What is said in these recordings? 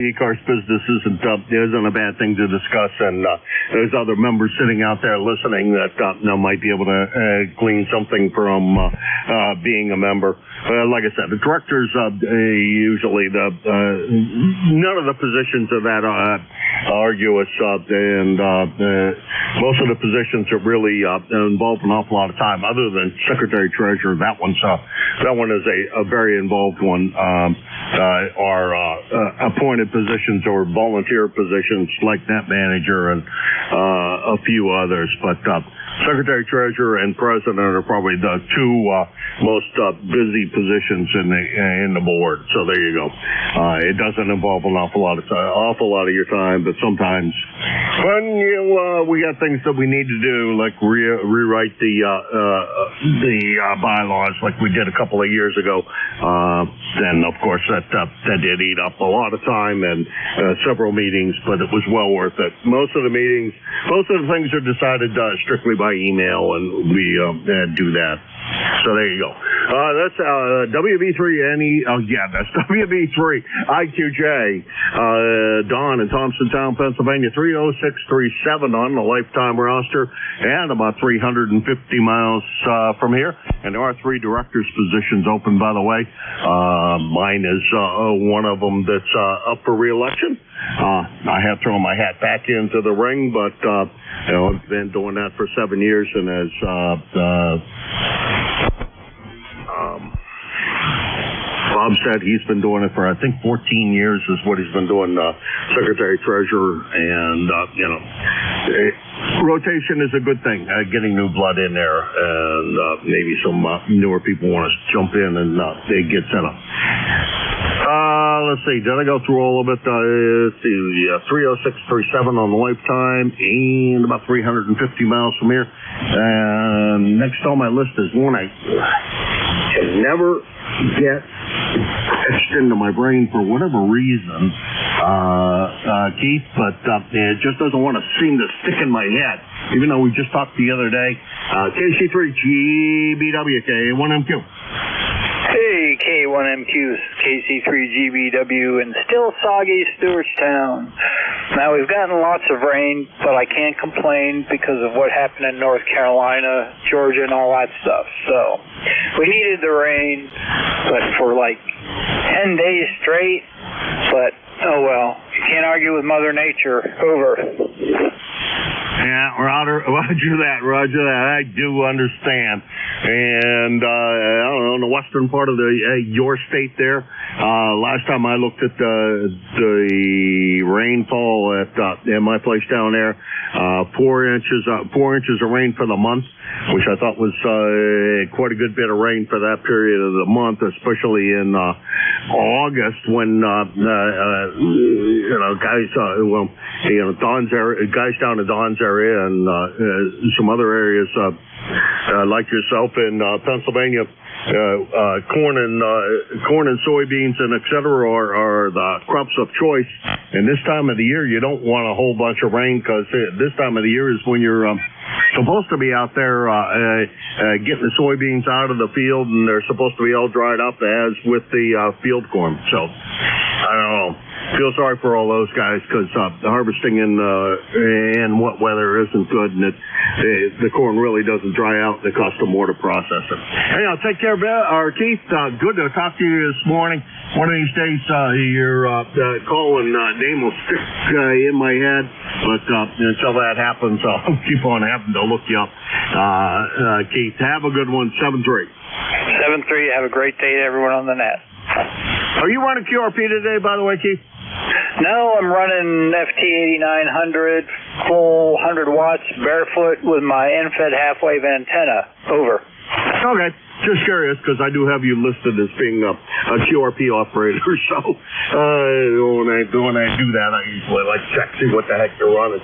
ECARS business isn't a bad thing to discuss, and there's other members sitting out there listening that might be able to glean something from being a member. Like I said, the directors usually none of the positions are that arduous, and most of the positions are really involved an awful lot of time. Other than secretary treasurer, that one is a very involved one. Are appointed positions or volunteer positions like net manager and a few others, but secretary treasurer and president are probably the two most busy positions in the board. So there you go. It doesn't involve an awful lot of your time, but sometimes when we got things that we need to do, like rewrite the bylaws, like we did a couple of years ago, then of course that did eat up a lot of time and several meetings, but it was well worth it. Most of the things are decided strictly by email, and we do that. So there you go. That's WB3NE. Oh yeah, that's WB3 IQJ. Don in Thompsontown, Pennsylvania, 30637 on the lifetime roster, and about 350 miles from here. And there are 3 directors' positions open, by the way. Mine is one of them that's up for re-election. I have thrown my hat back into the ring, but I've been doing that for 7 years, and as Bob said, he's been doing it for, I think, 14 years is what he's been doing, secretary treasurer, and rotation is a good thing, getting new blood in there, and maybe some newer people want to jump in and they get set up. Let's see, did I go through all of it? Let's see, 30637 on the lifetime, and about 350 miles from here. And next on my list is one I can never get etched into my brain for whatever reason, Keith, but it just doesn't want to seem to stick in my head, even though we just talked the other day. KC3GBW, K1MQ. Hey, K1MQ, KC3GBW, and still soggy Stewartstown. Now, we've gotten lots of rain, but I can't complain because of what happened in North Carolina, Georgia, and all that stuff. So, we needed the rain, but for like 10 days straight. But, oh well, you can't argue with Mother Nature. Over. Yeah, Roger that. I do understand. And, I don't know, in the western part of your state there, last time I looked at the rainfall at my place down there, 4 inches of rain for the month, which I thought was quite a good bit of rain for that period of the month, especially in August when guys down in Don's area and some other areas like yourself in Pennsylvania, corn and soybeans and et cetera are the crops of choice. And this time of the year, you don't want a whole bunch of rain, because this time of the year is when you're supposed to be out there getting the soybeans out of the field, and they're supposed to be all dried up as with the field corn. So I don't know. Feel sorry for all those guys, because the harvesting in wet weather isn't good, and the corn really doesn't dry out. It costs them more to process it. Anyhow, take care, Keith. Good to talk to you this morning. One of these days, your call and name will stick in my head, but until that happens, I'll keep on having to look you up. Keith, have a good one. 7-3. 7-3. Have a great day to everyone on the net. Are you running QRP today, by the way, Keith? No, I'm running FT8900, full 100 watts, barefoot with my end-fed half-wave antenna. Over. Okay. Just curious, because I do have you listed as being a QRP operator, so when I do that, I usually like check, see what the heck you're running.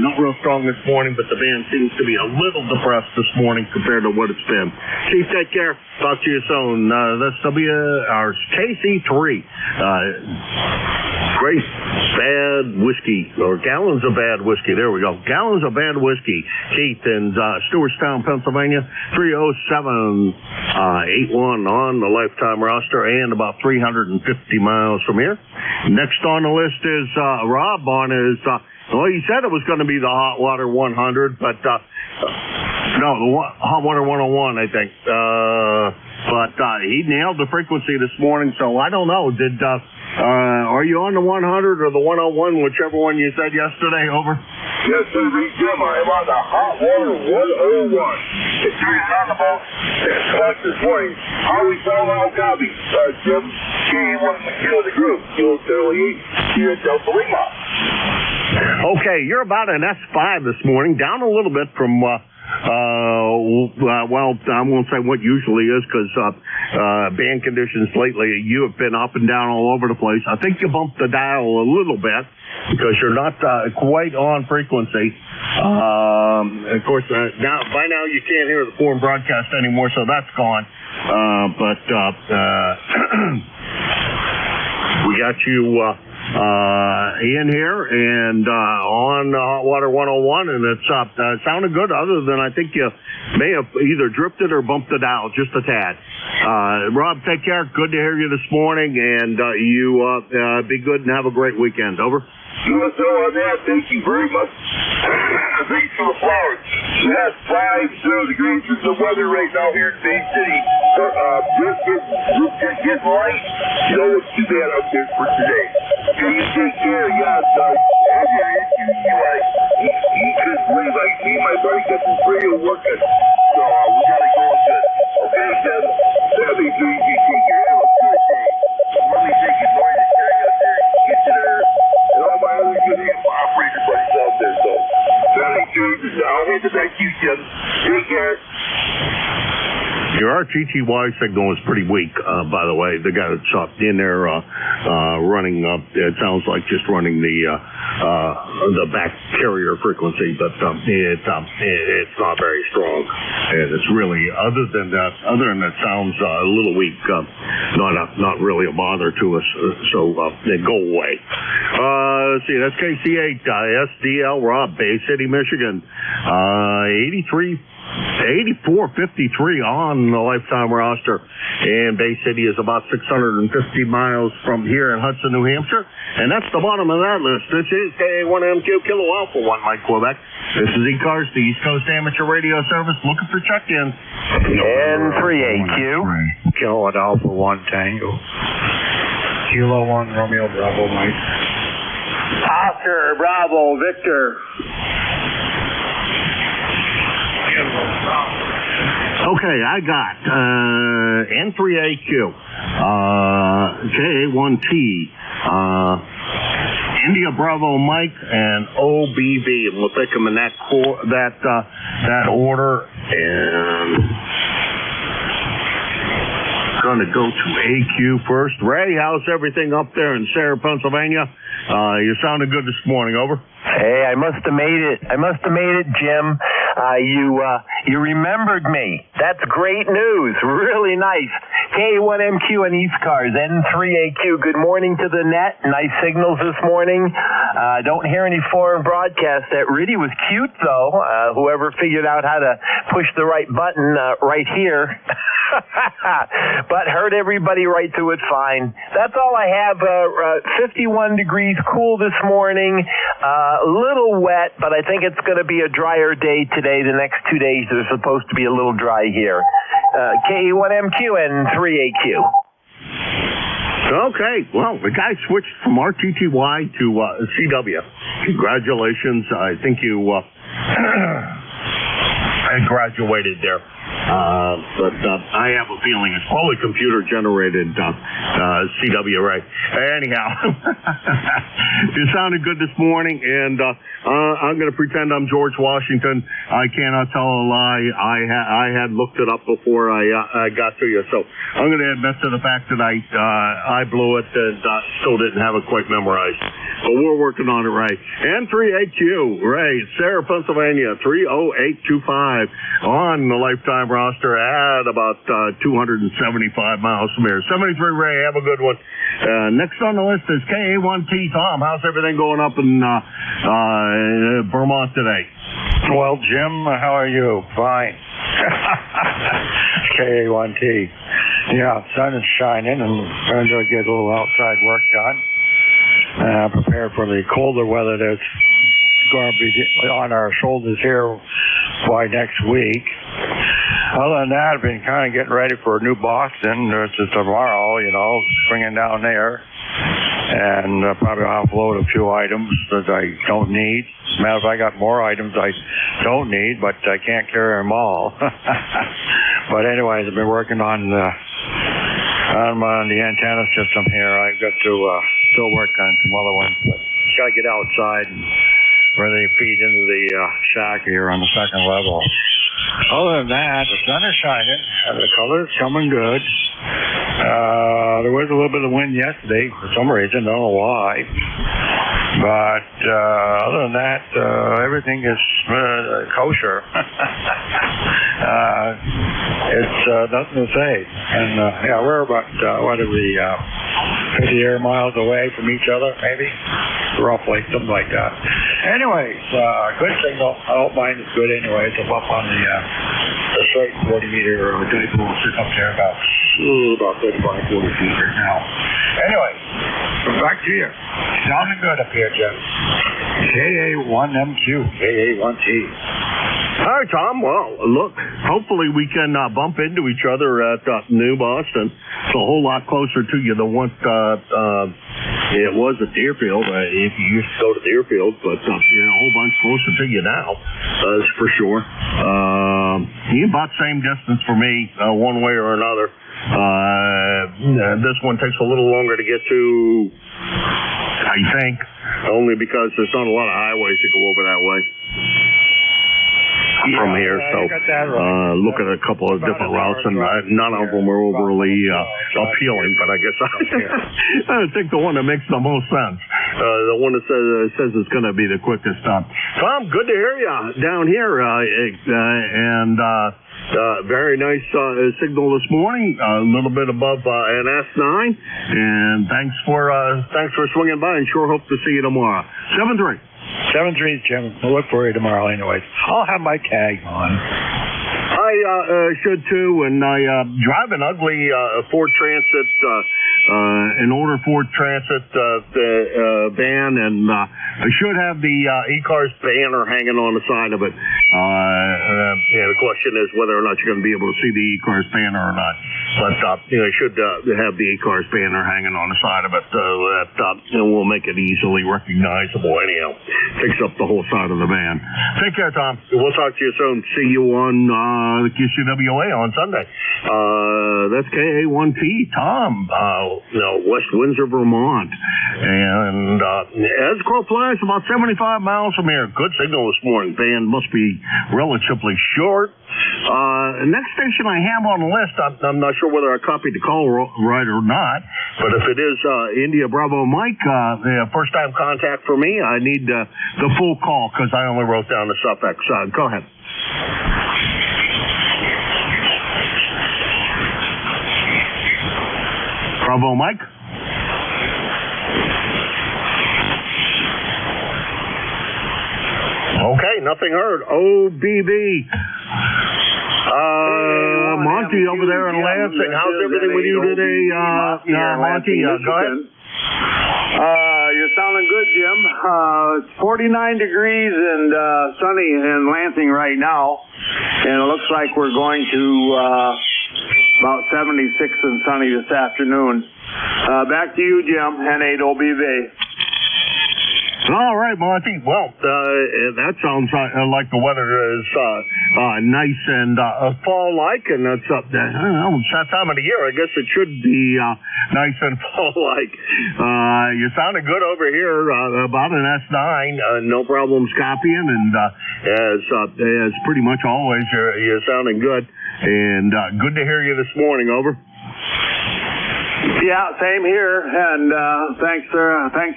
Not real strong this morning, but the band seems to be a little depressed this morning compared to what it's been. Chief, take care. Talk to you soon. That's KC3. Great, bad bad whiskey, or gallons of bad whiskey. There we go. Gallons of bad whiskey. Keith in Stewartstown, Pennsylvania, 307-81 on the lifetime roster and about 350 miles from here. Next on the list is Rob on his, well, he said it was going to be the Hot Water 100, but no, the Hot Water 101, I think. But he nailed the frequency this morning, so I don't know. Are you on the 100 or the 101, whichever one you said yesterday? Over. Yes, sir, Jim. I am on the Hot Water 101. It's very talkable. It's this morning. How we found out copy. Jim, he wants to kill the group. Kilo Charlie 8 here at Delta Lima. Okay, you're about an S5 this morning, down a little bit from, well, I won't say what usually is because band conditions lately, you have been up and down all over the place. I think you bumped the dial a little bit because you're not quite on frequency. Of course, by now you can't hear the foreign broadcast anymore, so that's gone. We got you in here and on Hot Water 101, and it's sounded good, other than I think you may have either drifted or bumped the dial just a tad. Rob, take care. Good to hear you this morning, and you be good and have a great weekend. Over. USO on that. Thank you very much. Thanks for the flowers. Yes, 5 degrees is the weather right now here in Bay City. Just getting light. You know what's too bad up there for today. Can you take care? Yes, he couldn't believe I see my buddy got this radio working. So we got to go with it. Okay, Deb? Debbie, please, you take care. Have a good day. Really thank you for the carry out there. Get to there. And all my other good operator buddies out there. So, Debbie, please, I'll hand it back to you, Jim. Take care. Your RTTY signal is pretty weak, by the way. The guy that's up in there running up, it sounds like just running the back carrier frequency, but it's not very strong. And it's really, other than that, sounds a little weak, not really a bother to us. So go away. Let's see, that's KC8 SDL Rob, Bay City, Michigan, 8453 on the lifetime roster, and Bay City is about 650 miles from here in Hudson, New Hampshire, and that's the bottom of that list. This is K1MQ Kilo Alpha 1 Mike Quebec. This is ECARS, the East Coast Amateur Radio Service, looking for check-ins. N3AQ Kilo Alpha 1 Tango Kilo 1 Romeo Bravo Mike Oscar Bravo Victor. Okay, I got N3AQ, KA1T, India Bravo Mike, and OBV. And we'll take them in that order. And going to go to AQ first. Ray, how's everything up there in Sarah, Pennsylvania? You sounded good this morning. Over. Hey, I must have made it. Jim. You remembered me. That's great news. Really nice. K1MQ and ECARS, N3AQ. Good morning to the net. Nice signals this morning. Don't hear any foreign broadcast. That really was cute, though. Whoever figured out how to push the right button right here. But heard everybody right through it fine. That's all I have. 51 degrees, cool this morning. A little wet, but I think it's going to be a drier day today. The next 2 days are supposed to be a little dry here. K1MQ and 3AQ. Okay, well, the guy switched from RTTY to CW. Congratulations. I think you graduated there. But I have a feeling it's probably computer-generated CW Ray. Anyhow, you sounded good this morning, and I'm going to pretend I'm George Washington. I cannot tell a lie. I had looked it up before I got to you, so I'm going to admit to the fact that I blew it and still didn't have it quite memorized. But we're working on it, Ray. N3AQ, Ray, Sarah, Pennsylvania, 30825 on the lifetime roster at about 275 miles from here. 73, Ray, have a good one. Next on the list is KA1T. Tom, how's everything going up in Vermont today? Well, Jim, how are you? Fine. KA1T. Yeah, sun is shining and trying to get a little outside work done. Prepare for the colder weather that's going to be on our shoulders here by next week. Other than that, I've been kind of getting ready for New Boston. It's tomorrow, swinging down there. And probably offload a few items that I don't need. As a matter of fact, I got more items I don't need, but I can't carry them all. But anyways, I've been working on the antenna system here. I've got to still work on some other ones, but got to get outside and where they feed into the shack here on the second level. Other than that, the sun is shining. The color's coming good. There was a little bit of wind yesterday for some reason. Don't know why. But other than that, everything is kosher. It's nothing to say. And we're about 50 air miles away from each other, maybe, roughly, something like that. Anyways, good signal. I don't mind. It's good anyways. I'm up on the straight 40-meter dipole, sitting up there about 35, 40 feet right now. Anyway, back to you. Sounding good up here, Jeff. KA1MQ, KA1T. All right, Tom. Well, look, hopefully we can bump into each other at New Boston. It's a whole lot closer to you than what it was at Deerfield. If you used to go to Deerfield, but a whole bunch closer to you now, that's for sure. About the same distance for me, one way or another. This one takes a little longer to get to, I think, only because there's not a lot of highways that go over that way. From here, so look at a couple of different routes, and none of them are overly appealing, but I guess I think the one that makes the most sense, the one that says it's going to be the quickest stop. Tom, good to hear you down here, and very nice signal this morning, a little bit above an S9, and thanks for swinging by, and sure hope to see you tomorrow. 7-3. 7-3, Jim. I'll look for you tomorrow anyways. I'll have my tag on. I should too, and I drive an ugly Ford Transit, an older Ford Transit van, and I should have the ECARS banner hanging on the side of it. The question is whether or not you're going to be able to see the ECARS banner or not. But I should have the ECARS banner hanging on the side of it. That will make it easily recognizable. Anyhow, takes up the whole side of the van. Take care, Tom. We'll talk to you soon. See you on the QCWA on Sunday. That's KA1T, Tom, West Windsor, Vermont. And as the crow flies, about 75 miles from here. Good signal this morning. Band must be relatively short. Next station I have on the list, I'm not sure whether I copied the call right or not, but if it is India Bravo Mike, first time contact for me, I need the full call because I only wrote down the suffix. Go ahead. Bravo Mike? Okay, nothing heard. OBB. Monty over there in Lansing. How's everything with you today, Monty? Go ahead. You're sounding good, Jim. It's 49 degrees and sunny in Lansing right now, and it looks like we're going to about 76 and sunny this afternoon. Back to you, Jim, N8OBV. All right, Monty. Well, that sounds like the weather is nice and fall-like, and that's I don't know, it's that time of the year. I guess it should be nice and fall-like. You sounded good over here, about an S9. No problems copying, and as pretty much always, you're sounding good. And good to hear you this morning. Over. Yeah, same here. And thanks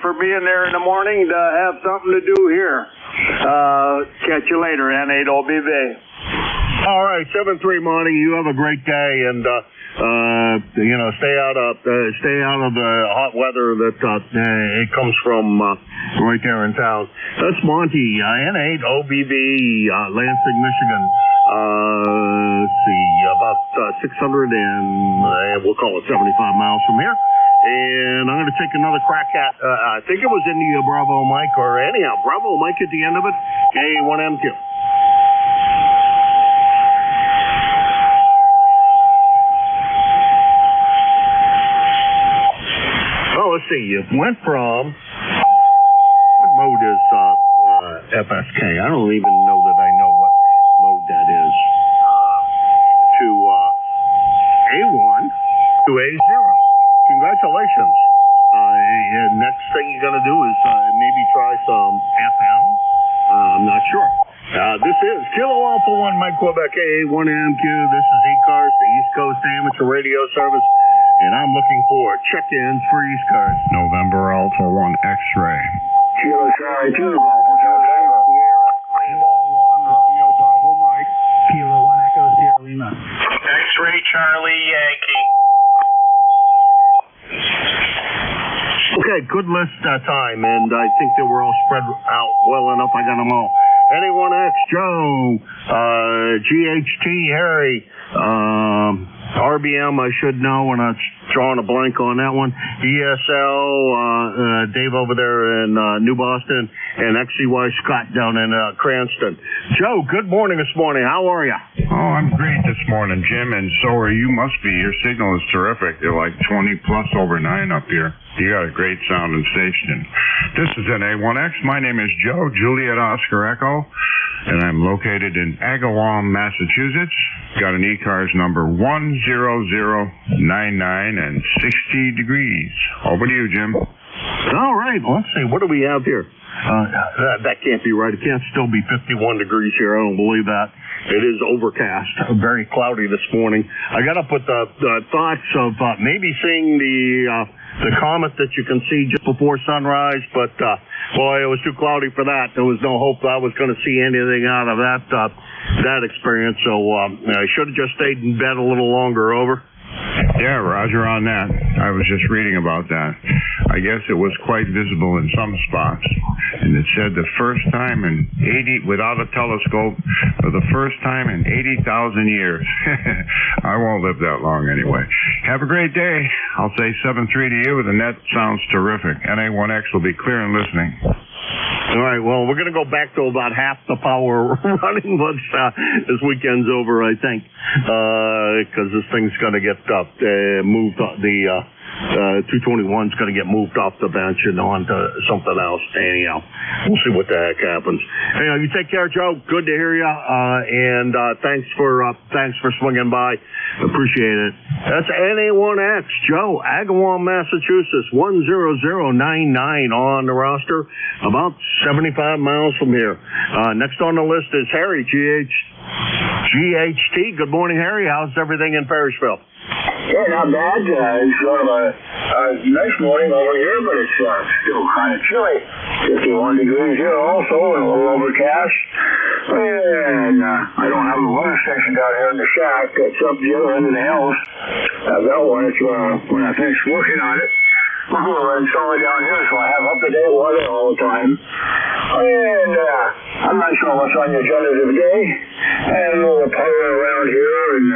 for being there in the morning to have something to do here. Catch you later, N8OBV. All right, 7-3, Monty. You have a great day, and stay out of the hot weather that it comes from right there in town. That's Monty, N8OBV, Lansing, Michigan. Let's see, about 600 and we'll call it 75 miles from here. And I'm going to take another crack at, I think it was India Bravo Mike, or anyhow, Bravo Mike at the end of it, K1MQ. Well, let's see, you went from, what mode is FSK? I don't even know that I know what mode that is, to A1 to A0. Congratulations. Next thing you're going to do is maybe try some FM. I'm not sure. This is Kilo Alpha 1 Mike Quebec A1MQ. This is ECARS, the East Coast Amateur Radio Service, and I'm looking for check-ins for ECARS. November Alpha 1 X-Ray. Kilo Charlie 2, Bravo Tango. Kilo 1 Romeo Bravo Mike. Kilo 1 Echo Sierra Lima. X-Ray Charlie Yankee. Okay, good list time, and I think they were all spread out well enough. I got them all. A1X Joe, GHT Harry, RBM I should know, and I'm drawing a blank on that one. ESL, Dave over there in New Boston, and XCY Scott down in Cranston. Joe, good morning this morning. How are you? Oh, I'm great this morning, Jim, and so are you. Must be. Your signal is terrific. They're like 20 plus over 9 up here. You got a great sounding station. This is an A1X. My name is Joe, Juliet Oscar Echo, and I'm located in Agawam, Massachusetts. Got an ECARS number 10099 and 60 degrees. Over to you, Jim. All right, let's see. What do we have here? That can't be right. It can't still be 51 degrees here. I don't believe that. It is overcast, very cloudy this morning. I got up with the thoughts of maybe seeing the comet that you can see just before sunrise, but boy, it was too cloudy for that. There was no hope I was going to see anything out of that experience. So I should have just stayed in bed a little longer. Over. Yeah, Roger on that. I was just reading about that. I guess it was quite visible in some spots. And it said the first time in 80, without a telescope, for the first time in 80,000 years. I won't live that long anyway. Have a great day. I'll say 7-3 to you. The net sounds terrific. NA1X will be clear and listening. All right, well, we're going to go back to about half the power running once this weekend's over, I think, because this thing's going to get moved. The 221's going to get moved off the bench and onto something else. Anyhow, we'll see what the heck happens. Anyhow, you take care, Joe. Good to hear you, and thanks for swinging by. Appreciate it. That's NA1X, Joe, Agawam, Massachusetts, 10099 on the roster, about 75 miles from here. Next on the list is Harry, GHT. Good morning, Harry. How's everything in Parrishville? Yeah, not bad. It's sort of a nice morning over here, but it's still kind of chilly. 51 degrees here also, and a little overcast. And I don't have a weather station down here in the shack. It's up the other end of the house. I've got one. It's when I finish working on it. I'll install it down here, so I have up-to-date weather all the time. And I'm not sure what's on the agenda today. And a little puddling around here, and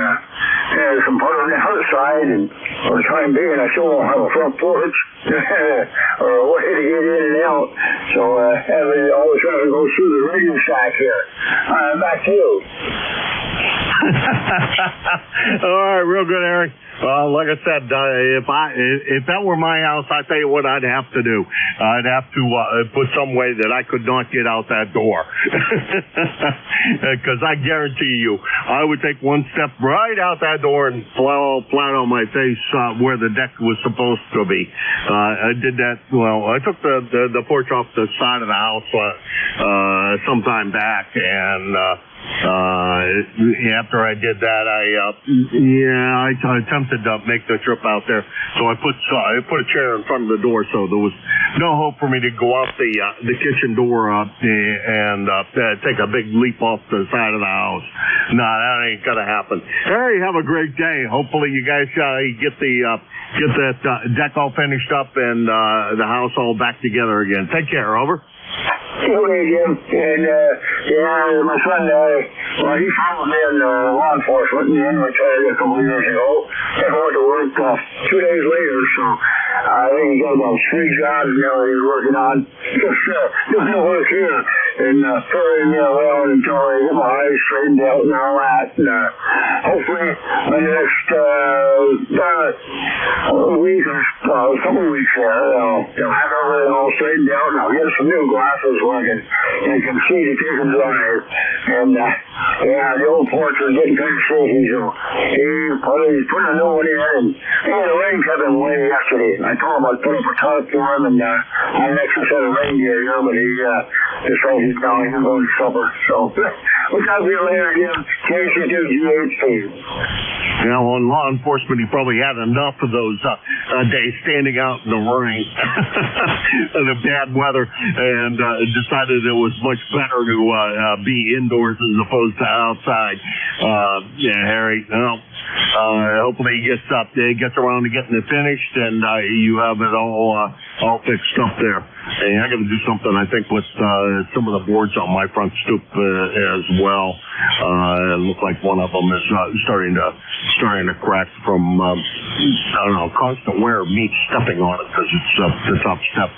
some puddling on the other side. And for the time being, I still don't have a front porch or a way to get in and out. So always trying to go through the radio shack here. Back to you. All right, real good, Harry. Well, like I said, if that were my house, I tell you what I'd have to do. I'd have to put some way that I could not get out that door, because I guarantee you, I would take one step right out that door and fall flat on my face where the deck was supposed to be. I did that. Well, I took the porch off the side of the house sometime back, and After I did that, I attempted to make the trip out there. So I put a chair in front of the door, so there was no hope for me to go out the kitchen door and take a big leap off the side of the house. No, that ain't gonna happen. Hey, have a great day. Hopefully you guys get that deck all finished up and the house all back together again. Take care. Over. Okay, Jim. And, my son, well, he served in law enforcement and retired a couple of years ago. And went to work 2 days later, so I think he's got about 3 jobs now that he's working on. Just doing the work here and filling around until I get my eyes straightened out and all that. And hopefully in the next week or a couple of weeks here, they'll have everything all straightened out and I'll get some new glasses where I can see to take a drive. And the old porch was getting kind of shaky, so he's putting a new one in, and the rain kept him away yesterday. I told him I'd put up a tarp for him and an extra set of reindeer here, but he decided now he's going to supper. So we'll talk to you later, Jim. KC2 GHP. On law enforcement, he probably had enough of those days standing out in the rain and the bad weather, and decided it was much better to be indoors as opposed to outside. Harry, hopefully he gets around to getting it finished, and you have it all fixed up there. And I got to do something, I think, with some of the boards on my front stoop as well. It looks like one of them is starting to crack from constant wear of me stepping on it because it's the top step.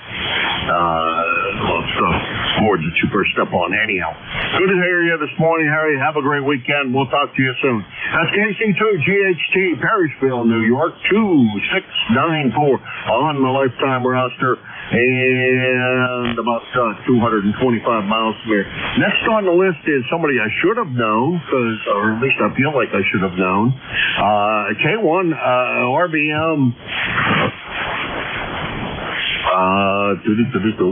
Boards that you first step on anyhow. Good to hear you this morning, Harry. Have a great weekend. We'll talk to you soon. That's KC2 GHT, Perrysville, New York, 2694 on the lifetime roster. And about 225 miles from here. Next on the list is somebody I should have known, or at least I feel like I should have known. K1 RBM.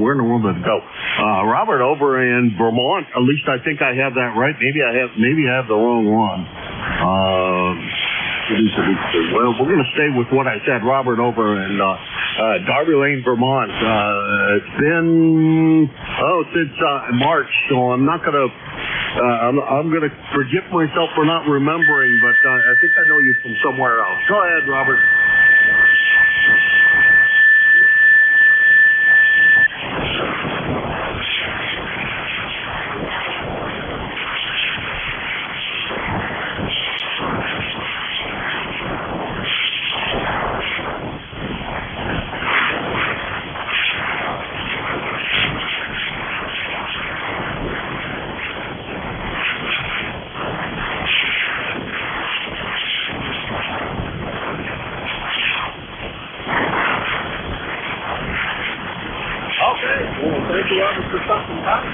Where in the world did it go? Robert over in Vermont. At least I think I have that right. Maybe I have the wrong one. Well, we're going to stay with what I said. Robert over in Darby Lane, Vermont. It's been since March, so I'm not going to. I'm going to forgive myself for not remembering, but I think I know you from somewhere else. Go ahead, Robert.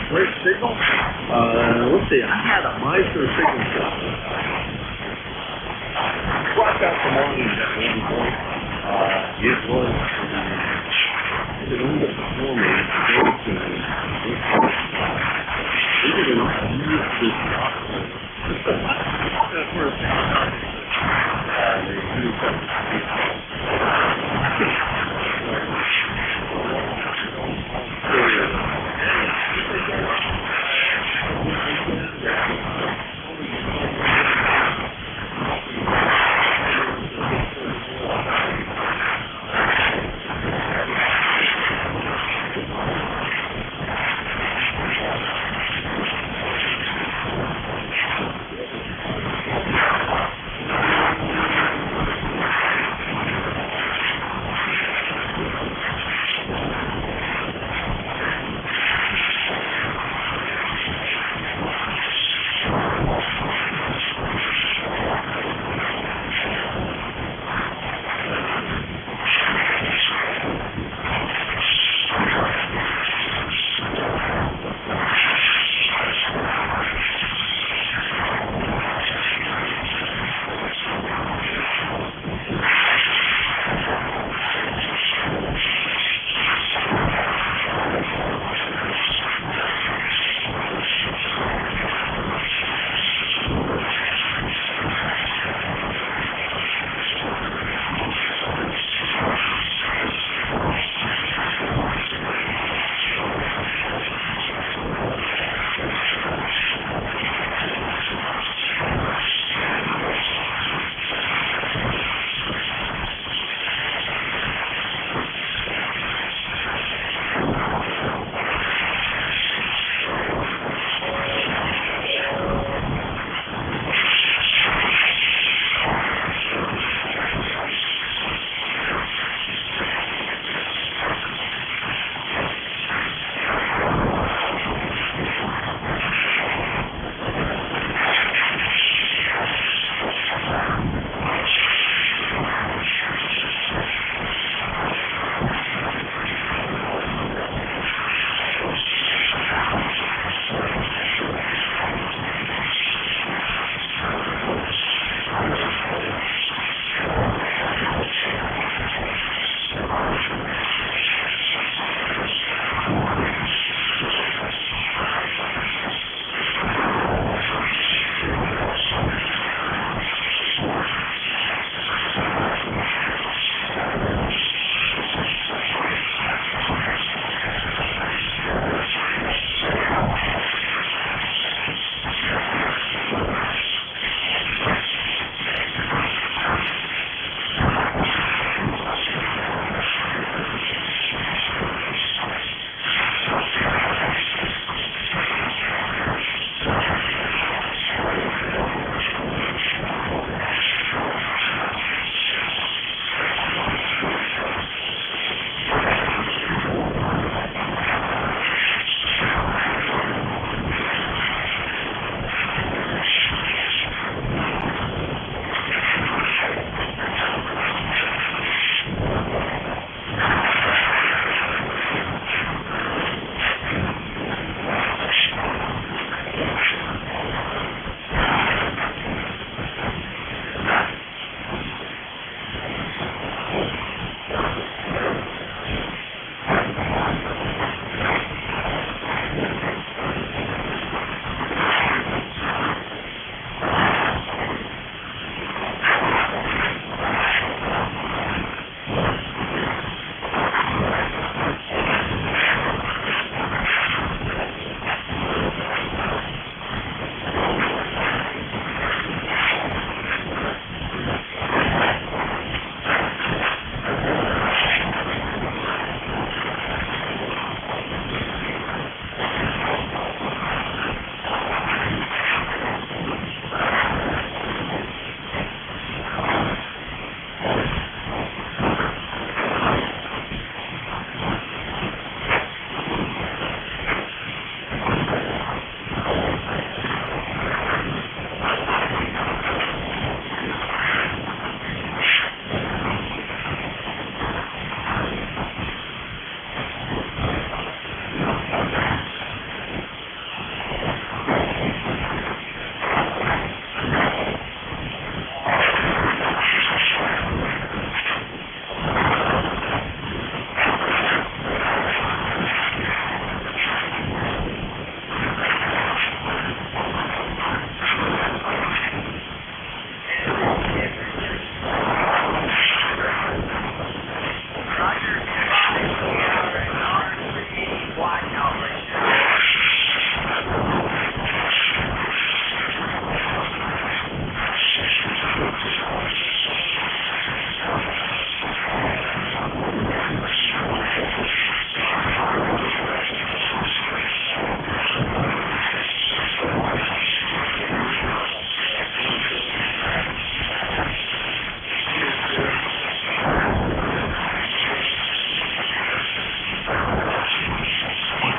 Great signal. Let's see. I had a Meister signal shot. Brought out the morning at one point. It was an underperforming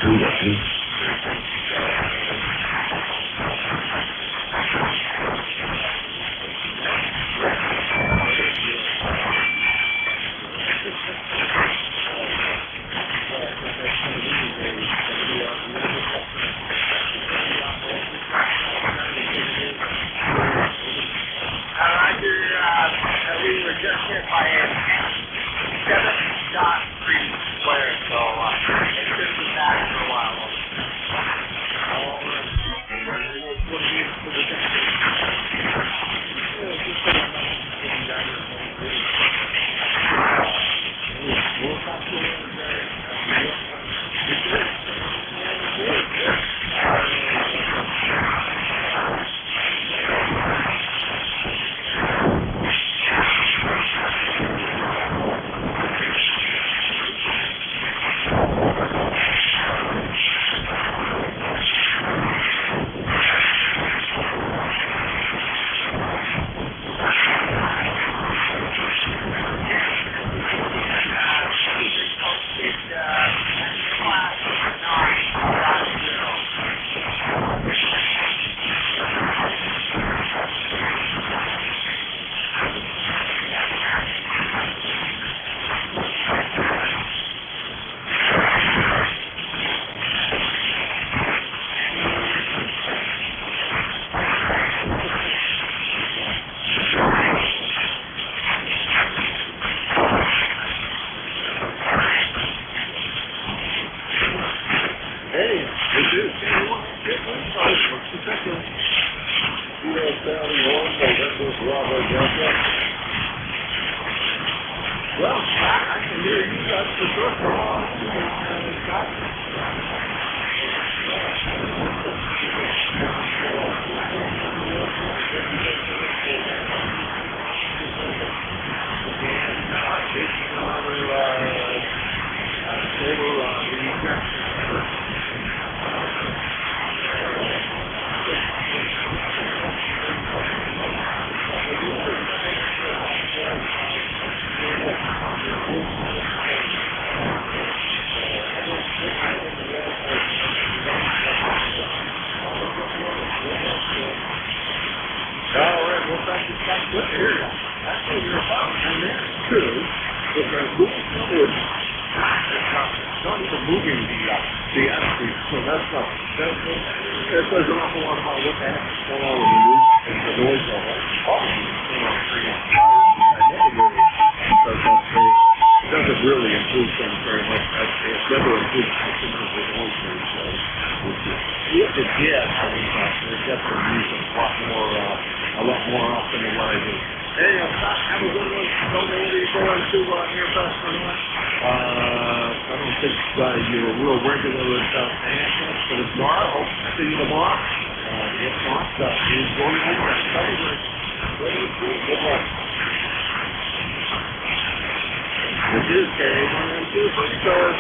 We were just hit by a 7.3 square, so it should be back for a while. Well, I can hear you guys for sure. That says an awful lot about what the heck is going on with the roof and the noise level. It doesn't really improve things very much. It never improves consumers with noise ratio. If it did, there's definitely use it a lot more often than what I do. Hey, Scott, have a good one. Don't know whether you're going to Near Fest or not. I don't think you're a real regular at Annapolis, but if not, I hope to see you tomorrow. If not, you're going to be there. Good luck. This is K1M2 for ECARS.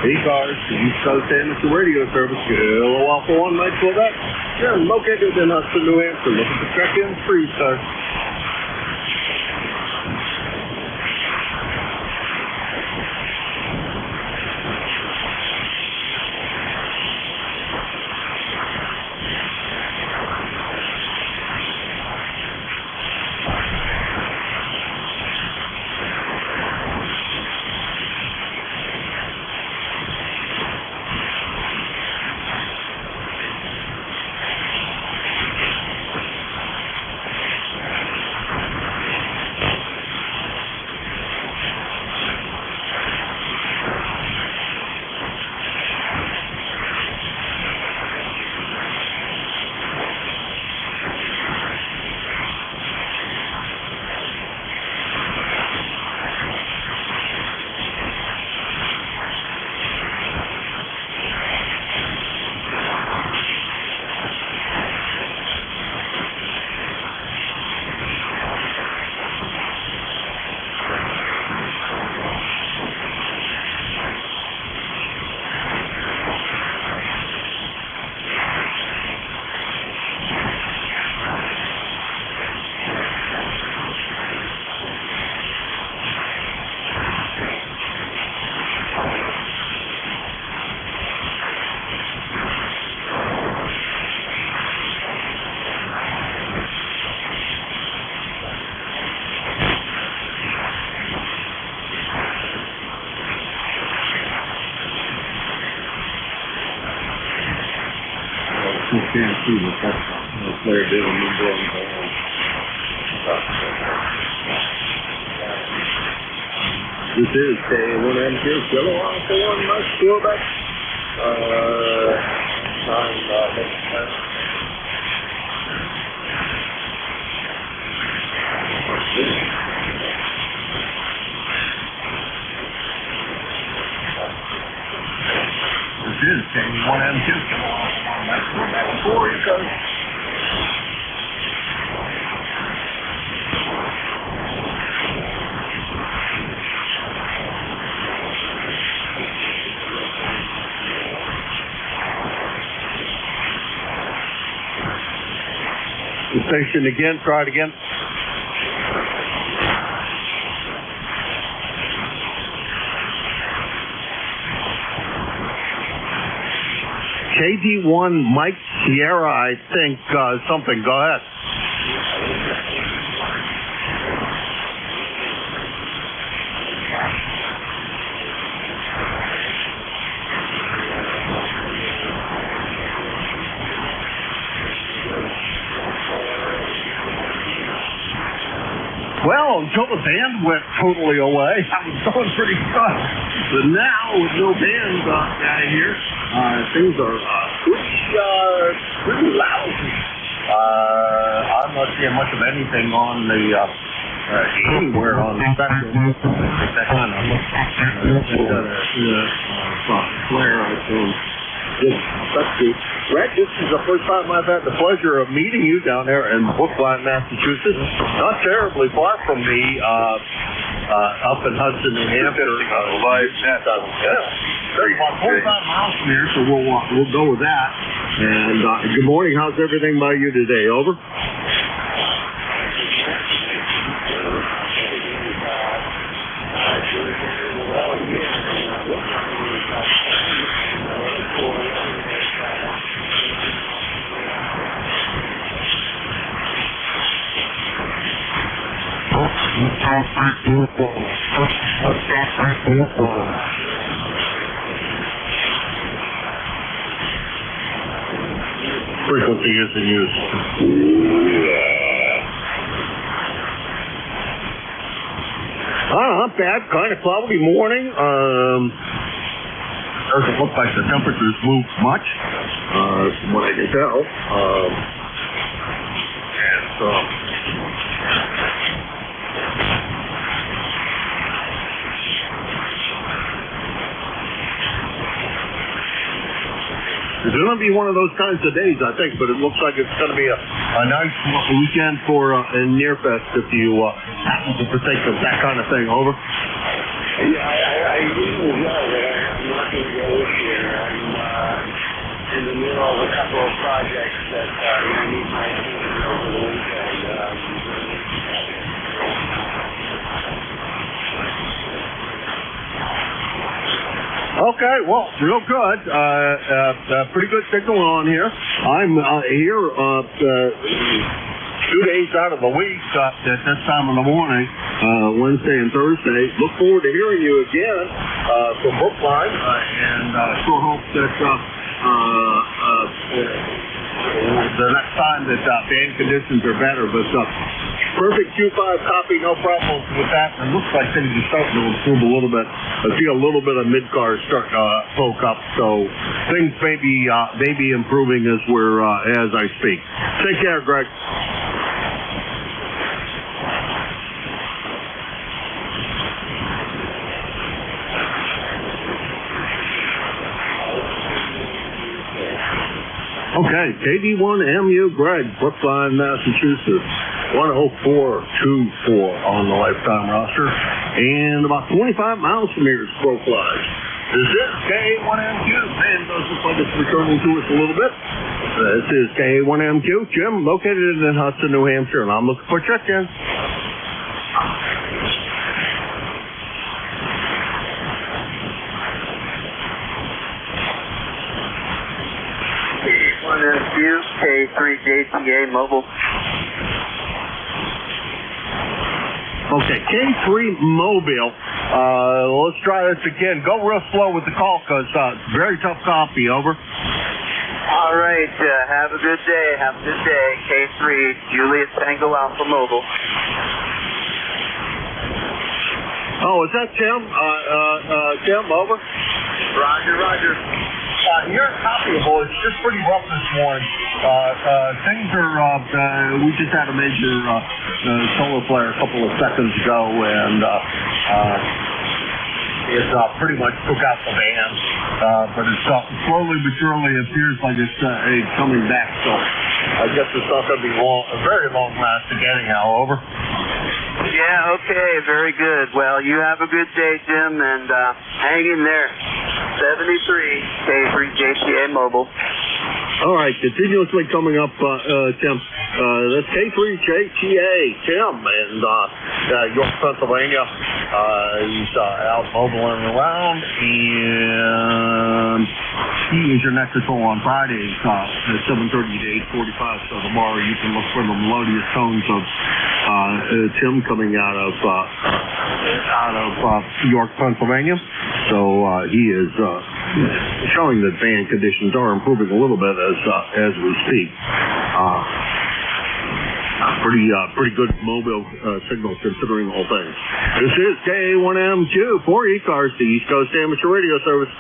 ECARS, East Coast Amateur Radio Service, Kilo Alpha 1, Mike Quebec. Yeah, located in Hudson, New Hampshire. Looking for check-in free, sir. You can't see what that player did on the ball. This is K1MQ, Kilo Alpha 1, Mike Quebec. This is K1MQ, Kilo Alpha 1, Mike Quebec. Before you go. Station again, try it again. KD1 Mike Sierra, I think, something. Go ahead. Well, until the band went totally away, I was going pretty good. But now, with no band out here, things are pretty loud. I'm not seeing much of anything on the anywhere on the spectrum. That kind of flare, I assume. Greg, this is the first time I've had the pleasure of meeting you down there in Brookline, Massachusetts. Not terribly far from me, up in Hudson, New Hampshire. Live net. About 45 miles from here, so we'll go with that. And good morning. How's everything by you today? Over. Frequency is in use. Not bad. Kind of cloudy morning. Doesn't look like the temperatures moved much, from what I can tell. It's going to be one of those kinds of days, I think, but it looks like it's going to be a nice weekend for Nearfest if you happen to partake of that kind of thing. Over. Yeah, I talking days here. I'm in the middle of a couple of projects that I need my attention over the weekend. Okay, well, real good. Pretty good signal on here. I'm here 2 days out of the week at this time of the morning, Wednesday and Thursday. Look forward to hearing you again from Brookline, and sure hope that the next time that band conditions are better. But perfect Q5 copy, no problems with that. And it looks like things are starting to improve a little bit. I see a little bit of mid-cars starting to poke up, so things may be improving as I speak. Take care, Greg. Okay, KD1MU Greg, Brookline, Massachusetts, 10424 on the lifetime roster, and about 25 miles from here is Brookline. This is K1MQ. Man, does look like it's returning to us a little bit. This is K1MQ. Jim, located in Hudson, New Hampshire, and I'm looking for check-in. K3JTA Mobile. Okay, K3 Mobile. Let's try this again. Go real slow with the call because very tough copy. Over. All right. Have a good day. Have a good day. K3 Julius Tango Alpha Mobile. Oh, is that Tim? Tim, over. Roger. You're copyable. It's just pretty rough this morning. Things are, we just had a major solar flare a couple of seconds ago, and it pretty much took out the van. But it's slowly but surely appears like it's coming back. So I guess it's not going to be very long lasting anyhow. Over. Yeah, okay, very good. Well, you have a good day, Jim, and hang in there. 73 K3JTA Mobile. All right, continuously coming up, Tim. That's K3JTA, Tim, and York, Pennsylvania. He's out mobiling around, and he is your next control on Fridays at 7:30 to 8:45. So tomorrow you can look for the melodious tones of Tim coming out of York, Pennsylvania. So he is showing that van conditions are improving a little bit as we speak. Pretty good mobile signal considering all things. This is K1MQ for ECARS, the East Coast Amateur Radio Service.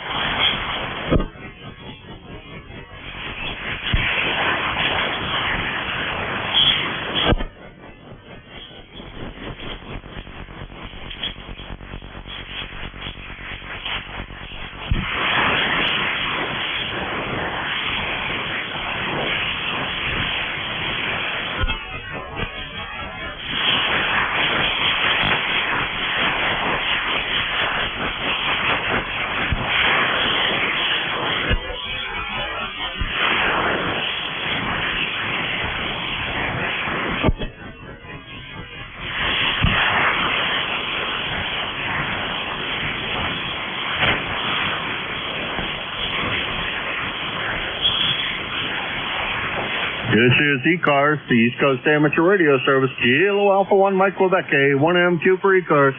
This is ECARS, the East Coast Amateur Radio Service. Kilo Alpha 1 Mike Quebec, K1MQ for ECARS.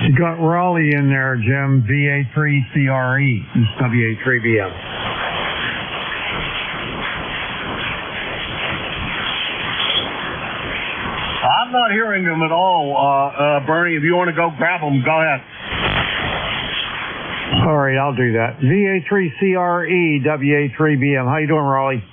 You got Raleigh in there, Jim, VA3CRE. It's WA3BM. I'm not hearing them at all, Bernie. If you want to go grab them, go ahead. All right, I'll do that. VA3CRE, WA3BM. How you doing, Raleigh?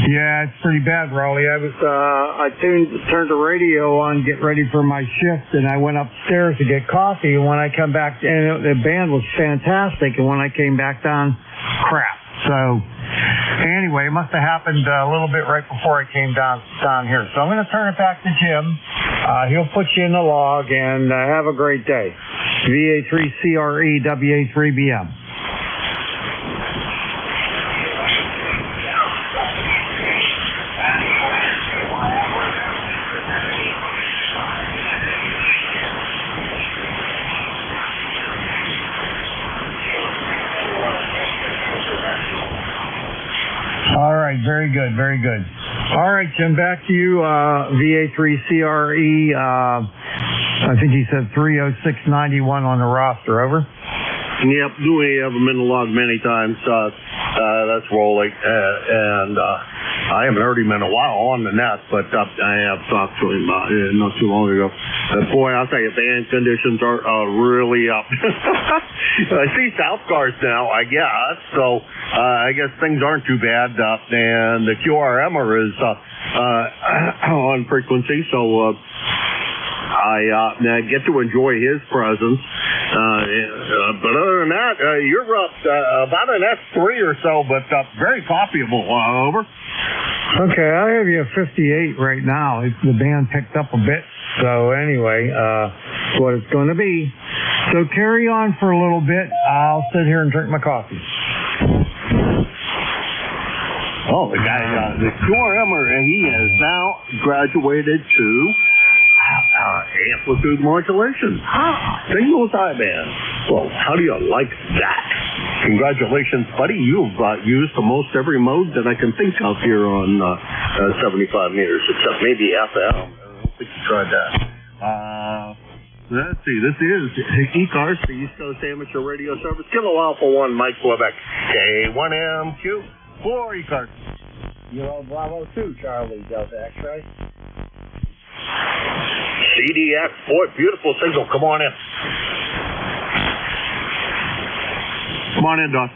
Yeah, it's pretty bad, Raleigh. I turned the radio on, get ready for my shift, and I went upstairs to get coffee. And when I come back, and the band was fantastic. And when I came back down, crap. So anyway, it must have happened a little bit right before I came down here. So I'm going to turn it back to Jim. He'll put you in the log, and have a great day. VA3CRE WA3BM. All right, very good, very good. All right, Jim, back to you. VA3CRE, I think he said 30691 on the roster, over. Yep, we have them in the log many times. That's Rolling. And I haven't heard him in a while on the net, but I have talked to him not too long ago. Boy, I'll tell you, band conditions are really up. I see South Cars now, I guess, so I guess things aren't too bad. And the QRMer is on frequency, so I get to enjoy his presence. But other than that, you're up about an S3 or so, but very copyable. Over. Okay, I have you at 58 right now. The band picked up a bit. So anyway, that's what it's going to be. So carry on for a little bit. I'll sit here and drink my coffee. Oh, the guy, the QRMer, he has now graduated to amplitude modulation. Signal sideband. Well, how do you like that? Congratulations, buddy. You've used almost every mode that I can think of here on 75 meters, except maybe FM. I don't think you tried that. Let's see. This is ECARS, the East Coast Amateur Radio Service. Kilo Alpha 1, Mike Quebec. K1MQ, 4 ECARS. Euro Bravo 2, Charlie Delta X-ray. CDX, boy, beautiful signal. Come on in. Come on in, Doc.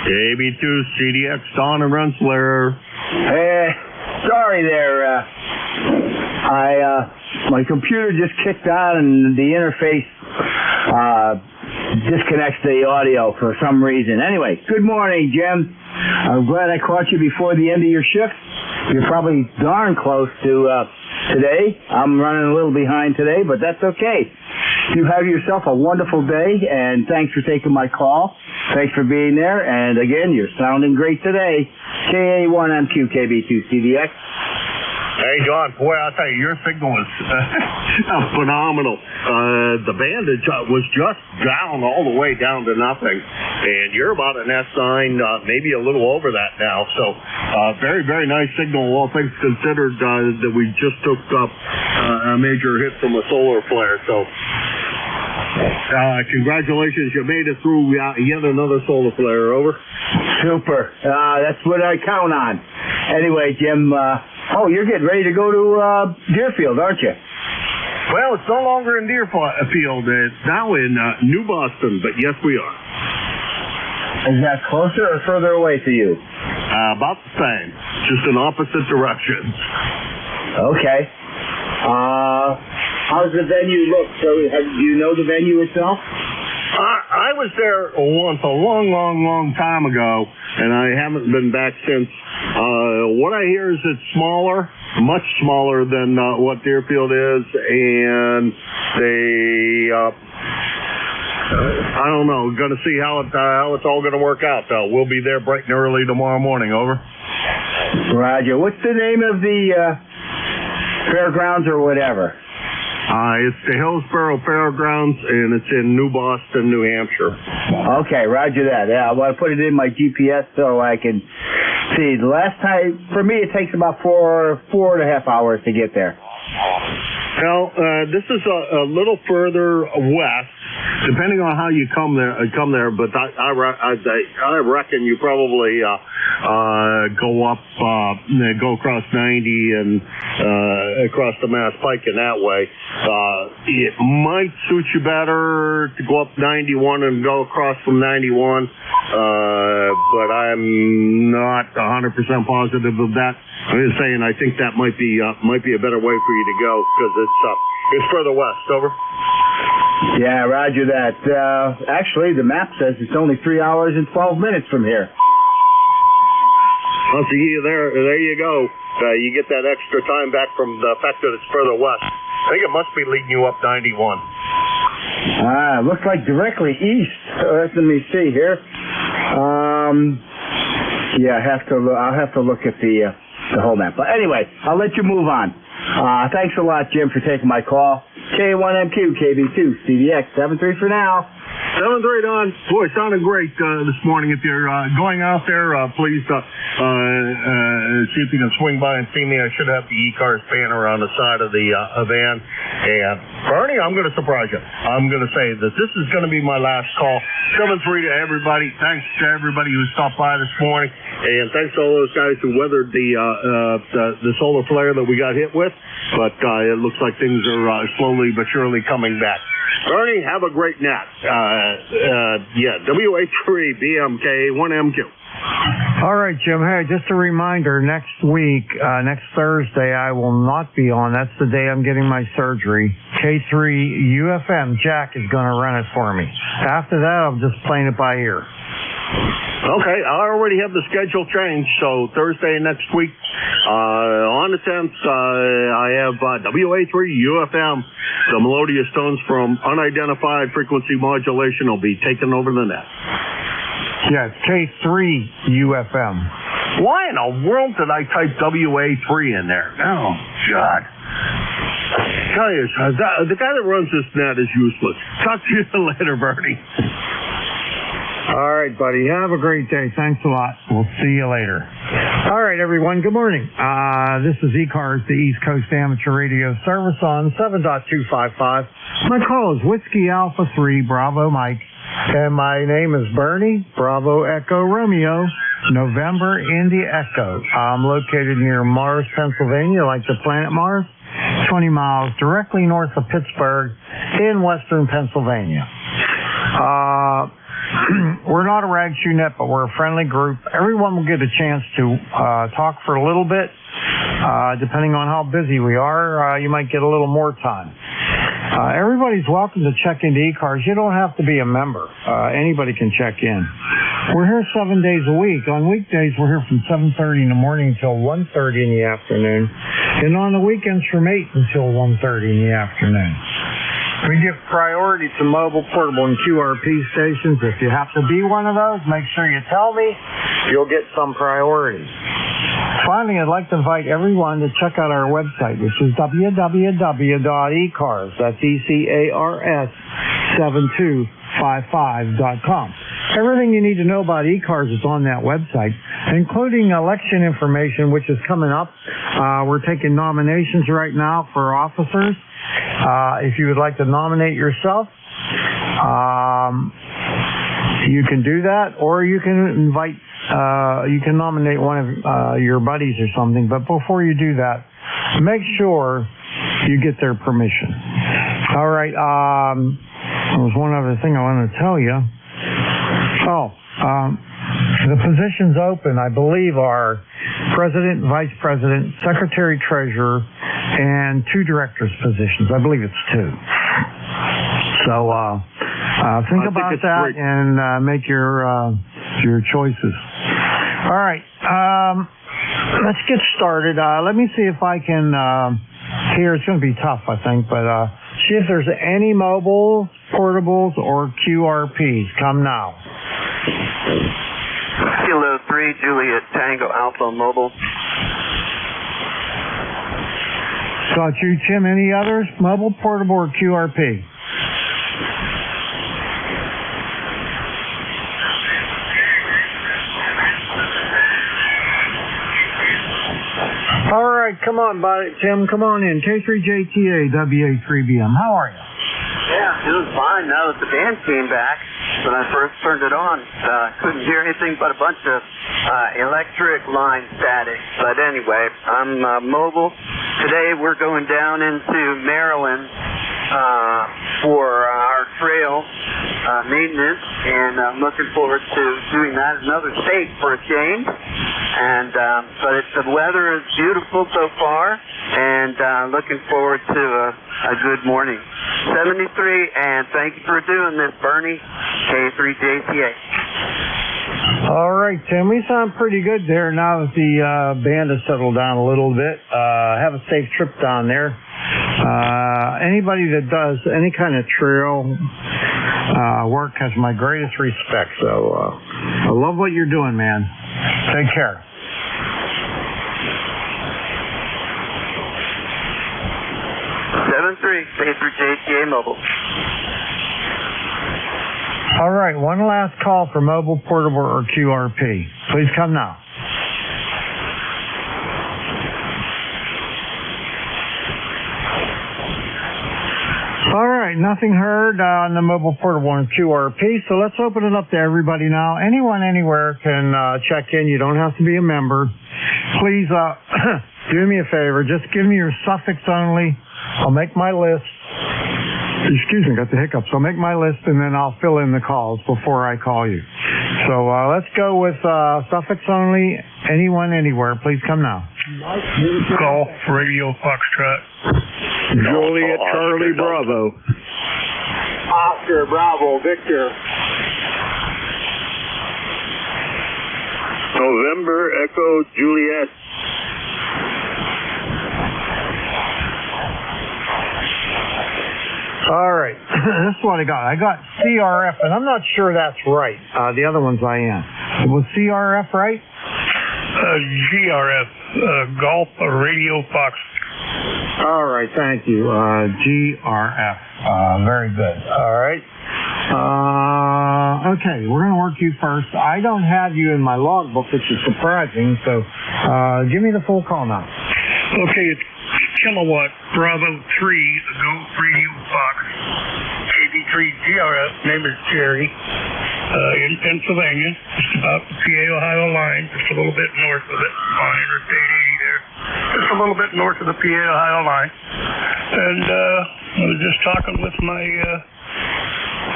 KB2, CDX, Don and Rensselaer. Sorry there. My computer just kicked on and the interface disconnects the audio for some reason. Anyway, good morning, Jim. I'm glad I caught you before the end of your shift. You're probably darn close to today. I'm running a little behind today, but that's okay. You have yourself a wonderful day, and thanks for taking my call. Thanks for being there, and again, you're sounding great today. KA1MQKB2CDX. Hey, John, boy, I'll tell you, your signal is phenomenal. The band was just down all the way down to nothing, and you're about an S9, maybe a little over that now. So very, very nice signal, all things considered, that we just took up a major hit from a solar flare. So congratulations, you made it through yet another solar flare. Over. Super. That's what I count on. Anyway, Jim, you're getting ready to go to Deerfield, aren't you? Well, it's no longer in Deerfield. It's now in New Boston, but yes, we are. Is that closer or further away to you? About the same, just in opposite directions. Okay. How's the venue look? So, do you know the venue itself? I was there once a long time ago, and I haven't been back since. What I hear is it's smaller, much smaller than what Deerfield is, and they, I don't know, going to see how it's all going to work out. We'll be there bright and early tomorrow morning. Over. Roger. What's the name of the fairgrounds or whatever? It's the Hillsborough Fairgrounds, and it's in New Boston, New Hampshire. Okay, roger that. Yeah, I want to put it in my GPS so I can see. The last time, for me, it takes about 4.5 hours to get there. Well, this is a little further west, depending on how you come there. But I reckon you probably go across 90 and across the Mass Pike in that way. it might suit you better to go up 91 and go across from 91, but I'm not 100% positive of that. I'm just saying I think that might be a better way for you to go because it's further west. Over. Yeah, roger that. Actually, the map says it's only 3 hours and 12 minutes from here. I'll see you there. There you go. You get that extra time back from the fact that it's further west. I think it must be leading you up 91. Looks like directly east. Let me see here. Yeah, I'll have to look at the whole map. But anyway, I'll let you move on. Thanks a lot, Jim, for taking my call. K1MQ, KB2, CDX, 73 for now. 7-3, Don. Boy, sounded great this morning. If you're going out there, please see if you can swing by and see me. I should have the ECARS banner on the side of the van. And Bernie, I'm going to surprise you. I'm going to say that this is going to be my last call. 7-3 to everybody. Thanks to everybody who stopped by this morning. And thanks to all those guys who weathered the solar flare that we got hit with. But it looks like things are slowly but surely coming back. Bernie, have a great nap. WA3 BMK 1MQ. All right, Jim. Hey, just a reminder, next week, next Thursday, I will not be on. That's the day I'm getting my surgery. K3 UFM, Jack is going to run it for me. After that, I'm just playing it by ear. Okay, I already have the schedule changed, so Thursday next week, on the 10th, I have WA3 UFM. The melodious tones from unidentified frequency modulation will be taken over the net. Yeah, it's K3 UFM. Why in the world did I type WA3 in there? Oh, God. Tell you, the guy that runs this net is useless. Talk to you later, Bernie. All right, buddy. Have a great day. Thanks a lot. We'll see you later. All right, everyone. Good morning. This is ECARS, the East Coast Amateur Radio Service on 7.255. My call is Whiskey Alpha 3, Bravo Mike. And my name is Bernie, Bravo Echo Romeo, November India Echo. I'm located near Mars, Pennsylvania, like the planet Mars, 20 miles directly north of Pittsburgh in western Pennsylvania. We're not a rag shoe net, but we're a friendly group. Everyone will get a chance to talk for a little bit. Depending on how busy we are, you might get a little more time. Everybody's welcome to check into ECARS. You don't have to be a member. Anybody can check in. We're here 7 days a week. On weekdays, we're here from 7:30 in the morning until 1:30 in the afternoon. And on the weekends from 8 until 1:30 in the afternoon. We give priority to mobile, portable, and QRP stations. If you have to be one of those, make sure you tell me. You'll get some priority. Finally, I'd like to invite everyone to check out our website, which is www.ecars, that's ECARS 7255.com. Everything you need to know about ECARS is on that website, including election information, which is coming up. We're taking nominations right now for officers. If you would like to nominate yourself, you can do that, or you can invite, you can nominate one of your buddies or something. But before you do that, make sure you get their permission. All right. There was one other thing I wanted to tell you. The positions open, I believe, are president, vice president, secretary, treasurer, and 2 directors' positions. I believe it's 2. So think about that and make your choices. All right, let's get started. Let me see if I can here. It's going to be tough, I think, but see if there's any mobile, portables, or QRPs. Come now. Kilo 3, Juliet Tango Alpha Mobile. Got you, Tim. Any others? Mobile, portable, or QRP? All right, come on, buddy. Tim, come on in. K3JTA, WA3BM. How are you? Yeah, doing fine now that the band came back. When I first turned it on, couldn't hear anything but a bunch of electric line static. But anyway, I'm mobile. Today we're going down into Maryland for our trail maintenance, and I'm looking forward to doing that in another state for a change. And but the weather is beautiful so far, and looking forward to a good morning. 73, and thank you for doing this, Bernie, K3JTA. All right, Tim, we sound pretty good there now that the band has settled down a little bit. Have a safe trip down there. Anybody that does any kind of trail work has my greatest respect. So I love what you're doing, man. Take care. K3JTA Mobile. All right, one last call for mobile, portable, or QRP. Please come now. All right, nothing heard on the mobile, portable, and QRP, so let's open it up to everybody now. Anyone, anywhere can check in. You don't have to be a member. Please do me a favor. Just give me your suffix only. I'll make my list. Excuse me, got the hiccups. I'll make my list, and then I'll fill in the calls before I call you. So let's go with suffix only. Anyone, anywhere. Please come now. Golf, Radio, Foxtrot. Juliet, Charlie, Bravo. Oscar, Bravo, Victor. November, Echo, Juliet. All right, this is what I got. I got CRF, and I'm not sure that's right. The other ones I am. Was CRF right? GRF, Golf, Radio, Fox. All right, thank you. GRF. Very good. All right. Okay, we're going to work you first. I don't have you in my logbook, which is surprising, so give me the full call now. Okay, it's Kilowatt, Bravo 3, Golf, Radio, Fox. KB3 GRF, name is Jerry, in Pennsylvania, just about the PA-Ohio line, just a little bit north of it, on Interstate 80 there. Just a little bit north of the PA-Ohio line. And I was just talking with my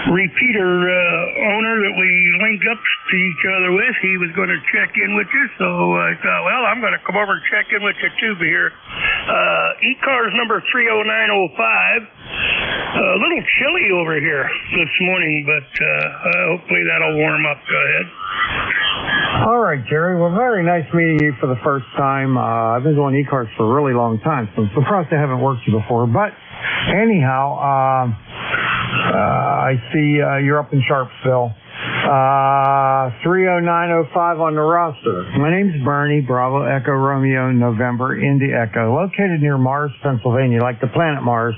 repeater owner that we link up to each other with. He was going to check in with you, so I thought, well, I'm going to come over and check in with you too here. ECARS number 30905. A little chilly over here this morning, but hopefully that'll warm up. Go ahead. All right, Jerry. Well, very nice meeting you for the first time. I've been doing ECARS for a really long time, so I'm surprised I haven't worked you before. But anyhow, I see you're up in Sharpsville. 30905 on the roster. My name's Bernie, Bravo, Echo, Romeo, November, Indy, Echo. Located near Mars, Pennsylvania, like the planet Mars.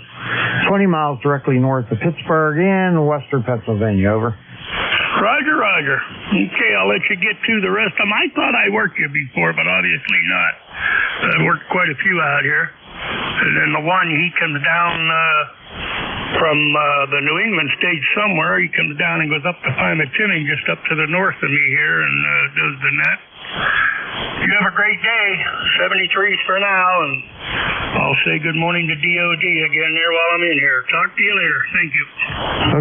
20 miles directly north of Pittsburgh in western Pennsylvania. Over. Roger, Roger. Okay, I'll let you get to the rest of them. I thought I worked you before, but obviously not. I've worked quite a few out here. And then the one, he comes down from the New England stage somewhere. He comes down and goes up to Pymatiming, just up to the north of me here, and does the net. You have a great day. 73s for now, and I'll say good morning to DOD again there while I'm in here. Talk to you later. Thank you.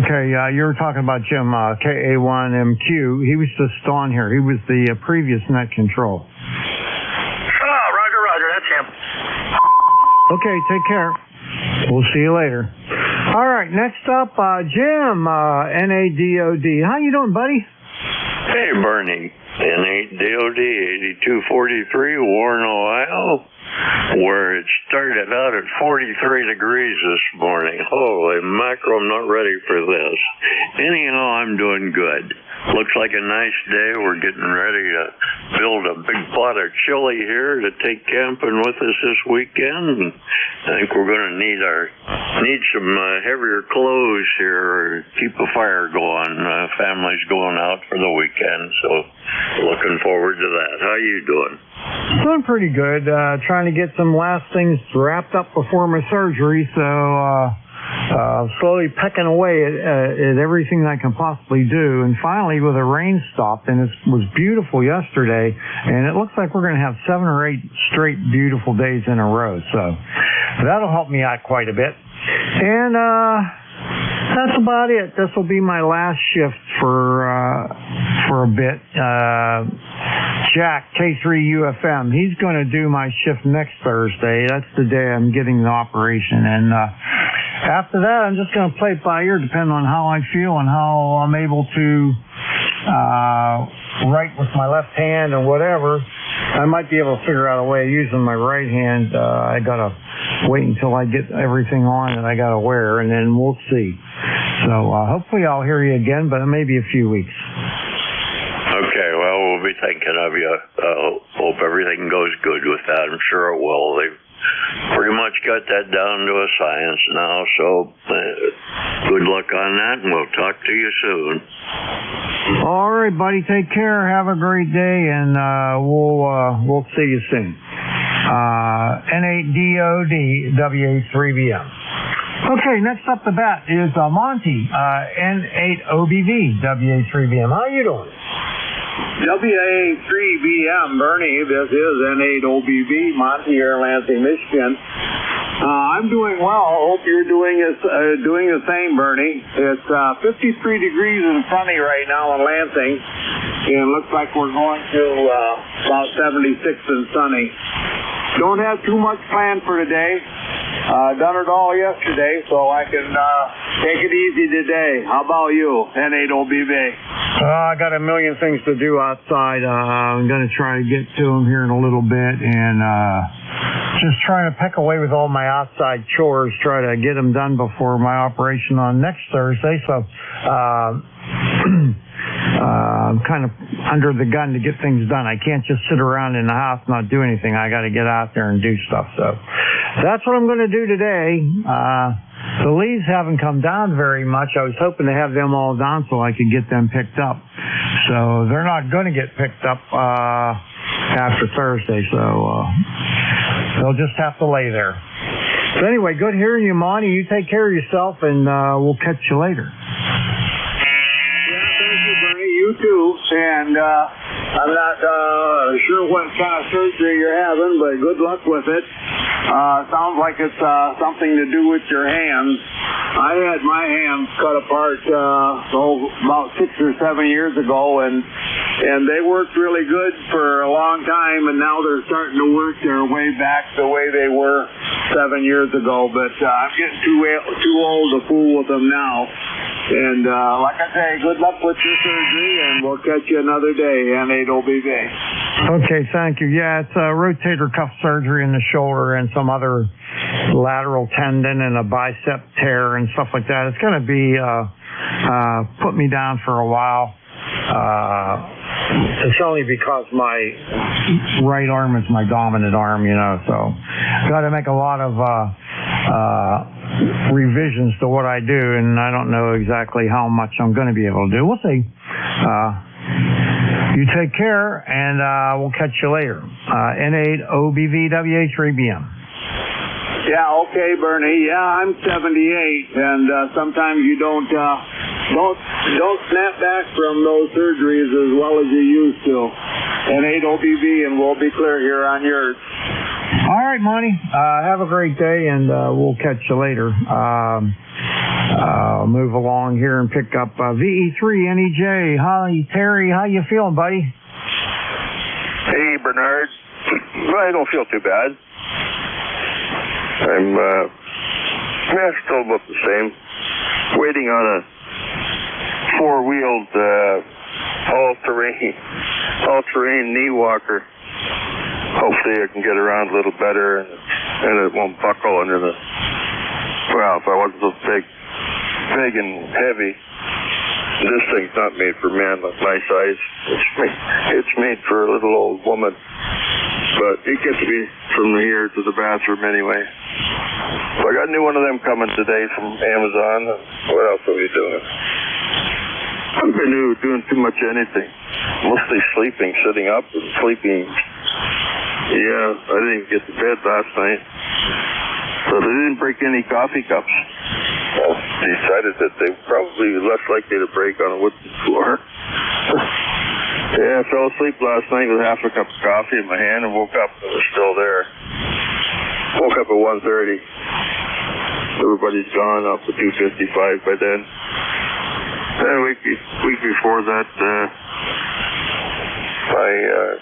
Okay, you were talking about Jim, KA1MQ. He was just on here. He was the previous net control. Oh, Roger, Roger. That's him. Okay, take care. We'll see you later. All right, next up, Jim, NADOD. How you doing, buddy? Hey, Bernie. NADOD 8243, Warren, Ohio, where it started out at 43 degrees this morning. Holy mackerel, I'm not ready for this. Anyhow, I'm doing good. Looks like a nice day. We're getting ready to build a big pot of chili here to take camping with us this weekend. I think we're going to need some heavier clothes here to keep a fire going. Family's going out for the weekend, so looking forward to that. How you doing? Doing pretty good. Trying to get some last things wrapped up before my surgery, so slowly pecking away at everything I can possibly do. And finally, with a rain stopped, and it was beautiful yesterday, and it looks like we're going to have 7 or 8 straight beautiful days in a row. So that'll help me out quite a bit. And that's about it. This will be my last shift for a bit. Jack, K3UFM, he's going to do my shift next Thursday. That's the day I'm getting the operation. And after that, I'm just going to play it by ear, depending on how I feel and how I'm able to write with my left hand and whatever. I might be able to figure out a way of using my right hand. I got to wait until I get everything on that I got to wear, and then we'll see. So hopefully I'll hear you again, but maybe a few weeks. Okay, well, we'll be thinking of you. Hope everything goes good with that. I'm sure it will. They've pretty much got that down to a science now, so good luck on that, and we'll talk to you soon. All right, buddy. Take care. Have a great day, and we'll see you soon. N8DOD WA3VM. Okay, next up the bat is Monty, N8OBV WA3VM. How you doing? WA3VM, Bernie. This is N8OBV, Monty here, Lansing, Michigan. I'm doing well. Hope you're doing the same, Bernie. It's 53 degrees and sunny right now in Lansing, and looks like we're going to about 76 and sunny. Don't have too much planned for today. Done it all yesterday, so I can take it easy today. How about you, N8OBV? I got a million things to do outside. I'm going to try to get to them here in a little bit, and just trying to peck away with all my outside chores, try to get them done before my operation on next Thursday. So I'm kind of under the gun to get things done. I can't just sit around in the house and not do anything. I got to get out there and do stuff. So that's what I'm going to do today. The leaves haven't come down very much. I was hoping to have them all down so I could get them picked up. So they're not going to get picked up after Thursday. So they'll just have to lay there. So anyway, good hearing you, Monty. You take care of yourself, and we'll catch you later. You too, and I'm not sure what kind of surgery you're having, but good luck with it. Sounds like it's something to do with your hands. I had my hands cut apart about 6 or 7 years ago, and they worked really good for a long time, and now they're starting to work their way back the way they were 7 years ago. But I'm getting too old to fool with them now. And like I say, good luck with your surgery, and we'll catch you another day, N8OBV. Okay, thank you. Yeah, it's a rotator cuff surgery in the shoulder and some other lateral tendon and a bicep tear and stuff like that. It's going to be put me down for a while. It's only because my right arm is my dominant arm, so got to make a lot of revisions to what I do, and I don't know exactly how much I'm going to be able to do. We'll see. You take care, and we'll catch you later. N8OBVWA3BM. Yeah, okay, Bernie. Yeah, I'm 78, and sometimes you don't snap back from those surgeries as well as you used to. N8OBV, and we'll be clear here on yours. All right, Monty. Have a great day, and we'll catch you later. I'll move along here and pick up VE3NEJ. Hi, Terry. How you feeling, buddy? Hey, Bernard. I don't feel too bad. I'm still about the same. Waiting on a four-wheeled all-terrain knee walker. Hopefully I can get around a little better and it won't buckle under the... Well, if I wasn't so big and heavy, this thing's not made for men of my size. It's made for a little old woman. But it gets me from here to the bathroom anyway. So I got a new one of them coming today from Amazon. What else are we doing? I've been doing too much anything. Mostly sleeping, sitting up and sleeping. Yeah, I didn't even get to bed last night. So they didn't break any coffee cups. I decided that they were probably less likely to break on a wooden floor. Yeah, I fell asleep last night with half a cup of coffee in my hand and woke up and it was still there. Woke up at 1:30. everybody's gone up to 255 by then. A week before that, my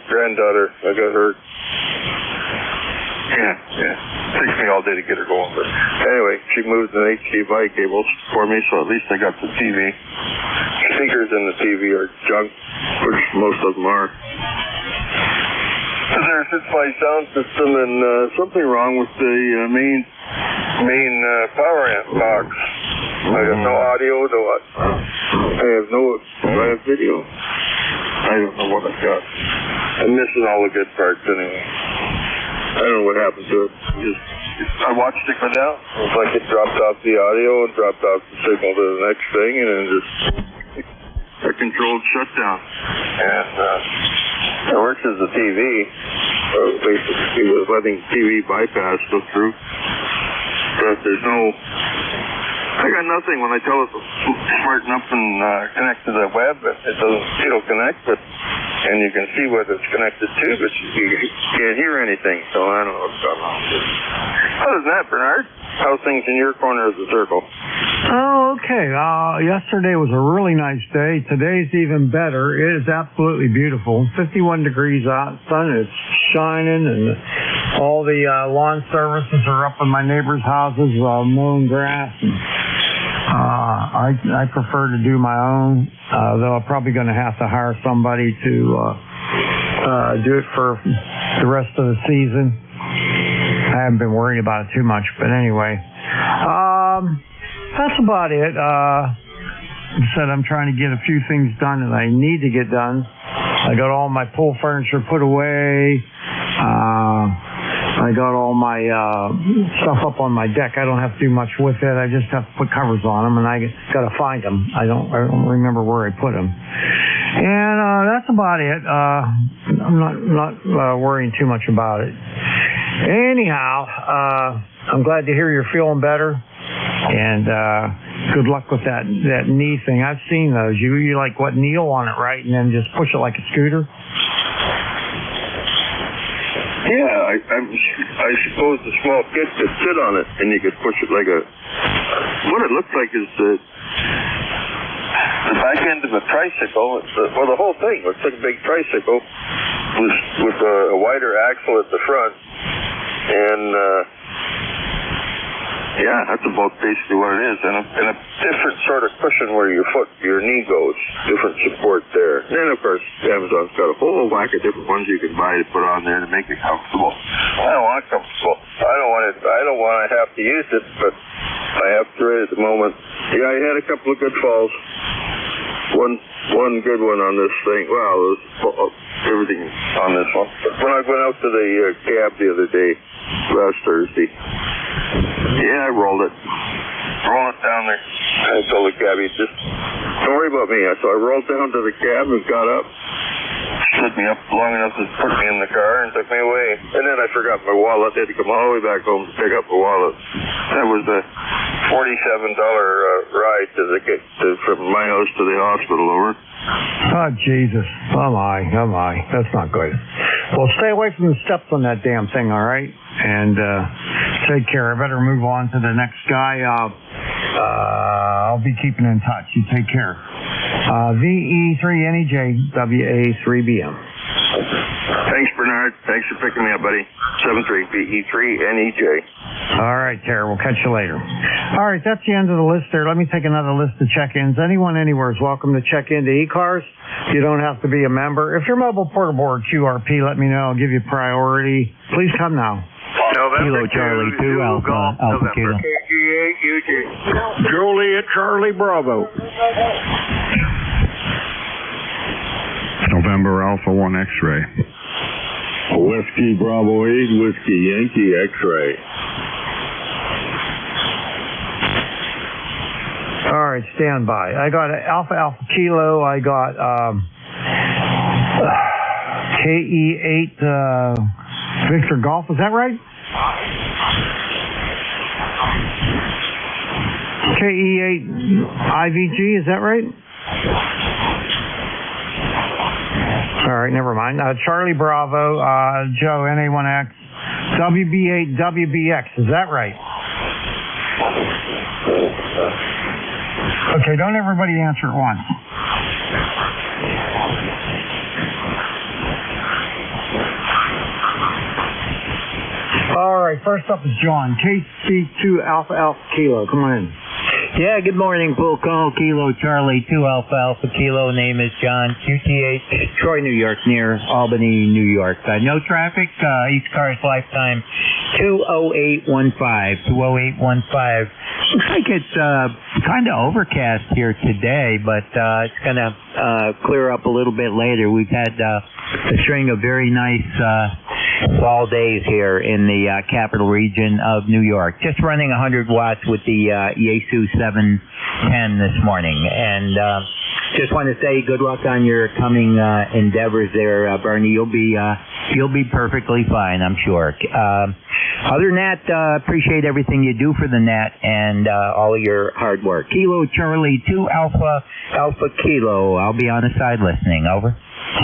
granddaughter, I got hurt. Yeah. Takes me all day to get her going, but anyway, she moved an HDMI cables for me, so at least I got the TV. Speakers in the TV are junk, which most of them are. So there sits my sound system, and something wrong with the main power amp box. I have no audio, I have video. I don't know what I've got. I'm missing all the good parts anyway. I don't know what happened to it. I watched it go down. It was like it dropped off the audio and dropped off the signal to the next thing, and then just a controlled shutdown. And it works as a TV. Basically, it was letting TV bypass go through. But there's no... I got nothing when I tell it to smarten up and connect to the web. It'll connect, and you can see what it's connected to, but you can't hear anything. So I don't know what's going on. Other than that, Bernard, how's things in your corner of the circle? Oh, okay. Yesterday was a really nice day. Today's even better. It is absolutely beautiful. 51 degrees out, sun is shining, and all the lawn services are up in my neighbors' houses mowing grass. And, I prefer to do my own, though I'm probably going to have to hire somebody to do it for the rest of the season. I haven't been worried about it too much, but anyway. That's about it. Like I said, I'm trying to get a few things done that I need to get done. I got all my pool furniture put away. I got all my stuff up on my deck. I don't have to do much with it. I just have to put covers on them, and I got to find them. I don't remember where I put them. And that's about it. I'm not worrying too much about it. Anyhow, I'm glad to hear you're feeling better. And good luck with that knee thing. I've seen those. You like kneel on it, right, and then just push it like a scooter? Yeah, I suppose the small kid could sit on it, and you could push it like a... What it looks like is the back end of a tricycle. The whole thing looks like a big tricycle with a wider axle at the front. And, yeah, that's about basically what it is. And a different sort of cushion where your knee goes. Different support there. And then, of course, Amazon's got a whole whack of different ones you can buy to put on there to make it comfortable. I don't want it comfortable. I don't want to have to use it, but I have to right at the moment. Yeah, I had a couple of good falls. One good one on this thing. Well, it was everything on this one. But when I went out to the cab the other day, last Thursday, yeah, I rolled it down there. I told the cabbie, just don't worry about me. So I rolled down to the cab and got up, stood me up long enough to put me in the car and took me away. And then I forgot my wallet. I had to come all the way back home to pick up the wallet. That was a $47 ride from my house to the hospital over. Oh, Jesus. Oh, my. That's not good. Well, stay away from the steps on that damn thing, all right? And take care. I better move on to the next guy. I'll be keeping in touch. You take care. VE3NEJ WA3BM. Thanks, Bernard. Thanks for picking me up, buddy. 73 VE3NEJ. All right, Tara. We'll catch you later. All right, that's the end of the list there. Let me take another list of check-ins. Anyone anywhere is welcome to check into ECARS. You don't have to be a member. If you're mobile portable or QRP, let me know. I'll give you priority. Please come now. Kilo Charlie 2 Alpha Kilo. KG8 UJ. Juliet Charlie Bravo. November Alpha 1 X-ray. Whiskey Bravo 8, Whiskey Yankee X-ray. All right, stand by. I got Alpha Kilo. I got KE8 Victor Golf. Is that right? KE8 IVG. Is that right? All right, never mind. Charlie Bravo, Joe, NA1X, WB8 WBX. Is that right? Okay, don't everybody answer at once. All right, first up is John, KC2 Alpha Alpha Kilo. Come on in. Yeah, good morning, Bull Call, Kilo Charlie, 2 Alpha Alpha Kilo. Name is John, QTH, Troy, New York, near Albany, New York. No traffic, ECARS lifetime 20815. Looks like it's kind of overcast here today, but it's going to clear up a little bit later. We've had a string of very nice fall days here in the capital region of New York. Just running 100 watts with the Yaesu 710 this morning. And just want to say good luck on your coming endeavors there, Bernie. You'll be perfectly fine, I'm sure. Other than that, appreciate everything you do for the net and all of your hard work. Kilo Charlie 2 Alpha Alpha Kilo. I'll be on the side listening. Over.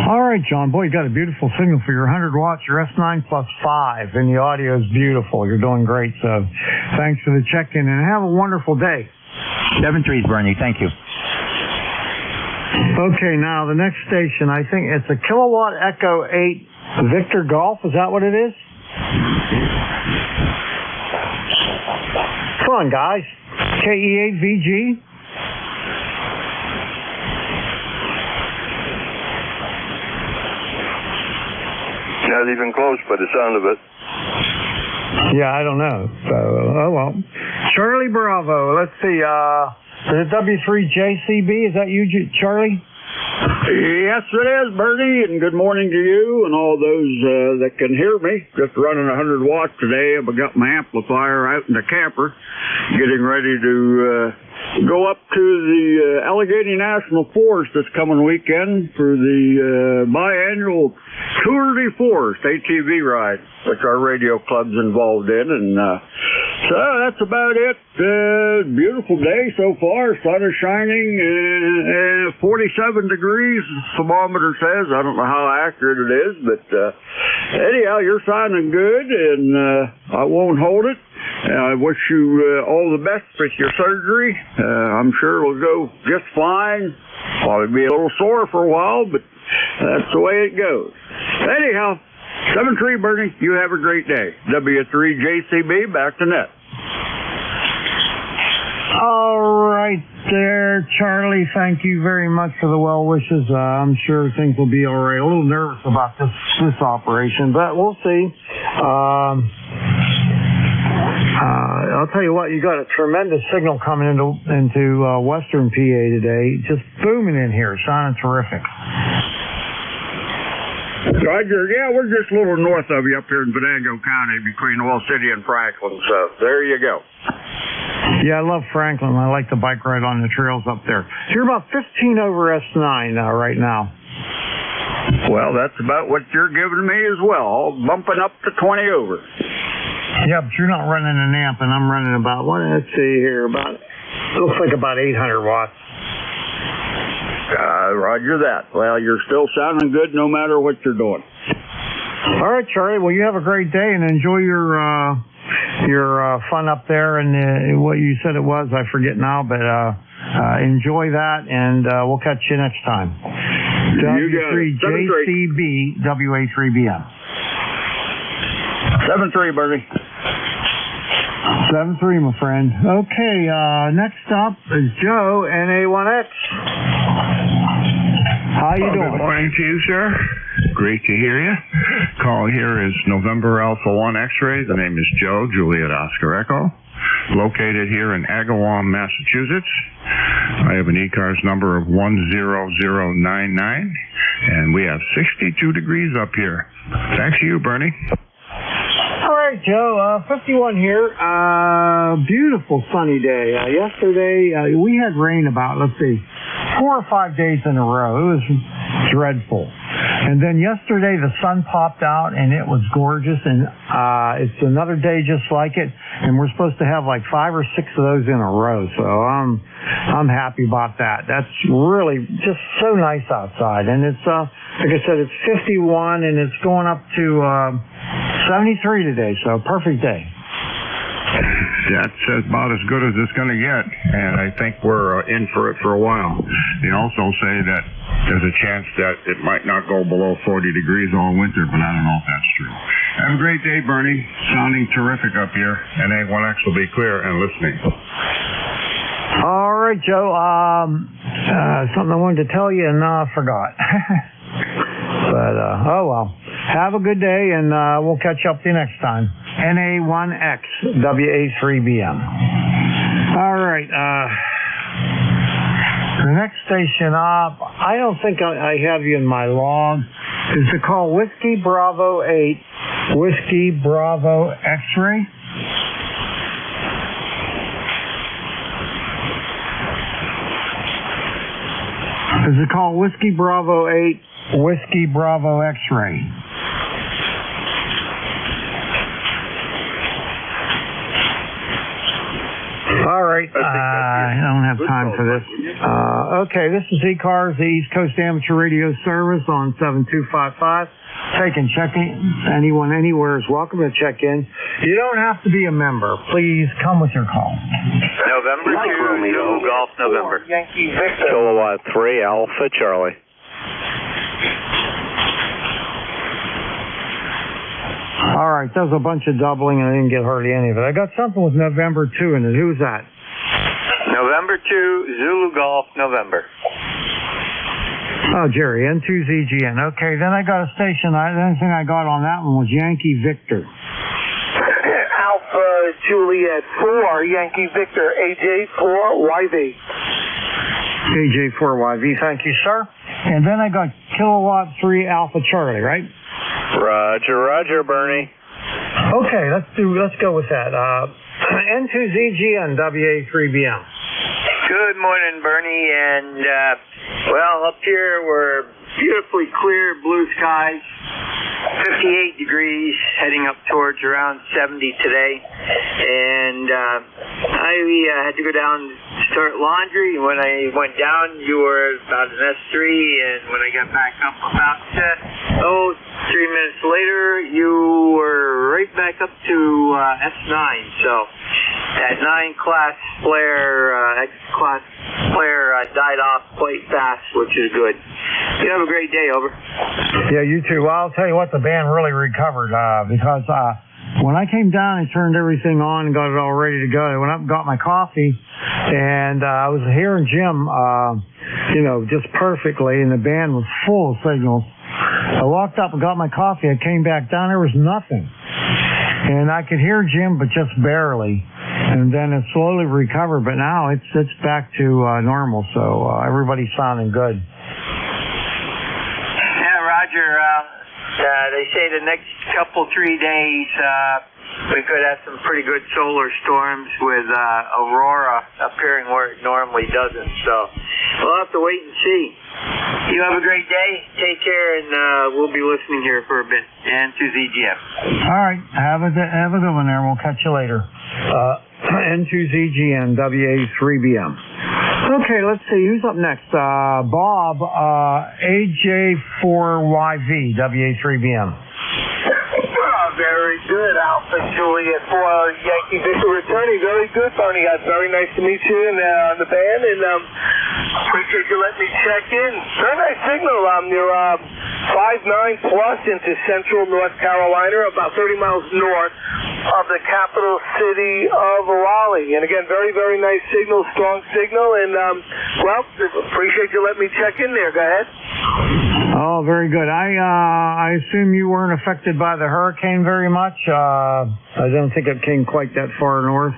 All right, John. Boy, you got a beautiful signal for your 100 watts, your S9 plus 5, and the audio is beautiful. You're doing great. So thanks for the check-in, and have a wonderful day. 7-3, Bernie. Thank you. Okay, now the next station, I think it's a Kilowatt Echo 8 Victor Golf. Is that what it is? Come on, guys. KE8VG. Not even close by the sound of it. Yeah, I don't know. So, oh well. Charlie Bravo. Let's see. The W3JCB. Is that you, Charlie? Yes, it is, Bertie, and good morning to you and all those that can hear me. Just running 100 watts today. I've got my amplifier out in the camper, getting ready to go up to the Allegheny National Forest this coming weekend for the biannual Tour de Forest ATV ride, which our radio club's involved in, and so that's about it. Beautiful day so far. Sun is shining. 47 degrees, the thermometer says. I don't know how accurate it is, but anyhow, you're sounding good, and I won't hold it. I wish you all the best with your surgery. I'm sure it'll go just fine. Probably be a little sore for a while, but that's the way it goes. Anyhow, 7-3, Bernie, you have a great day. W3JCB, back to net. All right there, Charlie. Thank you very much for the well wishes. I'm sure things will be all right. A little nervous about this operation, but we'll see. I'll tell you what, you got a tremendous signal coming into Western PA today. Just booming in here, sounding terrific. Roger, yeah, we're just a little north of you up here in Venango County between Oil City and Franklin, so there you go. Yeah, I love Franklin. I like the bike ride on the trails up there. So you're about 15 over S9 right now. Well, that's about what you're giving me as well, bumping up to 20 over. Yeah, but you're not running an amp, and I'm running about, let's see here, looks like about 800 watts. Roger that. Well, you're still sounding good no matter what you're doing. All right, Charlie. Well, you have a great day, and enjoy your fun up there, and what you said it was, I forget now, but enjoy that, and we'll catch you next time. W3JCB, WA3BM. 7-3, Bertie. 7-3, my friend. Okay, next up is Joe, NA1X. How you doing? Good morning to you, sir. Great to hear you. Call here is November Alpha 1 X-ray. The name is Joe, Juliet Oscar Echo. Located here in Agawam, Massachusetts. I have an ECARS number of 10099, and we have 62 degrees up here. Thanks to you, Bernie. All right, Joe, 51 here. Beautiful sunny day. Yesterday, we had rain about, 4 or 5 days in a row. It was dreadful. And then yesterday, the sun popped out, and it was gorgeous. And it's another day just like it. And we're supposed to have 5 or 6 of those in a row. So I'm happy about that. That's really just so nice outside. And it's, like I said, it's 51, and it's going up to 73 today. So perfect day. That's about as good as it's going to get, and I think we're in for it for a while. They also say that there's a chance that it might not go below 40 degrees all winter, but I don't know if that's true. Have a great day, Bernie. Sounding terrific up here, and A1X will be clear and listening. All right, Joe. Something I wanted to tell you, and I forgot. But, oh well. Have a good day, and we'll catch up with you next time. NA1X, WA3BM. All right. The next station up, I don't think I have you in my log, is to call Whiskey Bravo 8, Whiskey Bravo X-ray. Is it called Whiskey Bravo 8, Whiskey Bravo X-ray? All right, I don't have time for this. Okay, this is ECARS, the East Coast Amateur Radio Service on 7255. Checking. Anyone, anywhere is welcome to check in. You don't have to be a member. Please come with your call. November 2, Zulu Golf, November. Yankee Victor. Kilowatt 3, Alpha Charlie. All right, there's a bunch of doubling, and I didn't get hardly any of it. I got something with November 2 in it. Who's that? November 2, Zulu Golf, November. Oh, Jerry, N2ZGN. Okay, then I got a station. The only thing I got on that one was Yankee Victor. Alpha Juliet 4, Yankee Victor, AJ4YV. AJ4YV, thank you, sir. And then I got Kilowatt 3 Alpha Charlie, right? Roger, Bernie. Okay, let's go with that. N2ZGN, WA3BM. Good morning, Bernie, and well, up here we're beautifully clear, blue skies, 58 degrees, heading up towards around 70 today, and I had to go down to start laundry. When I went down, you were about an S3, and when I got back up about 3 minutes later, you were right back up to S9. So that 9 class flare, X-class flare died off quite fast, which is good. You have a great day, over. Yeah, you too. Well, I'll tell you what, the band really recovered because when I came down and turned everything on and got it all ready to go, I went up and got my coffee, and I was hearing Jim, just perfectly, and the band was full of signals. I walked up and got my coffee. I came back down. There was nothing. And I could hear Jim, but just barely. And then it slowly recovered, but now it's back to normal. So everybody's sounding good. Yeah, Roger. They say the next 3 days we could have some pretty good solar storms with aurora appearing where it normally doesn't. So we'll have to wait and see. You have a great day. Take care, and we'll be listening here for a bit. And to ZGM. All right. Have a good one there. We'll catch you later. N2ZGN, WA3BM. Okay, let's see. Who's up next? Bob, AJ4YV, WA3BM. Very good, Alpha Juliet 4, Yankee Victor returning. Very good, Bernie. Very nice to meet you and on the band, and appreciate you letting me check in. Very nice signal. You're 5.9 plus into central North Carolina, about 30 miles north of the capital city of Raleigh. And again, very, very nice signal, strong signal, and appreciate you letting me check in there. Go ahead. Oh, very good. I assume you weren't affected by the hurricane very much. I don't think it came quite that far north.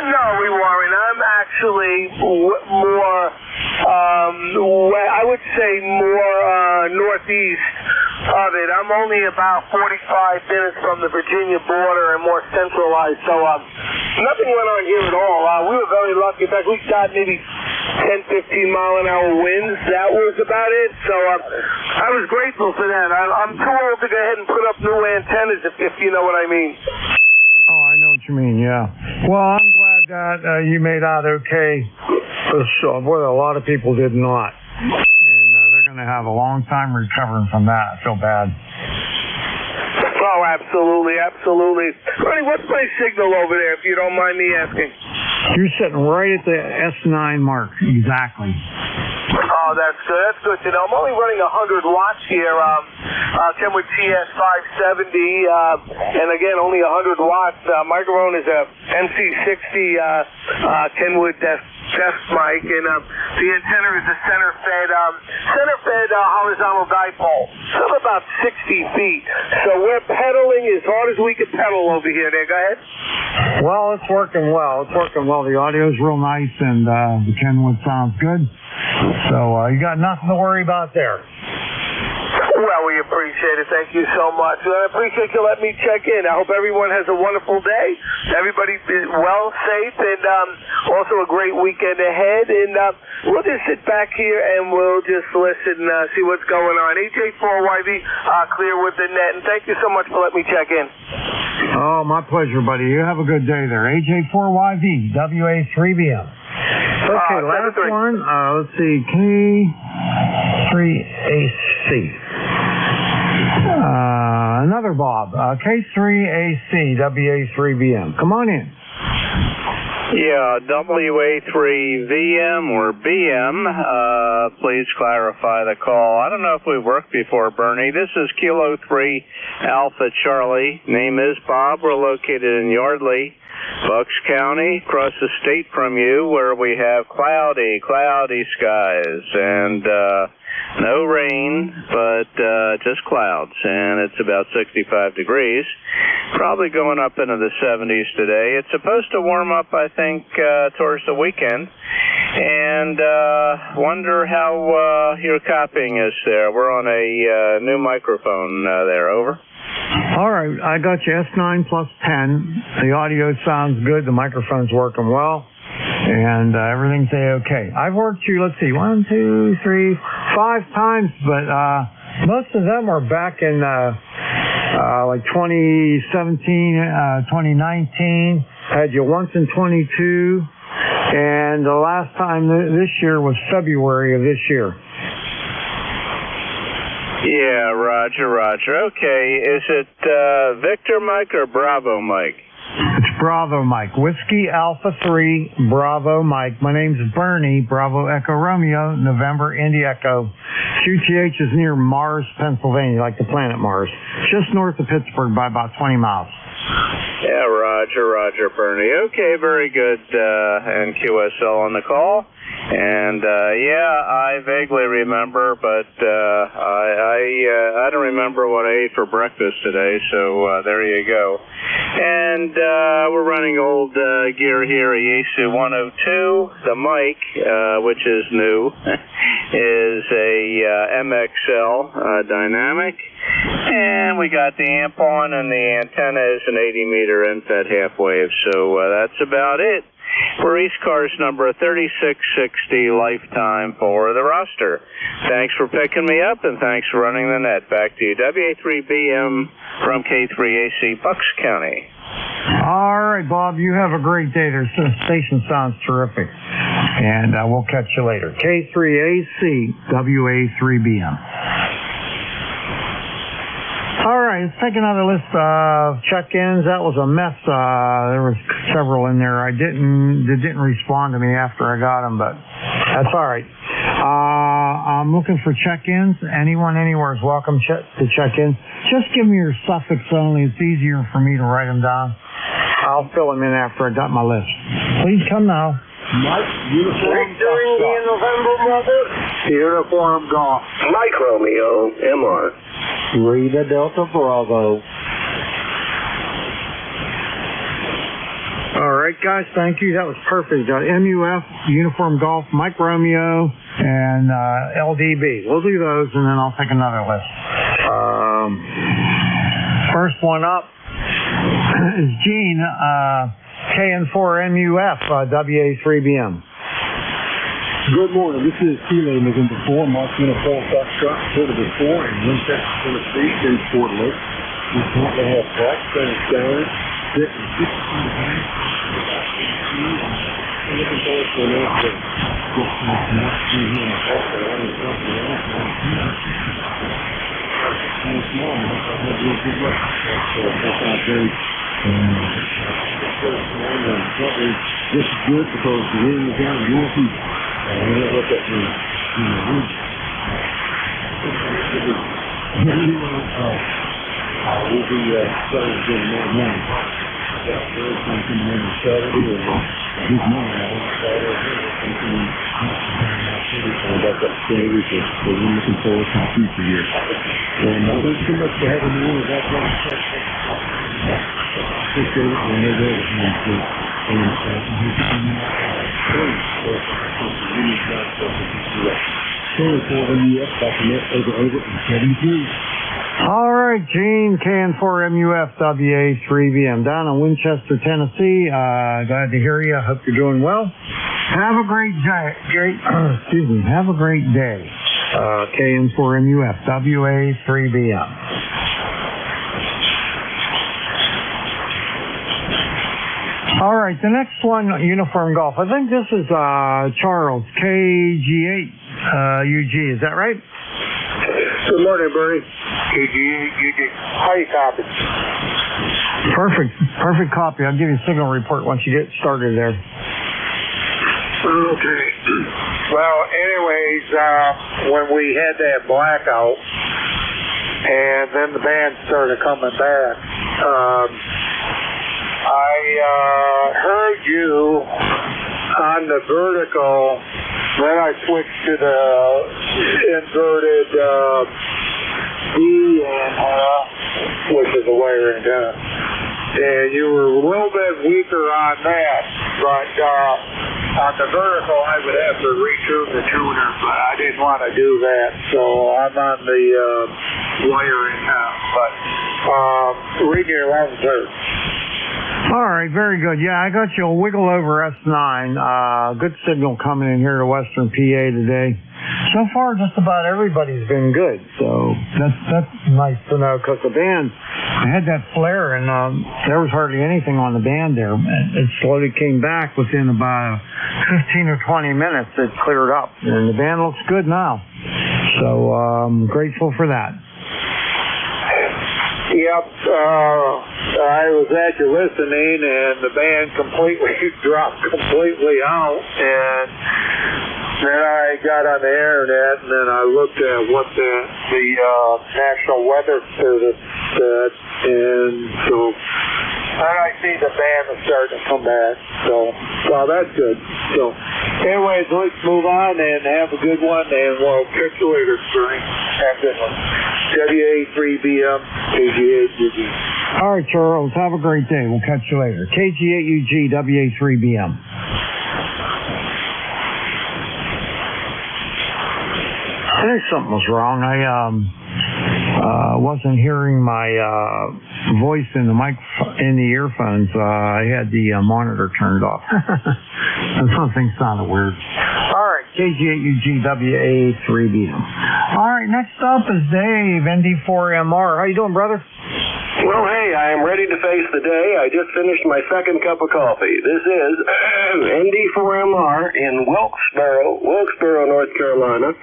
No, we weren't. I'm actually more, I would say more northeast of it. I'm only about 45 minutes from the Virginia border and more centralized, so nothing went on here at all. We were very lucky. In fact, we got maybe 10, 15 mile an hour winds. That was about it. So I was grateful for that. I'm too old to go ahead and put up new antennas, if you know what I mean. Oh, I know what you mean, yeah. Well, I'm glad that you made out okay. Boy, a lot of people did not. And they're going to have a long time recovering from that. I feel bad. Oh, Absolutely, absolutely. Bernie, what's my signal over there, if you don't mind me asking? You're sitting right at the S9 mark. Exactly. Oh, that's good. That's good to know. I'm only running 100 watts here. Kenwood TS570, and again, only 100 watts. Microphone is a MC60 Kenwood desk mic, and the antenna is a center-fed horizontal dipole. So about 60 feet. So we're pedaling as hard as we can pedal over here. There, go ahead. Well, it's working well. It's working well. The audio's real nice, and the Kenwood sounds good. So you got nothing to worry about there. Well, we appreciate it. Thank you so much. I appreciate you letting me check in. I hope everyone has a wonderful day. Everybody is well, safe, and also a great weekend ahead. And we'll just sit back here and we'll just listen and see what's going on. AJ4YV, clear with the net. And thank you so much for letting me check in. Oh, my pleasure, buddy. You have a good day there. AJ4YV, WA3BM. Okay, last one. Let's see. K3AC. Another Bob. K3AC, WA3BM. Come on in. Yeah, WA3VM or BM. Please clarify the call. I don't know if we've worked before, Bernie. This is Kilo 3 Alpha Charlie. Name is Bob. We're located in Yardley, Bucks County, across the state from you, where we have cloudy skies and no rain, but just clouds, and it's about 65 degrees. Probably going up into the 70s today. It's supposed to warm up, I think, towards the weekend. And wonder how your copying is there. We're on a new microphone there. Over. All right, I got you S9 plus 10. The audio sounds good. The microphone's working well. And everything's A-okay. I've worked you, let's see, 1, 2, 3, 5 times, but most of them are back in like 2017, 2019. Had you once in 22, and the last time this year was February of this year. Yeah, Roger. Okay, is it Victor Mike or Bravo Mike? It's Bravo Mike. Whiskey Alpha 3, Bravo Mike. My name's Bernie, Bravo Echo Romeo, November Indy Echo. QTH is near Mars, Pennsylvania, like the planet Mars. Just north of Pittsburgh by about 20 miles. Yeah, Roger, Bernie. Okay, very good. And QSL on the call. And I vaguely remember, but I don't remember what I ate for breakfast today. So there you go. And we're running old gear here, a Yaesu 102. The mic, which is new, is a MXL dynamic. And we got the amp on, and the antenna is an 80-meter end-fed half wave. So that's about it. For ECARS number 3660 lifetime for the roster. Thanks for picking me up, and thanks for running the net. Back to you. WA3BM from K3AC, Bucks County. All right, Bob, you have a great day. The station sounds terrific. And we'll catch you later. K3AC, WA3BM. All right, let's take another list of check-ins. That was a mess. There was several in there. They didn't respond to me after I got them, but that's all right. I'm looking for check-ins. Anyone, anywhere is welcome to check in. Just give me your suffix only. It's easier for me to write them down. I'll fill them in after I got my list. Please come now. Mike, uniform golf. Uniform golf. Mike Romeo, MR. Rita Delta Bravo. All right, guys, thank you. That was perfect. MUF, Uniform Golf, Mike Romeo, and LDB. We'll do those, and then I'll take another list. First one up is Gene, KN4MUF, WA3BM. Good morning. This is Chile November 4, Mark Uniform Foxtrot, Portable 4, in Winchester, Tennessee, in Fort Lake. We currently have black Spanish Skyline, set in 16 looking forward to an answer. Just here in the park, and this morning. I had real good luck. That's out there. This morning, I'm probably just as good because the wind was down in Northeast. I don't know what that means. We'll be starting again tomorrow morning. Yeah, there's something on Saturday or this morning. I want to start over something about that Saturday, so we're looking forward to the future here. And thanks so much for having me on. That's what I'm saying. Appreciate it. And they're there with me. All right, Gene, KN4MUF WA3BM down in Winchester, Tennessee. Glad to hear you. I hope you're doing well. Have a great day. Have a great day. KN4MUF WA3BM. All right, the next one, Uniform Golf. I think this is Charles, KG8UG. Is that right? Good morning, Bernie. KG8UG. How you copy? Perfect copy. I'll give you a signal report once you get started there. Okay. Well, anyways, when we had that blackout, and then the band started coming back, I heard you on the vertical, then I switched to the inverted D antenna, which is a wire antenna. And you were a little bit weaker on that, but on the vertical I would have to retune the tuner, but I didn't want to do that, so I'm on the wire antenna. But read your 11 third. All right, very good. Yeah, I got you a wiggle over S9. Good signal coming in here to Western PA today. So far, just about everybody's been good. So that's nice to know because the band, I had that flare and there was hardly anything on the band there. It slowly came back within about 15 or 20 minutes. It cleared up and the band looks good now. So I'm grateful for that. Yep, I was at you listening, and the band completely dropped completely out, and then I got on the internet, and then I looked at what the National Weather Service said, and so then I see the band is starting to come back, so that's good. So anyways, let's move on and have a good one, and we'll catch you later, Bernie. Have a good one. WA3BM, KG8UG. All right, Charles. Have a great day. We'll catch you later. KG8UG, WA3BM. I think something was wrong. I wasn't hearing my voice in the in the earphones. I had the monitor turned off. And something sounded weird. All right, KG8UG WA3BM. All right, next up is Dave, ND4MR. How you doing, brother? Well, hey, I am ready to face the day. I just finished my second cup of coffee. This is ND4MR in Wilkesboro, North Carolina.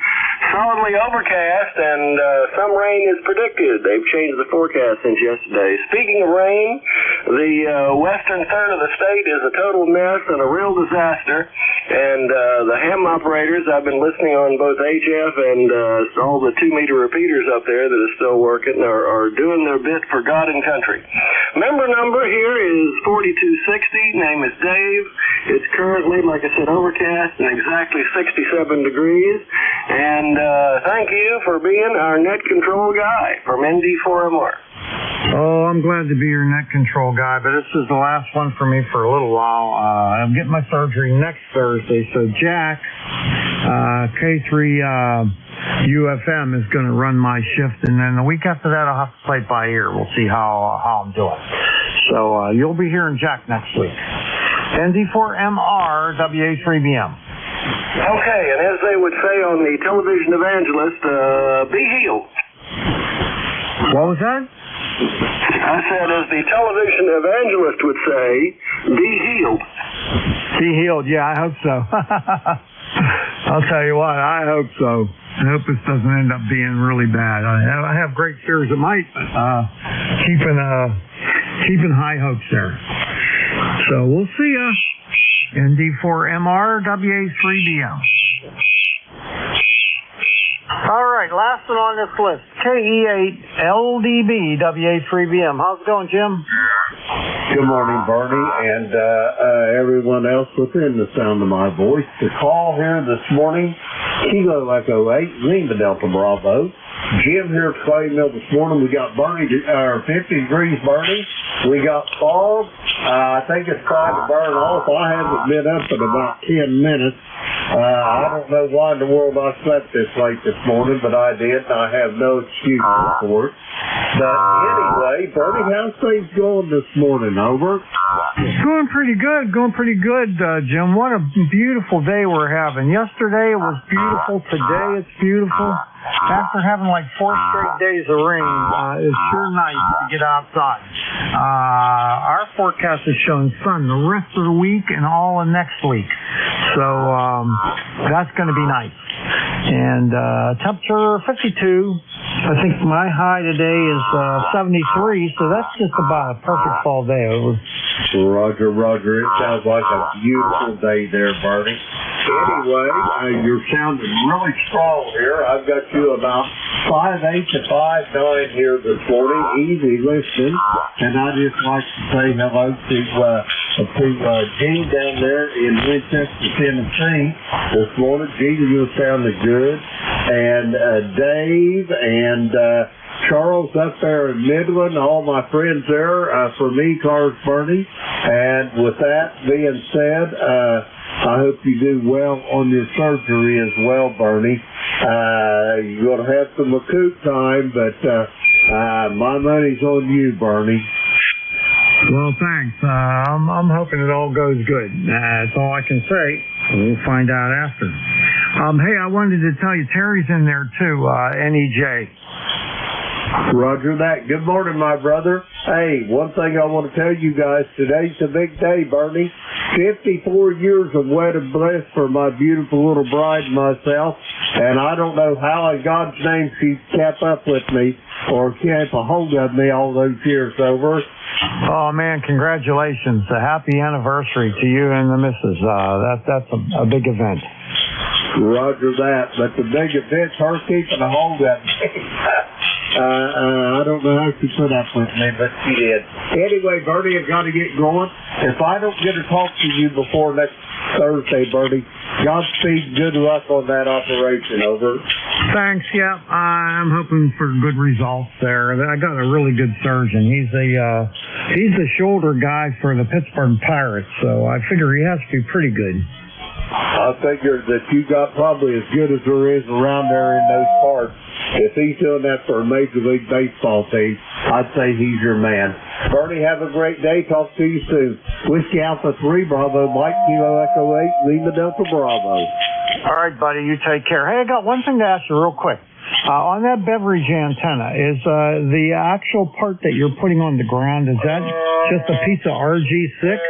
Solidly overcast, and some rain is predicted. They've changed the forecast since yesterday. Speaking of rain, the western third of the state is a total mess and a real disaster. And the ham operators, I've been listening on both HF and all the 2-meter repeaters up there that are still working, are doing their bit for God and country. Member number here is 4260. Name is Dave. It's currently, like I said, overcast and exactly 67 degrees. And thank you for being our net control guy from ND4MR. Oh, I'm glad to be your net control guy, but this is the last one for me for a little while. I'm getting my surgery next Thursday, so Jack, K3UFM is going to run my shift, and then the week after that I'll have to play it by ear. We'll see how I'm doing. So you'll be hearing Jack next week. ND4MR, WA3BM. Okay, and as they would say on the television evangelist, be healed. What was that? I said, as the television evangelist would say, be healed. Be healed, yeah, I hope so. I'll tell you what, I hope so. I hope this doesn't end up being really bad. I have great fears it might, but keeping high hopes there. So we'll see ya. ND4MR WA3BM. All right, last one on this list. KE8LDB WA3BM. How's it going, Jim? Good morning, Bernie, and everyone else within the sound of my voice. The call here this morning, Kilo Echo 8, Lima Delta Bravo. Jim here at Clay Mill this morning. We got 50 degrees burning. We got fog. I think it's trying to burn off. I haven't been up in about 10 minutes. I don't know why in the world I slept this late this morning, but I did, and I have no excuse for it. But anyway, Bernie, how's things going this morning? Over? Going pretty good, Jim. What a beautiful day we're having. Yesterday it was beautiful. Today it's beautiful. After having like 4 straight days of rain, it's sure nice to get outside. Our forecast is showing sun the rest of the week and all of next week. So that's going to be nice. And temperature 52. I think my high today is 73, so that's just about a perfect fall day. Over. Roger. It sounds like a beautiful day there, Bernie. Anyway, you're sounding really strong here. I've got you about 5'8" to 5'9" here this morning, easy listening. And I just like to say hello to Gene down there in Winchester, Tennessee this morning. Gene, you're sounding good. And Dave and Charles up there in Midland, all my friends there from ECARS, Bernie. And with that being said, I hope you do well on your surgery as well, Bernie. You're going to have some recoup time, but my money's on you, Bernie. Well, thanks. I'm hoping it all goes good. That's all I can say. We'll find out after. Hey, I wanted to tell you, Terry's in there too, NEJ. Roger that. Good morning, my brother. Hey, one thing I want to tell you guys, today's a big day, Bernie. 54 years of wedded bliss for my beautiful little bride and myself, and I don't know how in God's name she kept up with me or kept a hold of me all those years over. Oh, man, congratulations. A happy anniversary to you and the missus. That's a big event. Roger that. But the big event's her keeping a hold of me. I don't know how she put up with me, but she did. Anyway, Bernie, I've got to get going. If I don't get to talk to you before next Thursday, Bernie, Godspeed, good luck on that operation, over. Thanks, yeah. I'm hoping for good results there. I got a really good surgeon. He's the shoulder guy for the Pittsburgh Pirates, so I figure he has to be pretty good. I figured that you got probably as good as there is around there in those parts. If he's doing that for a Major League Baseball team, I'd say he's your man. Bernie, have a great day. Talk to you soon. Whiskey Alpha 3, Bravo, Mike, Kilo Echo 8, Lima Delta Bravo. All right, buddy, you take care. Hey, I got one thing to ask you real quick. On that beverage antenna, is the actual part that you're putting on the ground, is that just a piece of RG6?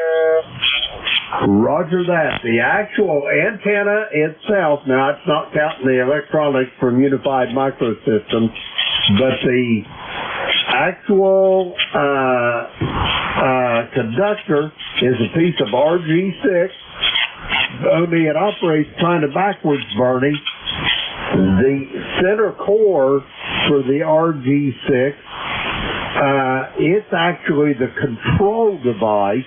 Roger that. The actual antenna itself, now it's not counting the electronics from Unified Microsystems, but the actual conductor is a piece of RG6, only it operates kind of backwards, Bernie. The center core for the RG6, it's actually the control device,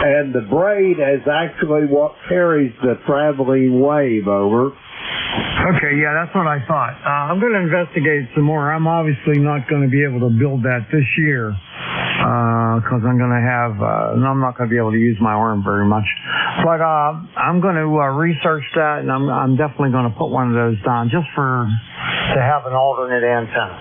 and the braid is actually what carries the traveling wave, over. Okay, yeah, that's what I thought. I'm going to investigate some more. I'm obviously not going to be able to build that this year because I'm going to have, I'm not going to be able to use my arm very much. But I'm going to research that, and I'm definitely going to put one of those down just to have an alternate antenna.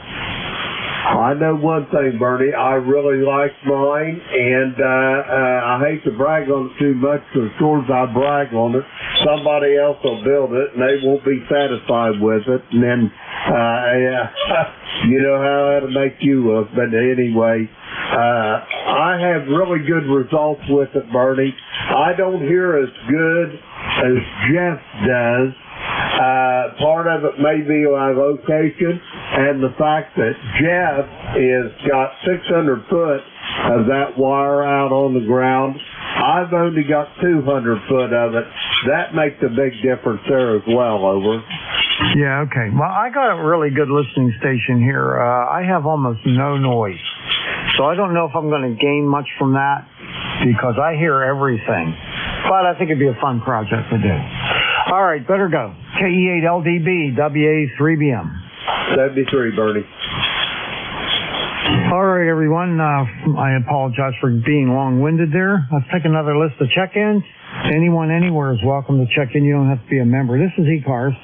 I know one thing, Bernie. I really like mine, and I hate to brag on it too much, because as soon as I brag on it, somebody else will build it, and they won't be satisfied with it, and then, you know how that'll make you look. But anyway, I have really good results with it, Bernie. I don't hear as good as Jeff does Part of it may be my location and the fact that Jeff is got 600 foot of that wire out on the ground. I've only got 200 foot of it. That makes a big difference there as well, over. Yeah, okay. Well, I got a really good listening station here. I have almost no noise. So I don't know if I'm going to gain much from that because I hear everything. But I think it'd be a fun project to do. All right, better go. KE8LDB, WA3BM. 73, Bernie. All right, everyone. I apologize for being long-winded there. Let's take another list of check-ins. Anyone anywhere is welcome to check in. You don't have to be a member. This is ECARS.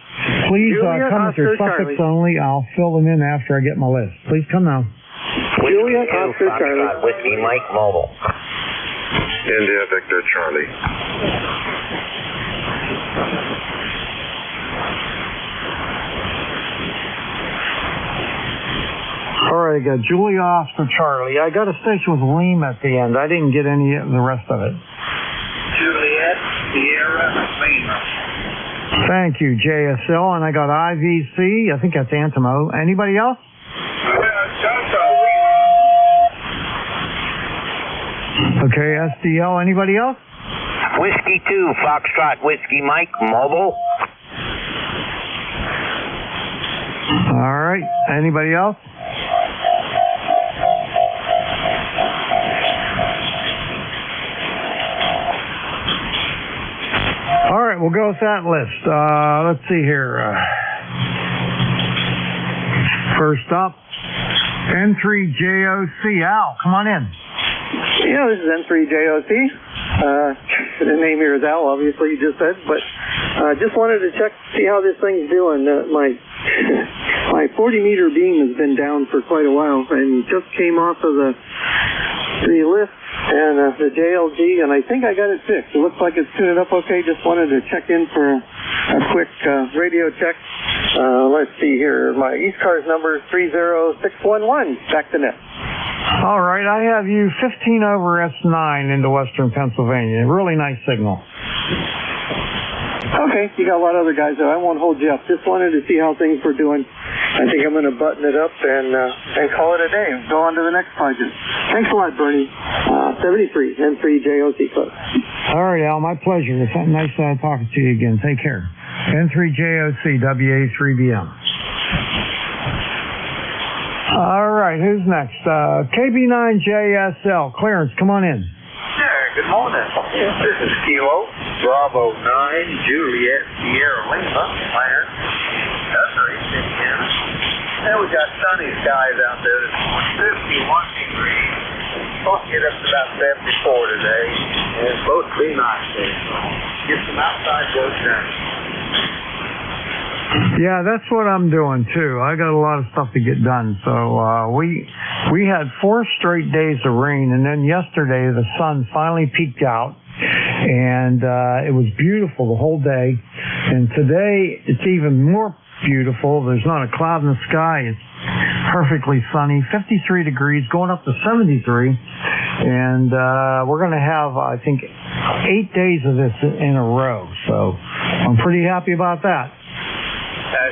Please come with your suffix only. I'll fill them in after I get my list. Please come now. Julia, Oscar, Charlie. Whiskey, Mike, Mobile. India, Victor, Charlie. All right, I got Julia, Oscar, Charlie. I got a station with Lima at the end. I didn't get any of the rest of it. Juliet, Sierra, Lima. Thank you, JSL. And I got IVC. I think that's Antimo. Anybody else? Okay, SDL. Anybody else? Whiskey 2, Foxtrot, Whiskey, Mike, Mobile. All right. Anybody else? All right, we'll go with that list. Let's see here. First up, N3JOC. Al, come on in. Yeah, this is N3JOC. The name here is Al, obviously, you just said, but just wanted to check, see how this thing's doing. My 40-meter beam has been down for quite a while and just came off of the lift and the JLG, and I think I got it fixed. It looks like it's tuning up okay. Just wanted to check in for a quick radio check. Let's see here. My ECARS number is 30611. Back to net. All right, I have you 15 over S9 into western Pennsylvania. Really nice signal. Okay, you got a lot of other guys there. I won't hold you up. Just wanted to see how things were doing. I think I'm going to button it up and call it a day. Go on to the next project. Thanks a lot, Bernie. 73, N3JOC close. All right, Al, my pleasure. It's nice talking to you again. Take care. N3JOC, WA3BM. All right, who's next? KB9JSL. Clarence, come on in. Sure, good morning. This is Kilo, Bravo 9, Juliet, Sierra Lima, Clarence. That's right, Indiana. And we got sunny skies out there this morning, 51 degrees. Supposed to get up to about 74 today. And it's supposed to be nice today, so get some outside work done. Yeah, that's what I'm doing too. I got a lot of stuff to get done. So we had 4 straight days of rain, and then yesterday the sun finally peeked out, and it was beautiful the whole day. And today it's even more beautiful. There's not a cloud in the sky. It's perfectly sunny. 53 degrees, going up to 73, and we're going to have, I think, 8 days of this in a row. So I'm pretty happy about that.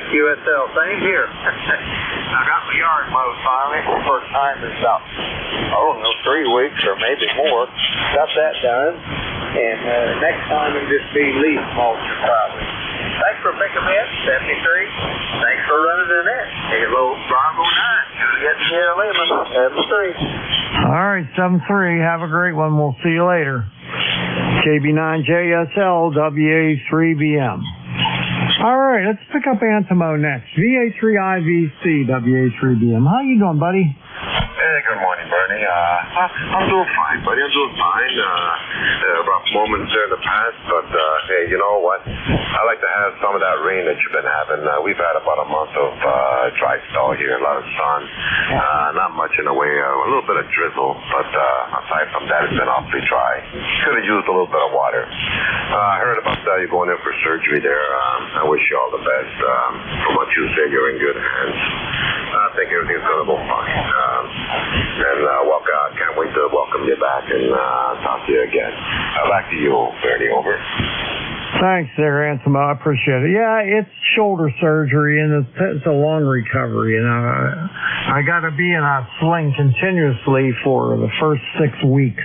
QSL, same here. I got my yard mowed finally for the first time in about, 3 weeks or maybe more. Got that done. And next time it'll just be leaf mulching probably. Thanks for picking me up, 73. Thanks for running the net. Hello, Bravo 9. Juliet, Sierra Lima, 73. All right, 73. Have a great one. We'll see you later. KB9JSL, WA3BM. All right, let's pick up Antimo next. VA3IVC, WA3BM. How you doing, buddy? Hey, good morning, Bernie. I'm doing fine, buddy. I'm doing fine. Rough moments there in the past, but hey, you know what? I like to have some of that rain that you've been having. We've had about a month of dry spell here, a lot of sun. Not much in the way of a little bit of drizzle, but aside from that, it's been awfully dry. Could have used a little bit of water. I heard about that. You're going in for surgery there. I wish you all the best. From what you said, you're in good hands. I think everything's going to go fine. And I can't wait to welcome you back and talk to you again. Back to you, Bernie, over. Thanks there, Ansimo. I appreciate it. Yeah, it's shoulder surgery, and it's a long recovery. And I got to be in a sling continuously for the first 6 weeks.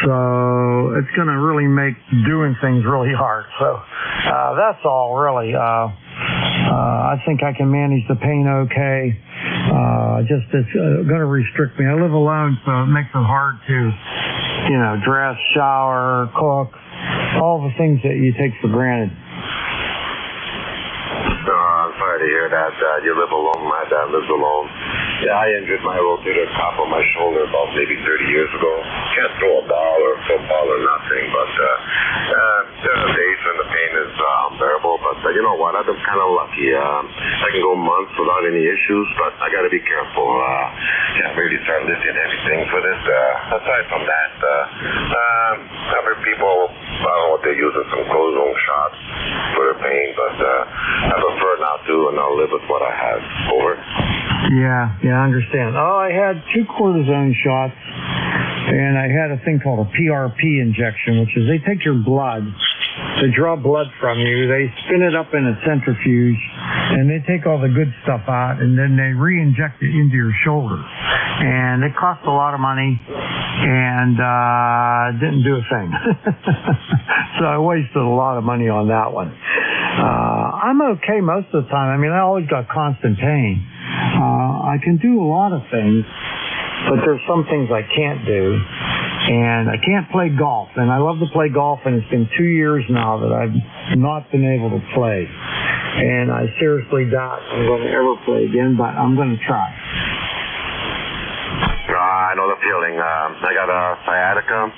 So it's going to really make doing things really hard. So that's all, really. I think I can manage the pain okay. Just it's going to restrict me. I live alone, so it makes it hard to, dress, shower, cook, all the things that you take for granted. I'm sorry to hear that. You live alone. My dad lives alone. Yeah, I injured my rotator cuff on my shoulder about maybe 30 years ago. Can't throw a ball or football or nothing, but there are days when the pain is unbearable. But you know what? I've been kind of lucky. I can go months without any issues, but I got to be careful. Can't really start lifting anything for this. Aside from that, other people, I don't know what they're using, some cortisone shots for their pain, but I prefer not to, and I'll live with what I have. Over. Yeah, I understand. Oh, I had 2 cortisone shots, and I had a thing called a PRP injection, which is they take your blood, they draw blood from you, they spin it up in a centrifuge, and they take all the good stuff out, and then they re-inject it into your shoulder. And it cost a lot of money, and didn't do a thing. So I wasted a lot of money on that one. I'm okay most of the time. I mean, I always got constant pain. I can do a lot of things, but there's some things I can't do. And I can't play golf. And I love to play golf, and it's been 2 years now that I've not been able to play. And I seriously doubt I'm going to ever play again, but I'm going to try. I know the feeling. I got a sciatica.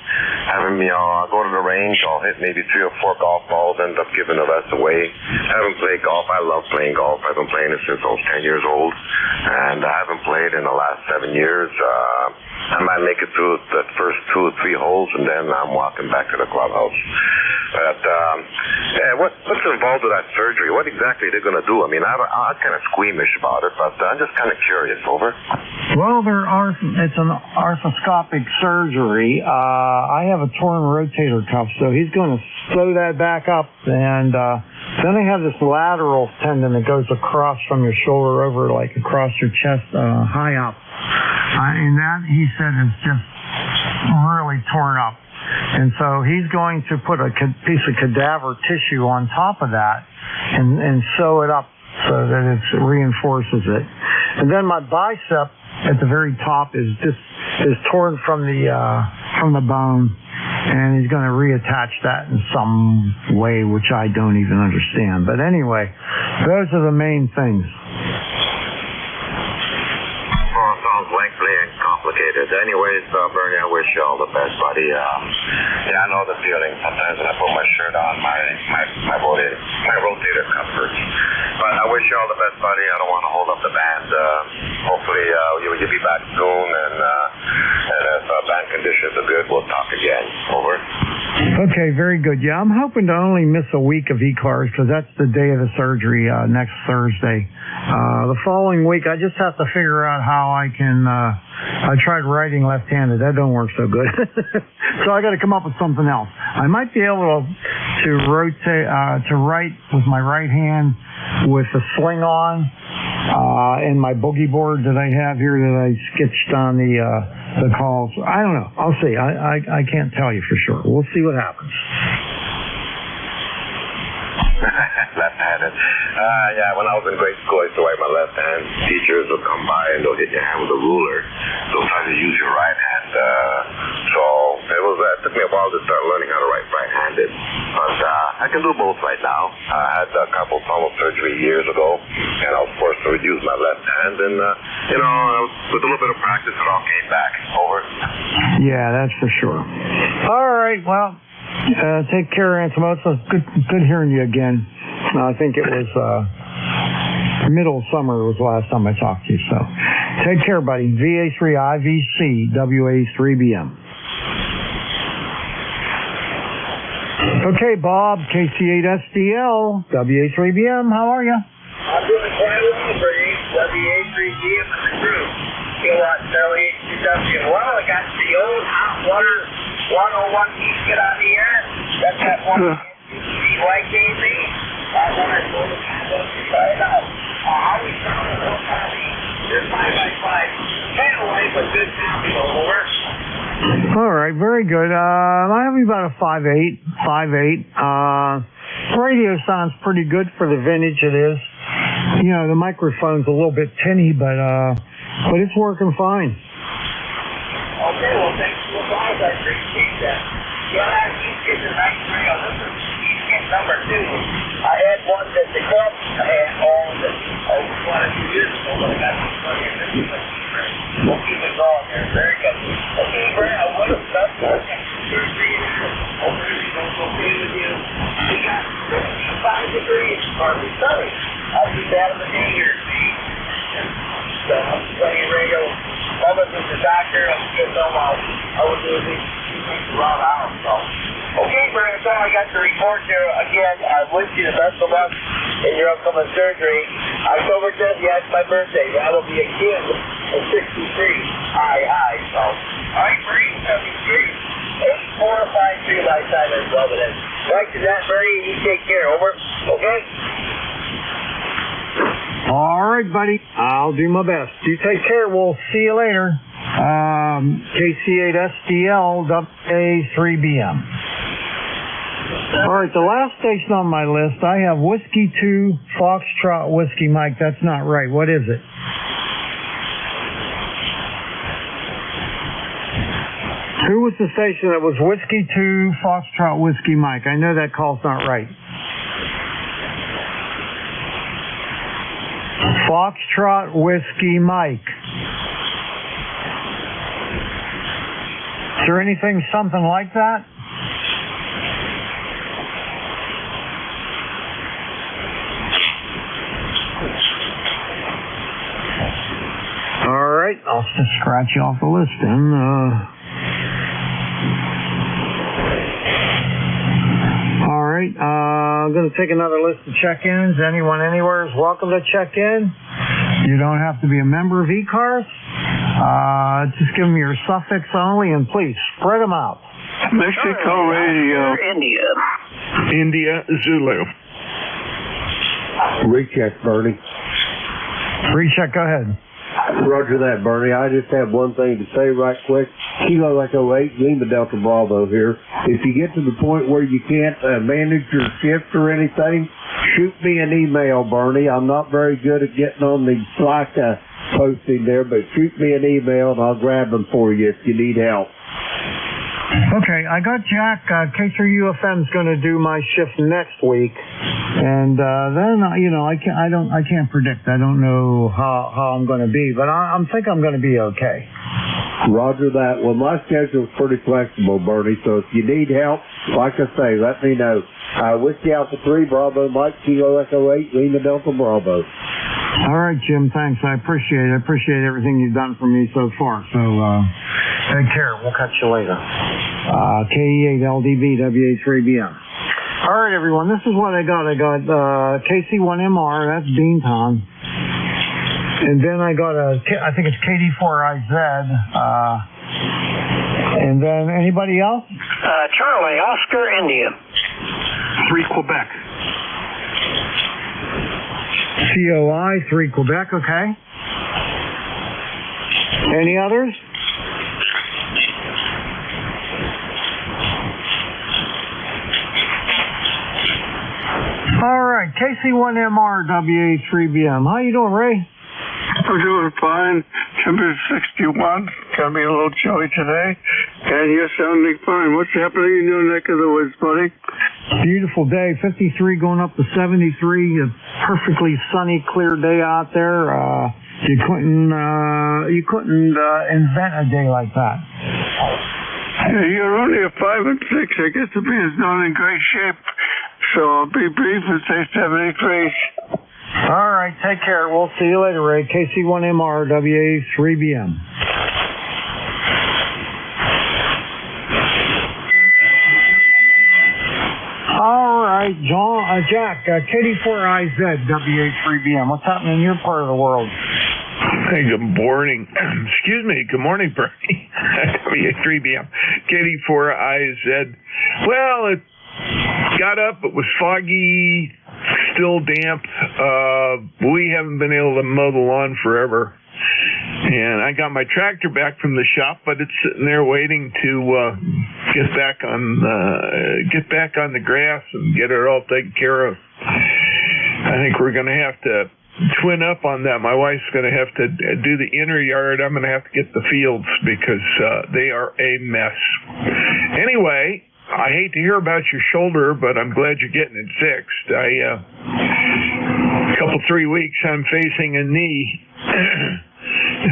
Having me go to the range, I'll hit maybe 3 or 4 golf balls, end up giving the rest away. I haven't played golf. I love playing golf. I've been playing it since I was 10 years old, and I haven't played in the last 7 years. I might make it through the first 2 or 3 holes, and then I'm walking back to the clubhouse. But what's involved with that surgery? What exactly are they going to do? I mean, I'm kind of squeamish about it, but I'm just kind of curious. Over. Well, it's an arthroscopic surgery. I have a torn rotator cuff, so he's going to sew that back up, and then I have this lateral tendon that goes across from your shoulder over, like across your chest, high up. And that, he said, is just really torn up. And so he's going to put a piece of cadaver tissue on top of that and sew it up so that it reinforces it. And then my bicep at the very top is torn from the bone, and he's going to reattach that in some way which I don't even understand. But anyway, those are the main things. Lengthy and complicated. Anyways, Bernie, I wish you all the best, buddy. Yeah, I know the feeling. Sometimes when I put my shirt on, my rotator cuff hurts. But I wish you all the best, buddy. I don't want to hold up the band. Hopefully, you'll be back soon, and if band conditions are good, we'll talk again. Over. Okay, very good. Yeah, I'm hoping to only miss a week of ECARS because that's the day of the surgery, next Thursday. The following week, I just have to figure out how I can. I tried writing left-handed. That don't work so good. So I got to come up with something else. I might be able to rotate to write with my right hand with a sling on, and my boogie board that I have here that I sketched on the calls. I don't know. I'll see. I can't tell you for sure. We'll see what happens. Left-handed. Yeah, when I was in grade school, I used to write my left hand. Teachers would come by and they'll hit your hand with a ruler. They'll try to use your right hand. So it took me a while to start learning how to write right-handed. But I can do both right now. I had a carpal tunnel surgery years ago, and I was forced to use my left hand. And, with a little bit of practice, it all came back. Over. Yeah, that's for sure. All right, well, take care, Ansimo. It's good hearing you again. I think it was middle of summer was the last time I talked to you. So take care, buddy. VA3IVC WA3BM. Okay, Bob, KC8SDL WA3BM. How are you? I'm doing quite well, Bernie. WA3BM and the crew. Kilowatt Charlie 2000. Well, I got the old hot water 101 piece get out of the air. That's that one. YKZ. When I told him to try it out. I was found a little copy. This 5x5. Kind of light, but good copy. Over. All right, very good. I have about a 5.8. Radio sounds pretty good for the vintage it is. You know, the microphone's a little bit tinny, but it's working fine. Okay, well, thanks for the advice. I appreciate that. Yeah, he's getting a nice trail. This is number 2. I had one that the club had owned quite a few years ago, but I got this one here. This is a secret. We'll keep it going here. Very good. Okay, Brad, what is that? Surgery here. Hopefully everything's okay with you. We got 55 degrees. Hardly sunny. I'll be bad of the day here. Sunny radio. Mother was the doctor. I'm getting them out. I would do these things around the house, so. Okay, Brad, that's all I got to report here. Again, I wish you the best of luck in your upcoming surgery. October 10th, yeah, it's my birthday. That'll be a kid of 63. Aye, so. All right, Brady, 73. 8453 lifetime is evidence. Back to that, Brady, you take care. Over. Okay? All right, buddy. I'll do my best. You take care. We'll see you later. KC8SDL WA3BM. All right, the last station on my list, I have Whiskey 2 Foxtrot Whiskey Mike. That's not right. What is it? Who was the station that was Whiskey 2 Foxtrot Whiskey Mike? I know that call's not right. Foxtrot Whiskey Mike. Is there anything something like that? All right, I'll just scratch you off the list then. All right, I'm going to take another list of check-ins. Anyone anywhere is welcome to check in. You don't have to be a member of ECARS. Just give them your suffix only, and please spread them out. Mexico Radio. India Zulu. Recheck, Bernie. Recheck, go ahead. Roger that, Bernie. I just have one thing to say right quick. Kilo Echo 8, Lima Delta Bravo here. If you get to the point where you can't manage your shift or anything, shoot me an email, Bernie. I'm not very good at getting on the Slack posting there, but shoot me an email and I'll grab them for you if you need help. Okay, I got Jack. KCRUFM's going to do my shift next week, and then I can't predict. I don't know how I'm going to be, but I think I'm going to be okay. Roger that. Well, my schedule's pretty flexible, Bernie. So if you need help, like I say, let me know. Whiskey Alpha 3, Bravo Mike, Kilo Echo 8, Lima Delta Bravo. All right, Jim. Thanks. I appreciate it. I appreciate everything you've done for me so far. So take care. We'll catch you later. KE8LDB WA3BM. All right, everyone. This is what I got. I got KC1MR. That's Beantown. And then I got I think it's KD4IZ. And then anybody else? Charlie, Oscar, India. 3 Quebec. COI, 3 Quebec, okay. Any others? All right, KC1MR WA3BM. How you doing, Ray? I'm doing fine. Temperature 61. Gonna be a little chilly today. And you're sounding fine. What's happening in your neck of the woods, buddy? Beautiful day. 53 going up to 73. A perfectly sunny, clear day out there. You couldn't invent a day like that. Yeah, you're only a 5 and 6. I guess the beer's not in great shape. So I'll be brief and say 73. All right, take care. We'll see you later, Ray. KC1MR WA3BM. All right, Jack, KD4IZ WA3BM. What's happening in your part of the world? Hey, good morning. Excuse me. Good morning, Bernie. WA3BM. KD4IZ. Well, got up. It was foggy, still damp. We haven't been able to mow the lawn forever. And I got my tractor back from the shop, but it's sitting there waiting to get back on the grass and get it all taken care of. I think we're going to have to twin up on that. My wife's going to have to do the inner yard. I'm going to have to get the fields because they are a mess. Anyway, I hate to hear about your shoulder, but I'm glad you're getting it fixed. A couple 3 weeks, I'm facing a knee.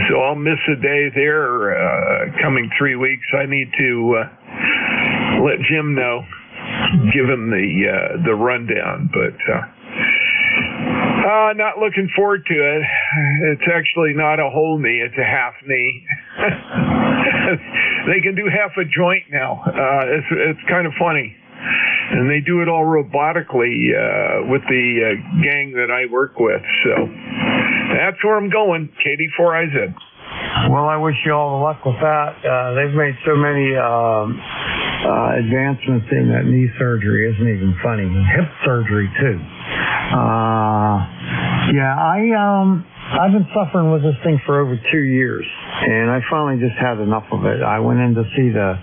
So I'll miss a day there coming 3 weeks. I need to let Jim know, give him the rundown, but not looking forward to it. It's actually not a whole knee, it's a half knee. They can do half a joint now. It's kind of funny. And they do it all robotically with the gang that I work with. So that's where I'm going, KD4IZ. Well, I wish you all the luck with that. They've made so many advancements in that knee surgery. Isn't even funny. Hip surgery too. I've been suffering with this thing for over 2 years, and I finally just had enough of it. I went in to see the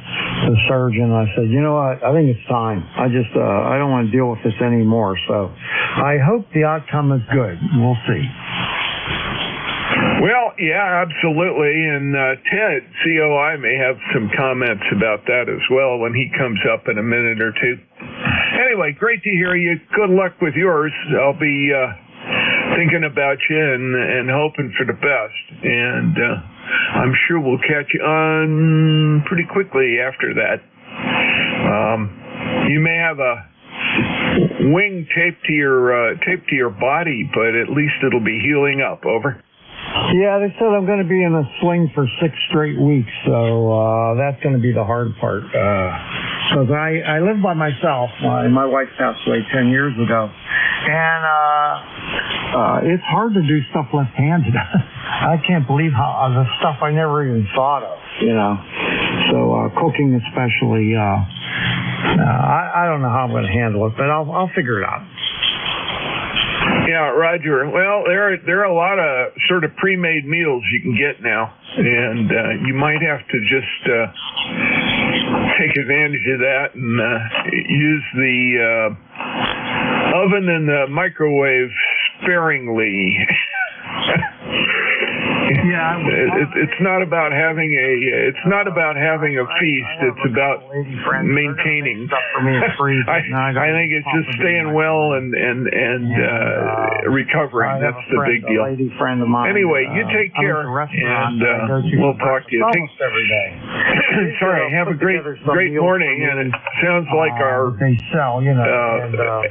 surgeon. I said, you know what? I think it's time. I don't want to deal with this anymore. So I hope the outcome is good. We'll see. Well, yeah, absolutely. And Ted, COI, may have some comments about that as well when he comes up in a minute or two. Anyway, great to hear you. Good luck with yours. I'll be thinking about you and hoping for the best. And I'm sure we'll catch you on pretty quickly after that. You may have a wing taped to your body, but at least it'll be healing up. Over. Yeah, they said I'm going to be in a sling for 6 straight weeks, so that's going to be the hard part. Because I live by myself. My wife passed away 10 years ago. And it's hard to do stuff left-handed. I can't believe how the stuff I never even thought of, you know. So cooking especially, I don't know how I'm going to handle it, but I'll figure it out. Yeah, Roger. Well, there are a lot of sort of pre-made meals you can get now, and you might have to just take advantage of that and use the oven and the microwave sparingly. Yeah, it's not about having a feast. It's about maintaining. I think it's just staying well and recovering. That's the big deal. Anyway, you take care, and we'll talk to you. Every day. Sorry, have a great morning. And it sounds like our they sell, you know.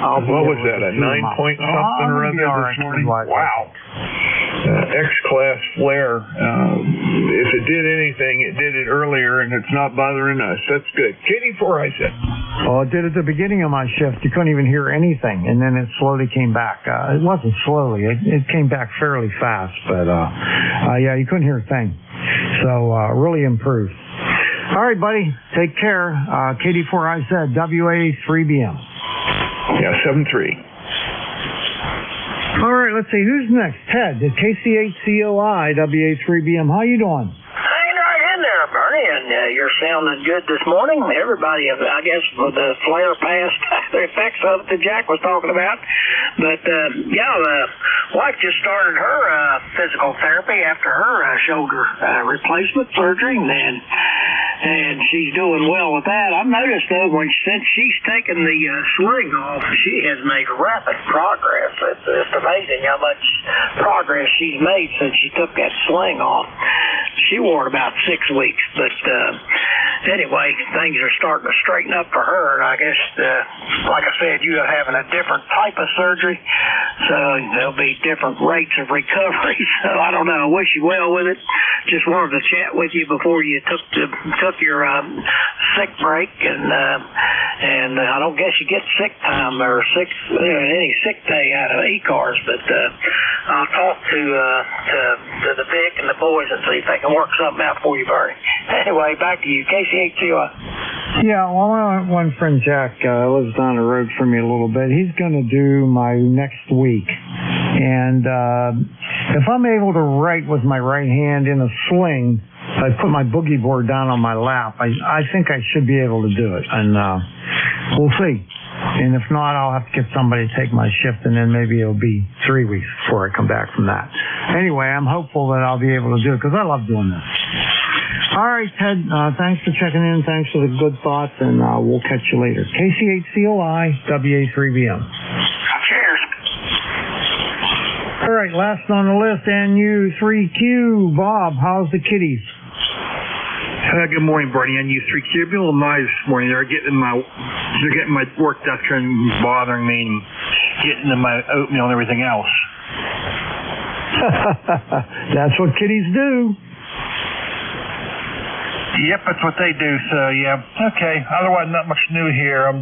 What was that? A 9-point something or other this morning? Wow. X-Class flare. If it did anything, it did it earlier, and it's not bothering us. That's good. KD4IZ. Oh, it did at the beginning of my shift. You couldn't even hear anything, and then it slowly came back. It wasn't slowly. It came back fairly fast, but yeah, you couldn't hear a thing. So really improved. All right, buddy. Take care. KD4IZ, WA3BM. Yeah, 73. All right, let's see. Who's next? Ted, the KC8COI, WA3BM. How you doing? Hanging right in there, Bernie, and you're sounding good this morning. Everybody, I guess, with the flare past the effects of it that Jack was talking about. But, yeah, the wife just started her physical therapy after her shoulder replacement surgery, and she's doing well with that. I've noticed, though, since she's taken the sling off, she has made rapid progress. It's amazing how much progress she's made since she took that sling off. She wore it about 6 weeks, but anyway, things are starting to straighten up for her. And I guess, like I said, you're having a different type of surgery, so there'll be different rates of recovery. So I don't know. I wish you well with it. Just wanted to chat with you before you took your sick break, and I don't guess you get sick time or any sick day out of ECARS, but I'll talk to the Vic and the boys and see if they can work something out for you, Bernie. Anyway, back to you, KC8COI. Yeah, well, one friend, Jack, lives down the road from me a little bit. He's going to do my next week. And if I'm able to write with my right hand in a sling, I put my boogie board down on my lap, I think I should be able to do it. And we'll see. And if not, I'll have to get somebody to take my shift, and then maybe it'll be 3 weeks before I come back from that. Anyway, I'm hopeful that I'll be able to do it because I love doing this. All right, Ted, thanks for checking in. Thanks for the good thoughts, and we'll catch you later. KC8COI, WA3BM. Cheers. All right, last on the list, NU3Q. Bob, how's the kitties? Good morning, Bernie. NU3Q. Be a little noisy this morning. They're getting my work desk and bothering me and getting in my oatmeal and everything else. That's what kitties do. Yep, that's what they do. So yeah, okay. Otherwise, not much new here.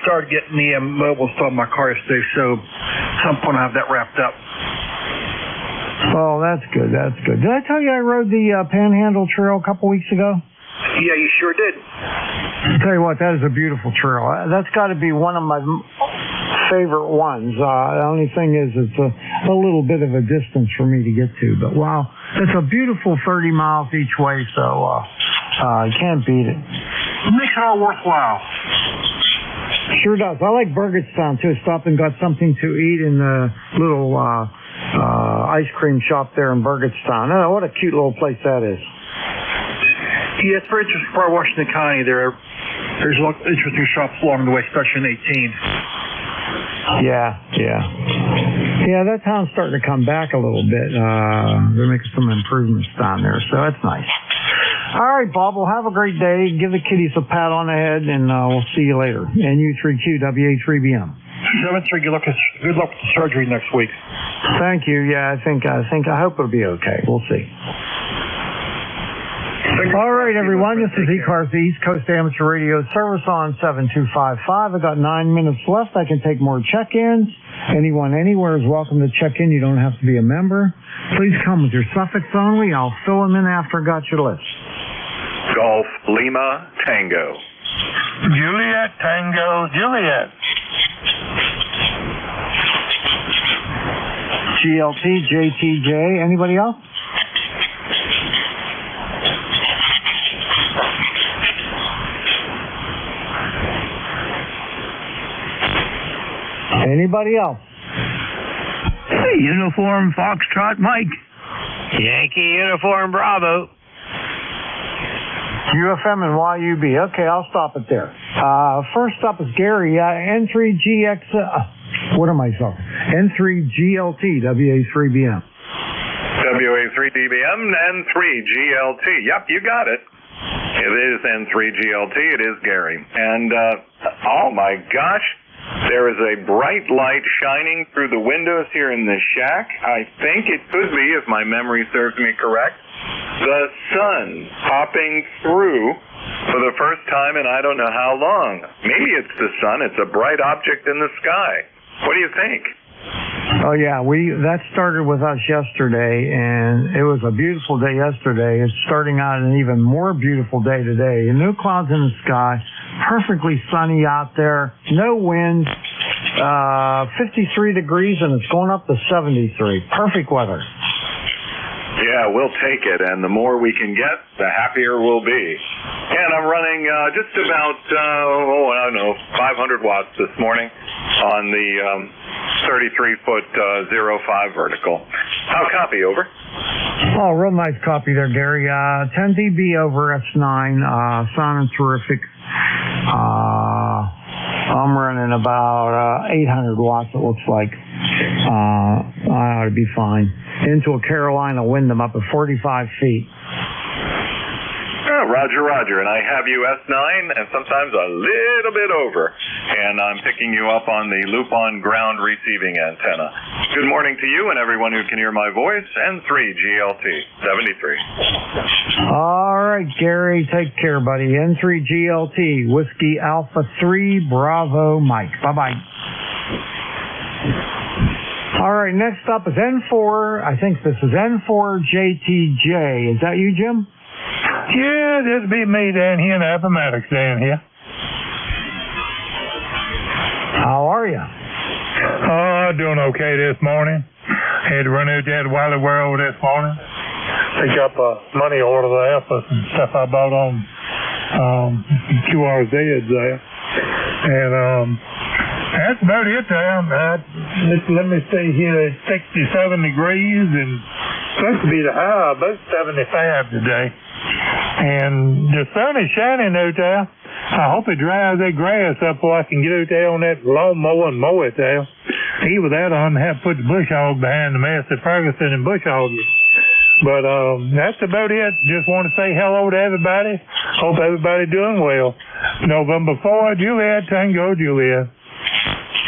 Started getting the mobile installed in my car yesterday, so at some point I'll have that wrapped up. Oh, that's good. That's good. Did I tell you I rode the Panhandle Trail a couple weeks ago? Yeah, you sure did. I'll tell you what, that is a beautiful trail. That's got to be one of my favorite ones. The only thing is it's a little bit of a distance for me to get to. But wow, it's a beautiful 30 miles each way, so you can't beat it. It makes it all worthwhile. Sure does. I like Burgettstown, too. Stopped and got something to eat in the little ice cream shop there in Burgettstown. Oh, what a cute little place that is. Yeah, it's very interesting part of Washington County. There's a lot of interesting shops along the way, especially in 18. Yeah, that town's starting to come back a little bit. They're making some improvements down there, so that's nice. All right, Bob, well, have a great day. Give the kiddies a pat on the head, and we'll see you later. NU3Q, WA3BM. 7-3, good luck with the surgery next week. Thank you. Yeah, I hope it'll be okay. We'll see. All right, everyone. This is ECARS, the East Coast Amateur Radio Service on 7255. I've got 9 minutes left. I can take more check-ins. Anyone anywhere is welcome to check in. You don't have to be a member. Please come with your suffix only. I'll fill them in after I got your list. Golf Lima Tango. Juliet Tango Juliet. GLT, JTJ. Anybody else? Anybody else? Uniform Foxtrot Mike. Yankee Uniform Bravo. UFM and YUB. Okay, I'll stop it there. First up is Gary, N3GX, what am I saying? N3GLT, WA3BM. WA3DBM, N3GLT. Yep, you got it. It is N3GLT. It is Gary. And, oh my gosh, there is a bright light shining through the windows here in the shack. I think it could be, if my memory serves me correct, the sun popping through for the first time in I don't know how long. Maybe it's the sun. It's a bright object in the sky. What do you think? Oh yeah, that started with us yesterday, and it was a beautiful day yesterday. It's starting out an even more beautiful day today. No clouds in the sky, perfectly sunny out there, no wind, 53 degrees, and it's going up to 73. Perfect weather. Yeah, we'll take it, and the more we can get, the happier we'll be. And I'm running just about, 500 watts this morning on the 33-foot 05 vertical. How copy, over? Oh, real nice copy there, Gary. 10 dB over S9, sounding terrific. I'm running about 800 watts, it looks like. I ought to be fine. Into a Carolina wind, I'm up at 45 feet. Roger, and I have you S9 and sometimes a little bit over, and I'm picking you up on the loop-on ground receiving antenna. Good morning to you and everyone who can hear my voice, N3GLT 73. All right, Gary, take care, buddy. N3GLT, Whiskey Alpha 3, Bravo Mike. Bye-bye. All right, next up is N4. I think this is N4JTJ. Is that you, Jim? Yeah, this be me down here in Appomattox down here. How are you? Doing okay this morning. Had to run out there to Wally World this morning. Pick up a money order there for some stuff I bought on QRZ there. And that's about it there. Let me see here. It's 67 degrees and supposed to be the high about 75 today. And the sun is shining out there. I hope it dries that grass up so I can get out there on that lawnmower and mow it there. Either that or I'm going to have to put the bush hog behind the Master Ferguson and bush hog it. But that's about it. Just want to say hello to everybody. Hope everybody doing well. November 4, Juliet, Tango, Juliet.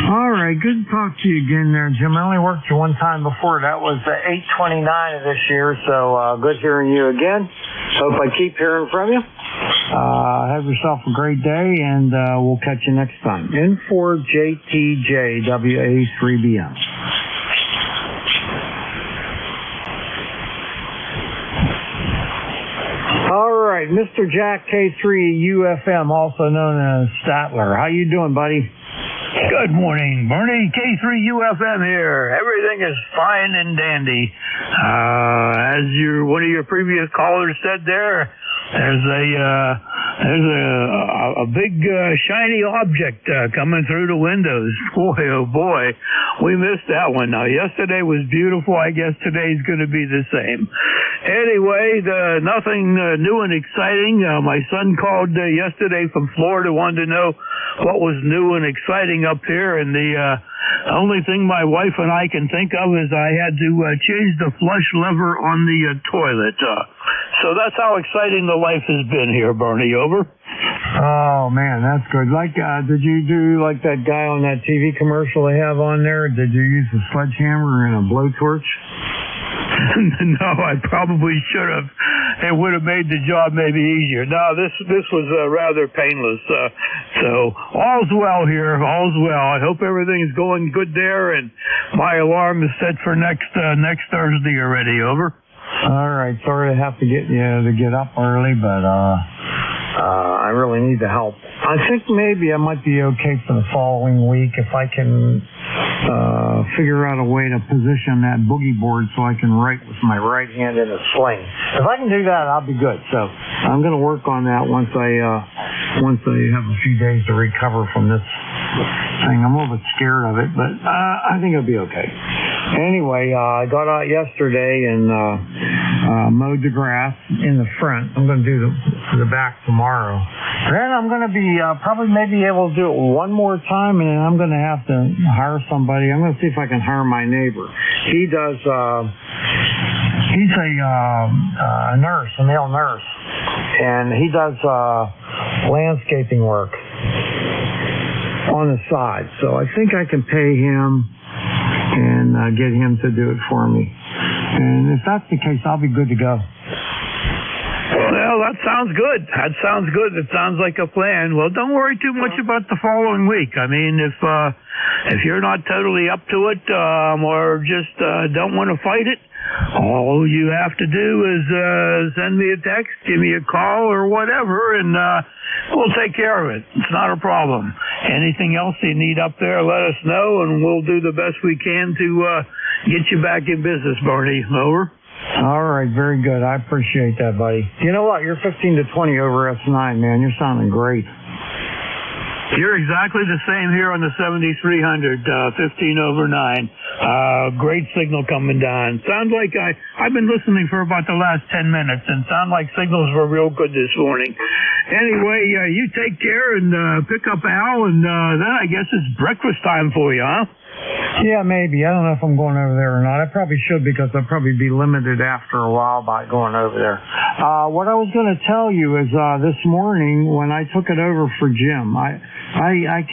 All right, good to talk to you again there, Jim. I only worked you one time before. That was 8/29 of this year, so good hearing you again. Hope I keep hearing from you. Have yourself a great day, and we'll catch you next time. N4JTJ WA3BM. All right, Mr. Jack K3 UFM, also known as Statler. How you doing, buddy? Good morning, Bernie. K3 UFM here. Everything is fine and dandy. As one of your previous callers said there, there's a big shiny object coming through the windows. Boy, oh boy, we missed that one. Now, yesterday was beautiful. I guess today's going to be the same. Anyway, nothing new and exciting. My son called yesterday from Florida, wanted to know what was new and exciting up here, and the only thing my wife and I can think of is I had to change the flush lever on the toilet. So that's how exciting the life has been here, Bernie. Over. Oh man, that's good. Like, did you do like that guy on that TV commercial they have on there? Did you use a sledgehammer and a blowtorch? No, I probably should have. It would have made the job maybe easier. No, this was rather painless. So all's well here. All's well. I hope everything's going good there, and my alarm is set for next Thursday already. Over. All right. Sorry to have to get you to get up early, but I really need the help. I think maybe I might be okay for the following week if I can figure out a way to position that boogie board so I can write with my right hand in a sling. If I can do that, I'll be good. So I'm going to work on that once I have a few days to recover from this thing. I'm a little bit scared of it, but I think it'll be okay. Anyway, I got out yesterday and mowed the grass in the front. I'm going to do the back tomorrow. Then I'm going to be probably maybe able to do it one more time, and then I'm going to have to hire somebody. I'm going to see if I can hire my neighbor. He does. He's a nurse, a male nurse, and he does landscaping work on the side. So I think I can pay him and get him to do it for me. And if that's the case, I'll be good to go. Well, that sounds good. That sounds good. It sounds like a plan. Well, don't worry too much about the following week. I mean, if you're not totally up to it or just don't want to fight it, all you have to do is send me a text, give me a call or whatever, and we'll take care of it. It's not a problem. Anything else you need up there, let us know, and we'll do the best we can to get you back in business, Barney. Over. All right, very good. I appreciate that, buddy. You know what? You're 15 to 20 over S9, man. You're sounding great. You're exactly the same here on the 7300, 15 over 9. Great signal coming down. Sounds like I've been listening for about the last 10 minutes, and sound like signals were real good this morning. Anyway, you take care and pick up Al, and then I guess it's breakfast time for you, huh? Yeah, maybe. I don't know if I'm going over there or not. I probably should because I'll probably be limited after a while by going over there. What I was going to tell you is this morning when I took it over for Jim, I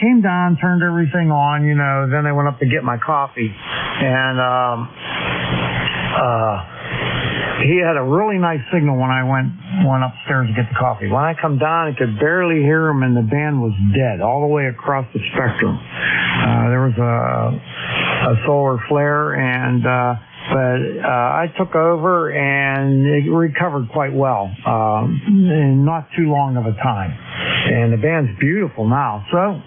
came down, turned everything on, you know, then I went up to get my coffee, and he had a really nice signal when I went upstairs to get the coffee. When I come down, I could barely hear him, and the band was dead all the way across the spectrum. There was a solar flare, and But I took over and it recovered quite well in not too long of a time. And the band's beautiful now. So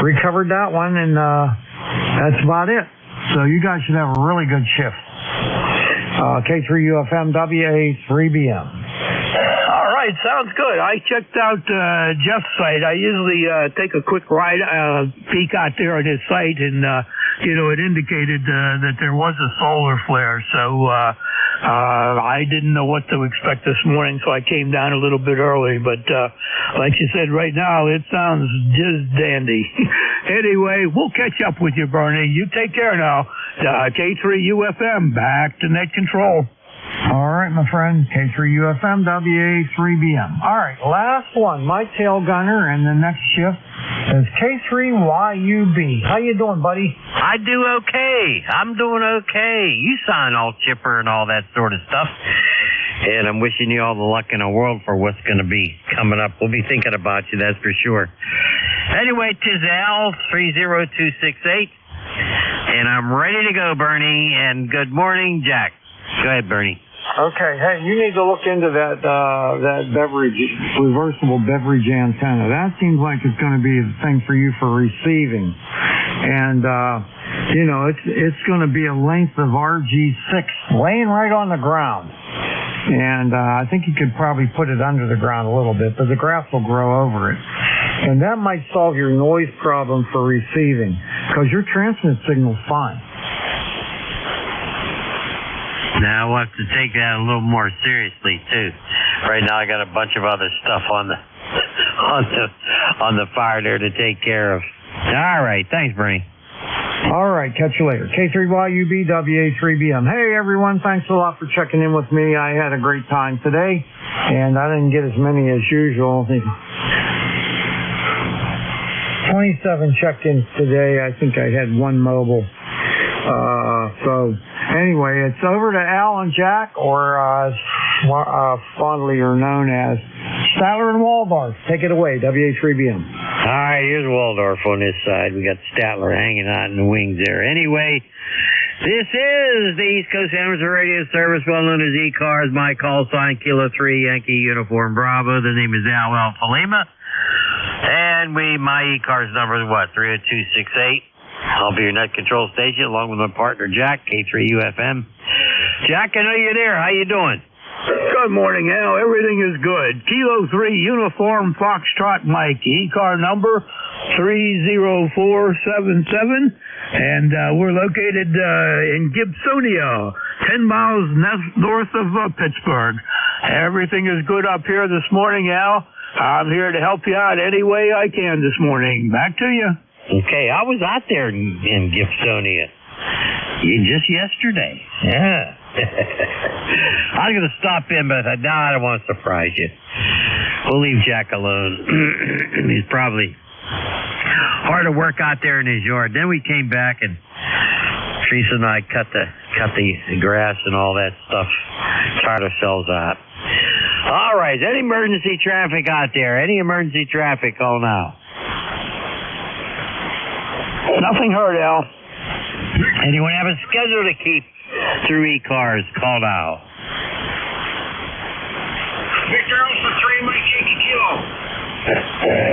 recovered that one, and that's about it. So you guys should have a really good shift. K3UFM WA3BM. All right, sounds good. I checked out Jeff's site. I usually take a quick ride, peek out there at his site, and it indicated that there was a solar flare. So I didn't know what to expect this morning, so I came down a little bit early. But like you said, right now it sounds just dandy. Anyway, we'll catch up with you, Bernie. You take care now. K3UFM, back to net control. All right, my friend. K3UFM WA3BM. All right, last one. My tail gunner and the next shift is K3YUB. How you doing, buddy? I do okay. I'm doing okay. You sound all chipper and all that sort of stuff. And I'm wishing you all the luck in the world for what's going to be coming up. We'll be thinking about you, that's for sure. Anyway, 'tis Al 30268. And I'm ready to go, Bernie. And good morning, Jack. Go ahead, Bernie. Okay, hey, you need to look into that reversible beverage antenna. That seems like it's going to be the thing for you for receiving. And, it's going to be a length of RG6 laying right on the ground. And I think you could probably put it under the ground a little bit, but the grass will grow over it. And that might solve your noise problem for receiving, because your transmit signal's fine. Now we'll have to take that a little more seriously too. Right now I got a bunch of other stuff on the fire there to take care of. All right, thanks, Bernie. All right, catch you later. K3YUB WA3BM. Hey everyone, thanks a lot for checking in with me. I had a great time today, and I didn't get as many as usual. 27 check-ins today. I think I had one mobile. So anyway, it's over to Al and Jack, or fondly are known as Statler and Waldorf. Take it away, WA3BM. All right, here's Waldorf on this side. We got Statler hanging out in the wings there. Anyway, this is the East Coast Amateur Radio Service, well known as ECARS. My call sign, Kilo 3, Yankee Uniform Bravo. The name is Al Alpha Lima. And my ECARS number is what, 30268. I'll be your net control station along with my partner, Jack, K3UFM. Jack, I know you're there. How you doing? Good morning, Al. Everything is good. Kilo 3 Uniform Foxtrot Mike. ECAR number 30477. And we're located in Gibsonia, 10 miles north of Pittsburgh. Everything is good up here this morning, Al. I'm here to help you out any way I can this morning. Back to you. Okay, I was out there in Gibsonia just yesterday. Yeah. I was going to stop in, but I thought, no, I don't want to surprise you. We'll leave Jack alone. He's probably hard to work out there in his yard. Then we came back, and Teresa and I cut the grass and all that stuff. Tired ourselves out. All right, is any emergency traffic out there? Any emergency traffic? Call now. Nothing heard, Al. Anyone have a schedule to keep through ECARS? Call now. Victor Alpha 3, Mike Yankee Kilo.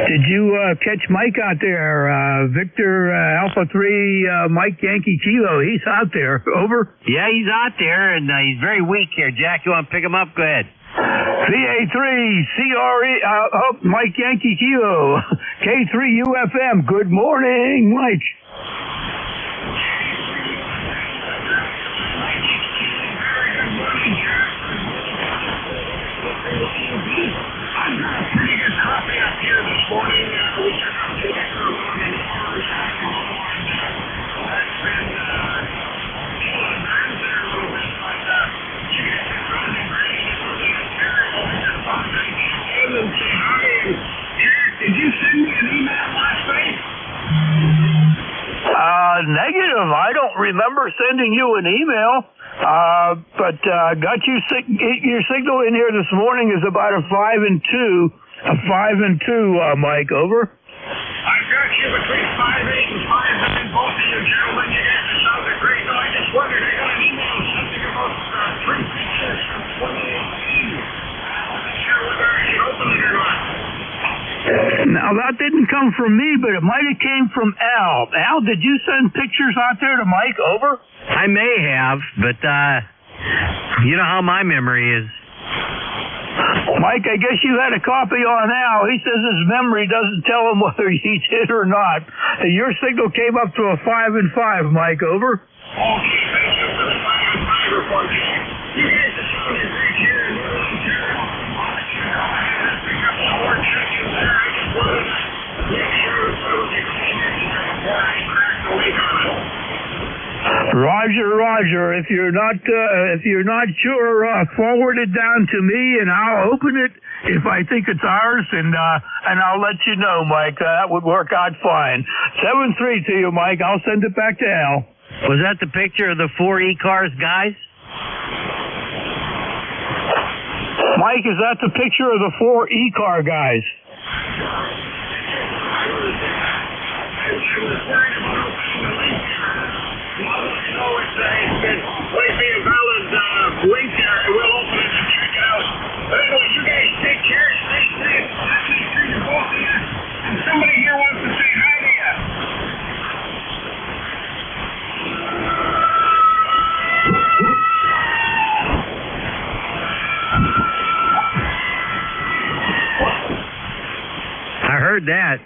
Did you catch Mike out there? Victor Alpha 3, Mike Yankee Kilo. He's out there. Over. Yeah, he's out there, and he's very weak here. Jack, you want to pick him up? Go ahead. VA3, CRE, Mike Yankee Kilo, K3UFM. Good morning, Mike. I've got a pretty good copy up here this morning. Did you send me an email last night? Negative. I don't remember sending you an email. But got your signal in here this morning is about a 5 and 2. A 5 and 2, Mike. Over. I've got you between 5.8 and 5.9. Both of you gentlemen, you guys sounded great. No, I just wondered. I got an email didn't come from me, but it might have came from Al. Al, did you send pictures out there to Mike? Over? I may have, but you know how my memory is. Mike, I guess you had a copy on Al. He says his memory doesn't tell him whether he did or not. Your signal came up to a 5 and 5, Mike. Over? Roger. If you're not sure, forward it down to me, and I'll open it if I think it's ours, and I'll let you know, Mike. That would work out fine. 7-3 to you, Mike. I'll send it back to Al. Was that the picture of the 4 ECARS guys? Mike, is that the picture of the 4 ECAR guys? Please be a valid link there, and we'll open it and check it out. But anyway, you guys take care, stay safe. Listening to you both of you. And somebody here wants to say hi to you. I heard that.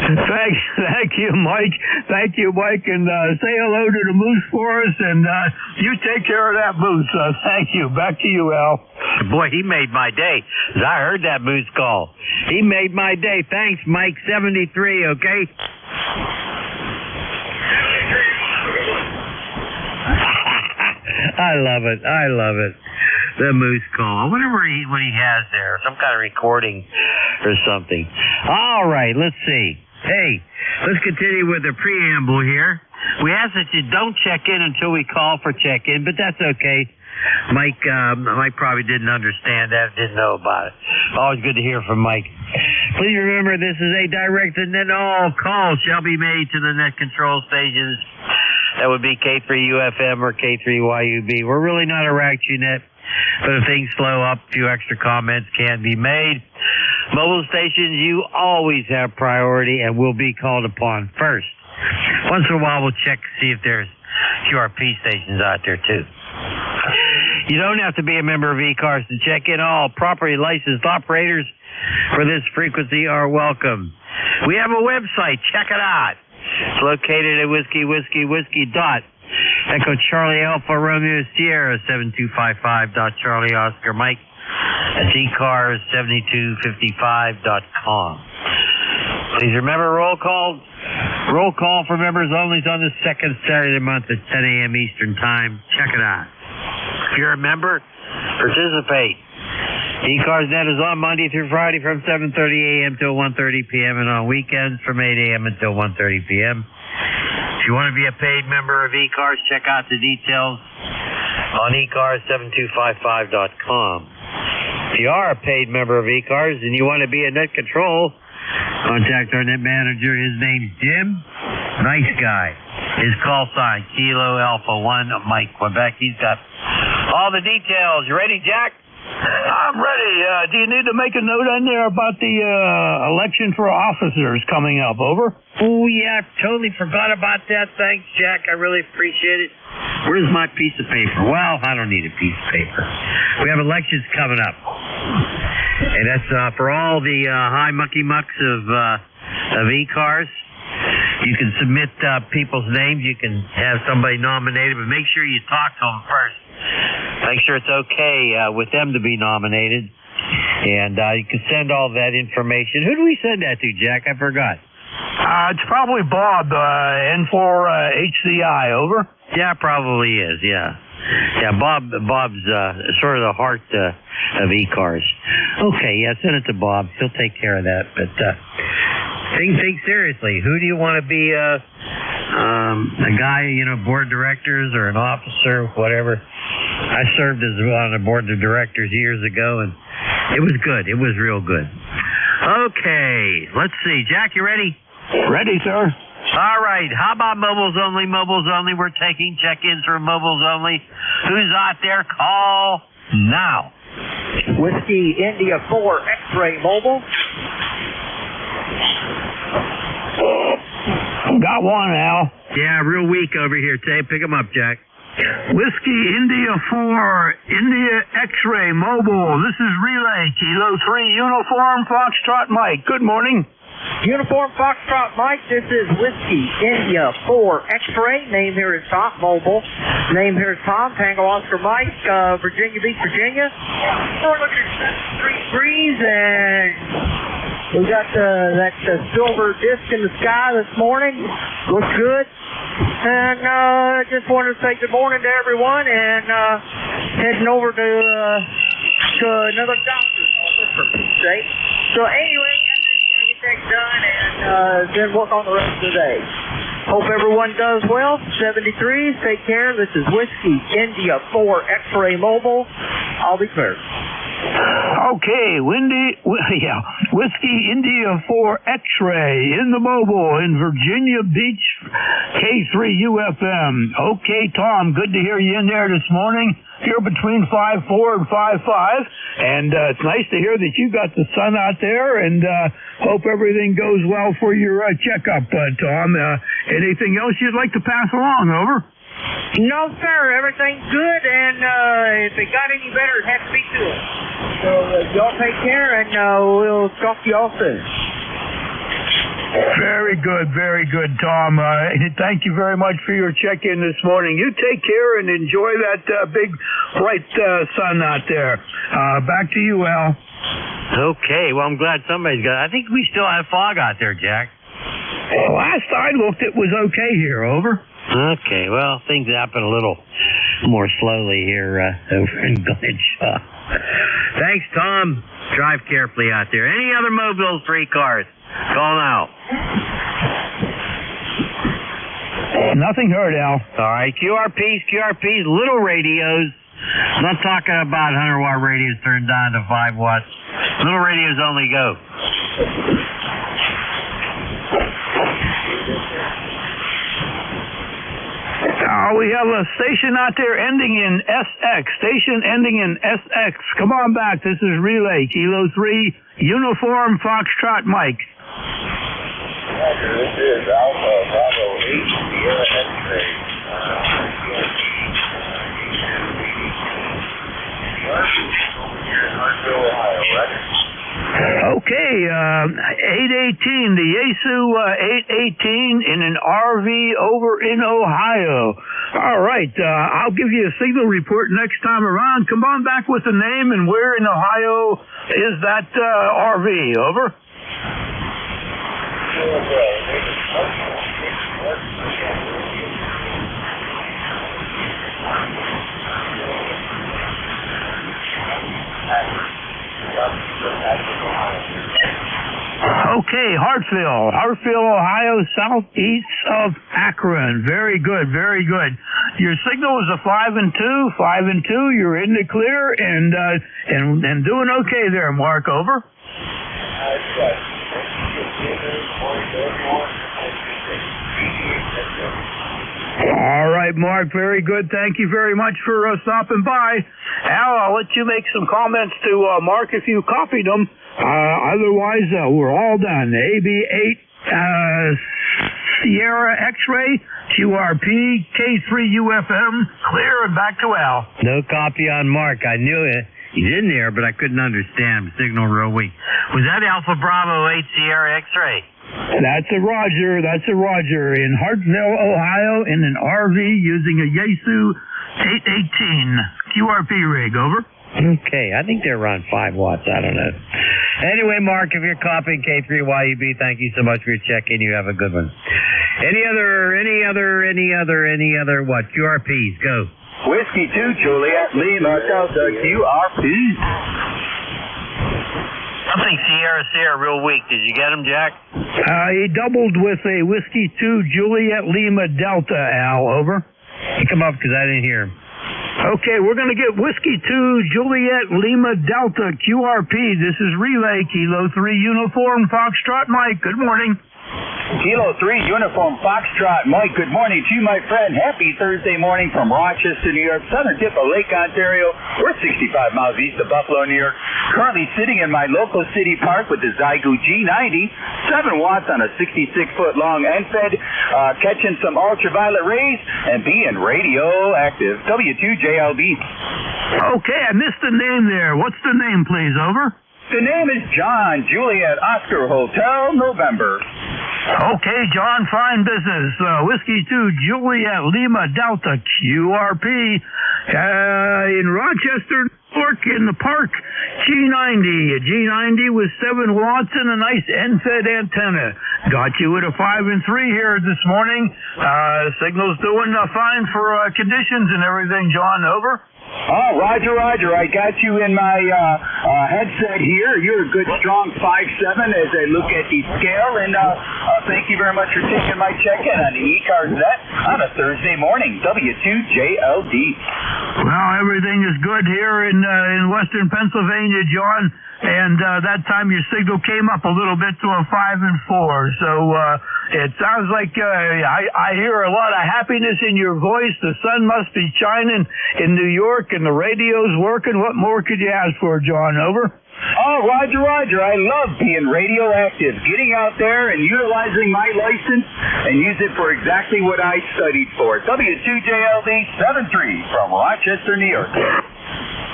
Thank you, Mike. Thank you, Mike, and say hello to the moose for us, and you take care of that moose. Thank you. Back to you, Al. Boy, he made my day. I heard that moose call. He made my day. Thanks, Mike. 73, okay? I love it. The moose call. I wonder what he has there. Some kind of recording or something. All right, let's see. Hey, let's continue with the preamble here. We ask that you don't check in until we call for check-in, but that's okay. Mike probably didn't understand that, didn't know about it. Always good to hear from Mike. Please remember, this is a direct and then all calls shall be made to the net control stations. That would be K3UFM or K3YUB. We're really not a RACU-net, but if things slow up, a few extra comments can be made. Mobile stations, you always have priority and will be called upon first. Once in a while, we'll check to see if there's QRP stations out there, too. You don't have to be a member of ECARS to check in. All properly licensed operators for this frequency are welcome. We have a website. Check it out. It's located at whiskey dot Echo Charlie Alpha Romeo Sierra 7255. Charlie Mike. That's ECARS7255.com. Please remember roll call for members only is on the second Saturday of the month at 10 a.m. Eastern Time. Check it out. If you're a member, participate. ECARS.net is on Monday through Friday from 7:30 a.m. till 1:30 p.m. and on weekends from 8 a.m. until 1:30 p.m. If you want to be a paid member of ECARS, check out the details on ECARS7255.com. If you are a paid member of ECARS and you want to be a net control, contact our net manager. His name's Jim. Nice guy. His call sign, Kilo Alpha 1 Mike Quebec. He's got all the details. You ready, Jack? I'm ready. Do you need to make a note on there about the election for officers coming up? Over? Oh, yeah. Totally forgot about that. Thanks, Jack. I really appreciate it. Where's my piece of paper? Well, I don't need a piece of paper. We have elections coming up. And that's for all the high mucky mucks of ECARS. You can submit people's names. You can have somebody nominated, but make sure you talk to them first. Make sure it's okay with them to be nominated. And you can send all that information. Who do we send that to, Jack? I forgot. It's probably Bob, N4HCI, over? Yeah, probably is, yeah. Yeah, Bob's sort of the heart of ECARS. Okay, yeah, send it to Bob. He'll take care of that. But think seriously. Who do you want to be a guy, board of directors or an officer, whatever? I served on a board of directors years ago, and it was good. It was real good. Okay, let's see. Jack, you ready? Ready, sir. All right. How about mobiles only? Mobiles only. We're taking check-ins for mobiles only. Who's out there? Call now. Whiskey India 4 X-Ray Mobile. Hot one, Al. Yeah, real weak over here, Tay. Pick 'em up, Jack. Whiskey India 4, India X-Ray Mobile. This is Relay, Kilo 3, Uniform Foxtrot Mike. Good morning. Uniform Foxtrot Mike, this is Whiskey India 4 X-Ray. Name here is Tom, Mobile. Name here is Tom, Tango Oscar Mike, Virginia Beach, Virginia. We're looking at 3 degrees, and we got that silver disc in the sky this morning. Looks good. And just wanted to say good morning to everyone, and heading over to another doctor's office for Pete's sake. So anyway, get that done and then work on the rest of the day. Hope everyone does well. 73s, take care. This is Whiskey India 4 X-Ray Mobile. I'll be clear. Okay, Whiskey India 4 X-Ray in the mobile in Virginia Beach, K3 UFM. Okay, Tom, good to hear you in there this morning. You're between 5-4 and 5-5, and it's nice to hear that you got the sun out there, and hope everything goes well for your checkup, Tom. Anything else you'd like to pass along, over? No, sir. Everything's good, and if it got any better, it has to be to it. So y'all take care, and we'll talk to y'all soon. Very good, Tom. Thank you very much for your check-in this morning. You take care and enjoy that big, bright sun out there. Back to you, Al. Okay, well, I'm glad somebody's got it. I think we still have fog out there, Jack. Last I looked, it was okay here, over. Okay, well, things happen a little more slowly here over in Glenshaw. Thanks, Tom. Drive carefully out there. Any other mobile free cars? Call now. Nothing heard, Al. All right, QRPs, little radios. I'm not talking about 100-watt radios turned down to 5 watts. Little radios only go. We have a station out there ending in SX. Station ending in SX. Come on back. This is Relay, Kilo 3, Uniform Foxtrot Mike. Roger, this is Alpha Bravo 8, Sierra X-Ray. Here in Huntsville, Ohio, Roger. Okay, 818, the Yaesu 818 in an RV over in Ohio. All right, I'll give you a signal report next time around. Come on back with the name and where in Ohio is that RV, over. Okay, Hartsville, Ohio, southeast of Akron. Very good. Your signal is a 5 and 2. You're in the clear and doing okay there, Mark. Over. All right, Mark, very good. Thank you very much for stopping by. Al, I'll let you make some comments to Mark if you copied them. Otherwise, we're all done. AB8 Sierra X-Ray, QRP, K3 UFM, clear and back to Al. No copy on Mark. I knew it. He's in there, but I couldn't understand. Signal real weak. Was that Alpha Bravo 8 Sierra X-Ray? That's a Roger. In Hartsville, Ohio, in an RV using a Yaesu 818 QRP rig. Over. Okay, I think they're around 5 watts. I don't know. Anyway, Mark, if you're copying K3YUB, thank you so much for your check-in. You have a good one. Any other what? QRPs, go. Whiskey 2, Juliet, Lima, Delta, QRP. Something Sierra real weak. Did you get him, Jack? He doubled with a Whiskey 2, Juliet, Lima, Delta, Al. Over. Come up because I didn't hear him. Okay, we're going to get Whiskey 2, Juliet, Lima, Delta, QRP. This is Relay, Kilo 3, Uniform, Foxtrot Mike. Good morning. Kilo 3, Uniform, Foxtrot Mike. Good morning to you, my friend. Happy Thursday morning from Rochester, New York, southern tip of Lake Ontario. We're 65 miles east of Buffalo, New York. Currently sitting in my local city park with the Zygo G90, 7 watts on a 66-foot long end-fed, catching some ultraviolet rays and being radioactive. W2JLB. Okay, I missed the name there. What's the name, please? Over. The name is John, Juliet Oscar Hotel, November. Okay, John, fine business. Whiskey 2, Juliet Lima Delta QRP in Rochester, New York, in the park. G90. A G90 with 7 watts and a nice end-fed antenna. Got you at a 5 and 3 here this morning. Signal's doing fine for conditions and everything, John. Over. Oh, Roger. I got you in my headset here. You're a good, strong 5'7" as I look at the scale. And thank you very much for taking my check-in on the ECARS net on a Thursday morning. W2JLD. Well, everything is good here in western Pennsylvania, John. And that time your signal came up a little bit to a 5 and 4. So it sounds like I hear a lot of happiness in your voice. The sun must be shining in New York and the radio's working. What more could you ask for, John? Over. Oh, Roger. I love being radioactive, getting out there and utilizing my license and use it for exactly what I studied for. W2JLD 73 from Rochester, New York.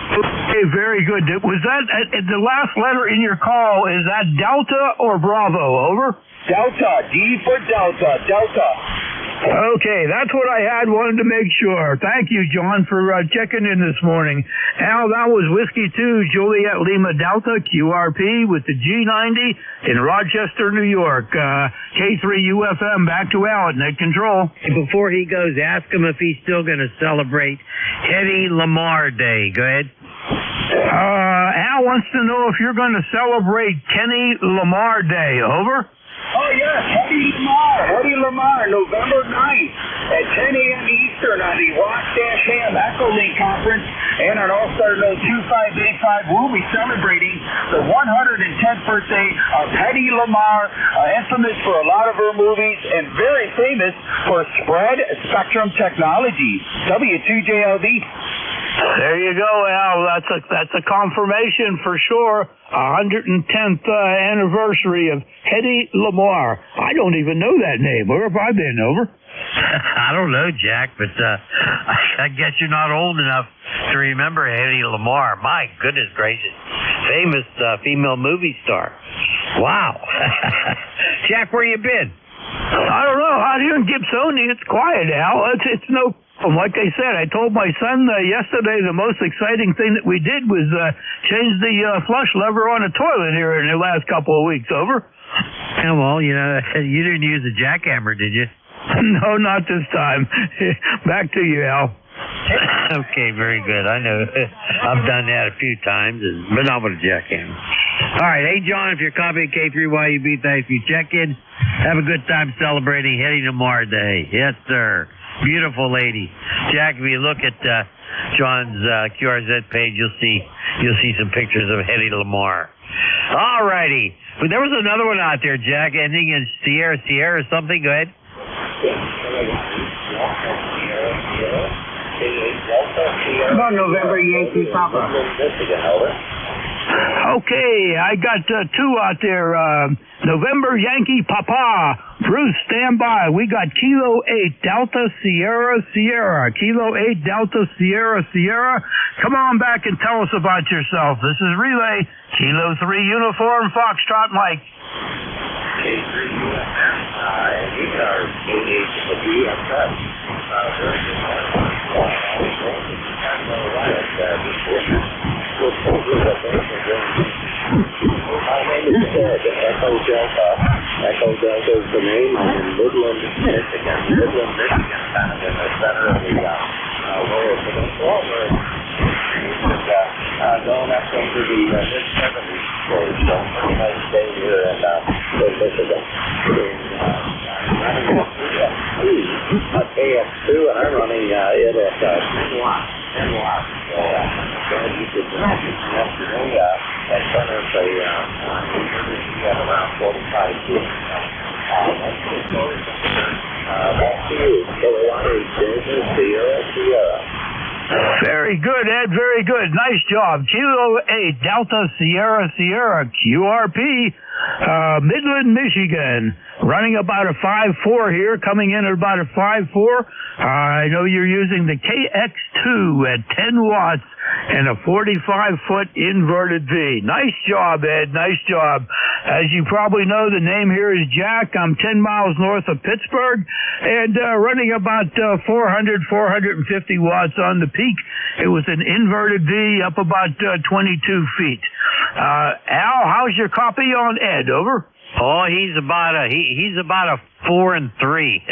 Okay, very good. Was that the last letter in your call? Is that Delta or Bravo? Over. Delta. D for Delta. Delta. Okay, that's what I had. Wanted to make sure. Thank you, John, for checking in this morning. Al, that was Whiskey 2, Juliet Lima Delta, QRP, with the G90 in Rochester, New York. K3UFM, back to Al at net control. Before he goes, ask him if he's still going to celebrate Hedy Lamarr Day. Go ahead. Al wants to know if you're going to celebrate Kenny Lamar Day. Over. Oh, yes, Hedy Lamarr, November 9th at 10 a.m. Eastern on the Rock-Ham Echolink Conference and on All-Star Note 2585. We'll be celebrating the 110th birthday of Hedy Lamarr, infamous for a lot of her movies and very famous for spread spectrum technology. W2JLD. There you go, Al. That's a confirmation for sure. 110th anniversary of Hedy Lamarr. I don't even know that name. Where have I been? Over. I don't know, Jack, but I guess you're not old enough to remember Hedy Lamarr. My goodness gracious. Famous female movie star. Wow. Jack, where you been? I don't know. Out here in Gibsonia, it's quiet, Al. It's no... Like I said, I told my son yesterday the most exciting thing that we did was change the flush lever on a toilet here in the last couple of weeks. Over. Yeah, well, you didn't use a jackhammer, did you? No, not this time. Back to you, Al. Okay, very good. I know. I've done that a few times, but not with a jackhammer. All right. Hey, John, if you're copying K3YUB, thanks for checking. Have a good time celebrating Hedy Lamarr Day. Yes, sir. Beautiful lady. Jack, if you look at John's QRZ page, you'll see some pictures of Hedy Lamarr. All righty. But there was another one out there, Jack, ending in Sierra something. Go ahead. About November Yankee Papa. Okay, I got 2 out there. November Yankee Papa. Bruce, stand by. We got Kilo 8 Delta Sierra. Kilo 8 Delta Sierra. Come on back and tell us about yourself. This is Relay. Kilo 3 Uniform Foxtrot Mike. Echo Delta is the name. I'm in Midland, Michigan. Midland, Michigan, kind of in the center of the lower peninsula, where it's known after the mid-70s for some pretty nice day here in Michigan. Running a KX2, and I'm running it at 10 watts. 10 watts. So you could yesterday at center say at around 45 feet. Back to you. Carolina Sierra. Very good, Ed. Very good. Nice job. Kilo 8, Delta Sierra Sierra, QRP, Midland, Michigan. Running about a 5.4 here, coming in at about a 5.4. I know you're using the KX2 at 10 watts and a 45-foot inverted V. Nice job, Ed. Nice job. As you probably know, the name here is Jack. I'm 10 miles north of Pittsburgh and running about 450 watts on the peak. It was an inverted V up about 22 feet. Al, how's your copy on Ed? Over. Oh, he's about a 4 and 3.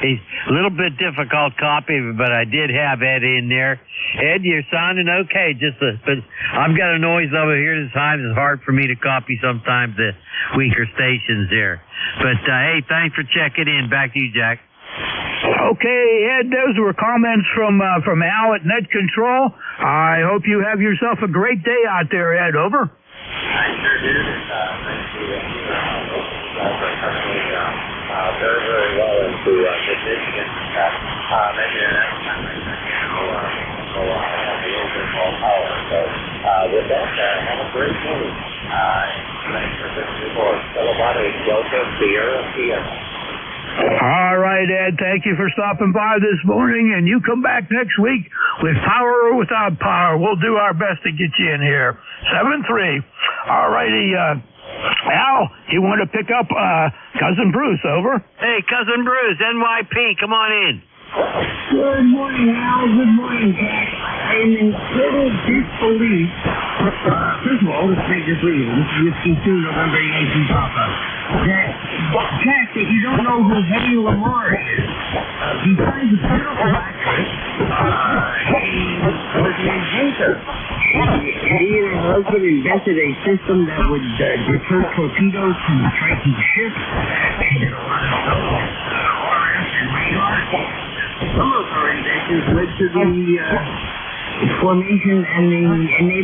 He's a little bit difficult copy, but I did have Ed in there. Ed, you're sounding okay. But I've got a noise over here this time. It's hard for me to copy sometimes the weaker stations there. But hey, thanks for checking in. Back to you, Jack. Okay, Ed, those were comments from Al at Net Control. I hope you have yourself a great day out there, Ed. Over. I sure did. Thank you. Very, very well into Michigan. Maybe the next time I have a little bit more power. So with that, have a great day. Thanks for listening for Kilowatt Delta Sierra Sierra. All right, Ed, thank you for stopping by this morning, and you come back next week with power or without power. We'll do our best to get you in here. 7-3. All righty, Al, you want to pick up Cousin Bruce, over? Hey, Cousin Bruce, NYP, come on in. Good morning, Al. Good morning, Jack. I'm in total disbelief. First of all, let's make this legal. This is Whiskey 2, November Yankee Papa. Jack, if you don't know who Hedy Lamarr is, besides a beautiful actress, he was an inventor. He and her husband invented a system that would deter torpedoes from striking ships. They did a lot of stuff with RF and radar. Some of her inventions led to the formation and the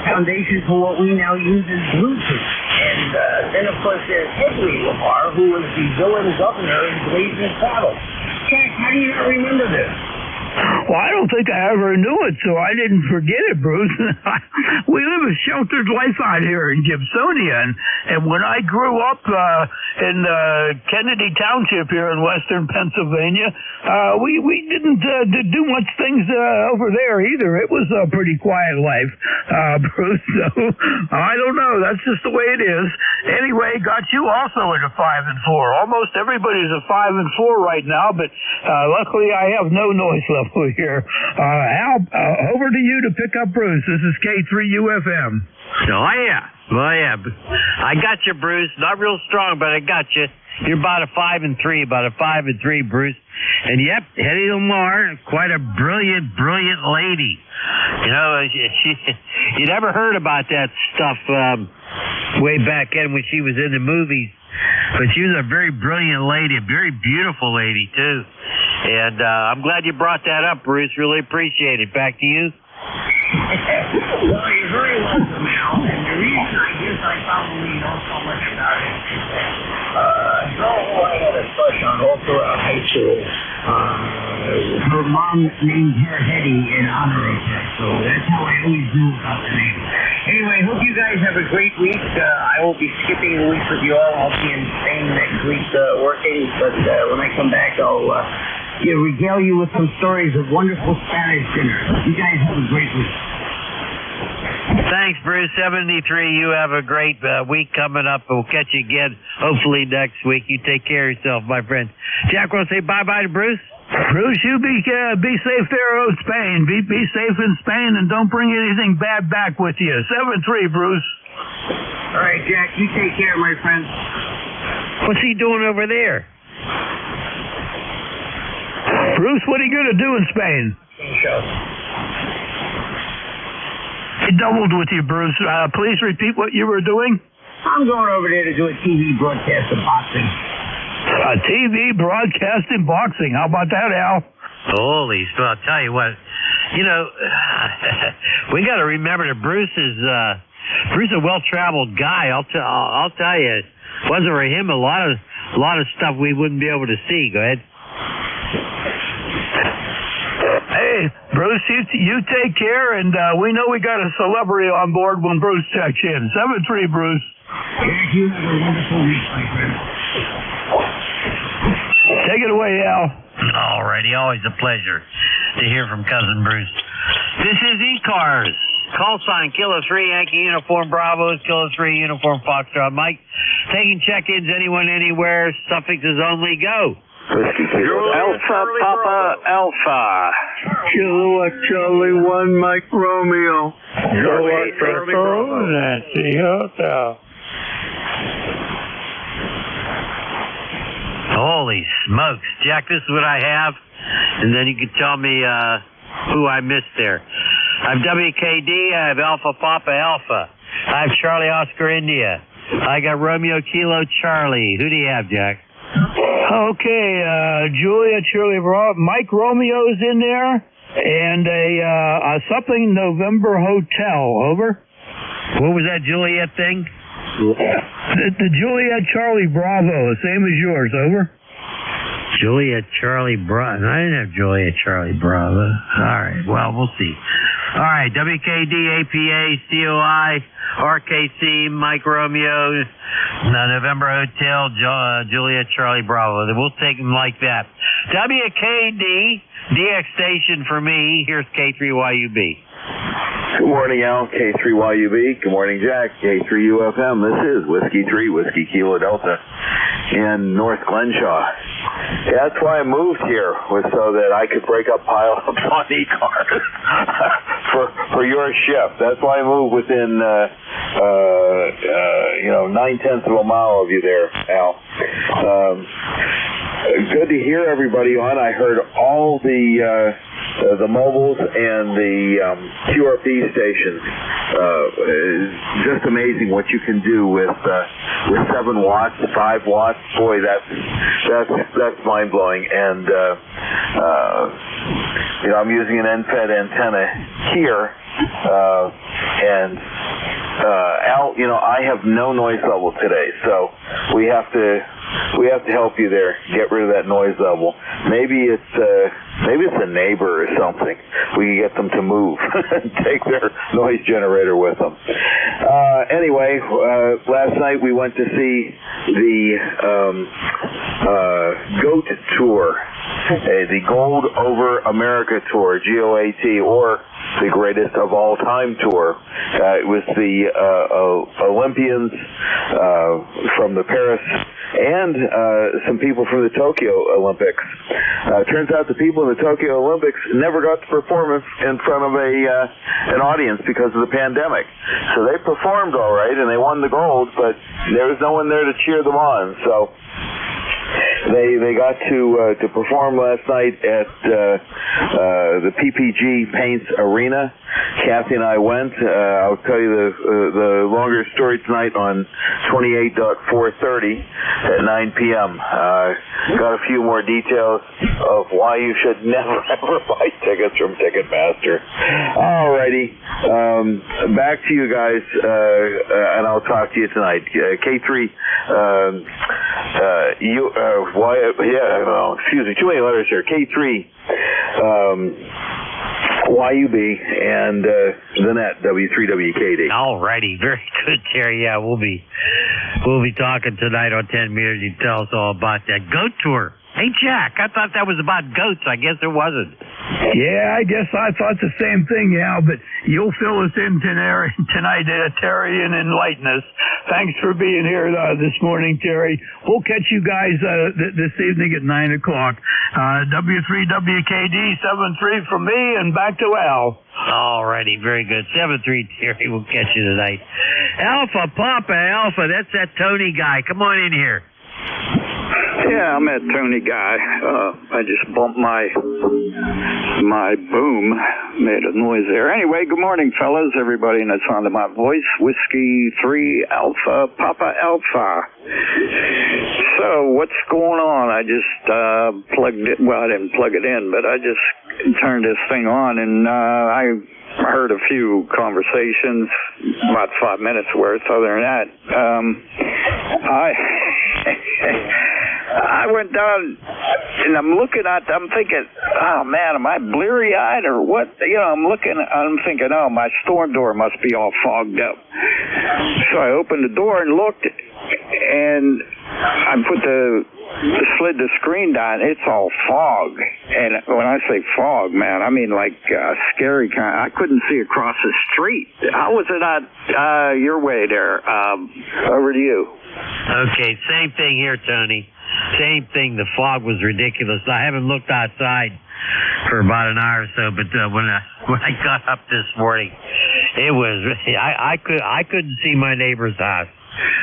foundation for what we now use as Bluetooth. And then, of course, there's Hedy Lamarr, who was the villain governor in Blazing Saddles. Jack, how do you not remember this? Well, I don't think I ever knew it, so I didn't forget it, Bruce. We live a sheltered life out here in Gibsonia, and when I grew up in Kennedy Township here in western Pennsylvania, we didn't do much things over there either. It was a pretty quiet life, Bruce. So I don't know. That's just the way it is. Anyway, got you also at a 5 and 4. Almost everybody's a 5 and 4 right now, but luckily I have no noise level here. Al, over to you to pick up Bruce. This is K3UFM. Oh, yeah. Well, yeah. I got you, Bruce. Not real strong, but I got you. You're about a 5 and 3, Bruce. And yep, Hedy Lamarr, quite a brilliant lady. You know, you never heard about that stuff way back then when she was in the movies. But she was a very brilliant lady, a very beautiful lady, too. And I'm glad you brought that up, Bruce. Really appreciate it. Back to you. Well, you're very welcome, Al. And the reason I guess I probably know so much about it is that girl I had a crush on all throughout high school. Her mom named her Hedy in honor of her, so that's how I always knew about the name. Anyway, hope you guys have a great week. I will be skipping a week with you all. I'll be in Spain next week working, but when I come back, I'll regale you with some stories of wonderful Spanish dinners. You guys have a great week. Thanks, Bruce. 73. You have a great week coming up. We'll catch you again, hopefully, next week. You take care of yourself, my friend. Jack, want to say bye-bye to Bruce? Bruce, you be safe there in Spain. Be safe in Spain, and don't bring anything bad back with you. 7-3, Bruce. All right, Jack, you take care, my friend. What's he doing over there? Bruce, what are you going to do in Spain? Show. It doubled with you, Bruce. Please repeat what you were doing. I'm going over there to do a TV broadcast of boxing. A TV broadcast in boxing. How about that, Al? Holy smokes. I'll tell you what. You know, we got to remember that Bruce is a well-traveled guy. I'll tell you, wasn't for him a lot of stuff we wouldn't be able to see. Go ahead. Bruce, you take care, and we know we got a celebrity on board when Bruce checks in. 7-3, Bruce. Jack, you have a wonderful week, my friend. Take it away, Al. All righty, always a pleasure to hear from Cousin Bruce. This is ECARS. Call sign Kilo 3 Yankee Uniform Bravo, Kilo 3 Uniform Foxtrot Mike. Taking check-ins anyone, anywhere. Suffixes only. Go. Alpha Papa Alpha. Kilo Charlie 1 Mike Romeo. Charlie Bravo. Nancy Hotel. Holy smokes. Jack, this is what I have, and then you can tell me who I missed there. I have WKD, I have Alpha Papa Alpha. I have Charlie Oscar India. I got Romeo Kilo Charlie. Who do you have, Jack? Okay, Julia Charlie Bravo. Mike Romeo's in there, and a something November Hotel. Over. What was that Juliet thing? The Juliet Charlie Bravo, same as yours. Over. Juliet Charlie Bravo. I didn't have Juliet Charlie Bravo. All right. Well, we'll see. All right. WKD, APA, COI, RKC, Mike Romeo, November Hotel, Juliet Charlie Bravo. We'll take them like that. WKD, DX station for me. Here's K3YUB. Good morning, Al. K3YUB. Good morning, Jack. K3UFM. This is Whiskey 3, Whiskey Kilo Delta in North Glenshaw. Yeah, that's why I moved here, was so that I could break up pile-ups on ECARS for your shift. That's why I moved within, 9/10 of a mile of you there, Al. Good to hear everybody on. I heard all the mobiles and the QRP stations. It's just amazing what you can do with 7 watts, 5 watts. Boy, that's mind blowing. And I'm using an NFED antenna here, and Al, I have no noise level today, so we have to help you there. Get rid of that noise level. Maybe it's a neighbor or something. We can get them to move and take their noise generator with them. Anyway, last night we went to see the GOAT tour, the Gold Over America tour, GOAT, or the greatest of all time tour. It was the Olympians from the Paris and some people from the Tokyo Olympics. Turns out the people in the Tokyo Olympics never got to perform in front of an audience because of the pandemic. So they performed all right and they won the gold, but there was no one there to cheer them on. So they got to perform last night at the PPG Paints Arena. Kathy and I went. I'll tell you the longer story tonight on 28.430 at 9 p.m. Got a few more details of why you should never ever buy tickets from Ticketmaster. Alrighty, back to you guys, and I'll talk to you tonight. K3, excuse me, too many letters here. K3. YUB and the net W3WKD. All righty, very good, Terry. Yeah, we'll be talking tonight on 10 meters. You tell us all about that goat tour. Hey, Jack, I thought that was about goats. I guess it wasn't. Yeah, I guess I thought the same thing, Al, but you'll fill us in tonight, Terry, and enlighten us. Thanks for being here this morning, Terry. We'll catch you guys this evening at 9 o'clock. W3WKD 7-3 from me, and back to Al. All righty, very good. 7-3, Terry. We'll catch you tonight. Alpha Papa Alpha, that's that Tony guy. Come on in here. Yeah, I'm that Tony guy. I just bumped my boom, made a noise there. Anyway, good morning, fellas, everybody that's on my voice. Whiskey 3 Alpha Papa Alpha. So, what's going on? I just plugged it. Well, I didn't plug it in, but I just turned this thing on, and I heard a few conversations, about 5 minutes worth. Other than that, I went down, and I'm thinking, oh man, am I bleary-eyed or what? You know, I'm thinking, oh, my storm door must be all fogged up. So I opened the door and looked, and I slid the screen down. It's all fog. And when I say fog, man, I mean like scary kind. I couldn't see across the street. How was it out your way there? Over to you. Okay, same thing here, Tony. Same thing. The fog was ridiculous. I haven't looked outside for about an hour or so, but when I got up this morning, it was I couldn't see my neighbor's house.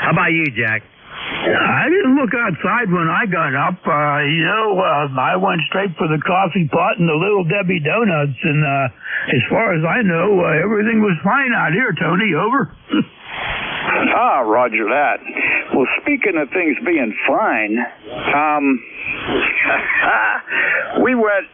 How about you, Jack? I didn't look outside when I got up. I went straight for the coffee pot and the Little Debbie donuts, and as far as I know, everything was fine out here, Tony. Over. Roger that. Well, speaking of things being fine, we went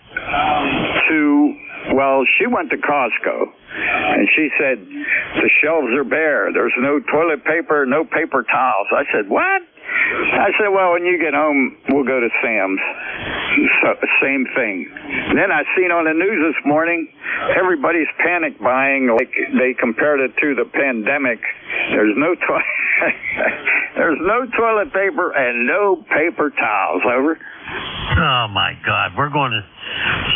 she went to Costco, and she said, the shelves are bare. There's no toilet paper, no paper towels. I said, what? I said, well, when you get home, we'll go to Sam's. So, same thing. And then I seen on the news this morning, everybody's panic buying, like they compared it to the pandemic. There's no toilet paper and no paper towels. Over. Oh my God, we're going to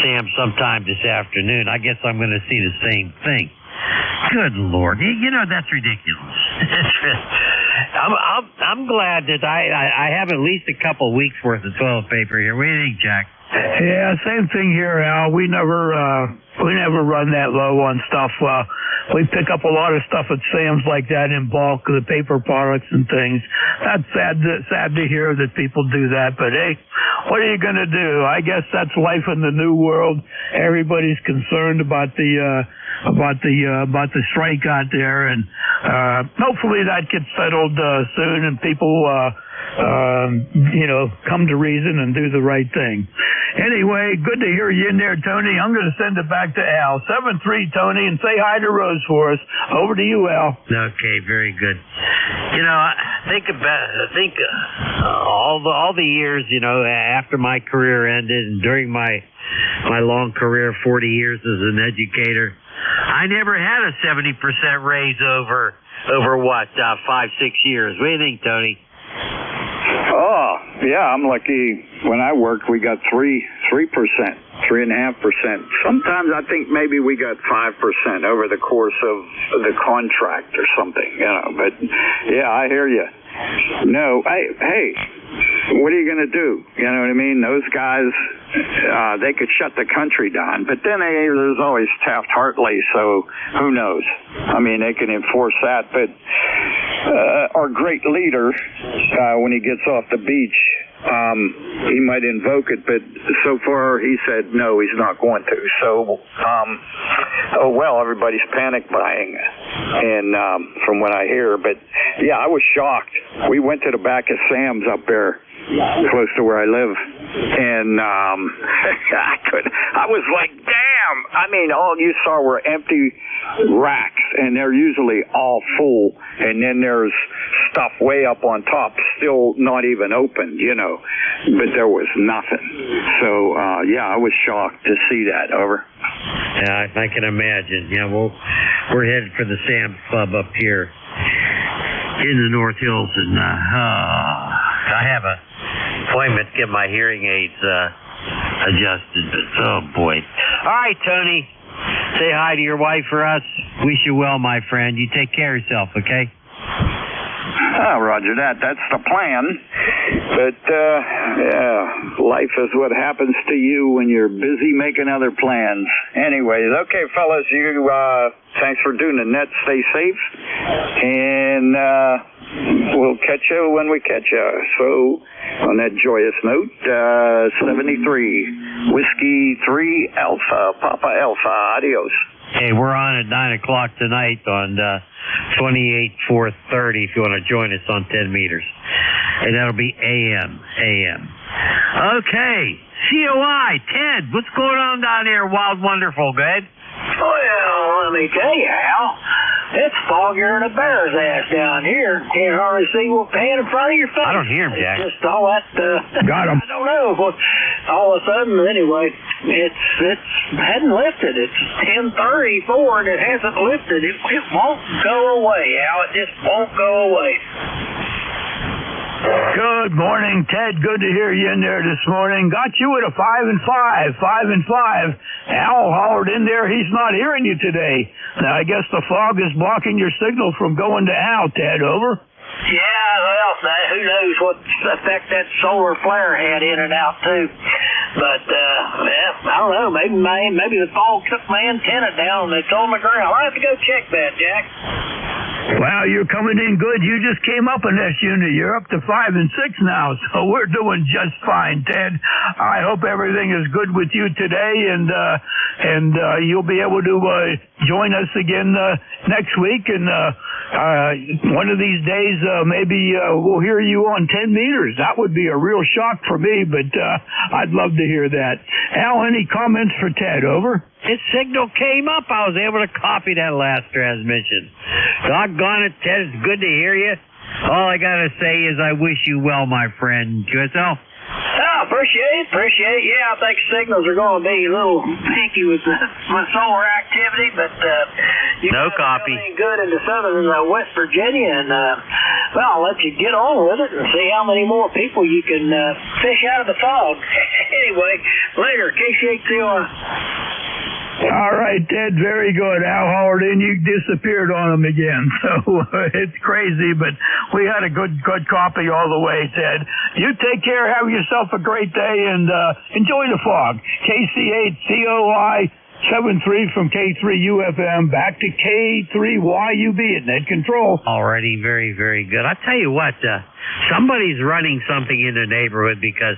Sam's sometime this afternoon. I guess I'm going to see the same thing. Good Lord, you know that's ridiculous. I'm glad that I have at least a couple weeks worth of toilet paper here. What do you think, Jack? Yeah, same thing here, Al. We never run that low on stuff. We pick up a lot of stuff at Sam's like that in bulk, the paper products and things. That's sad to hear that people do that, but hey, what are you going to do? I guess that's life in the new world. Everybody's concerned about the strike out there, and hopefully that gets settled soon, and people come to reason and do the right thing. Anyway, good to hear you in there, Tony. I'm going to send it back to Al. 7-3, Tony, and say hi to Rose for us. Over to you, Al. Okay, very good. You know, think all the years, after my career ended and during my long career, 40 years as an educator, I never had a 70% raise over 5-6 years. What do you think, Tony? Oh, yeah, I'm lucky. When I worked, we got 3%, 3.5%. Sometimes I think maybe we got 5% over the course of the contract or something, But yeah, I hear you. No, hey, what are you going to do? You know what I mean? Those guys, they could shut the country down. But then there's always Taft-Hartley, so who knows? I mean, they can enforce that. But our great leader, when he gets off the beach, he might invoke it, but so far he said no, he's not going to. So, everybody's panic buying, and from what I hear, but yeah, I was shocked. We went to the back of Sam's up there, close to where I live, and I was like, damn! I mean, all you saw were empty racks, and they're usually all full, and then there's stuff way up on top, still not even opened, but there was nothing. So, I was shocked to see that. Over. Yeah, I can imagine. Yeah, we're headed for the Sam's Club up here in the North Hills, and I have an appointment to get my hearing aids adjusted. But, oh boy! All right, Tony, say hi to your wife for us. Wish you well, my friend. You take care of yourself, okay? Oh, Roger that. That's the plan. But, life is what happens to you when you're busy making other plans. Anyways, okay, fellas, thanks for doing the net. Stay safe. And, we'll catch you when we catch you. So, on that joyous note, 73, Whiskey 3 Alpha, Papa Alpha. Adios. Hey, we're on at 9 o'clock tonight on 28-430 if you want to join us on 10 meters. And that'll be AM. Okay, COI, Ted, what's going on down here? Wild Wonderful, go ahead. Well, let me tell you, Al, It's foggier than a bear's ass down here. Can't hardly see what hand in front of your face. I don't hear him, Jack. It's just all that, Got him. I don't know. All of a sudden, anyway, it's hadn't lifted. It's 10:34 and it hasn't lifted. It won't go away, Al. It just won't go away. Good morning, Ted. Good to hear you in there this morning. Got you at a 5 and 5. 5 and 5. Al hollered in there. He's not hearing you today. Now, I guess the fog is blocking your signal from going to Al, Ted. Over. Yeah, well, who knows what effect that solar flare had in and out too. But I don't know. Maybe the fog took my antenna down and it's on the ground. I'll have to go check that, Jack. Wow, you're coming in good. You just came up in this unit. You're up to 5 and 6 now, so we're doing just fine, Ted. I hope everything is good with you today, and you'll be able to join us again next week. And one of these days, maybe we'll hear you on 10 meters. That would be a real shock for me, but I'd love to hear that. Al, any comments for Ted? Over. His signal came up. I was able to copy that last transmission. Doggone it, Ted. It's good to hear you. All I got to say is I wish you well, my friend. QSL? Oh, appreciate it. Yeah, I think signals are going to be a little hinky with solar activity, but no copy. Good into southern West Virginia, and well, I'll let you get on with it and see how many more people you can fish out of the fog. Anyway, later, KCHCR. All right, Ted, very good. Al hollered in. You disappeared on him again, so it's crazy, but we had a good copy all the way, Ted. You take care. Have yourself a great day, and enjoy the fog. KC8COI 73 from K3UFM back to K3YUB at net control. Already very, very good. I tell you what, somebody's running something in the neighborhood because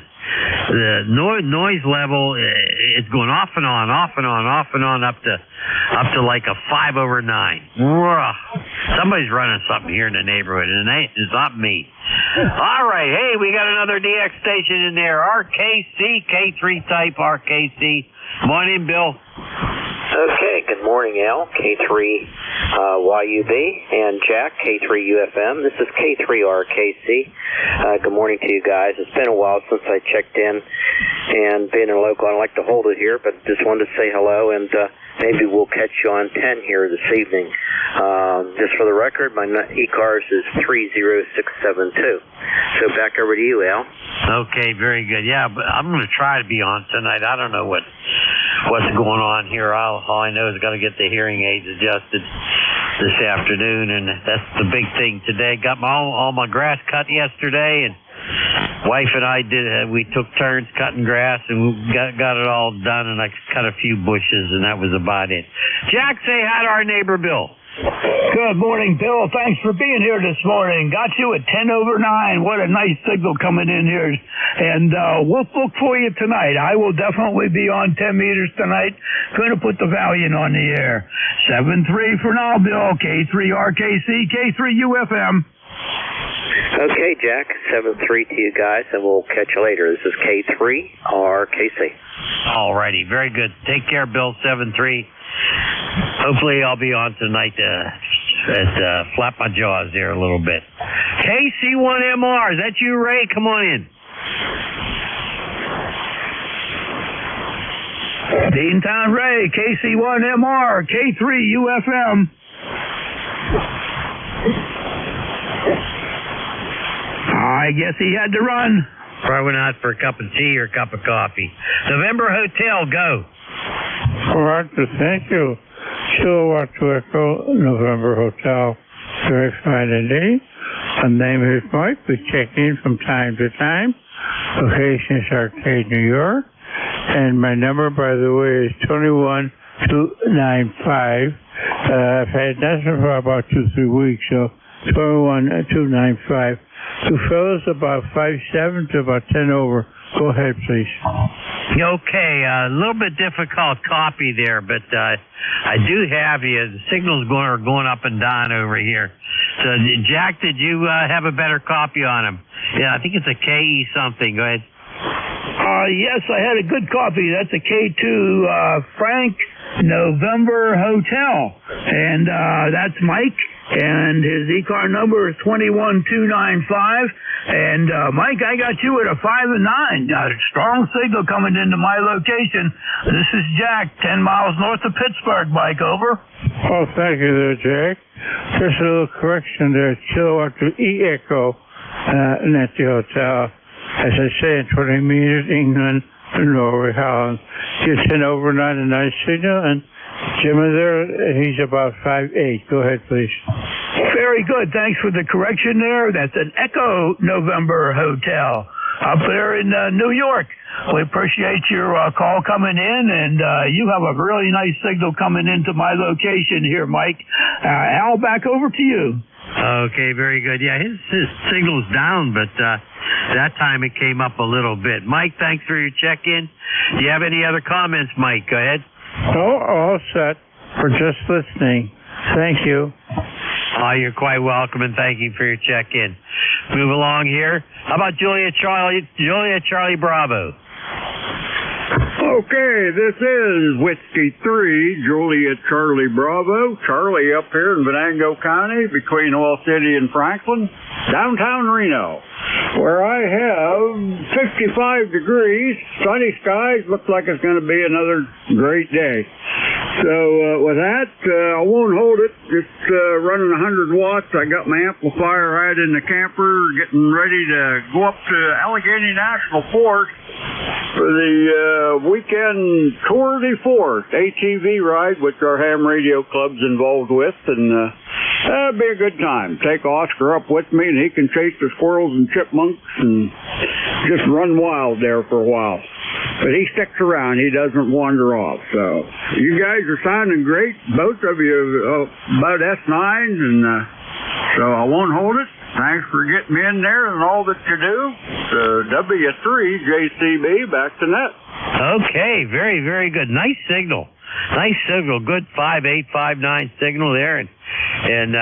the noise level is going off and on up to like a 5/9. Somebody's running something here in the neighborhood, and it's not me. All right, hey, we got another DX station in there. RKC, K3 type RKC. Morning, Bill. Okay, good morning, Al. K3YUB and Jack, K3UFM. This is K3RKC. Good morning to you guys. It's been a while since I checked in, and being a local, I don't like to hold it here, but just wanted to say hello, and maybe we'll catch you on 10 here this evening. Just for the record, my ECARS is 30672. So back over to you, Al. Okay, very good. Yeah, but I'm going to try to be on tonight. I don't know what's going on here. All I know is I got to get the hearing aids adjusted this afternoon, and that's the big thing today. Got all my grass cut yesterday, and wife and I we took turns cutting grass, and we got it all done, and I cut a few bushes, and that was about it. Jack, say hi to our neighbor, Bill. Good morning, Bill. Thanks for being here this morning. Got you at 10/9. What a nice signal coming in here. And we'll look for you tonight. I will definitely be on 10 meters tonight. Going to put the Valiant on the air. 7-3 for now, Bill. K3RKC, K3UFM. Okay, Jack. 7-3 to you guys, and we'll catch you later. This is K3RKC. All righty. Very good. Take care, Bill. 7-3. Hopefully I'll be on tonight to flap my jaws there a little bit. KC1MR, is that you, Ray? Come on in. Deantown Ray, KC1MR, K3UFM. I guess he had to run. Probably not for a cup of tea or a cup of coffee. November Hotel, go. All right, thank you. Kilowatt to Echo, November Hotel. Very fine indeed. My name is Mike. We check in from time to time. Location is Arcade, New York. And my number, by the way, is 21295. I've had that for about 2-3 weeks, so 21295. Two fellas about 5'7" to about 10 over. Go ahead, please. Okay, a little bit difficult copy there, but I do have you. The signal's going up and down over here. So, Jack, did you have a better copy on him? Yeah, I think it's a KE something. Go ahead. Yes, I had a good copy. That's a K2. Frank November Hotel. And that's Mike, and his ECAR number is 21295. And Mike, I got you at a 5 and 9. A strong signal coming into my location. This is Jack, 10 miles north of Pittsburgh. Mike, over. Oh, thank you there, Jack. Just a little correction there. Kilowatt to E-Echo at the hotel. As I say, 20 meters, England, Norway, Holland. Just sent overnight a nice signal, and Jim is there. He's about 5'8". Go ahead, please. Very good. Thanks for the correction there. That's an Echo November Hotel up there in New York. We appreciate your call coming in, and you have a really nice signal coming into my location here, Mike. Al, back over to you. Okay, very good. Yeah, his signal's down, but that time it came up a little bit. Mike, thanks for your check-in. Do you have any other comments, Mike? Go ahead. Oh, all set for just listening. Thank you. Oh, you're quite welcome, and thank you for your check-in. Move along here. How about Julia Charlie Bravo? Okay, this is Whiskey 3, Juliet Charlie Bravo. Charlie up here in Venango County between Oil City and Franklin, downtown Reno, where I have 55 degrees, sunny skies, looks like it's going to be another great day. So with that, I won't hold it, just running 100 watts. I got my amplifier right in the camper, getting ready to go up to Allegheny National Forest for the weekend Tour de Force ATV ride, which our ham radio club's involved with, and that'll be a good time. Take Oscar up with me, and he can chase the squirrels and chipmunks and just run wild there for a while. But he sticks around. He doesn't wander off. So you guys are sounding great, both of you, about S9s, and so I won't hold it. Thanks for getting me in there and all that you do. W3JCB, back to net. Okay, very, very good. Nice signal. Nice signal. Good 5859 signal there. And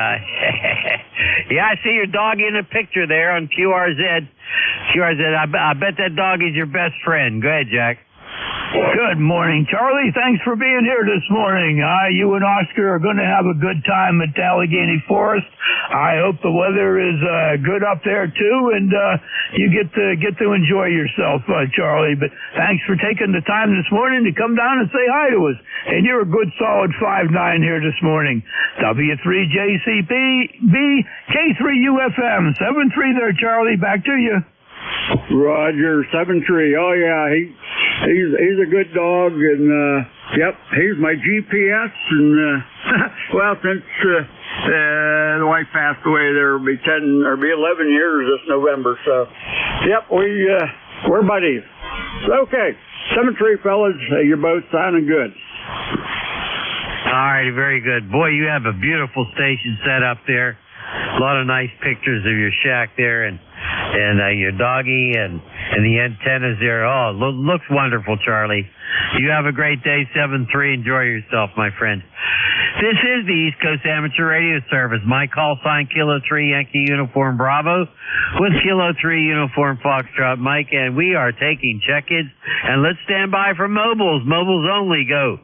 yeah, I see your dog in a picture there on QRZ. I bet that dog is your best friend. Go ahead, Jack. Good morning, Charlie. Thanks for being here this morning. You and Oscar are going to have a good time at Allegheny Forest. I hope the weather is good up there too, and you get to enjoy yourself, Charlie. But thanks for taking the time this morning to come down and say hi to us. And you're a good solid 5'9" here this morning. W3JCB, K3UFM, 7-3 there, Charlie. Back to you. Roger, 7-3. Oh yeah, he's a good dog, and yep, he's my GPS. And well, since the wife passed away, there'll be 10 or be 11 years this November. So, yep, we're buddies. Okay, 7-3, fellas. You're both sounding good. All right, very good. Boy, you have a beautiful station set up there. A lot of nice pictures of your shack there, and your doggy and the antennas there. Oh, looks wonderful, Charlie. You have a great day, 7-3. Enjoy yourself, my friend. This is the East Coast Amateur Radio Service. My call sign, Kilo 3 Yankee Uniform Bravo with Kilo 3 Uniform Foxtrot Mike, and we are taking check-ins. And let's stand by for mobiles. Mobiles only, go.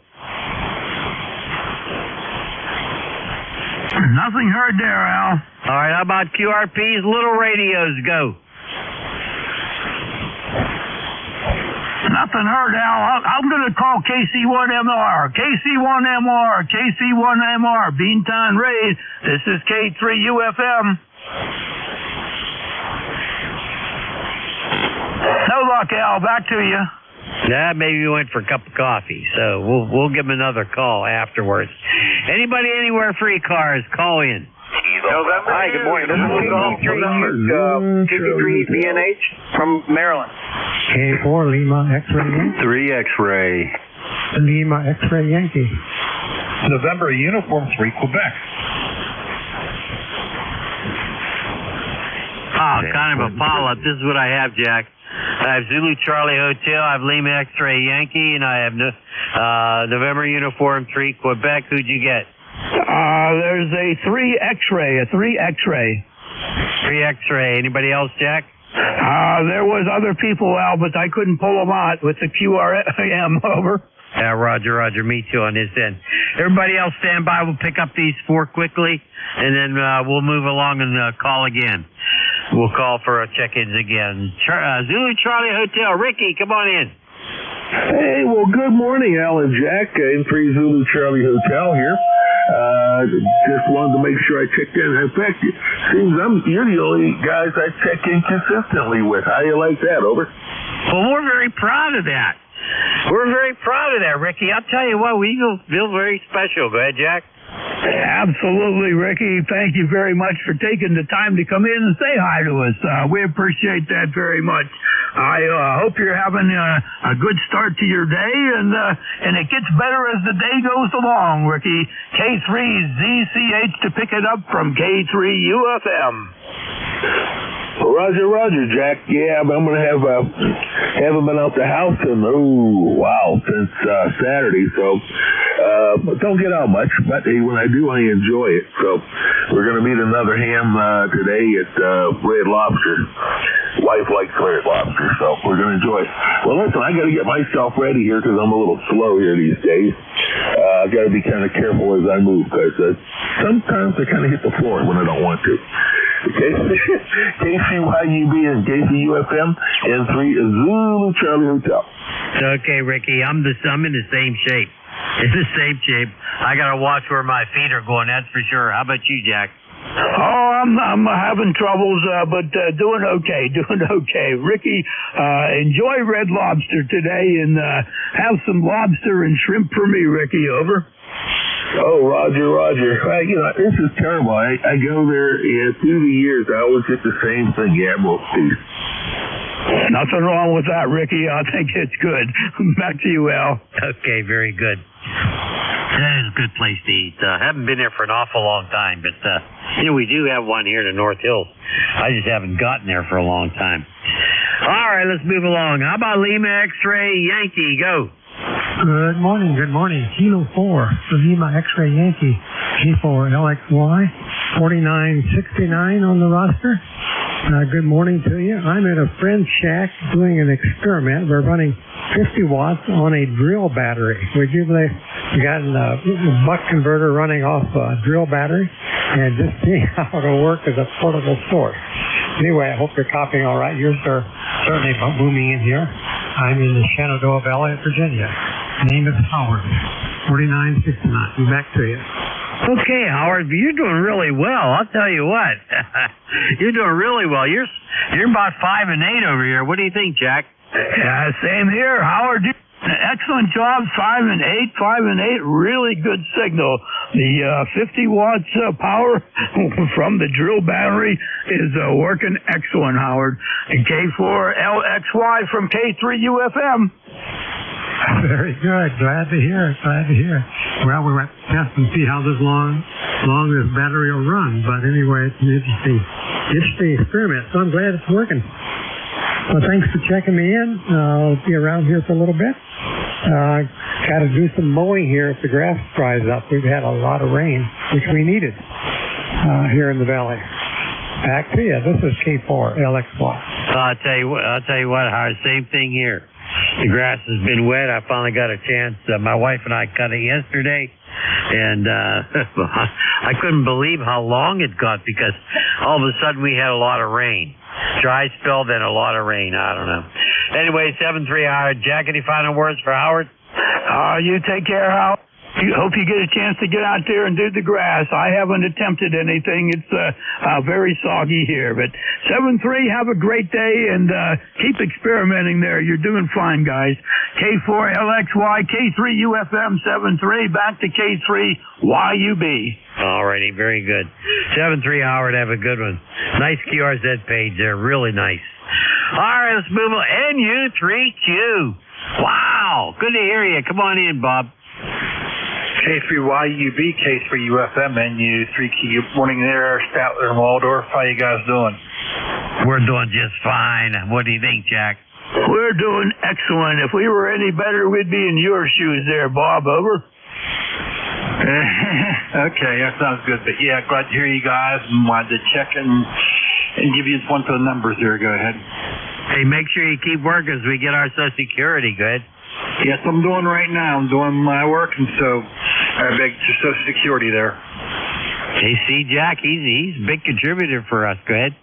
Nothing heard there, Al. All right, how about QRP's little radios? Go. Nothing heard, Al. I'm going to call KC1MR. KC1MR. KC1MR. Beantown Raid. This is K3UFM. No luck, Al. Back to you. Yeah, maybe you went for a cup of coffee, so we'll give him another call afterwards. Anybody anywhere for ECARS, call in. Hi, good morning. This is 53 BNH from Maryland. K4 Lima X-Ray Yankee. 3 X-Ray. Lima X-Ray Yankee. November Uniform 3 Quebec. Oh, kind of a follow-up. This is what I have, Jack. I have Zulu Charlie Hotel, I have Lima X-Ray Yankee, and I have November Uniform 3 Quebec. Who'd you get? There's a 3 X-Ray, 3 X-Ray. Anybody else, Jack? There was other people, Al, but I couldn't pull them out with the QRM over. Roger, me too on this end. Everybody else stand by. We'll pick up these 4 quickly, and then we'll move along and call again. We'll call for check-ins again. Zulu Charlie Hotel. Ricky, come on in. Hey, well, good morning, Al and Jack. In 3 Zulu Charlie Hotel here. Just wanted to make sure I checked in. In fact, it seems you're the only guys I check in consistently with. How you like that? Over. Well, we're very proud of that. We're very proud of that, Ricky. I'll tell you what, we feel very special. Go ahead, Jack. Absolutely, Ricky. Thank you very much for taking the time to come in and say hi to us. We appreciate that very much. I hope you're having a good start to your day, and it gets better as the day goes along, Ricky. K3ZCH to pick it up from K3UFM. Roger, Jack. Yeah, I'm going to haven't been out the house since Saturday, so don't get out much, but hey, when I do, I enjoy it. So we're going to meet another ham today at Red Lobster. Wife likes Red Lobster, so we're going to enjoy it. Well, listen, I got to get myself ready here because I'm a little slow here these days. I've got to be kind of careful as I move because sometimes I kind of hit the floor when I don't want to. Okay, KCYUB and KCUFM and 3 Zulu Charlie Hotel. Okay, Ricky, I'm in the same shape. In the same shape. I gotta watch where my feet are going. That's for sure. How about you, Jack? Oh, I'm having troubles, but doing okay. Ricky, enjoy Red Lobster today and have some lobster and shrimp for me, Ricky. Over. Oh, Roger. This is terrible. I go there, and through the years, I always get the same thing, Admiral Steve. Nothing wrong with that, Ricky. I think it's good. Back to you, Al. Okay, very good. That is a good place to eat. Haven't been there for an awful long time, but we do have one here in the North Hills. I just haven't gotten there for a long time. All right, let's move along. How about Lima X-Ray Yankee? Go. Good morning. Kilo 4, Lima X-Ray Yankee, G4 LXY, 4969 on the roster. Good morning to you. I'm at a friend's shack doing an experiment. We're running 50 watts on a drill battery. Would you believe we got a buck converter running off a drill battery and just seeing how it'll work as a portable source. Anyway, I hope you're copying all right. Yours are certainly booming in here. I'm in the Shenandoah Valley, Virginia. Name is Howard, 4969. Back to you. Okay, Howard, you're doing really well. I'll tell you what. You're doing really well. You're about 5 and 8 over here. What do you think, Jack? Yeah, same here, Howard. Excellent job, 5 and 8, really good signal. The 50 watts power from the drill battery is working excellent, Howard. And K4LXY from K3UFM. Very good. Glad to hear it. Well, we're going to test and see how long this battery will run. But anyway, it's an interesting experiment, so I'm glad it's working. Well, thanks for checking me in. I'll be around here for a little bit. Got to do some mowing here if the grass dries up. We've had a lot of rain, which we needed here in the valley. Back to you. This is K4LXY. I'll tell you what, Howard, same thing here. The grass has been wet. I finally got a chance. My wife and I cut it yesterday, and I couldn't believe how long it got because all of a sudden we had a lot of rain. Dry spell, then a lot of rain. I don't know. Anyway, 7-3 Howard. Jack, any final words for Howard? You take care, Howard. Hope you get a chance to get out there and do the grass. I haven't attempted anything. It's very soggy here. But 7-3, have a great day and keep experimenting there. You're doing fine, guys. K4LXY, K3UFM 7-3, back to K3YUB. All righty, very good. 7-3 Howard, have a good one. Nice QRZ page there, really nice. All right, let's move on. NU3Q. Wow, good to hear you. Come on in, Bob. K3YUB, K3UFM, NU3Q. Morning there, Statler and Waldorf. How you guys doing? We're doing just fine. What do you think, Jack? We're doing excellent. If we were any better, we'd be in your shoes there, Bob. Over. Okay, that sounds good. But yeah, glad to hear you guys and wanted to check and give you one for the numbers there. Go ahead. Hey, make sure you keep working as we get our Social Security. Go ahead. Yes, I'm doing right now. I'm doing my work, and so I beg your Social Security there. Hey, see, Jack, he's a big contributor for us. Go ahead.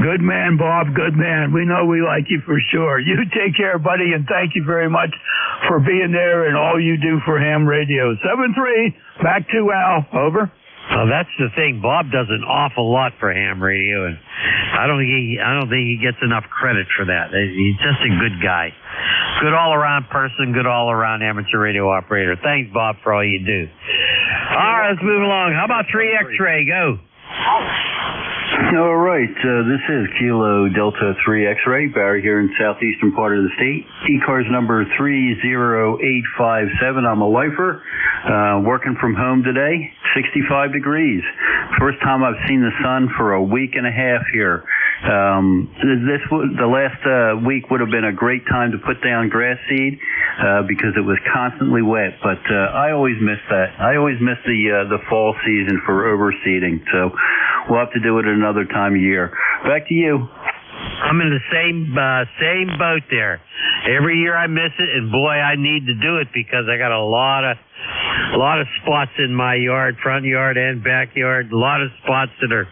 Good man, Bob. Good man. We know we like you for sure. You take care, buddy, and thank you very much for being there and all you do for ham radio. 7-3, back to Al. Over. Well, that's the thing. Bob does an awful lot for ham radio, and I don't think he gets enough credit for that. He's just a good guy, good all-around person, good all-around amateur radio operator. Thanks, Bob, for all you do. All right, let's move along. How about 3 X-ray? Go. All right, this is Kilo Delta 3 X-ray, Barry here in southeastern part of the state. ECARS number 30857. I'm a lifer, working from home today, 65 degrees. First time I've seen the sun for a week and a half here. The last week would have been a great time to put down grass seed because it was constantly wet, but I always miss that. I always miss the fall season for overseeding, so we'll have to do it another time of year. Back to you. I'm in the same boat there. Every year I miss it, and boy, I need to do it because I got a lot of spots in my yard, front yard and backyard. A lot of spots that are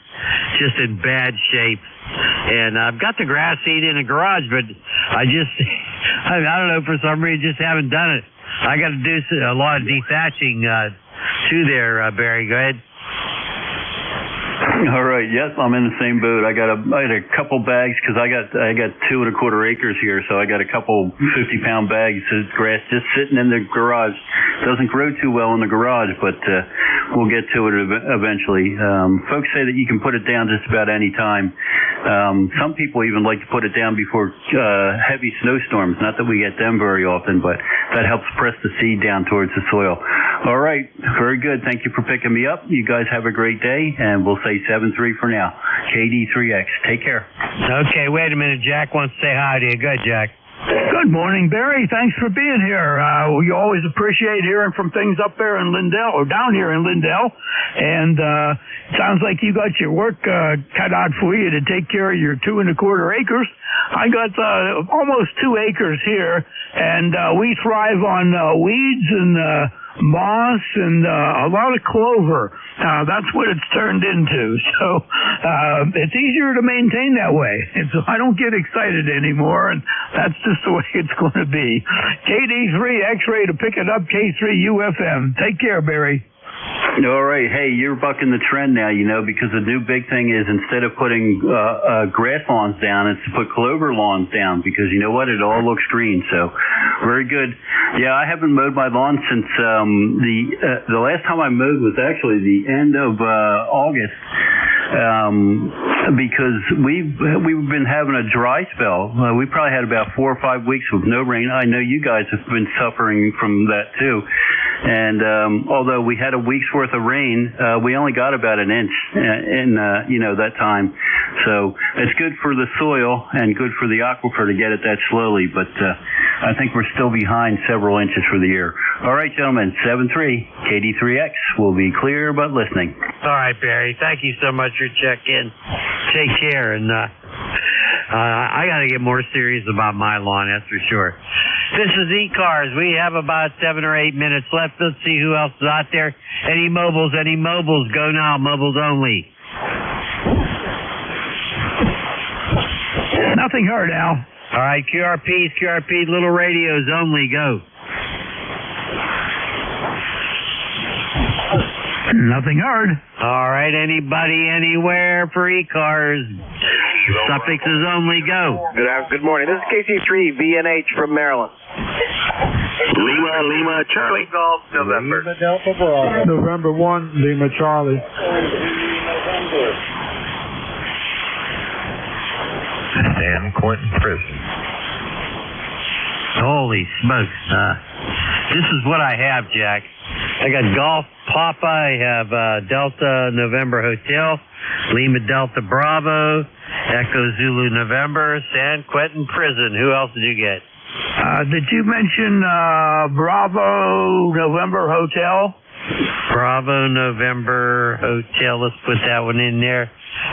just in bad shape. And I've got the grass seed in the garage, but I don't know, for some reason, just haven't done it. I got to do a lot of dethatching too there, Barry. Go ahead. All right. Yes, I'm in the same boat. I had a couple bags because I got 2 1/4 acres here, so I got a couple 50-pound bags of grass just sitting in the garage. Doesn't grow too well in the garage, but we'll get to it eventually. Folks say that you can put it down just about any time. Some people even like to put it down before heavy snowstorms. Not that we get them very often, but that helps press the seed down towards the soil. All right. Very good. Thank you for picking me up. You guys have a great day, and we'll say 7-3 for now. KD3X. Take care. Okay, wait a minute. Jack wants to say hi to you. Go ahead, Jack. Good morning, Barry. Thanks for being here. We always appreciate hearing from things up there in Lindell, or down here in Lindell. And it sounds like you got your work cut out for you to take care of your 2 1/4 acres. I got almost 2 acres here, and we thrive on weeds and moss and a lot of clover. That's what it's turned into. So it's easier to maintain that way. I don't get excited anymore, and that's just the way it's going to be. KD3 X-ray to pick it up, K3 UFM. Take care, Barry. All right. Hey, you're bucking the trend now, because the new big thing is instead of putting grass lawns down, it's to put clover lawns down because you know what? It all looks green. So very good. Yeah, I haven't mowed my lawn since the last time I mowed was actually the end of August. Because we've been having a dry spell. We probably had about 4 or 5 weeks with no rain. I know you guys have been suffering from that too. And although we had a week's worth of rain, we only got about an inch in that time. So it's good for the soil and good for the aquifer to get it that slowly. But I think we're still behind several inches for the year. All right, gentlemen, 7-3, KD3X will be clear but listening. All right, Barry. Thank you so much for checking. Take care, and I got to get more serious about my lawn, that's for sure. This is ECARS. We have about 7 or 8 minutes left. Let's see who else is out there. Any mobiles? Go now. Mobiles only. Nothing heard, Al. All right, QRP, little radios only. Go. Nothing heard. All right, anybody, anywhere for ECARS. Suffixes only. Go. Good morning. This is KC3 VNH from Maryland. Lima, Charlie Golf, November. Lima Delta Bravo. November 1, Lima Charlie. San Quentin Prison. Holy smokes. This is what I have, Jack. I got Golf Papa, I have Delta November Hotel, Lima Delta Bravo, Echo Zulu November, San Quentin Prison. Who else did you get? Did you mention Bravo November Hotel? Bravo November Hotel. Let's put that one in there.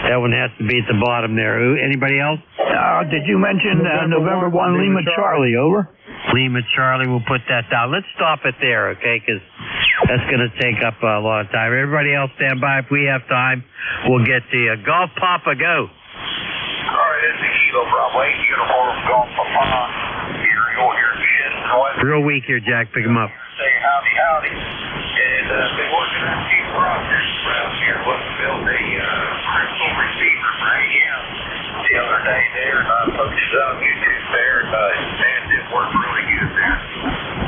That one has to be at the bottom there. Anybody else? Did you mention November 1 Lima Charlie? Over. Lima Charlie, we'll put that down. Let's stop it there, okay? Because that's going to take up a lot of time. Everybody else stand by. If we have time, we'll get to you. Golf Papa, go. All right, this is Kilo Bravo 8, uniform Golf Papa. Here, you'll hear shit. Real weak here, Jack. Pick him up. Say howdy, howdy. And been working on two projects around here. Let's build a crystal receiver for AM the other day there. And I posted on YouTube there. Man, it worked really good there.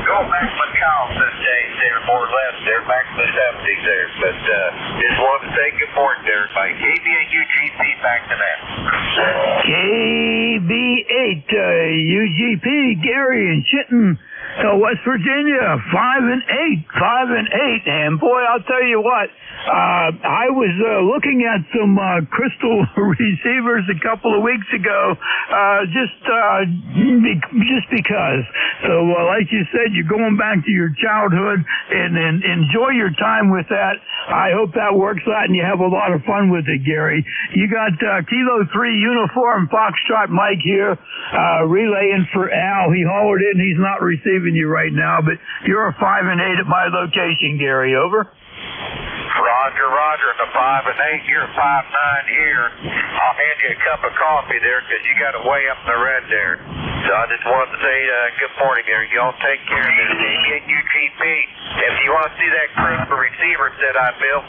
Go back to my childhood days there, more or less. They're back in the 70s there. But just wanted to say good morning there, everybody. KB8 UGP, back to that. KB8 UGP, Gary and Chinton, West Virginia, 5-8, 5-8, and boy, I'll tell you what, I was looking at some crystal receivers a couple of weeks ago, just because. So, like you said, you're going back to your childhood and enjoy your time with that. I hope that works out and you have a lot of fun with it, Gary. You got Kilo 3 uniform Foxtrot Mike here, relaying for Al. He hollered in. He's not receiving you right now, but you're a 5-8 at my location, Gary. Over. Roger, Roger, in the 5-8, you're 5-9 here. I'll hand you a cup of coffee there because you got it way up in the red there. So I just wanted to say good morning there. Y'all take care of this. KB8 UGP. If you want to see that crystal receiver that I built,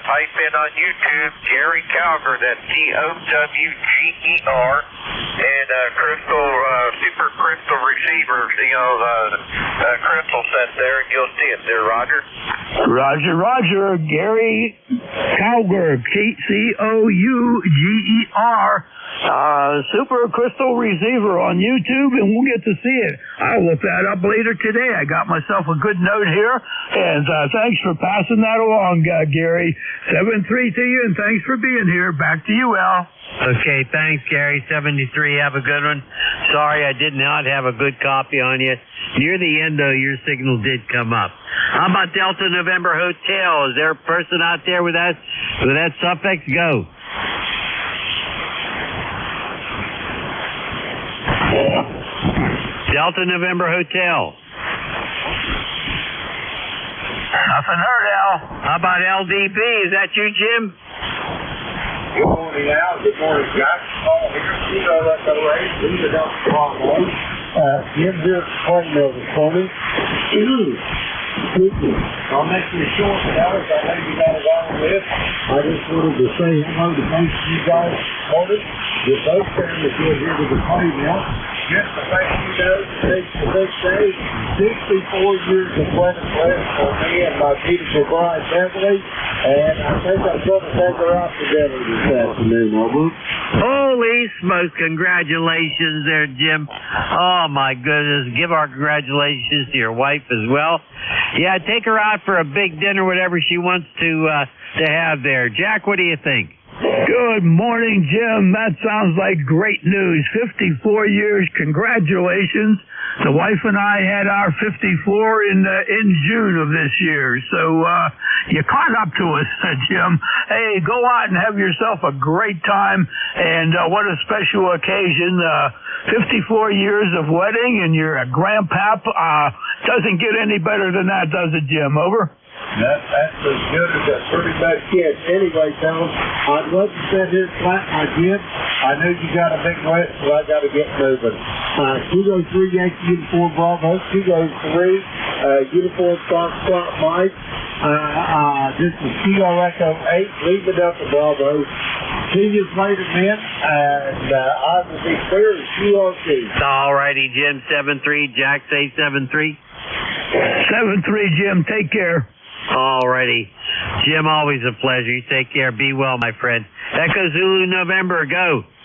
type in on YouTube, Jerry Calger, that's COWGER, and crystal, super crystal receiver, crystal set there, and you'll see it there, Roger. Roger, Roger. Gary Calger, COUGER, super crystal receiver on YouTube, and we'll get to see it. I'll look that up later today. I got myself a good note here, and thanks for passing that along, Gary. 7-3 to you, and thanks for being here. Back to you, Al. Okay, thanks, Gary. 73, have a good one. Sorry I did not have a good copy on you. Near the end, though, your signal did come up. How about Delta November Hotel? Is there a person out there with that suffix? Go. Delta November Hotel. Nothing heard, Al. How about LDB? Is that you, Jim? Good morning, Al. Good morning, Jack. Here's leave it up strong. Jim here playing this morning. I'll make you short, but Alex, I know you got it on with. I just wanted to say hello to both of you guys this morning. You're both saying that you're here to the party now. Just to let you know, today's the big day. 64 years of wedding bless for me and my beautiful bride, Beverly. And I think I'm going to take her out to dinner this afternoon, over. Holy smokes, congratulations there, Jim. Oh, my goodness. Give our congratulations to your wife as well. Yeah, take her out for a big dinner, whatever she wants to have there. Jack, what do you think? Good morning, Jim. That sounds like great news. 54 years. Congratulations. The wife and I had our 54 in June of this year. So you caught up to us, Jim. Hey, go out and have yourself a great time. And what a special occasion. 54 years of wedding and you're a grandpap. Doesn't get any better than that, does it, Jim? Over. That's as good as that pretty much gets. Anyway, fellas, I'd love to sit here and flat my Jim. I know you got a big list, so I got to get moving. Kilo 3 Yankee Uniform Bravo, Kilo 3 Uniform Foxtrot Mike. This is Kilo Echo 8, leave it up to Bravo. See you later, man, and I will be clear as QRT. All righty, Jim, 7-3. Jack, say 7-3. 7-3, Jim. Take care. Alrighty. Jim, always a pleasure. You take care. Be well, my friend. Echo Zulu November, go. Good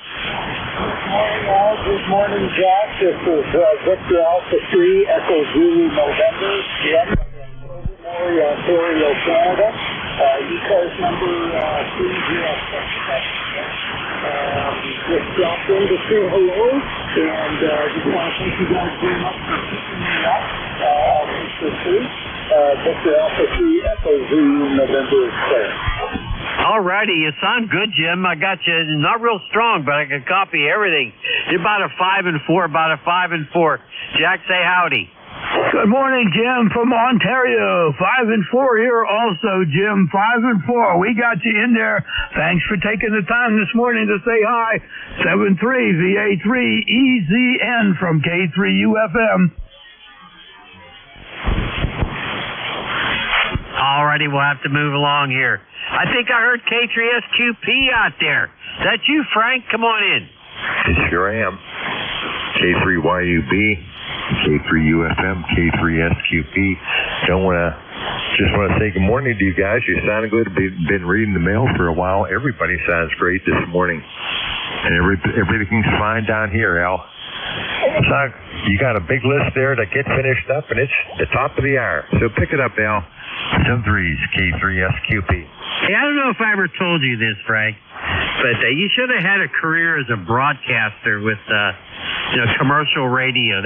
morning, all. Good morning, Jack. This is Victor Alpha 3, Echo Zulu November. Jim, Memorial, Ontario, Canada. ECARS number 306. Just dropped in to say hello, and just want to thank you guys very much for keeping me up. Victor Alpha 3, Echo Zulu November 6. All righty, you sound good, Jim. I got you. Not real strong, but I can copy everything. You're about a 5-4, about a 5-4. Jack, say howdy. Good morning, Jim, from Ontario. 5 and 4 here also, Jim. 5 and 4. We got you in there. Thanks for taking the time this morning to say hi. 7-3 VA3 EZN from K3UFM. Alrighty, we'll have to move along here. I think I heard K3SQP out there. Is that you, Frank? Come on in. Sure I am. K3YUB. K3UFM, K3SQP. Just want to say good morning to you guys. You sound good. Been reading the mail for a while. Everybody sounds great this morning. And everything's fine down here, Al. So you got a big list there to get finished up, and it's the top of the hour. So pick it up, Al. 7-3s, K3SQP. Hey, I don't know if I ever told you this, Frank, but you should have had a career as a broadcaster with commercial radio.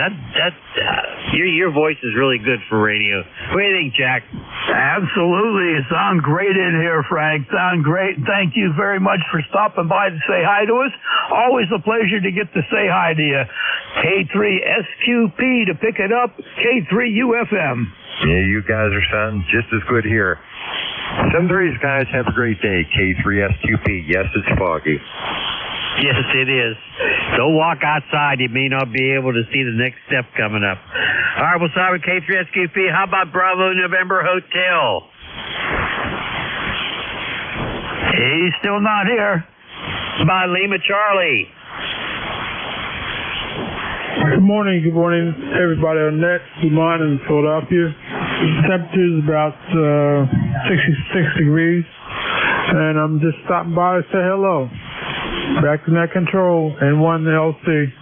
Your voice is really good for radio. What do you think, Jack? Absolutely. Sound great in here, Frank. Sound great. Thank you very much for stopping by to say hi to us. Always a pleasure to get to say hi to you. K3SQP to pick it up. K3UFM. Yeah, you guys are sounding just as good here. 7-3s, guys. Have a great day. K3SQP. Yes, it's foggy. Yes, it is. Don't walk outside. You may not be able to see the next step coming up. All right, we'll start with K3SQP. How about Bravo November Hotel? He's still not here. By Lima Charlie. Good morning, everybody on net. Good morning in Philadelphia. Temperature is about 66 degrees, and I'm just stopping by to say hello. Back to net control and 1LC.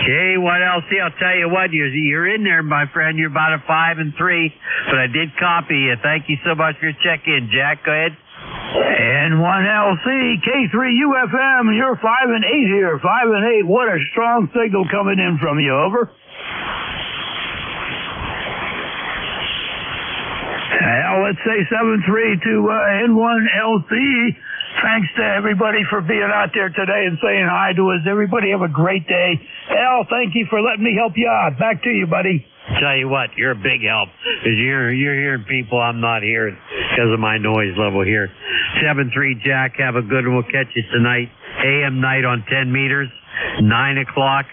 K1LC, I'll tell you what, you're in there, my friend. You're about a 5 and 3, but I did copy you. Thank you so much for your check-in, Jack. Go ahead. And 1LC, K3UFM, you're 5 and 8 here. 5 and 8. What a strong signal coming in from you. Over. Now let's say 7-3 to N1LC. Thanks to everybody for being out there today and saying hi to us. Everybody have a great day. Al, thank you for letting me help you out. Back to you, buddy. Tell you what, you're a big help, because you're hearing people I'm not hearing because of my noise level here. 7-3, Jack, have a good one. We'll catch you tonight. AM night on 10 meters, 9 o'clock,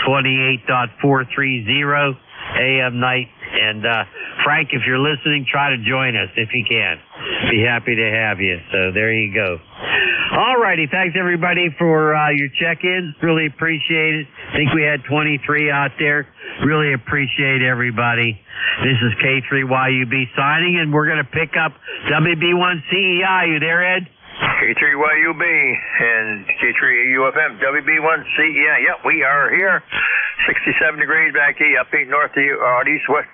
28.430 AM night. And Frank, if you're listening, try to join us if you can. Be happy to have you. So there you go. All righty. Thanks, everybody, for your check-ins. Really appreciate it. I think we had 23 out there. Really appreciate everybody. This is K3YUB signing, and we're going to pick up WB1CEI. You there, Ed? K3YUB and K3UFM, WB1CEI. Yep, we are here. 67 degrees back here, up north of you,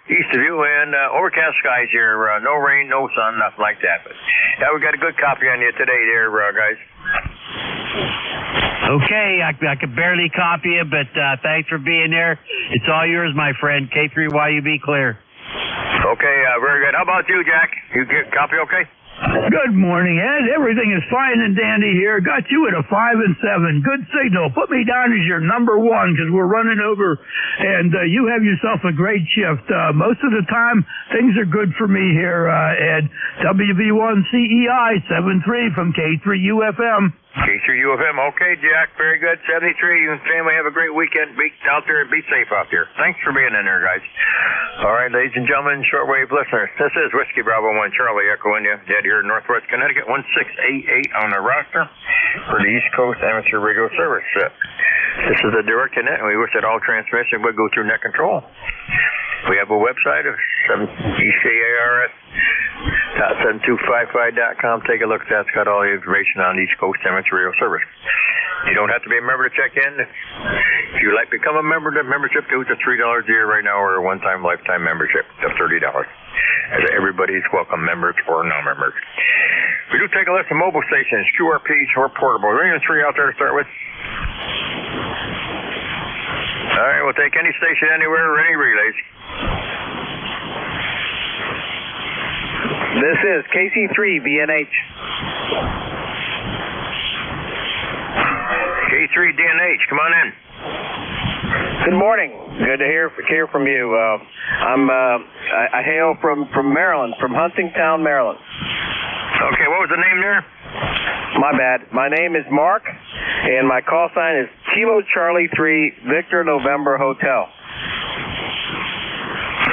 east of you, and overcast skies here. No rain, no sun, nothing like that. But yeah, we got a good copy on you today there, guys. Okay, I could barely copy you, but thanks for being there. It's all yours, my friend. K3YUB clear. Okay, very good. How about you, Jack? You get copy okay? Good morning, Ed. Everything is fine and dandy here. Got you at a 5 and 7. Good signal. Put me down as your number 1 because we're running over, and you have yourself a great shift. Most of the time, things are good for me here, Ed. WB1CEI 7-3 from K3UFM. K3UFM. Okay, Jack. Very good. 73. You and family have a great weekend. Be out there and be safe out there. Thanks for being in there, guys. All right, ladies and gentlemen, shortwave listeners. This is Whiskey Bravo 1 Charlie Echo India, dead here in Northwest Connecticut, 1688 on the roster for the East Coast Amateur Radio Service. This is the direct to net, and we wish that all transmission would go through net control. We have a website of ECARS.7255.com. Take a look. That's got all the information on East Coast Amateur Radio Service. You don't have to be a member to check in. If you like become a member, the membership goes to $3 a year right now, or a one-time lifetime membership of $30. As everybody's welcome, members or non-members. We do take a list of mobile stations, QRPs or portable. Ring 3 out there to start with. All right, we'll take any station anywhere or any relays. This is KC3BNH. K3DNH, come on in. Good morning. Good to hear from you. I hail from Maryland, from Huntingtown, Maryland. Okay, what was the name there? My bad. My name is Mark, and my call sign is Kilo Charlie 3 Victor November Hotel.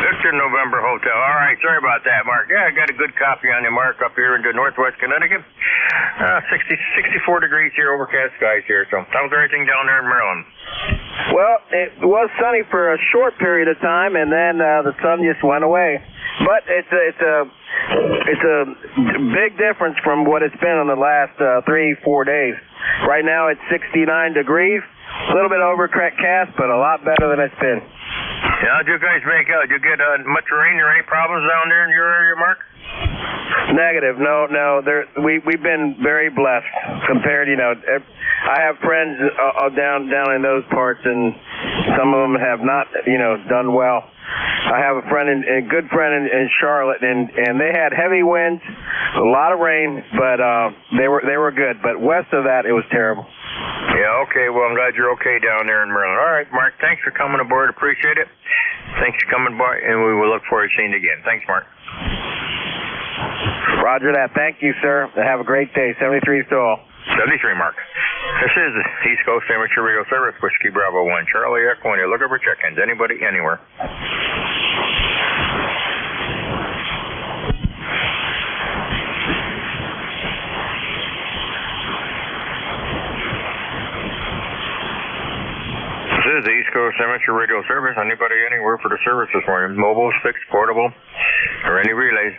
Victor November Hotel. All right, sorry about that, Mark. Yeah, I got a good copy on you, Mark, up here into northwest Connecticut. 64 degrees here, overcast skies here. So how's everything down there in Maryland? Well, it was sunny for a short period of time, and then the sun just went away. But it's a big difference from what it's been in the last 3-4 days. Right now it's 69 degrees, a little bit overcast, but a lot better than it's been. Yeah, how'd you guys make out? Did you get much rain or any problems down there in your area, Mark? Negative. No. We've been very blessed compared. I have friends down in those parts, and some of them have not, done well. I have a good friend in Charlotte, and they had heavy winds, a lot of rain, but they were good. But west of that, it was terrible. Yeah, okay. Well, I'm glad you're okay down there in Maryland. All right, Mark, thanks for coming aboard. Appreciate it. Thanks for coming by, and we will look forward to seeing you again. Thanks, Mark. Roger that. Thank you, sir. Have a great day. 73 Soul. 73, Mark. This is the East Coast Amateur Radio Service, Whiskey Bravo 1, Charlie Echo, and you're looking for check-ins. Anybody, anywhere. This is the East Coast Amateur Radio Service. Anybody, anywhere for the service this morning. Mobile, fixed, portable, or any relays.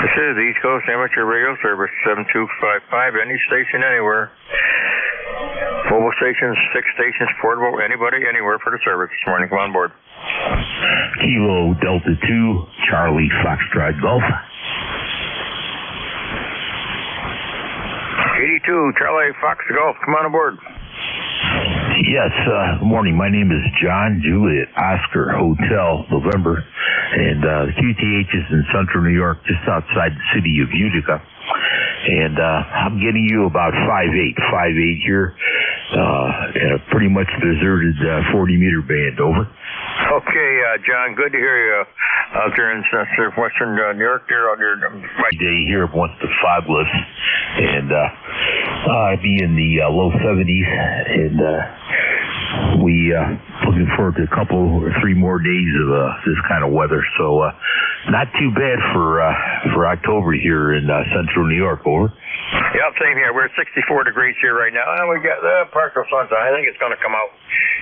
This is the East Coast Amateur Radio Service, 7255, any station, anywhere. Mobile stations, fixed stations, portable, anybody, anywhere for the service this morning. Come on board. Kilo Delta 2, Charlie Foxtrot Golf. 82, Charlie Fox Golf, come on aboard. Yes, good morning. My name is John Juliet Oscar Hotel, November, and the QTH is in central New York, just outside the city of Utica. And I'm getting you about 5'8" here, in a pretty much deserted 40-meter band. Over. Okay, John, good to hear you out there in western New York. There out there. Day here once the fog lifts, and I'd be in the low 70s, and we looking forward to a couple or 3 more days of this kind of weather. So not too bad for October here in central New York. Over. Yeah, same here. We're at 64 degrees here right now, and we got partial sunshine. I think it's going to come out.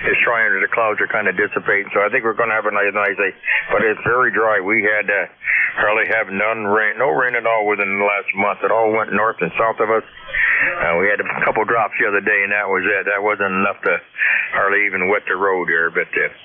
It's trying to, the clouds are kind of dissipating, so I think we're going to have a nice day. But it's very dry. We had hardly have no rain at all within the last month. It all went north and south of us. We had a couple drops the other day, and that was it. That wasn't enough to hardly even wet the road here. But that's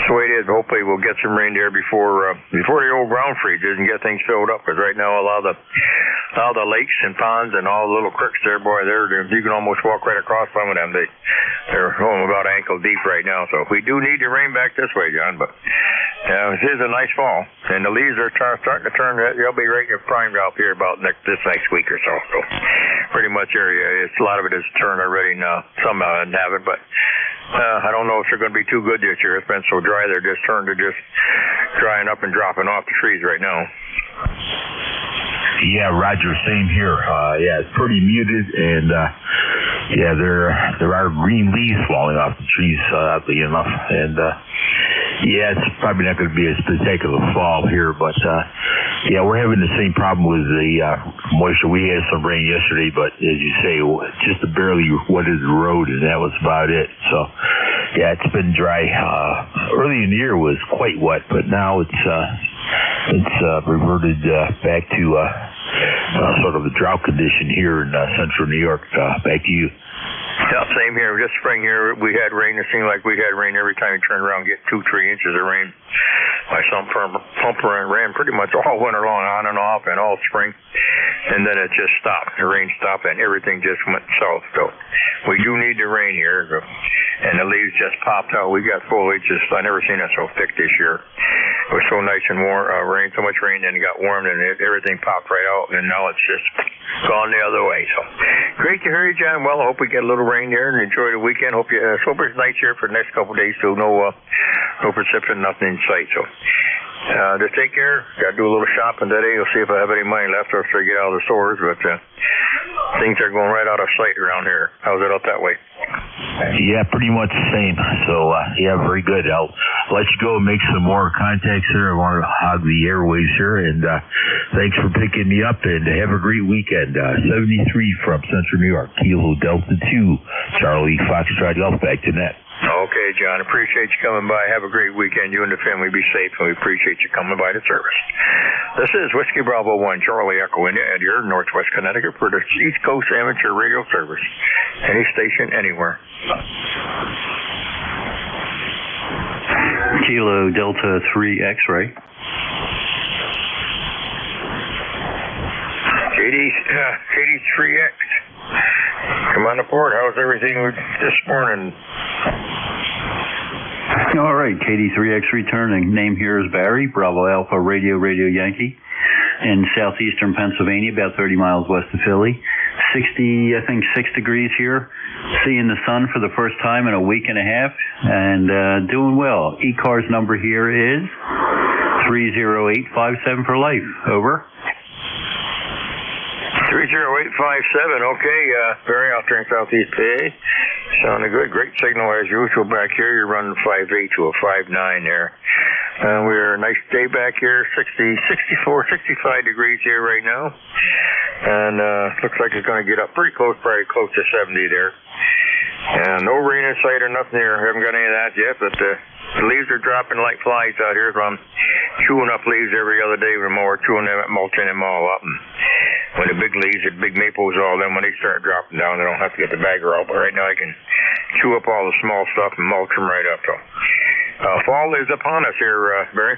the way it is. Hopefully we'll get some rain there before the old ground freezes and get things filled up. Because right now a lot of the lakes and ponds and all the little creeks there, boy, you can almost walk right across some of them. They're going about ankle deep right now. So we do need the rain back this way, John. But it is a nice fall, and the leaves are starting to turn. They'll be right in prime out here about this next week or so. So pretty much a lot of it is turned already now. Some haven't, but I don't know if they're going to be too good this year. It's been so dry, they're just turned to just drying up and dropping off the trees right now. Yeah, Roger, same here. Yeah, it's pretty muted, and yeah, there are green leaves falling off the trees, oddly enough, and yeah, it's probably not going to be a spectacular fall here, but yeah, we're having the same problem with the moisture. We had some rain yesterday, but as you say, just barely wetted the road, and that was about it. So yeah, it's been dry. Early in the year was quite wet, but now it's reverted back to sort of a drought condition here in central New York. Back to you. Yeah, same here. This spring here, we had rain. It seemed like we had rain every time you turned around and get 2-3 inches of rain. My pumper ran pretty much all winter long, on and off, and all spring. and then it just stopped. The rain stopped, and everything just went south. So we do need the rain here, and the leaves just popped out. We got foliage just, I never seen it so thick this year. It was so nice and warm, so much rain, then it got warm, and everything popped right out, and now it's just gone the other way. So great to hear you, John. Well, I hope we get a little rain here and enjoy the weekend. Hope it's nice here for the next couple of days too. No precipitation, nothing in sight. So just take care. Got to do a little shopping today. We'll see if I have any money left after I get out of the stores. But things are going right out of sight around here. How's it out that way? Yeah, pretty much the same. So, yeah, very good. I'll let you go and make some more contacts here. I want to hog the airways here. And thanks for picking me up, and have a great weekend. 73 from Central New York, Kilo Delta 2, Charlie Foxtrot Golf, back to net. Okay, John. Appreciate you coming by. Have a great weekend. You and the family be safe, and we appreciate you coming by the service. This is Whiskey Bravo 1, Charlie Echo India at your Northwest Connecticut for the East Coast Amateur Radio Service. Any station, anywhere. Kilo Delta 3 X-ray. Katie's 3X. Come on aboard. How's everything this morning? All right, KD3X returning. Name here is Barry, Bravo Alpha Radio Yankee, in southeastern Pennsylvania, about 30 miles west of Philly. 6 degrees here. Seeing the sun for the first time in a week and a half, and doing well. ECARS number here is 30857 for life. Over. 30857, okay, Barry out there in Southeast PA. Sounding good. Great signal as usual back here. You're running 5.8 to a 5.9 there. We're a nice day back here, 64, 65 degrees here right now. And looks like it's going to get up pretty close, probably close to 70 there. And no rain in sight or nothing here. Haven't got any of that yet, but the leaves are dropping like flies out here. So I'm chewing up leaves every other day with a mower, chewing them, mulching them all up. And when the big leaves, the big maples, all them, when they start dropping down, I don't have to get the bagger out. But right now I can chew up all the small stuff and mulch them right up. So fall is upon us here, Barry.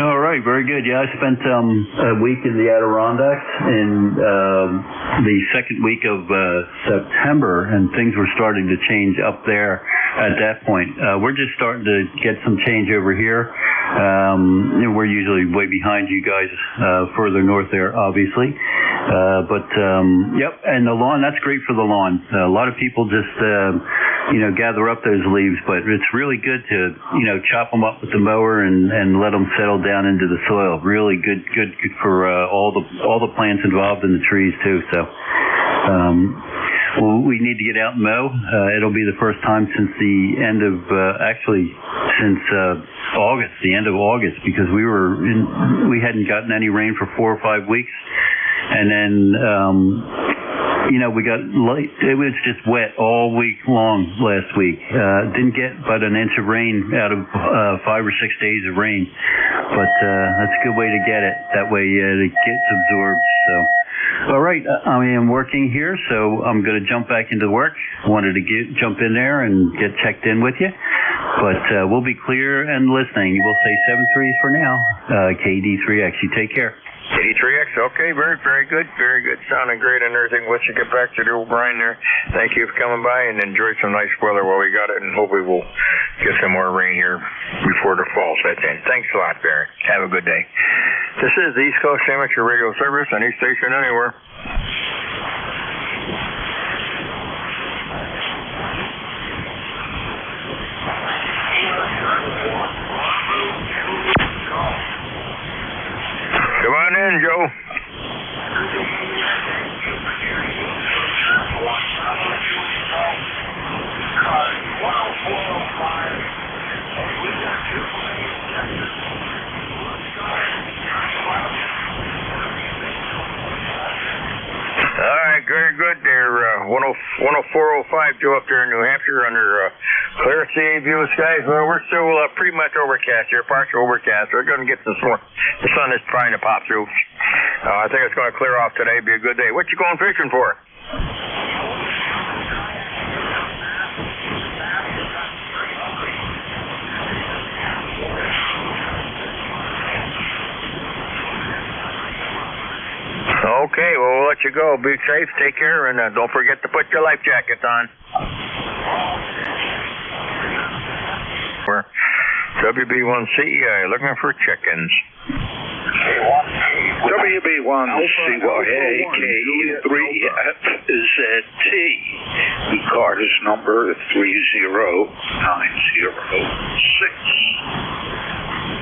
All right, very good. Yeah, I spent a week in the Adirondacks in the second week of September, and things were starting to change up there at that point. We're just starting to get some change over here. We're usually way behind you guys further north there, obviously. Yep, and the lawn, that's great for the lawn. A lot of people just, gather up those leaves, but it's really good to, chop them up with the mower and let them settle down into the soil. Really good for all the plants involved in the trees too. So, we need to get out and mow. It'll be the first time since the end of, since August, the end of August, because we hadn't gotten any rain for 4 or 5 weeks. And then, we got light. It was just wet all week long last week. Didn't get but an inch of rain out of 5 or 6 days of rain. But that's a good way to get it. That way it gets absorbed. So, all right. I am working here, so I'm going to jump back into work. Wanted to jump in there and get checked in with you. But we'll be clear and listening. We'll say 7-3 for now. KD3X. You take care. 83X, okay, very, very good, very good. Sounding great and everything. Let's you get back to the old Brian there. Thank you for coming by and enjoy some nice weather while we got it, and hopefully we'll get some more rain here before the fall sets in. Thanks a lot, Barry. Have a good day. This is the East Coast Amateur Radio Service, any station anywhere. Come on in, Joe. All right, very good there. 104.05 Joe up there in New Hampshire under clear sea view of skies. Well, we're still pretty much overcast here, partial overcast. We're going to get some more. The sun is trying to pop through. I think it's going to clear off today. Be a good day. What you going fishing for? Okay, well, we'll let you go. Be safe, take care, and don't forget to put your life jackets on. We're WB1CEI looking for check-ins. WB1CYAK3ZT. ECARS number 30906.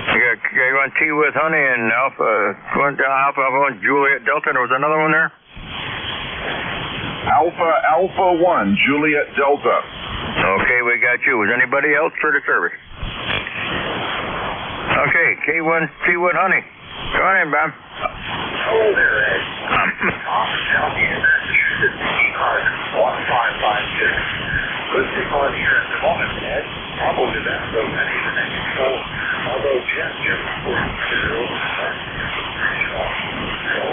You got T with Honey and Alpha 1 Juliet Delta. There was another one there? Alpha 1 Juliet Delta. Okay, we got you. Was anybody else for the service? Okay, K1 T with Honey. Go on in, Bob. Hello there, Ed. Down here in Massachusetts, ECARS 1556. Good signal in here at the moment, Ed. Probably that road many the next control. Although Jim reporting to so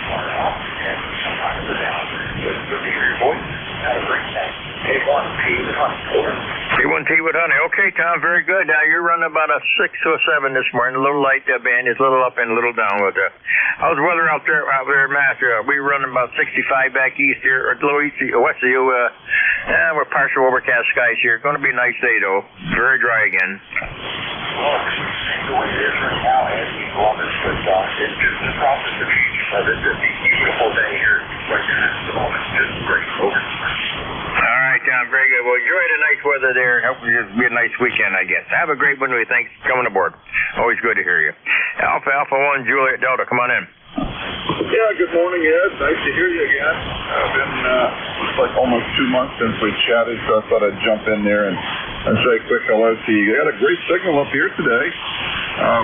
far up and sometimes down. Just to hear your voice. Have a great day. K1T with Honey. Over. K1T with Honey. Okay, Tom, very good. Now, you're running about a 6 or a 7 this morning. A little light band. It's a little up and a little down with that. How's the weather out there in Mass? We're running about 65 back east here, or a little east, west of you. We're partial overcast skies here. Going to be a nice day, though. Very dry again. Well, the way it is right now, Ed, we go on this good it's just the process of change. This is a beautiful day here right now at the moment. Just great. Over. All right, Tom, very good. Well, enjoy the nice weather there. Hope it'll be a nice weekend, I guess. Have a great one. Thanks for coming aboard. Always good to hear you. Alpha 1 Juliet Delta, come on in. Yeah, good morning, Ed. Nice to hear you again. It's been looks like almost 2 months since we chatted, so I thought I'd jump in there and say a quick hello to you. You got a great signal up here today.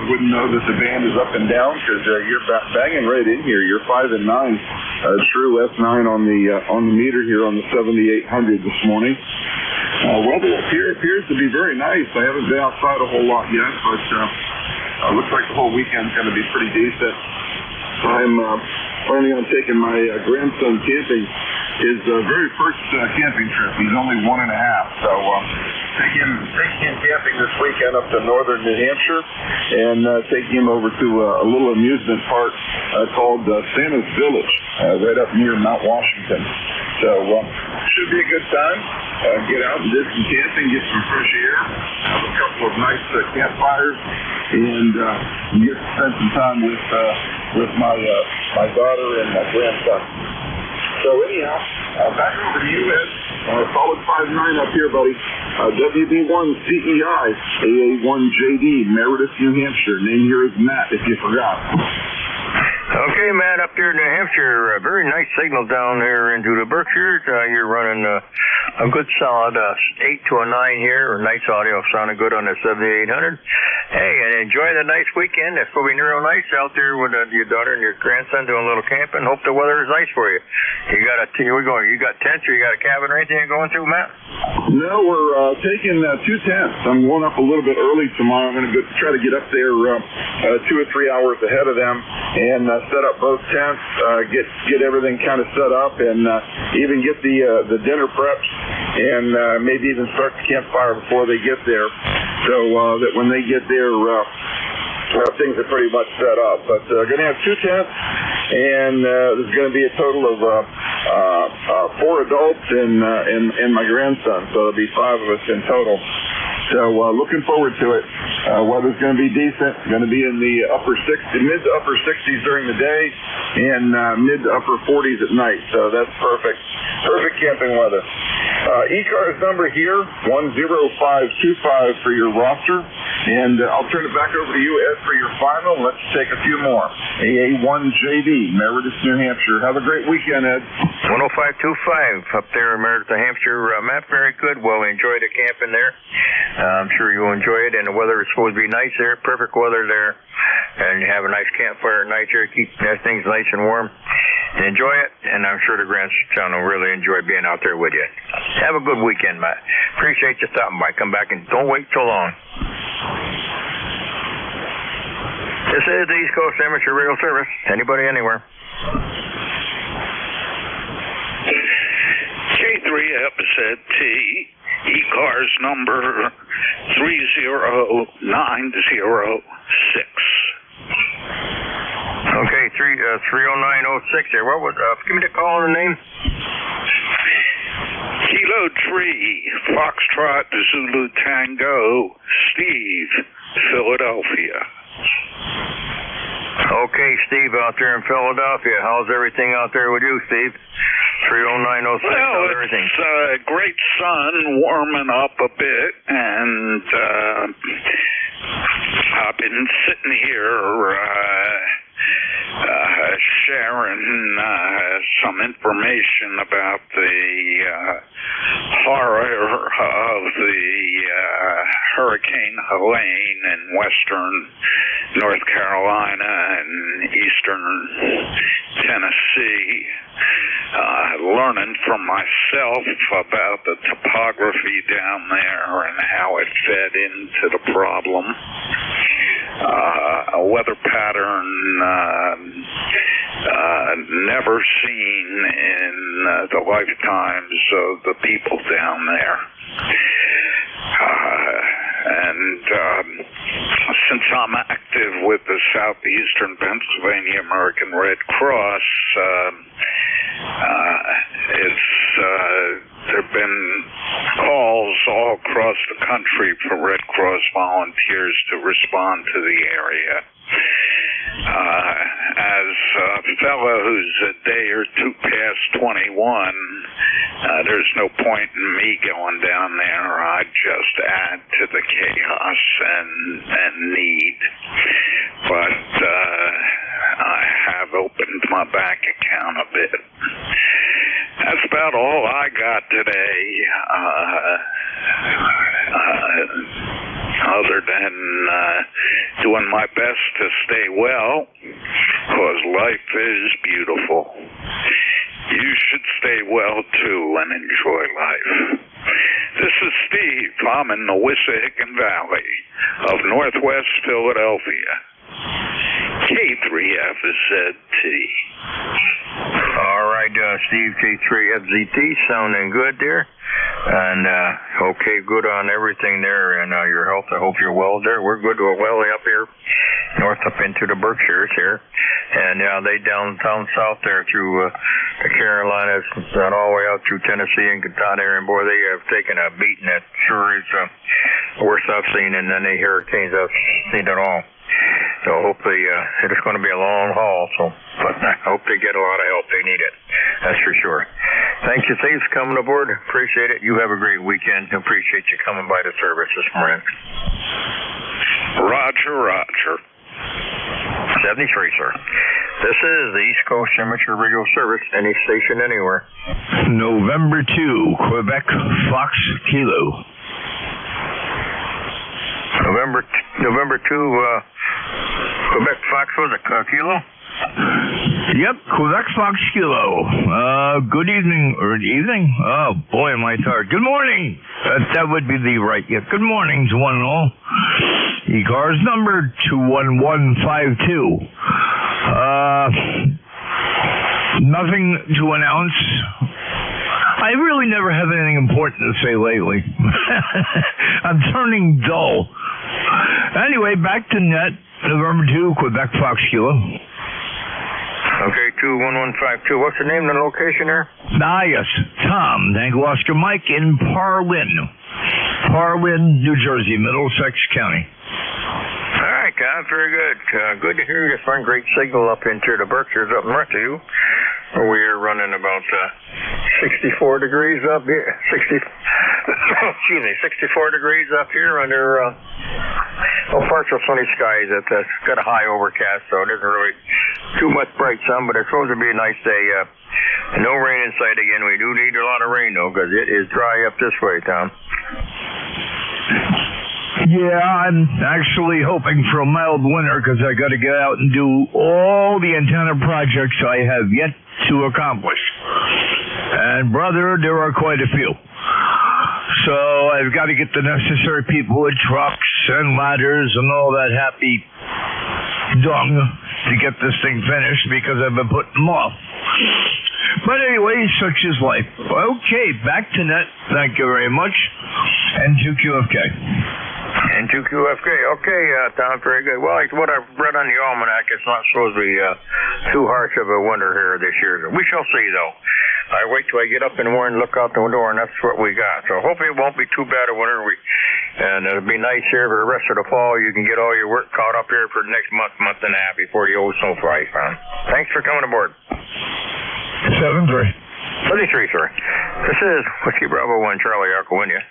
Wouldn't know that the band is up and down because you're banging right in here. You're 5 and 9. True S9 on the meter here on the 7800 this morning. Weather up here appears to be very nice. I haven't been outside a whole lot yet, but looks like the whole weekend's going to be pretty decent. I'm planning on taking my grandson camping, his very first camping trip. He's only 1.5, so taking him camping this weekend up to northern New Hampshire and taking him over to a little amusement park called Santa's Village, right up near Mount Washington. So should be a good time. Get out and do some camping, get some fresh air, have a couple of nice campfires, and get to spend some time with my daughter and my grandson. So anyhow, back over to you, Ed. Solid 5-9 up here, buddy. WB1CEI, AA1JD, Meredith, New Hampshire. Name here is Matt, if you forgot. Okay, Matt, up there in New Hampshire, very nice signal down there into the Berkshires. You're running a good solid 8 to a 9 here, or nice audio, sounding good on the 7800. Hey, and enjoy the nice weekend. It's going to be real nice out there with your daughter and your grandson doing a little camping. Hope the weather is nice for you. You got tents or you got a cabin or anything you're going through, Matt? No, we're taking 2 tents. I'm going up a little bit early tomorrow. I'm going to try to get up there 2 or 3 hours ahead of them and set up both tents, get everything kind of set up, and even get the dinner prepped, and maybe even start the campfire before they get there, so that when they get there, things are pretty much set up. But going to have 2 tents, and there's going to be a total of 4 adults and my grandson, so there'll be 5 of us in total. So looking forward to it. Weather's going to be decent. Going to be in the mid to upper 60s during the day, and mid to upper 40s at night. So that's perfect. Perfect camping weather. ECARS number here, 10525 for your roster. And I'll turn it back over to you, Ed, for your final. Let's take a few more. AA1JD, Meredith, New Hampshire. Have a great weekend, Ed. 10525 up there in Meredith, New Hampshire. Matt, very good. Well, enjoy the camping there. I'm sure you'll enjoy it, and the weather is supposed to be nice there. Perfect weather there. And you have a nice campfire at night here. Keep things nice and warm. Enjoy it, and I'm sure the grandson will really enjoy being out there with you. Have a good weekend, Matt. Appreciate you stopping by. Come back and don't wait too long. This is the East Coast Amateur Radio Service. Anybody, anywhere. K3FZT, ECARS number 30906. Okay, 30906 there. What was, give me the call and the name. Kilo 3, Foxtrot, Zulu Tango, Steve, Philadelphia. Okay, Steve out there in Philadelphia. How's everything out there with you, Steve? 30906, how's everything? It's great sun, warming up a bit, and I've been sitting here sharing some information about the horror of the Hurricane Helene in western North Carolina and eastern Tennessee. Learning from myself about the topography down there and how it fed into the problem. A weather pattern never seen in the lifetimes of the people down there. Since I'm active with the Southeastern Pennsylvania American Red Cross, there have been calls all across the country for Red Cross volunteers to respond to the area. As a fellow who's a day or two past 21, there's no point in me going down there. I just add to the chaos and need. But I have opened my bank account a bit. That's about all I got today. Other than doing my best to stay well, because life is beautiful. You should stay well, too, and enjoy life. This is Steve. I'm in the Wissahickon Valley of Northwest Philadelphia. K3FZT. All right, Steve, K3FZT, sounding good there. And, okay, good on everything there and your health. I hope you're well there. We're good. We're well up here, north up into the Berkshires here. And, they down south there through the Carolinas and all the way out through Tennessee and Kentucky there. And, boy, they have taken a beating. That sure is the worst I've seen in any hurricanes I've seen at all. So hopefully it's going to be a long haul. But I hope they get a lot of help. They need it. That's for sure. Thank you, Steve, for coming aboard. Appreciate it. You have a great weekend. Appreciate you coming by the service this morning. Roger. 73, sir. This is the East Coast Amateur Radio Service. Any station, anywhere. November 2, Quebec Fox Kilo. November 2, Quebec Fox was a kilo? Yep, Quebec Fox Kilo. Good evening, or evening? Oh, boy, am I tired. Good morning! That would be the right, yeah. Good morning to one and all. ECARS number 21152. Nothing to announce. I really never have anything important to say lately. I'm turning dull. Anyway, back to net. November 2, Quebec Fox Kilo. Okay, 21152. What's the name and the location there? Yes. Tom, Tango Oscar Mike in Parlin, New Jersey, Middlesex County. All right, Tom, very good. Good to hear you find great signal up into the Berkshires up north of you. We're running about 64 degrees up here. 64 degrees up here under partial sunny skies. It's got a high overcast, so it isn't really too much bright sun, but it's supposed to be a nice day. No rain in sight again. We do need a lot of rain, though, because it is dry up this way, Tom. Yeah, I'm actually hoping for a mild winter because I got to get out and do all the antenna projects I have yet to accomplish. And brother, there are quite a few. So I've got to get the necessary people with trucks and ladders and all that happy dung to get this thing finished because I've been putting them off. But anyway, such is life. Okay, back to net. Thank you very much. And to QFK. And 2QFK. Okay, Tom, very good. Well, like what I've read on the almanac, it's not supposed to be too harsh of a winter here this year. We shall see, though. I wait till I get up in the morning and look out the window, and that's what we got. So hopefully it won't be too bad a winter. And it'll be nice here for the rest of the fall. You can get all your work caught up here for the next month and a half before the old snow flies on. Thanks for coming aboard. 73. 73, sir. This is Whiskey Bravo 1 Charlie Echo India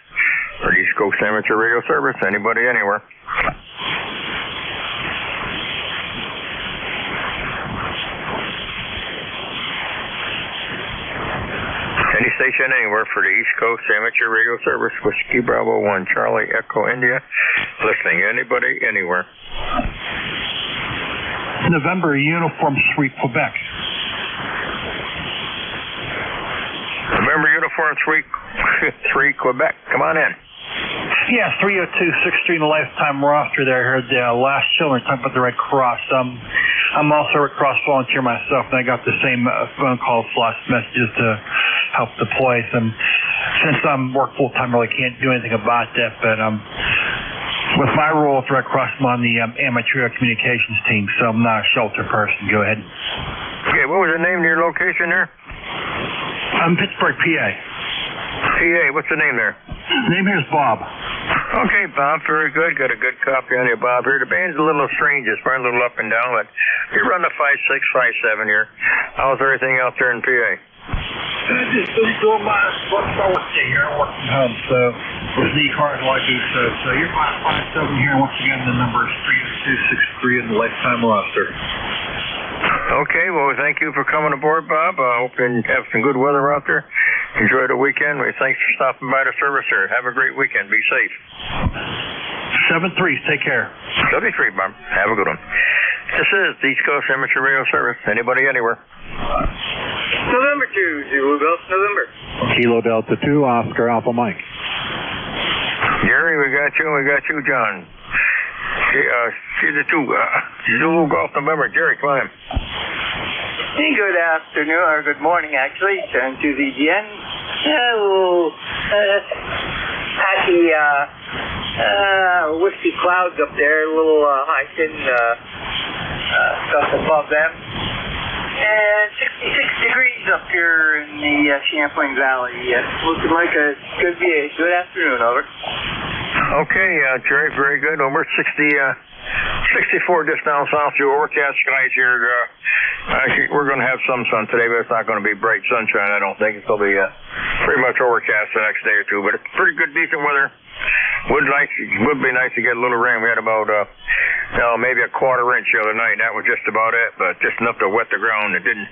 for the East Coast Amateur Radio Service. Anybody, anywhere. Any station anywhere for the East Coast Amateur Radio Service. Whiskey Bravo 1 Charlie Echo India. Listening. Anybody, anywhere. November Uniform Suite, Quebec. November Uniform Suite 3 Quebec. Come on in. Yeah, 302-63 in the lifetime roster there. I heard the last show we were talking about the Red Cross. I'm also a Red Cross volunteer myself, and I got the same phone calls, last messages to help deploy. Since I'm work full-time, really can't do anything about that, but with my role at the Red Cross, I'm on the amateur communications team, so I'm not a shelter person. Go ahead. Okay, what was the name of your location there? Pittsburgh, PA. PA, what's the name there? Name here is Bob. Okay, Bob, very good. Got a good copy on you, Bob. Here, the band's a little strange. It's probably a little up and down, but you run the 5.6, 5.7 here. How's everything out there in PA? Just doing my workday here. I work from home, so with the ECARS all I do. So you're 5.7 here. Once again, the number is 302-63 in the lifetime roster. Okay, well, thank you for coming aboard, Bob. I hope you have some good weather out there. Enjoy the weekend. Thanks for stopping by the service here. Have a great weekend. Be safe. 7-3. Take care. 73, Bob. Have a good one. This is the East Coast Amateur Radio Service. Anybody, anywhere. November 2, Zulu Golf, November. Kilo Delta 2, Oscar Alpha Mike. Jerry, we got you. We got you, John. See the 2, Zulu Golf, November. Jerry, come on in. Good afternoon, or good morning, actually. Turn to the GN. Happy wispy clouds up there, a little high thin stuff above them. And 66 degrees up here in the Champlain Valley. Looking like it's going to be a good afternoon, over. Okay, Jerry, very good. Over 64 just down south to overcast skies here. Actually, we're going to have some sun today, but it's not going to be bright sunshine, I don't think. It's going to be pretty much overcast the next day or two, but it's pretty good, decent weather. Would be nice to get a little rain. We had about maybe a quarter inch the other night. That was just about it, but just enough to wet the ground. It didn't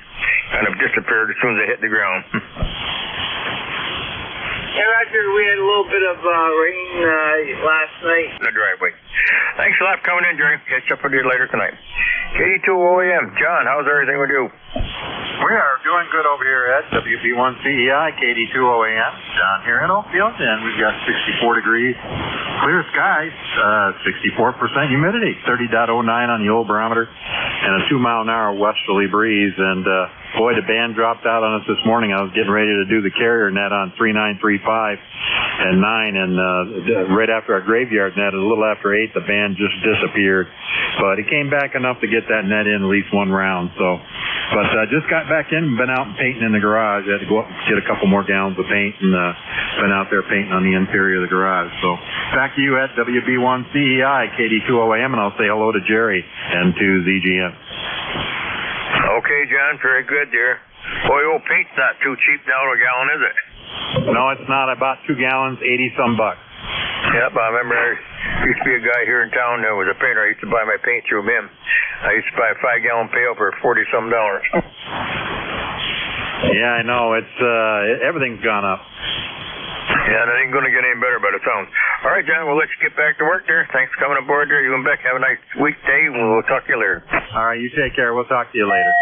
kind of disappeared as soon as it hit the ground. Yeah, Roger, we had a little bit of rain last night. In the driveway. Thanks a lot for coming in, Jerry. Catch up with you later tonight. KD2 OAM. John, how's everything with you? We are doing good over here at WB1CEI, KD2 OAM. Down here in Oakfield, and we've got 64 degrees, clear skies, 64% humidity, 30.09 on the old barometer, and a 2-mile-an-hour westerly breeze. And boy, the band dropped out on us this morning. I was getting ready to do the carrier net on 3935 and 9, and right after our graveyard net, a little after 8, the band just disappeared. But it came back enough to get that net in at least one round. So, but I just got back in and been out and painting in the garage. I had to go up and get a couple more gallons of paint, and been out there painting on the interior of the garage. So back to you at WB1CEI, KD2OAM, and I'll say hello to Jerry and to ZGM. Okay, John, very good, dear. Boy, old paint's not too cheap now a gallon, is it? No, it's not. I bought 2 gallons, $80-some. Yep, I remember there used to be a guy here in town that was a painter. I used to buy my paint through him. I used to buy a 5-gallon pail for $40-some. Yeah, I know. It's everything's gone up. Yeah, that ain't going to get any better by the sound. All right, John, we'll let you get back to work there. Thanks for coming aboard there. You and Beck have a nice weekday. We'll talk to you later. All right, you take care. We'll talk to you later.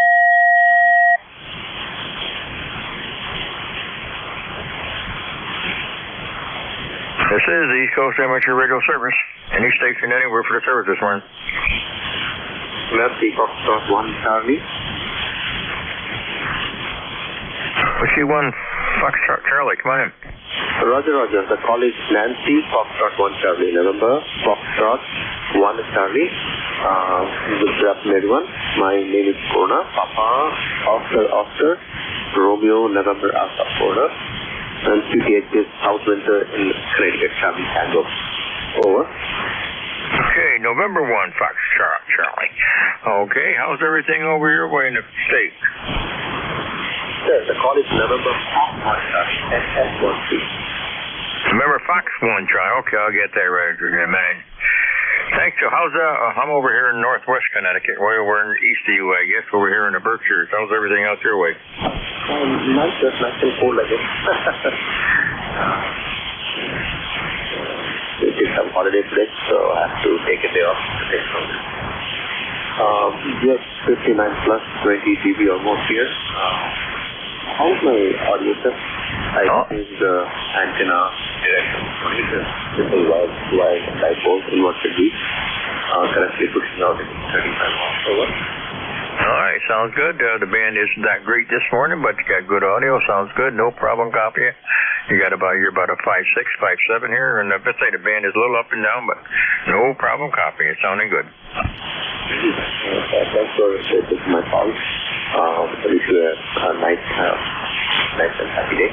This is the East Coast Amateur Radio Service. Any station anywhere for the service this morning. Lefty, Foxtrot 1, Charlie. Whiskey 1, Foxtrot Charlie, come on in. Roger, Roger. The call is Nancy, Foxtrot 1 Charlie, November, Foxtrot 1 Charlie. Good afternoon, everyone. My name is Purna, Papa, Oscar, Romeo, November, Alpha, Purna. And QTH is Southwinter in Connecticut, Charlie, Tango. Over. Okay, November 1, Foxtrot, Charlie. Okay, how's everything over your way in the state? Sir, the call is November 1 Charlie, SS13. Remember Fox 1, Charlie. Okay, I'll get that right in a minute. Thanks. So how's I'm over here in northwest Connecticut. We're in east of you, I guess, over here in the Berkshires. How's everything out your way? Nice and cold again. We did some holiday today, so I have to take a day off today. Yes, 59 plus 20 dB almost here. How's my audio, sir? I changed the antenna direction. This is wide dipole inverted V. Currently pushing out in 35 watts. Over. All right, sounds good. The band isn't that great this morning, but you got good audio. Sounds good. No problem copy it. You're about a 5.6, 5.7 here, and I say the band is a little up and down, but no problem copying it. Sounding good. Thanks for taking my call. Wish you a nice and happy day.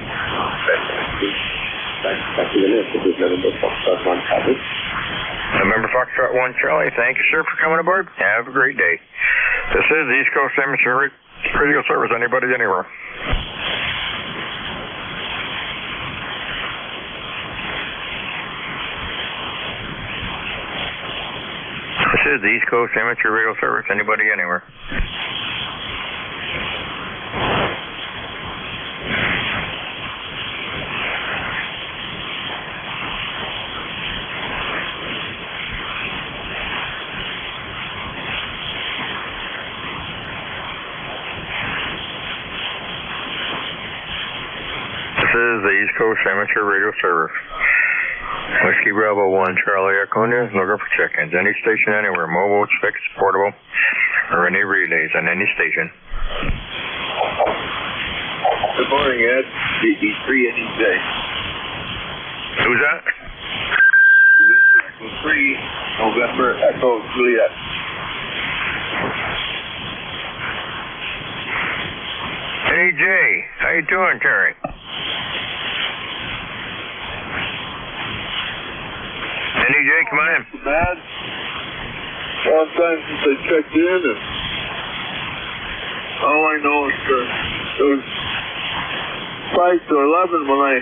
Back to the list. This is November Foxtrot 1 Charlie. November Foxtrot 1 Charlie. Thank you, sir, for coming aboard. Have a great day. This is the East Coast Amateur Radio Service. Anybody, anywhere. This is the East Coast Amateur Radio Service. Anybody, anywhere. This is the East Coast Amateur Radio Service. Whiskey Bravo 1, Charlie Echo News, looking for check-ins. Any station anywhere, mobile, fixed, portable, or any relays on any station. Good morning, Ed. DD3 NEJ. Who's that? Echo 3, November Echo Juliet. NEJ, how you doing, Terry? NEJ, come on in. Bad. Long time since I checked in, and all I know is it was 5 to 11 when I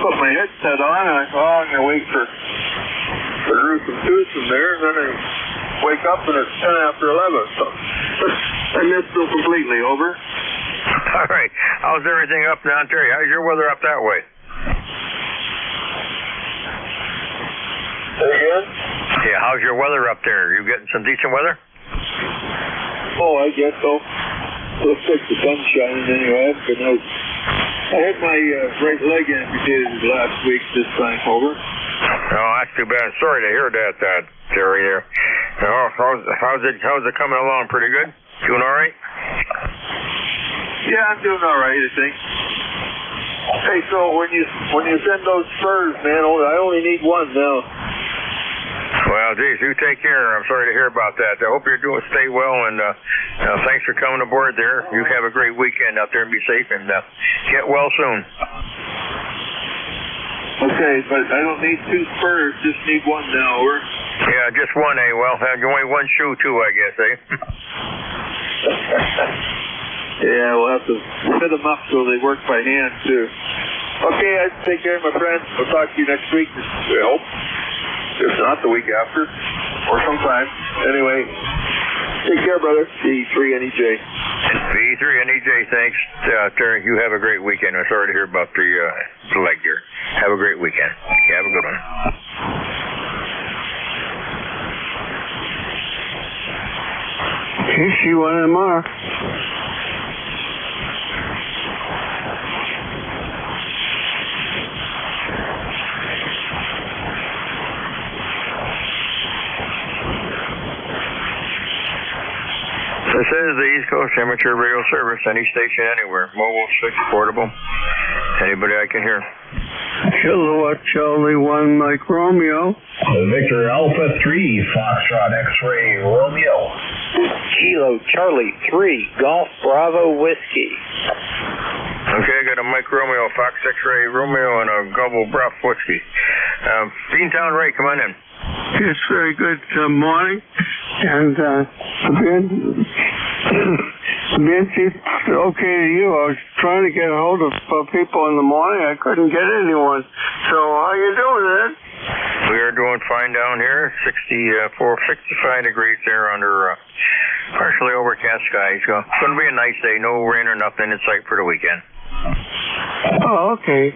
put my headset on, and I thought, I'm going to wait for Ruth and Tucson there, and then I wake up and it's 10 after 11, so I missed them completely. Over. All right. How's everything up down there? How's your weather up that way? Say again? Yeah, how's your weather up there? You getting some decent weather? Oh, I guess so. Looks like the sun's shining anyway. I had my right leg amputated last week this time. Over. Oh, that's too bad. Sorry to hear that, Terry. There. Oh, how's it coming along? Pretty good? Doing all right? Yeah, I'm doing all right, I think. Hey, so when you send those spurs, man, I only need one now. Well, geez, you take care. I'm sorry to hear about that. I hope you're stay well, and thanks for coming aboard there. You have a great weekend out there and be safe, and get well soon. Okay, but I don't need 2 spurs, just need one now, over. Yeah, just one, eh? Well, you only one shoe, too, I guess, eh? Yeah, we'll have to fit them up so they work by hand, too. Okay, I take care, my friend. We'll talk to you next week, I hope. If not, the week after, or sometime. Anyway, take care, brother. V3NEJ. V3NEJ, thanks, Terry. You have a great weekend. I'm sorry to hear about the leg here. Have a great weekend. Yeah, have a good one. KC1MR. This is the East Coast Amateur Radio Service. Any station, anywhere. Mobile, fixed, portable. Anybody I can hear. Kilowatt Charlie 1 Mike Romeo. Victor Alpha 3 Foxtrot X-Ray Romeo. Kilo Charlie 3 Golf Bravo Whiskey. Okay, I got a Mike Romeo, Fox X-Ray Romeo, and a Gobble Bruff Whiskey. Beantown Ray, come on in. Yes, very good morning. And Vince, it's okay to you. I was trying to get a hold of people in the morning. I couldn't get anyone. So how you doing, Ed? We are doing fine down here. 65 degrees there under partially overcast skies. So it's going to be a nice day. No rain or nothing in sight for the weekend. Oh, okay.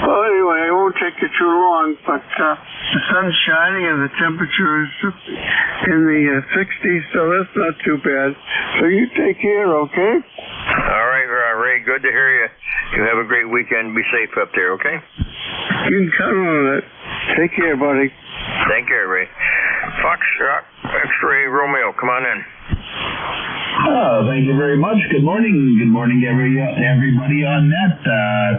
Well, anyway, I won't take you too long, but the sun's shining and the temperature is in the 60s, so that's not too bad. So you take care, okay? All right, Ray, good to hear you. You have a great weekend. Be safe up there, okay? You can count on it. Take care, buddy. Take care, Ray. Foxtrot X-Ray Romeo, come on in. Oh, thank you very much. Good morning. Good morning to everybody on net.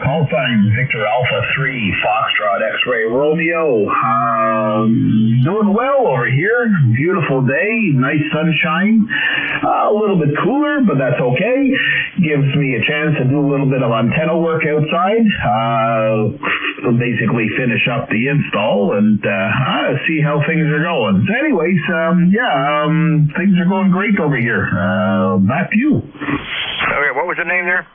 Call sign Victor Alpha 3 Foxtrot X-Ray Romeo. Doing well over here. Beautiful day. Nice sunshine. A little bit cooler, but that's okay. Gives me a chance to do a little bit of antenna work outside. Basically finish up the install and see how things are going. So anyways, things are going great over here. Back to you. Okay, what was the name there?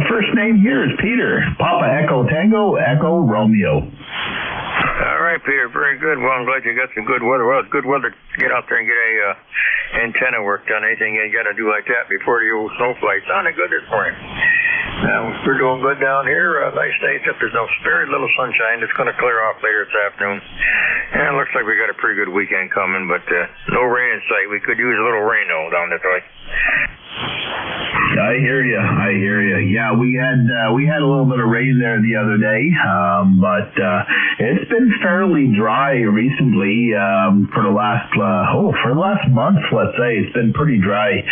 The first name here is Peter. Papa Echo Tango Echo Romeo. All right, Peter, very good. Well, I'm glad you got some good weather. Well, it's good weather to get out there and get a antenna work done. Anything you got to do like that before the old snowflake. Sounded good this morning. We're doing good down here. Nice day, except there's very little sunshine. It's going to clear off later this afternoon. And it looks like we got a pretty good weekend coming, but no rain in sight. We could use a little rain, though, down this way. I hear you. Yeah, we had a little bit of rain there the other day, but it's been fairly dry recently for the last month. Let's say it's been pretty dry.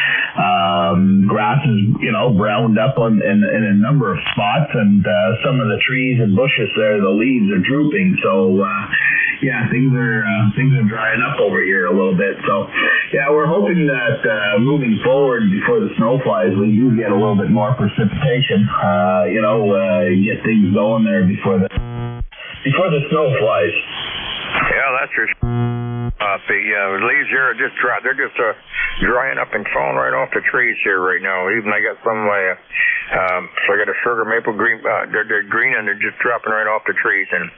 Grass is browned up in a number of spots, and some of the trees and bushes there, the leaves are drooping. So things are drying up over here a little bit. So yeah, we're hoping that moving forward before the snow flies, we do get a little bit more precipitation. Get things going there before the snow flies. Yeah, that's for the leaves here are just dry. They're just drying up and falling right off the trees here right now. Even I got some so I got a sugar maple green. They're green and they're just dropping right off the trees. And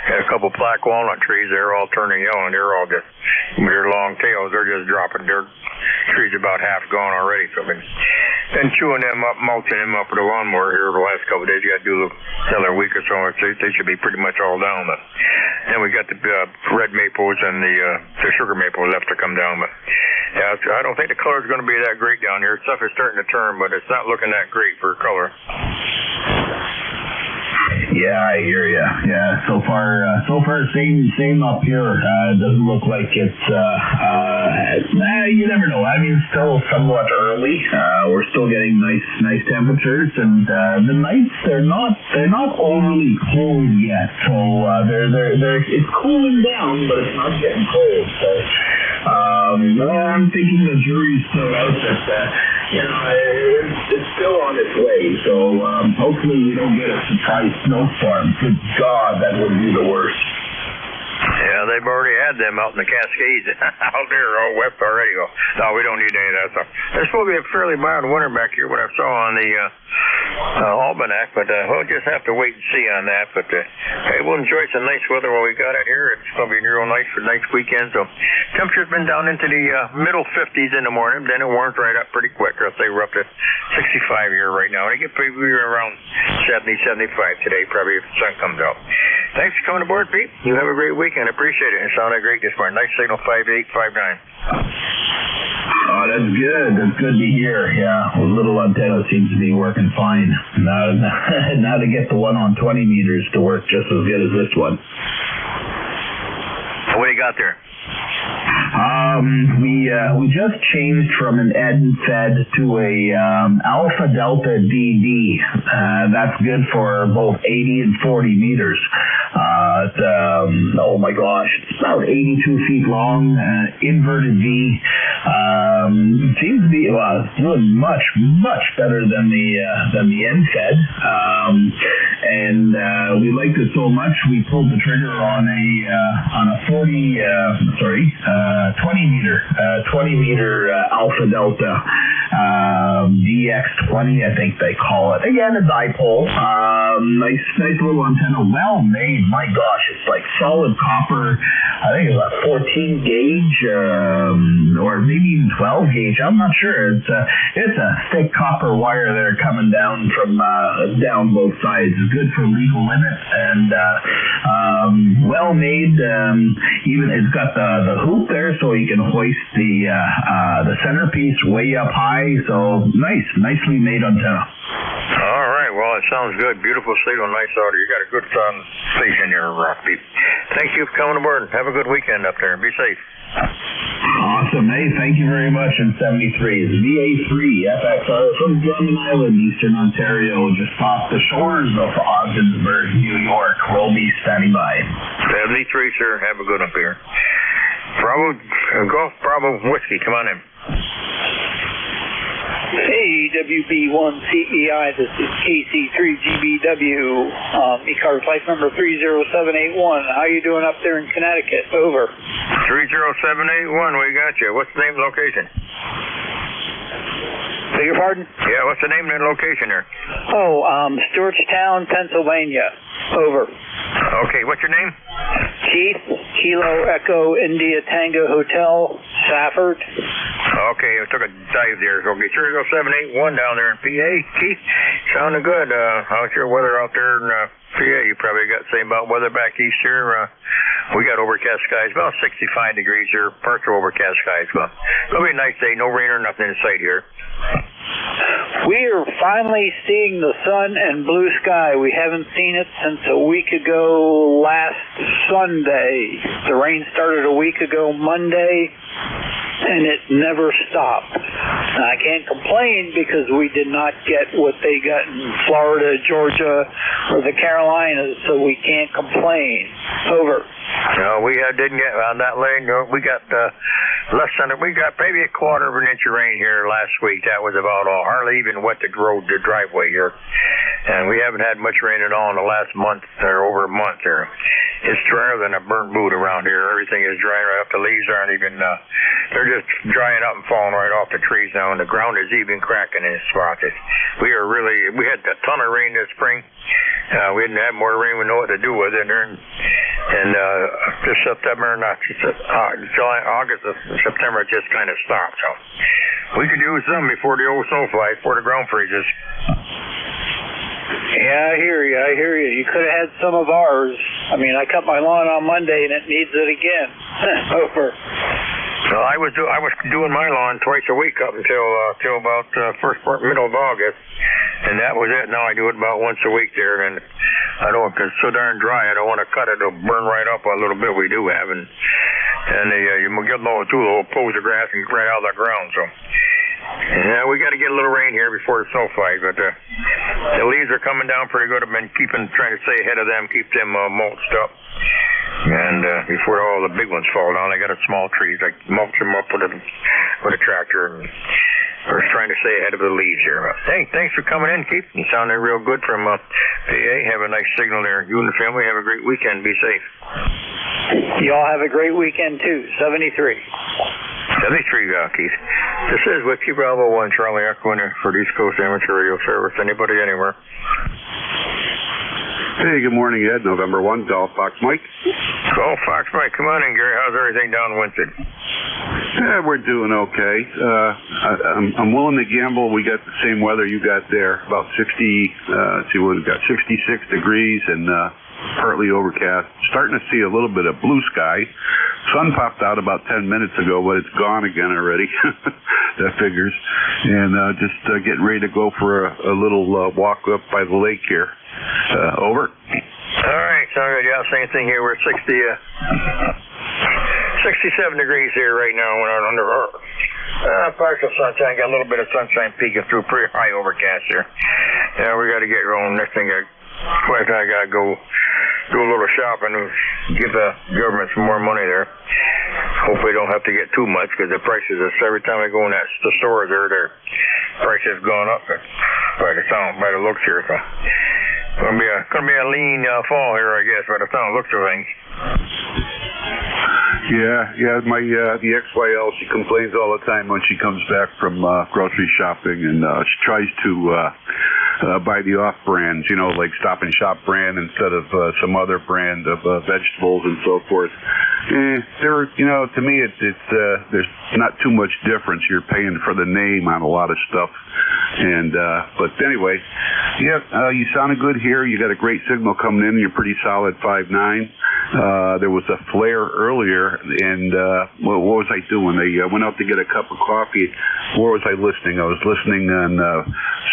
got a couple black walnut trees. They're all turning yellow and they're all just their long tails. They're just dropping. Their trees are about half gone already. So I've been chewing them up, mulching them up with a lawnmower here the last couple of days. You got to do another week or so. They should be pretty much all down. But then we got the red maples and the sugar maple left to come down. But yeah, I don't think the color's going to be that great down here. Stuff is starting to turn, but it's not looking that great for color. Yeah, I hear you. Yeah, so far same up here. It doesn't look like it's. You never know. I mean, it's still somewhat early. We're still getting nice temperatures, and the nights they're not overly cold yet. So it's cooling down, but it's not getting cold. So I'm thinking the jury's still out that. It's still on its way, so hopefully we don't get a surprise snowstorm. Good God, that would be the worst. Yeah, they've already had them out in the Cascades out there all wet already. No, we don't need any of that stuff. There's supposed to be a fairly mild winter back here, what I saw on the almanac, but we'll just have to wait and see on that. But hey, we'll enjoy some nice weather while we got it here. It's going to be real nice for next weekend. So temperature's been down into the middle 50s in the morning, then it warms right up pretty quick. I'll say we're up to 65 here right now. And it get probably around 70, 75 today, probably if the sun comes out. Thanks for coming aboard, Pete. You have a great weekend. Appreciate it. It sounded great this morning. Nice signal, 5859. Oh, that's good. That's good to hear. Yeah, the little antenna seems to be working fine. Now to get the one on 20 meters to work just as good as this one. What do you got there? we just changed from an Fed to a Alpha Delta DD. That's good for both 80 and 40 meters. Oh my gosh, it's about 82 feet long, inverted V. Seems to be doing much better than the NFED. And we liked it so much we pulled the trigger on a 20 meter Alpha Delta DX20, I think they call it. Again, a dipole. Nice little antenna, well made. My gosh, it's like solid copper. I think it's a 14 gauge or maybe even 12 gauge. I'm not sure. It's a thick copper wire there coming down from down both sides. It's good for legal limit and well made. Even it's got the hoop there, so you can hoist the centerpiece way up high. So nicely made antenna. All right. Well, it sounds good. Beautiful signal, nice audio. You got a good station here, Pete. Thank you for coming aboard. Have a good weekend up there. Be safe. Awesome. Hey, thank you very much. In 73 is VA3 FXR from Drummond Island, Eastern Ontario, just off the shores of Ogdensburg, New York. Roby standing by. 73, sir. Have a good one up here. Golf Bravo Whiskey. Come on in. Hey, WB1CEI, this is KC3GBW, ECARS flight number 30781. How you doing up there in Connecticut? Over. 30781, we got you. What's the name and location? Beg your pardon? Yeah, what's the name and location there? Stewartstown, Pennsylvania. Over. Okay, what's your name? Keith, Kilo Echo India Tango Hotel, Safford. Okay, I took a dive there. Okay, 30781 down there in PA. Keith, sounding good. How's your weather out there in PA? You probably got the same about weather back east here. We got overcast skies, about 65 degrees here, partial overcast skies. But it'll be a nice day, no rain or nothing in sight here. We are finally seeing the sun and blue sky. We haven't seen it since a week ago last Sunday. The rain started a week ago Monday, and it never stopped. And I can't complain because we did not get what they got in Florida, Georgia, or the Carolinas, so we can't complain. Over. No, we didn't get on that lane. We got less than we got maybe a quarter of an inch of rain here last week. That was about all. Hardly even wet the driveway here, and we haven't had much rain at all in the last month or over a month here. It's drier than a burnt boot around here. Everything is drying right up. The leaves aren't even. They're just drying up and falling right off the trees now, and the ground is even cracking in spots. We had a ton of rain this spring. We didn't have more rain. We know what to do with it. And this September, July, August, September, it just kind of stopped. So we could use some before the old snow flies, before the ground freezes. Yeah, I hear you. You could have had some of ours. I mean, I cut my lawn on Monday and it needs it again. Over. So I was doing my lawn twice a week up until about middle of August, and that was it. Now I do it about once a week there, and I don't, because it's so darn dry. I don't want to cut it; it'll burn right up a little bit we do have, and you get low too, it'll pose the grass and right out of the ground. So yeah, we got to get a little rain here before the snow flies, but the leaves are coming down pretty good. I've been trying to stay ahead of them, keep them mulched up. And before all the big ones fall down, I got a small trees. I mulch them up with a tractor, and we're trying to stay ahead of the leaves here. Hey, thanks for coming in, Keith. You sounded real good from PA. Have a nice signal there. You and the family have a great weekend. Be safe. You all have a great weekend too. 73. 73, Keith. This is Whiskey Bravo 1 Charlie Echo for the East Coast Amateur Radio Service. Anybody anywhere? Hey, good morning, Ed. November 1, Golf Fox Mike. Golf Fox Mike. Come on in, Gary. How's everything down in Winston? Yeah, we're doing okay. I'm willing to gamble we got the same weather you got there. About 60, we've got 66 degrees and partly overcast. Starting to see a little bit of blue sky. Sun popped out about 10 minutes ago, but it's gone again already. That figures. And just getting ready to go for a little walk up by the lake here. Over. All right, sorry, yeah, same thing here. We're 66 67 degrees here right now. Under partial sunshine. Got a little bit of sunshine peeking through. Pretty high overcast here. Yeah, we got to get going. Next thing I got to go do a little shopping and give the government some more money there. Hopefully don't have to get too much because the prices, every time I go in the stores there, their prices gone up by the looks here. So gonna be a lean fall here, I guess, by the time looks of things. Yeah, my the XYL, she complains all the time when she comes back from grocery shopping, and she tries to buy the off brands, like Stop and Shop brand instead of some other brand of vegetables and so forth. To me, it's there's not too much difference. You're paying for the name on a lot of stuff, and but anyway, yeah, you sounded good here. You got a great signal coming in. You're pretty solid 5.9. There was a flare earlier, and what was I doing? I went out to get a cup of coffee. Where was I listening? I was listening on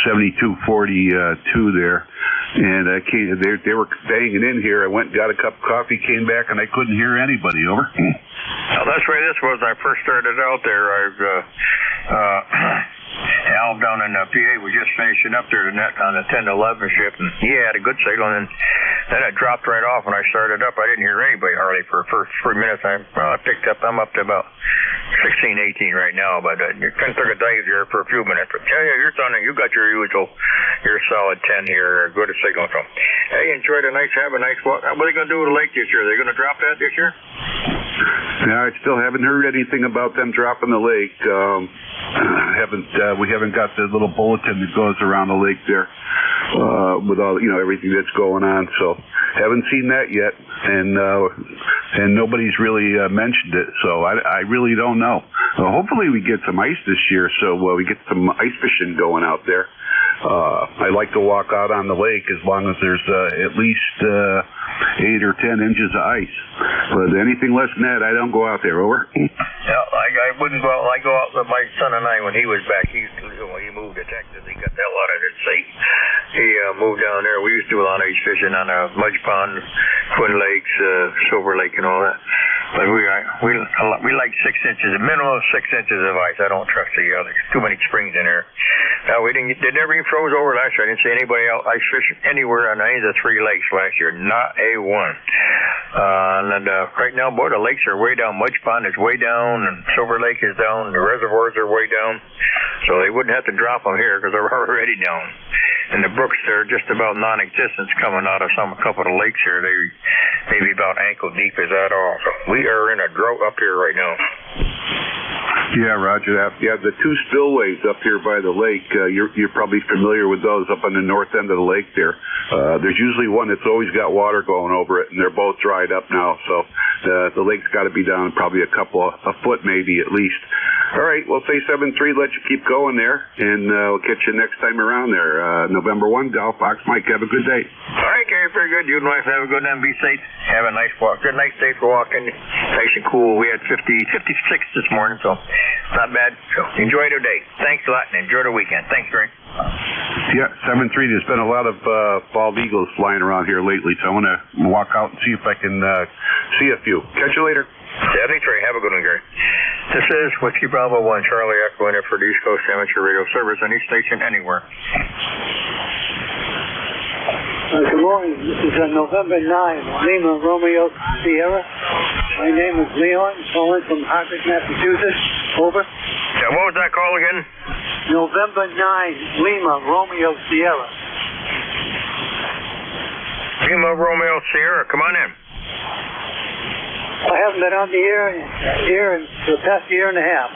7242 there, and they were banging in here. I went and got a cup of coffee, came back, and I couldn't hear anybody. Over. Well, that's the way this was when I first started out there. Al down in PA was just finishing up there tonight on the 10 to 11 shift, and he had a good signal, and then it dropped right off when I started up. I didn't hear anybody hardly for the first 3 minutes. I picked up, I'm up to about 16, 18 right now, but you kind of took a dive here for a few minutes. But yeah, you're done. You got your usual, your solid 10 here, good a signal from. Hey, enjoy the night, have a nice walk. What are they going to do with the lake this year? Are they going to drop that this year? Yeah, I still haven't heard anything about them dropping the lake. We haven't got the little bulletin that goes around the lake there with all everything that's going on. So haven't seen that yet, and nobody's really mentioned it. So I really don't know. Hopefully we get some ice this year, so we get some ice fishing going out there. I like to walk out on the lake as long as there's at least 8 or 10 inches of ice. But anything less than that, I don't go out there. Over. Yeah, I wouldn't go out. I go out with my son and I when he was back. He moved to Texas. He got the hell out of it safe. He moved down there. We used to do a lot of ice fishing on Mudge Pond, Twin Lakes, Silver Lake, and all that. But we like 6 inches, a minimum of 6 inches of ice. I don't trust the others. Too many springs in there. Now they never even froze over last year. I didn't see anybody out ice fishing anywhere on any of the 3 lakes last year. Not a one. And right now, boy, the lakes are way down. Mudge Pond is way down, and Silver Lake is down. The reservoirs are way down. So they wouldn't have to drop them here because they're already down. And the brooks, they're just about non-existent coming out of a couple of the lakes here. They maybe about ankle deep, is that all? So we are in a drought up here right now. Yeah, Roger that. Yeah, the 2 spillways up here by the lake, you're probably familiar with those up on the north end of the lake there. There's usually one that's always got water going over it, and they're both dried up now. So the lake's got to be down probably a foot maybe at least. All right, we'll say 7-3, let you keep going there, and we'll catch you next time around there. November 1, Gal Fox Mike, have a good day. All right, Gary, very good. You and wife have a good night. Be safe. Have a nice walk. Good nice day for walking. Nice and cool. We had 56 this morning, so not bad. So enjoy your day. Thanks a lot, and enjoy the weekend. Thanks, Gary. Yeah, 7-3. There's been a lot of bald eagles flying around here lately, so I want to walk out and see if I can see a few. Catch you later. 73. Have a good one, Gary. This is Whiskey Bravo 1, Charlie Echo, in for the East Coast Amateur Radio Service, any station, anywhere. Good morning. This is November 9, Lima Romeo Sierra. My name is Leon, calling from Hartford, Massachusetts. Over. Yeah, what was that call again? November 9, Lima Romeo Sierra. Lima Romeo Sierra, come on in. I haven't been on the air in the past year and a half.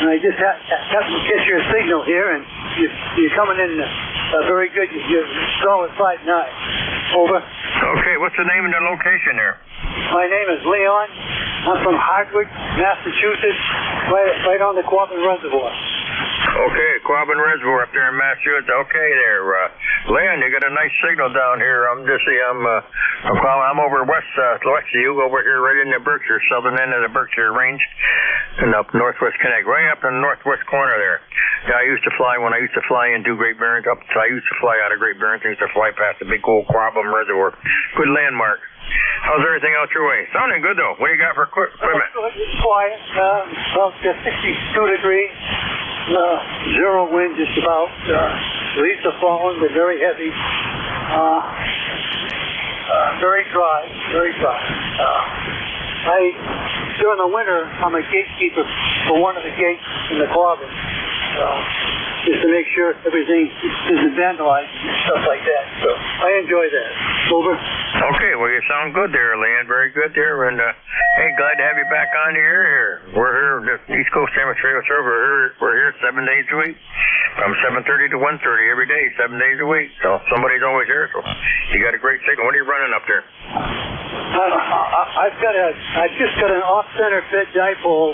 And I just happened to catch your signal here, and you're coming in very good. You're solid 5.9. Over. Okay, what's the name and the location there? My name is Leon. I'm from Hartford, Massachusetts, right on the Quabbin Reservoir. Okay, Quabbin Reservoir up there in Massachusetts. Okay, there, Leon, you got a nice signal down here. I'm over west of you, over here right in the Berkshire, southern end of the Berkshire Range, and up northwest Connecticut, right up in the northwest corner there. Yeah, I used to fly into Great Barrington. I used to fly out of Great Barrington. I used to fly past the big old Quabbin Reservoir. Good landmark. How's everything out your way? Sounding good, though. What do you got for equipment? It's quiet. About 52 degrees. Zero wind just about. Leaves are falling. They're very heavy. Very dry. Very dry. During the winter, I'm a gatekeeper for one of the gates in the club. Just to make sure everything isn't vandalized and stuff like that. So I enjoy that. Over. Okay, well, you sound good there, Leanne. Very good there. And, hey, glad to have you back on the air here. We're here, the East Coast Amateur Radio Service. We're here 7 days a week. From 7:30 to 1:30 every day, 7 days a week. So somebody's always here. So you got a great signal. What are you running up there? I've just got an off-center bit dipole,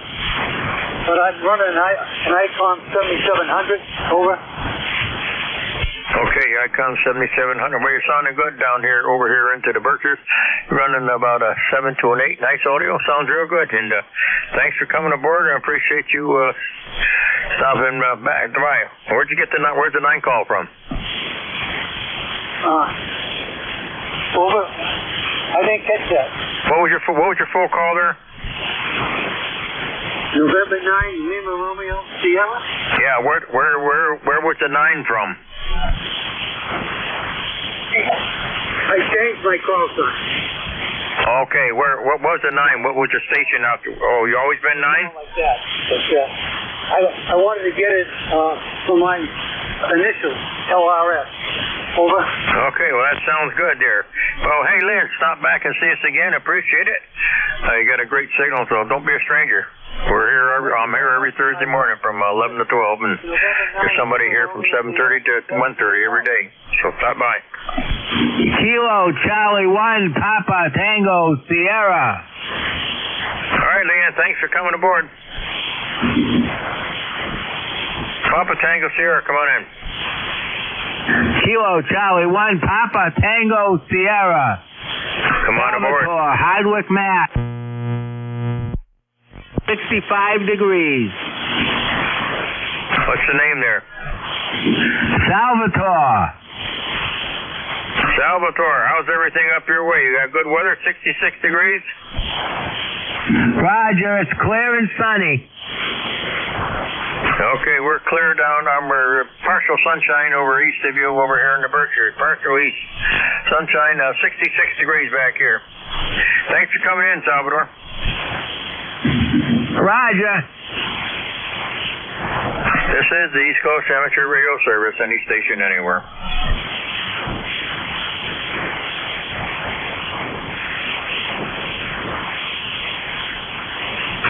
but I'm running an Icon 7700. Over. Okay, Icon 7700. Well, you're sounding good down here, over here into the Berkshires. Running about a 7 to an 8. Nice audio. Sounds real good. And thanks for coming aboard. I appreciate you stopping back by. Where'd you get where's the 9 call from? Over. I didn't catch that. What was your full call there? November 9, Lima Romeo Sierra. Yeah, where was the 9 from? I changed my call sign. Okay, what was the 9? What was your station out to? Oh, you always been 9? Like that. But, I wanted to get it for my initial LRS. Over. Okay, well, that sounds good there. Well, hey, Lynn, stop back and see us again. Appreciate it. You got a great signal, so don't be a stranger. I'm here every Thursday morning from 11 to 12, and there's somebody here from 7:30 to 1:30 every day. So stop by. Kilo Charlie 1 Papa Tango Sierra. All right, Leanne, thanks for coming aboard. Papa Tango Sierra, come on in. Kilo Charlie 1 Papa Tango Sierra. Come on aboard. Hardwick, Matt. 65 degrees. What's the name there? Salvatore. Salvatore, how's everything up your way? You got good weather, 66 degrees? Roger, it's clear and sunny. Okay, we're clear down. We're partial sunshine over east of you, over here in the Berkshires. Partial east. Sunshine, 66 degrees back here. Thanks for coming in, Salvatore. Roger. This is the East Coast Amateur Radio Service, any station anywhere.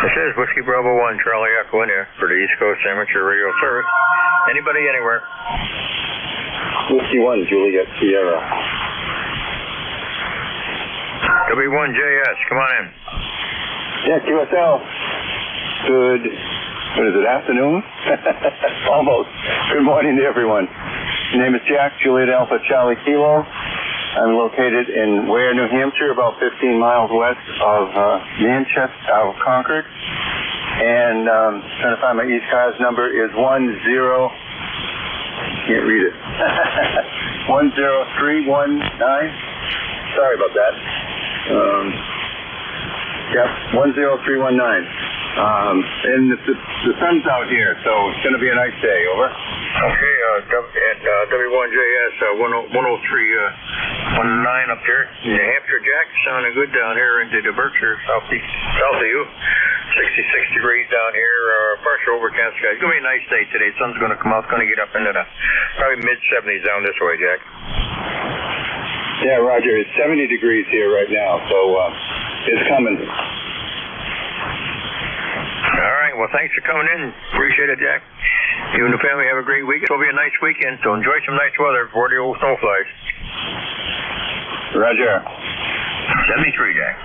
This is Whiskey Bravo 1, Charlie Echo in here for the East Coast Amateur Radio Service. Anybody, anywhere? Whiskey 1, Juliet Sierra. W1JS, come on in. Yeah, QSL. Good, what is it, afternoon? Almost. Good morning to everyone. My name is Jack, Juliet Alpha Charlie Kilo. I'm located in Ware, New Hampshire, about 15 miles west of Concord. And trying to find my ECARS number is can't read it. 10319. Sorry about that. Yep, 10319. And the sun's out here, so it's going to be a nice day. Over. Okay, W1JS 10319 up here. New Hampshire, Jack, sounding good down here into the Berkshire, south of you. 66 degrees down here, partial overcast sky. It's going to be a nice day today. Sun's going to come out. It's going to get up into the probably mid-70s down this way, Jack. Yeah, Roger. It's 70 degrees here right now, so it's coming. All right. Well, thanks for coming in. Appreciate it, Jack. You and the family have a great weekend. It'll be a nice weekend, so enjoy some nice weather before the old snow flies. Roger. 73, Jack.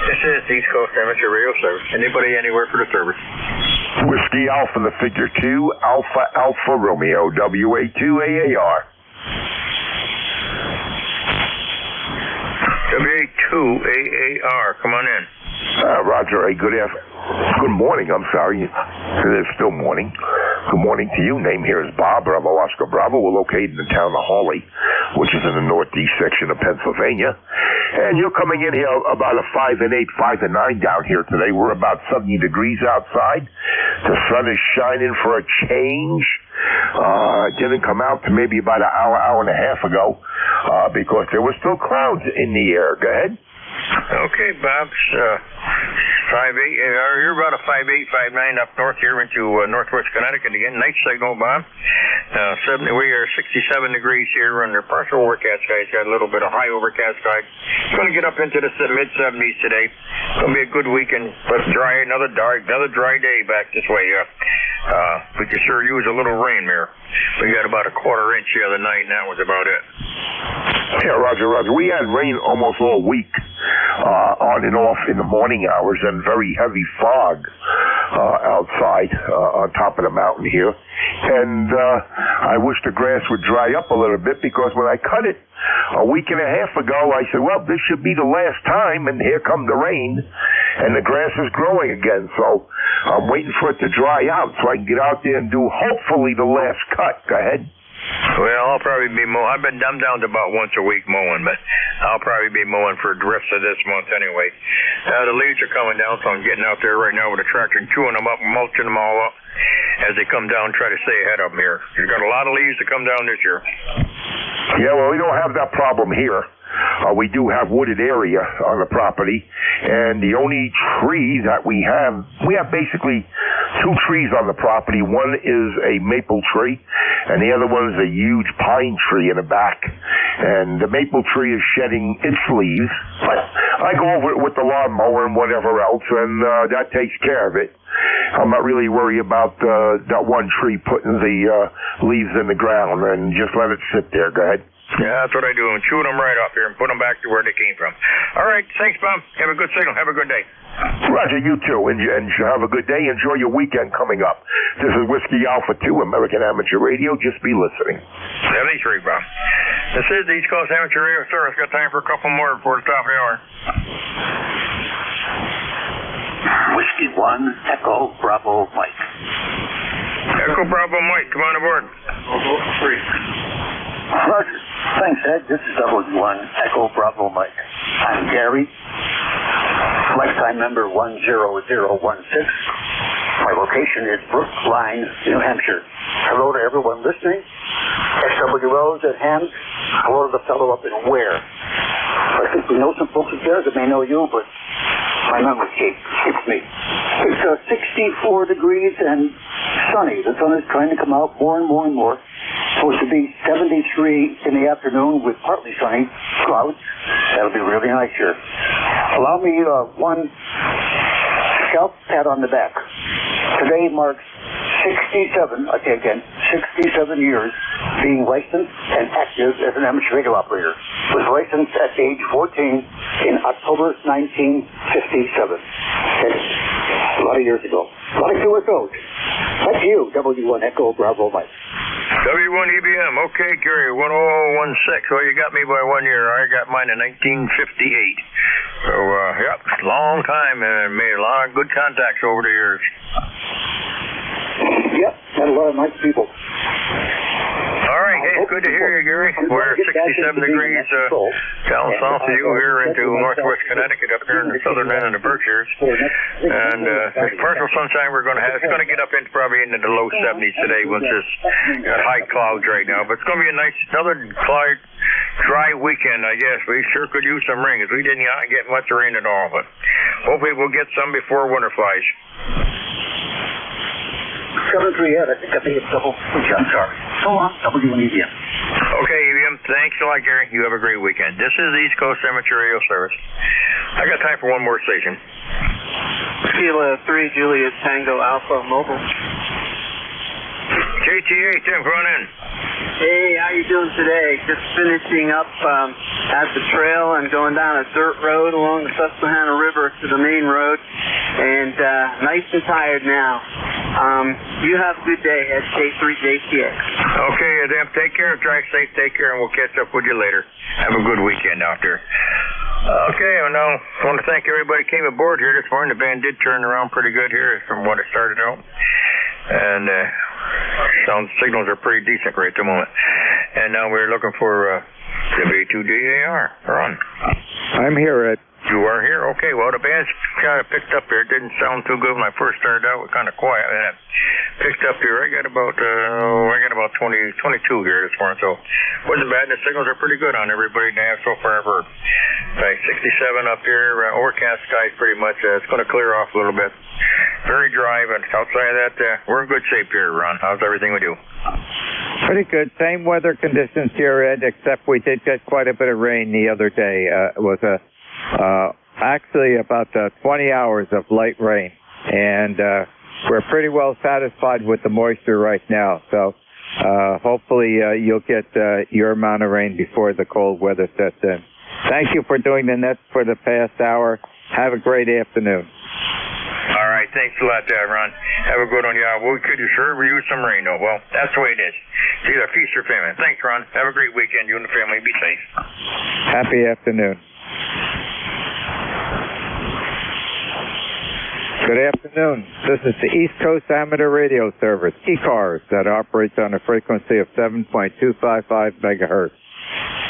This is East Coast Amateur Radio Service. Anybody, anywhere for the service. Whiskey Alpha, the figure 2, Alpha Romeo, WA2AAR. WA2AAR, come on in. Roger, good morning, I'm sorry. It's still morning. Good morning to you. Name here is Bob, Bravo Oscar Bravo. We're located in the town of Hawley, which is in the northeast section of Pennsylvania. And you're coming in here about a 5 and 8, 5 and 9 down here today. We're about 70 degrees outside. The sun is shining for a change. It didn't come out to maybe about an hour and a half ago, because there were still clouds in the air. Go ahead. Okay, Bob. 5'8", you're about a 5'8", 5'9" up north here into northwest Connecticut again. Night signal, Bob. 70. We are 67 degrees here under partial overcast skies. Got a little bit of high overcast skies. It's going to get up into the mid-70s today. It's going to be a good weekend, but dry. Another dry day back this way. We could sure use a little rain there. We got about a quarter inch the other night, and that was about it. Yeah, Roger. We had rain almost all week, on and off in the morning hours, and very heavy fog outside on top of the mountain here. And I wish the grass would dry up a little bit, because when I cut it a week and a half ago, I said, well, this should be the last time, and here come the rain, and the grass is growing again. So I'm waiting for it to dry out so I can get out there and do hopefully the last cut. Go ahead. Well, I'll probably be mowing. I'm down to about once a week mowing, but I'll probably be mowing for the rest of this month anyway. The leaves are coming down, so I'm getting out there right now with a tractor and chewing them up and mulching them all up as they come down, try to stay ahead of them here. We've got a lot of leaves to come down this year. Yeah, well, we don't have that problem here. We do have wooded area on the property, and the only tree that we have basically two trees on the property. One is a maple tree, and the other one is a huge pine tree in the back. And the maple tree is shedding its leaves, but I go over it with the lawnmower and whatever else, and that takes care of it. I'm not really worried about that one tree putting the leaves in the ground, and just let it sit there. Go ahead. Yeah, that's what I do. I'm chewing them right off here and put them back to where they came from. All right, thanks, Bob. Have a good signal. Have a good day. Roger, you too. And have a good day. Enjoy your weekend coming up. This is Whiskey Alpha 2, American Amateur Radio. Just be listening. 73, Bob. This is the East Coast Amateur Radio Service. Got time for a couple more before the top of the hour. Whiskey 1, Echo Bravo Mike. Echo Bravo Mike, come on aboard. Roger. Thanks, Ed. This is W1, Echo Bravo Mike. I'm Gary, lifetime member 10016. My location is Brookline, New Hampshire. Hello to everyone listening. SWO's at hand. Hello to the fellow up in Ware. I think we know some folks up there that may know you, but my memory keeps me. It's 64 degrees and sunny. The sun is trying to come out more and more and more. Supposed to be 73 in the afternoon with partly sunny clouds. That'll be really nice here. Allow me one scalp pat on the back. Today marks 67 years being licensed and active as an amateur radio operator. Was licensed at age 14 in October 1957. That's a lot of years ago. A lot of QSOs. Back to you, W1 Echo Bravo Mike. W1 EBM. Okay, Gary, 1016. Well, you got me by 1 year. I got mine in 1958. So, yep, long time, and made a lot of good contacts over the years. Yep, met a lot of nice people. All right, hey, it's good to hear you, Gary. We're 67 degrees down south of you here into northwest Connecticut, up here in the southern end of the Berkshires. And this partial sunshine we're going to have, it's going to get up into probably into the low 70s today once this got high clouds right now. But it's going to be a nice, another dry weekend, I guess. We sure could use some rain, because we didn't get much rain at all. But hopefully we'll get some before winter flies. 73 Ed, I think it's double. I'm sorry. So on, W1 EBM. Okay, EBM, thanks a lot, Gary. You have a great weekend. This is the East Coast Amateur Radio Service. I got time for one more station. Kilo 3, Juliet Tango Alpha Mobile. JTA, Tim, come on in. Hey, how you doing today? Just finishing up at the trail and going down a dirt road along the Susquehanna River to the main road, and nice and tired now. You have a good day at K3JTX. Okay, Adam, take care, drive safe, take care, and we'll catch up with you later. Have a good weekend out there. Okay, well, now I want to thank everybody who came aboard here this morning. The band did turn around pretty good here from what it started out. And sound signals are pretty decent right at the moment. And now we're looking for W2DAR. We're on. I'm here, Ed. You are here? Okay, well, the band's kind of picked up here. It didn't sound too good when I first started out. It was kind of quiet. And it picked up here. I got about 22 here this morning, so wasn't bad. The signals are pretty good on everybody now so far. I've heard. Like 67 up here, overcast skies pretty much. It's going to clear off a little bit. Very dry, but outside of that, we're in good shape here, Ron. How's everything with you? Pretty good. Same weather conditions here, Ed, except we did get quite a bit of rain the other day. It was actually about 20 hours of light rain, and we're pretty well satisfied with the moisture right now. So hopefully you'll get your amount of rain before the cold weather sets in. Thank you for doing the nets for the past hour. Have a great afternoon. All right, thanks a lot, Ron. Have a good one. Yeah, we could sure use some rain, though. Well, that's the way it is. It's either feast or famine. Thanks, Ron. Have a great weekend. You and the family be safe. Happy afternoon. Good afternoon. This is the East Coast Amateur Radio Service, ECARS, that operates on a frequency of 7.255 megahertz.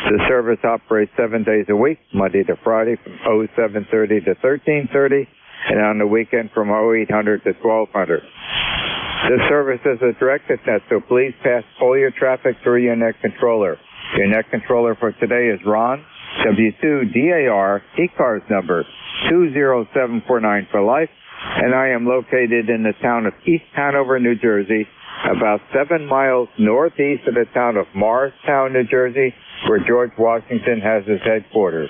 The service operates 7 days a week, Monday to Friday from 0730 to 1330, and on the weekend from 0800 to 1200. This service is a directed net, so please pass all your traffic through your net controller. Your net controller for today is Ron, W2DAR, ECARS number 20749 for life, and I am located in the town of East Hanover, New Jersey, about 7 miles northeast of the town of Morristown, New Jersey, where George Washington has his headquarters.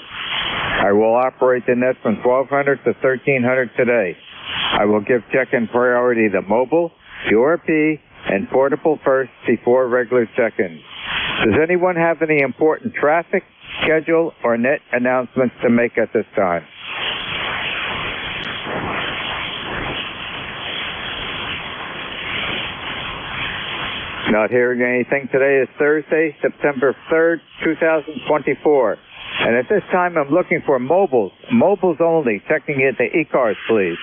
I will operate the net from 1200 to 1300 today. I will give check-in priority to mobile, QRP, and portable first before regular check-ins. Does anyone have any important traffic, schedule, or net announcements to make at this time? Not hearing anything. Today is Thursday, September 3rd, 2024. And at this time, I'm looking for mobiles. Mobiles only. Checking into ECARS, please.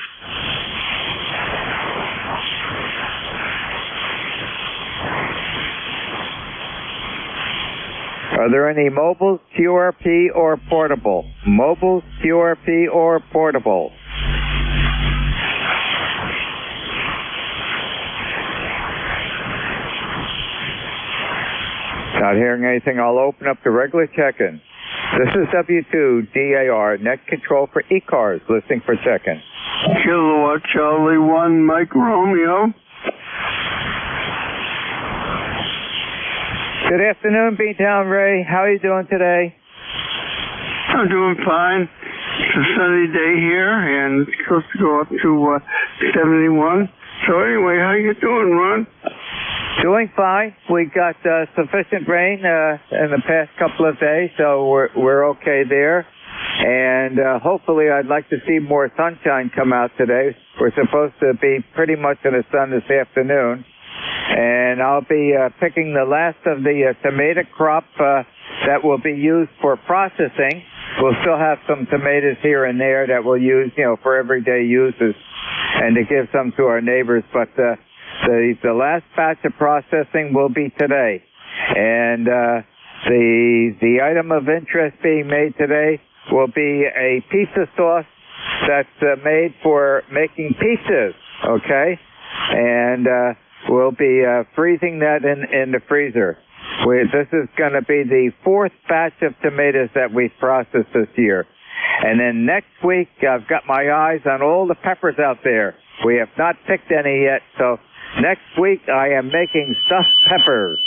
Are there any mobiles, QRP, or portable? Mobiles, QRP, or portable? Not hearing anything, I'll open up the regular check-in. This is W2DAR, net control for ECARS, listening for check-in. Kilowatt Charlie 1, Mike Romeo. Good afternoon, B-Town Ray. How are you doing today? I'm doing fine. It's a sunny day here, and it's supposed to go up to 71. So anyway, how you doing, Ron? Doing fine. We got sufficient rain in the past couple of days, so we're okay there. And hopefully, I'd like to see more sunshine come out today. We're supposed to be pretty much in the sun this afternoon. And I'll be picking the last of the tomato crop that will be used for processing. We'll still have some tomatoes here and there that we'll use, for everyday uses and to give some to our neighbors. But the last batch of processing will be today. And the item of interest being made today will be a pizza sauce that's made for making pizzas, okay? And we'll be freezing that in the freezer. This is going to be the fourth batch of tomatoes that we've processed this year. And then next week, I've got my eyes on all the peppers out there. We have not picked any yet, so next week I am making stuffed peppers.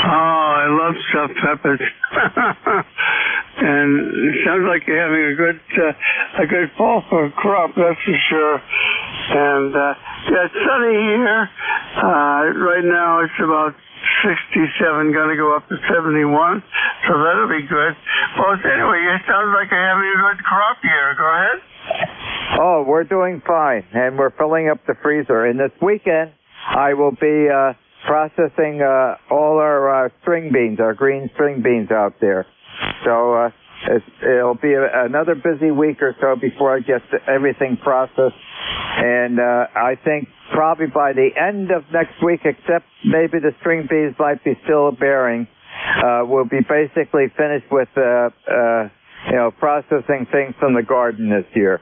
Oh, I love stuffed peppers. And it sounds like you're having a good fall for a crop, that's for sure. And yeah, it's sunny here. Right now it's about 67, going to go up to 71, so that'll be good. Well, anyway, it sounds like you're having a good crop year. Go ahead. Oh, we're doing fine, and we're filling up the freezer. And this weekend, I will be processing all our string beans, our green string beans out there. So it'll be another busy week or so before I get everything processed. And I think probably by the end of next week, except maybe the string beans might be still bearing, we'll be basically finished with processing things from the garden this year.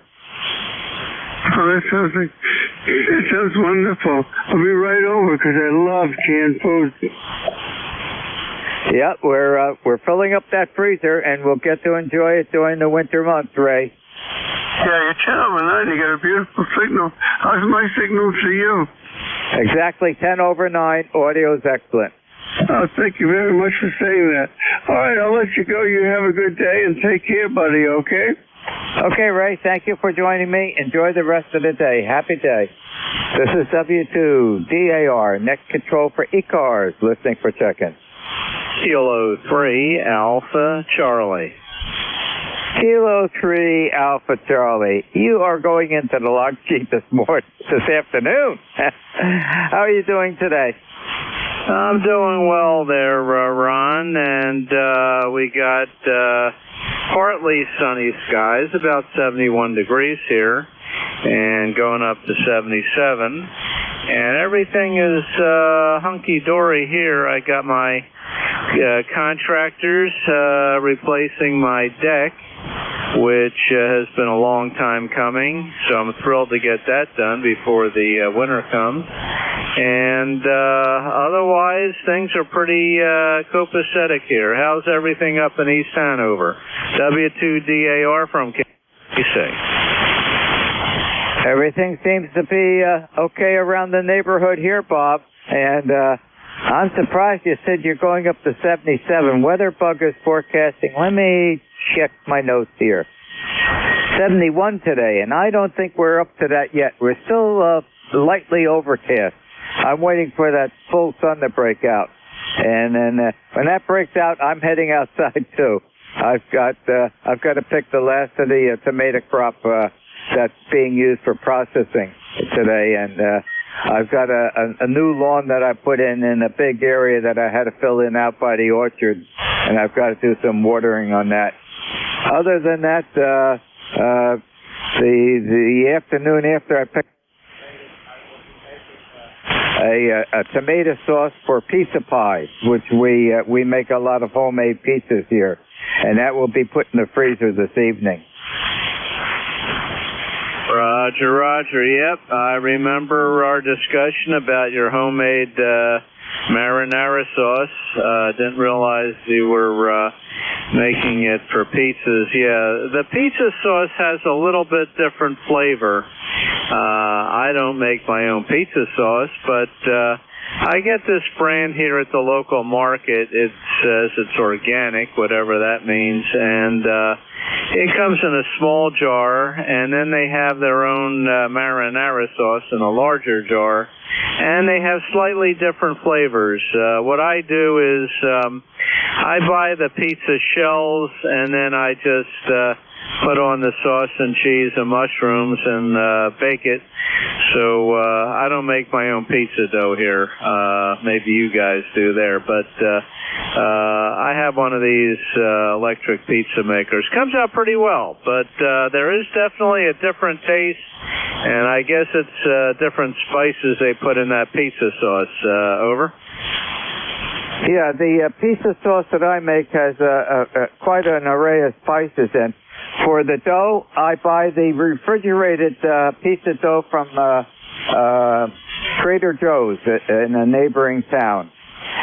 Oh, that sounds wonderful. I'll be right over because I love canned food. Yeah, we're filling up that freezer, and we'll get to enjoy it during the winter months, Ray. Yeah, you're 10 over 9. You got a beautiful signal. How's my signal to you? Exactly 10 over 9. Audio's excellent. Oh, thank you very much for saying that. All right, I'll let you go. You have a good day and take care, buddy, okay? Okay, Ray, thank you for joining me. Enjoy the rest of the day. Happy day. This is W2DAR, next control for ECARS, listening for check-in. Kilo 3 Alpha Charlie. Kilo 3 Alpha Charlie. You are going into the log sheet this afternoon. How are you doing today? I'm doing well there, Ron, and we got partly sunny skies, about 71 degrees here, and going up to 77. And everything is hunky-dory here. I got my contractors replacing my deck, which has been a long time coming, so I'm thrilled to get that done before the winter comes. And otherwise, things are pretty copacetic here. How's everything up in East Hanover? W2DAR from KC. Everything seems to be okay around the neighborhood here, Bob. And I'm surprised you said you're going up to 77. WeatherBug is forecasting. Let me check my notes here. 71 today, and I don't think we're up to that yet. We're still lightly overcast. I'm waiting for that full sun to break out. And then when that breaks out, I'm heading outside too. I've got to pick the last of the tomato crop that's being used for processing today, and I've got a new lawn that I put in a big area that I had to fill in out by the orchard, and I've got to do some watering on that. Other than that, the afternoon after I picked a tomato sauce for pizza pie, which we make a lot of homemade pizzas here, and that will be put in the freezer this evening. Roger, yep. I remember our discussion about your homemade marinara sauce. Didn't realize you were making it for pizzas. Yeah, the pizza sauce has a little bit different flavor. I don't make my own pizza sauce, but I get this brand here at the local market. It says it's organic, whatever that means, and it comes in a small jar, and then they have their own marinara sauce in a larger jar, and they have slightly different flavors. What I do is I buy the pizza shells, and then I just put on the sauce and cheese and mushrooms and bake it. So I don't make my own pizza dough here. Maybe you guys do there, but I have one of these electric pizza makers. Comes out pretty well, but there is definitely a different taste, and I guess it's different spices they put in that pizza sauce. Over? Yeah, the pizza sauce that I make has quite an array of spices in. For the dough, I buy the refrigerated pizza dough from Trader Joe's in a neighboring town.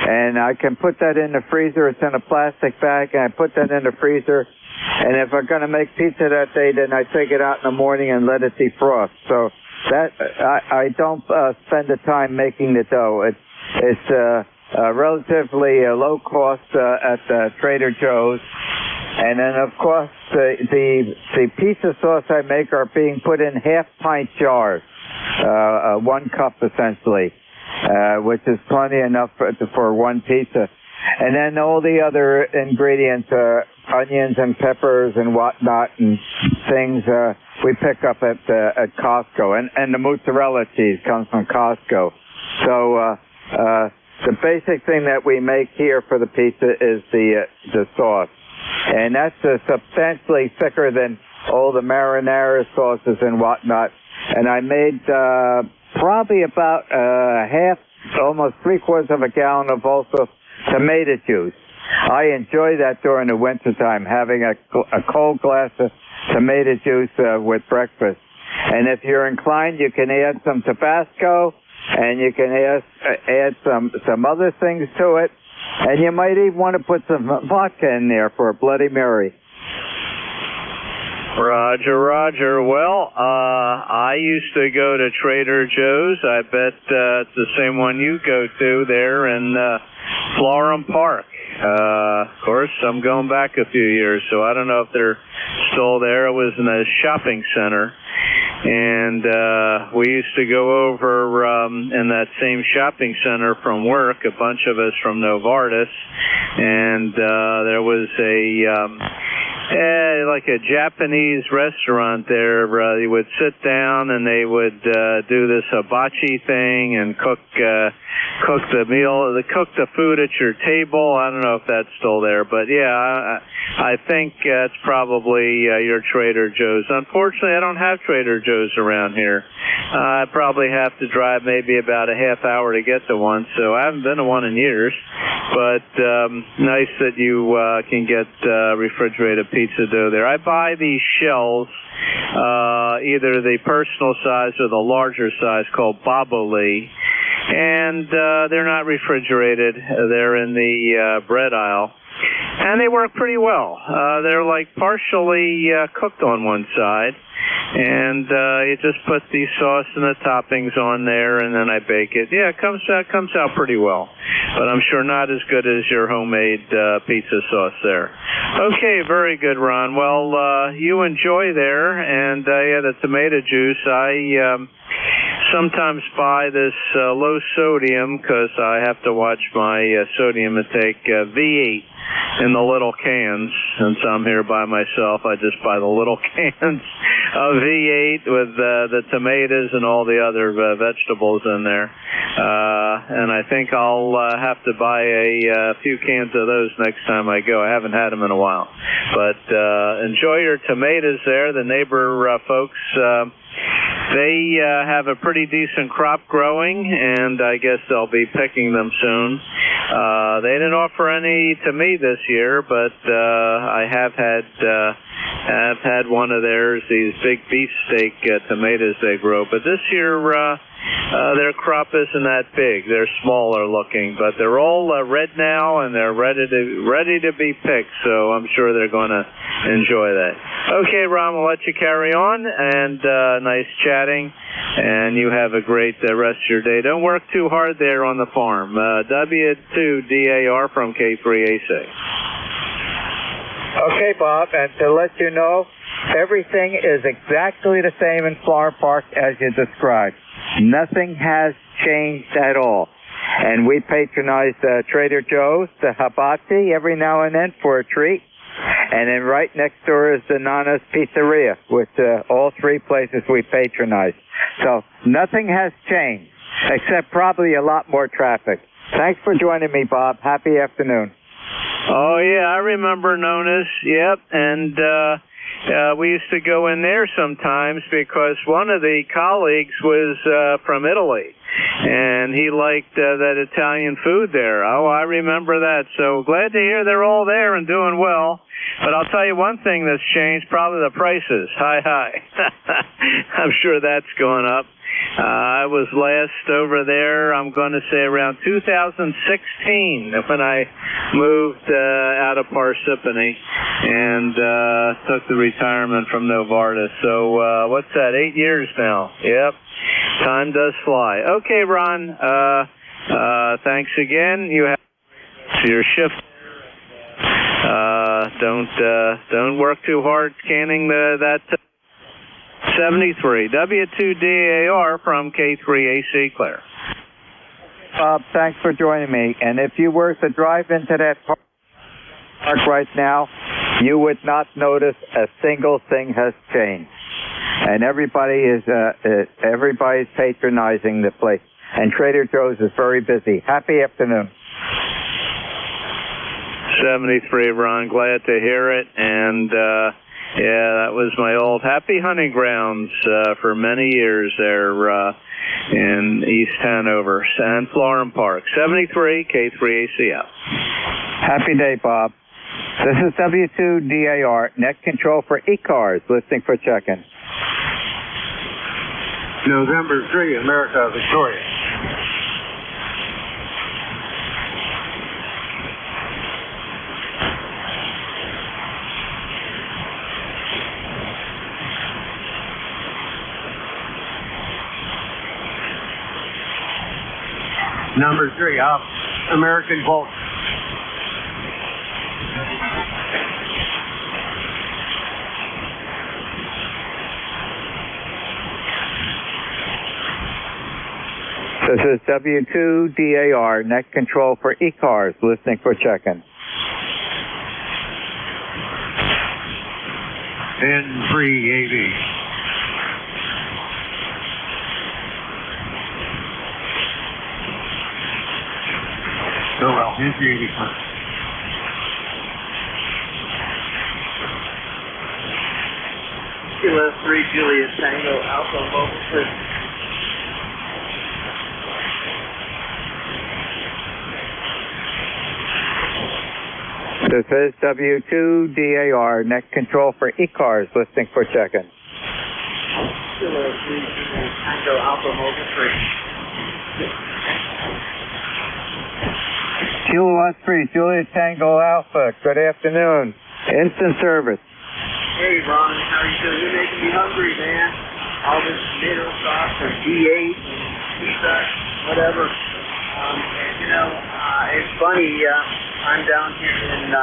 And I can put that in the freezer. It's in a plastic bag, and I put that in the freezer. And if I'm going to make pizza that day, then I take it out in the morning and let it defrost. So that I don't spend the time making the dough. It's relatively low cost at Trader Joe's. And then, of course, the pizza sauce I make are being put in half-pint jars, 1 cup essentially, which is plenty enough for one pizza. And then all the other ingredients, onions and peppers and whatnot and things, we pick up at Costco. And the mozzarella cheese comes from Costco. So the basic thing that we make here for the pizza is the sauce. And that's substantially thicker than all the marinara sauces and whatnot. And I made probably about half, almost 3/4 of a gallon of also tomato juice. I enjoy that during the wintertime, having a cold glass of tomato juice with breakfast. And if you're inclined, you can add some Tabasco, and you can add some other things to it. And you might even want to put some vodka in there for a Bloody Mary. Roger, Roger. Well, I used to go to Trader Joe's. I bet it's the same one you go to there in Florham Park. Of course, I'm going back a few years, so I don't know if they're still there. It was in a shopping center. And we used to go over in that same shopping center from work, a bunch of us from Novartis, and there was like a Japanese restaurant there. You would sit down and they would do this hibachi thing and cook the meal, cook the food at your table. I don't know if that's still there, but yeah, I think it's probably your Trader Joe's. Unfortunately, I don't have Trader Joe's around here. I probably have to drive maybe about a half hour to get to one, so I haven't been to one in years. But nice that you can get refrigerated pizza dough there. I buy these shells, either the personal size or the larger size, called Boboli, and they're not refrigerated. They're in the bread aisle. And they work pretty well. They're like partially cooked on one side, and you just put the sauce and the toppings on there, and then I bake it. Yeah, it comes out pretty well, but I'm sure not as good as your homemade pizza sauce there. Okay, very good, Ron. Well, you enjoy there, and yeah, the tomato juice. I sometimes buy this low sodium because I have to watch my sodium intake, V8 in the little cans. Since I'm here by myself, I just buy the little cans of V8 with the tomatoes and all the other vegetables in there. And I think I'll have to buy a few cans of those next time I go. I haven't had them in a while. But enjoy your tomatoes there. The neighbor folks, they have a pretty decent crop growing, and I guess they'll be picking them soon. They didn't offer any to me this year, but I have had one of theirs, these big beefsteak tomatoes they grow. But this year, their crop isn't that big. They're smaller looking, but they're all red now, and they're ready to be picked. So I'm sure they're going to enjoy that. Okay, Ron, we'll let you carry on, and nice chatting. And you have a great rest of your day. Don't work too hard there on the farm. W2DAR from K3AC. Okay, Bob, and to let you know, everything is exactly the same in Florham Park as you described. Nothing has changed at all. And we patronize Trader Joe's, the hibachi, every now and then for a treat. And then right next door is the Nana's Pizzeria, with all three places we patronize. So nothing has changed, except probably a lot more traffic. Thanks for joining me, Bob. Happy afternoon. Oh, yeah, I remember Nona's. Yep, and we used to go in there sometimes because one of the colleagues was from Italy, and he liked that Italian food there. Oh, I remember that. So glad to hear they're all there and doing well. But I'll tell you one thing that's changed, probably the prices. Hi. I'm sure that's going up. I was last over there, I'm going to say around 2016, when I moved out of Parsippany and took the retirement from Novartis. So what's that, 8 years now? Yep, time does fly. Okay, Ron, thanks again. You have your shift. Don't work too hard canning that 73 W2DAR from K3AC, Claire. Bob, thanks for joining me. And if you were to drive into that park right now, you would not notice a single thing has changed. And everybody's patronizing the place. And Trader Joe's is very busy. Happy afternoon. 73, Ron. Glad to hear it. And yeah, that was my old happy hunting grounds for many years there in East Hanover and Florham Park. 73 K3AC out. Happy day, Bob. This is W2DAR, net control for ECARS, listening for check-in. November 3, America, Victoria. Number 3, American Volt. This is W2DAR, net control for ECARS, listening for check-in. N3AV. Oh well, N3AV. Kilo 3, Juliet Tango, Alpha Mobile 3. This is W2DAR, net control for ECARS, listening for check-in. Kilo 3, Juliet Tango, Alpha Mobile 3. Kilo 3, Juliet Tango Alpha, good afternoon. Instant service. Hey, Ron, how you doing? You're making me hungry, man. All this tomato sauce and D8 and pizza, whatever. And, you know, it's funny, I'm down here in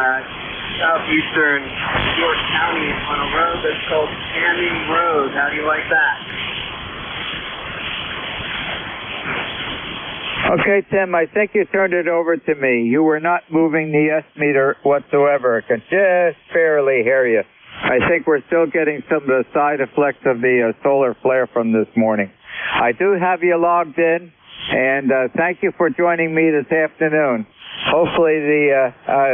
southeastern York County on a road that's called Canning Road. How do you like that? Okay, Tim, I think you turned it over to me. You were not moving the S-meter whatsoever. I can just barely hear you. I think we're still getting some of the side effects of the solar flare from this morning. I do have you logged in, and thank you for joining me this afternoon. Hopefully the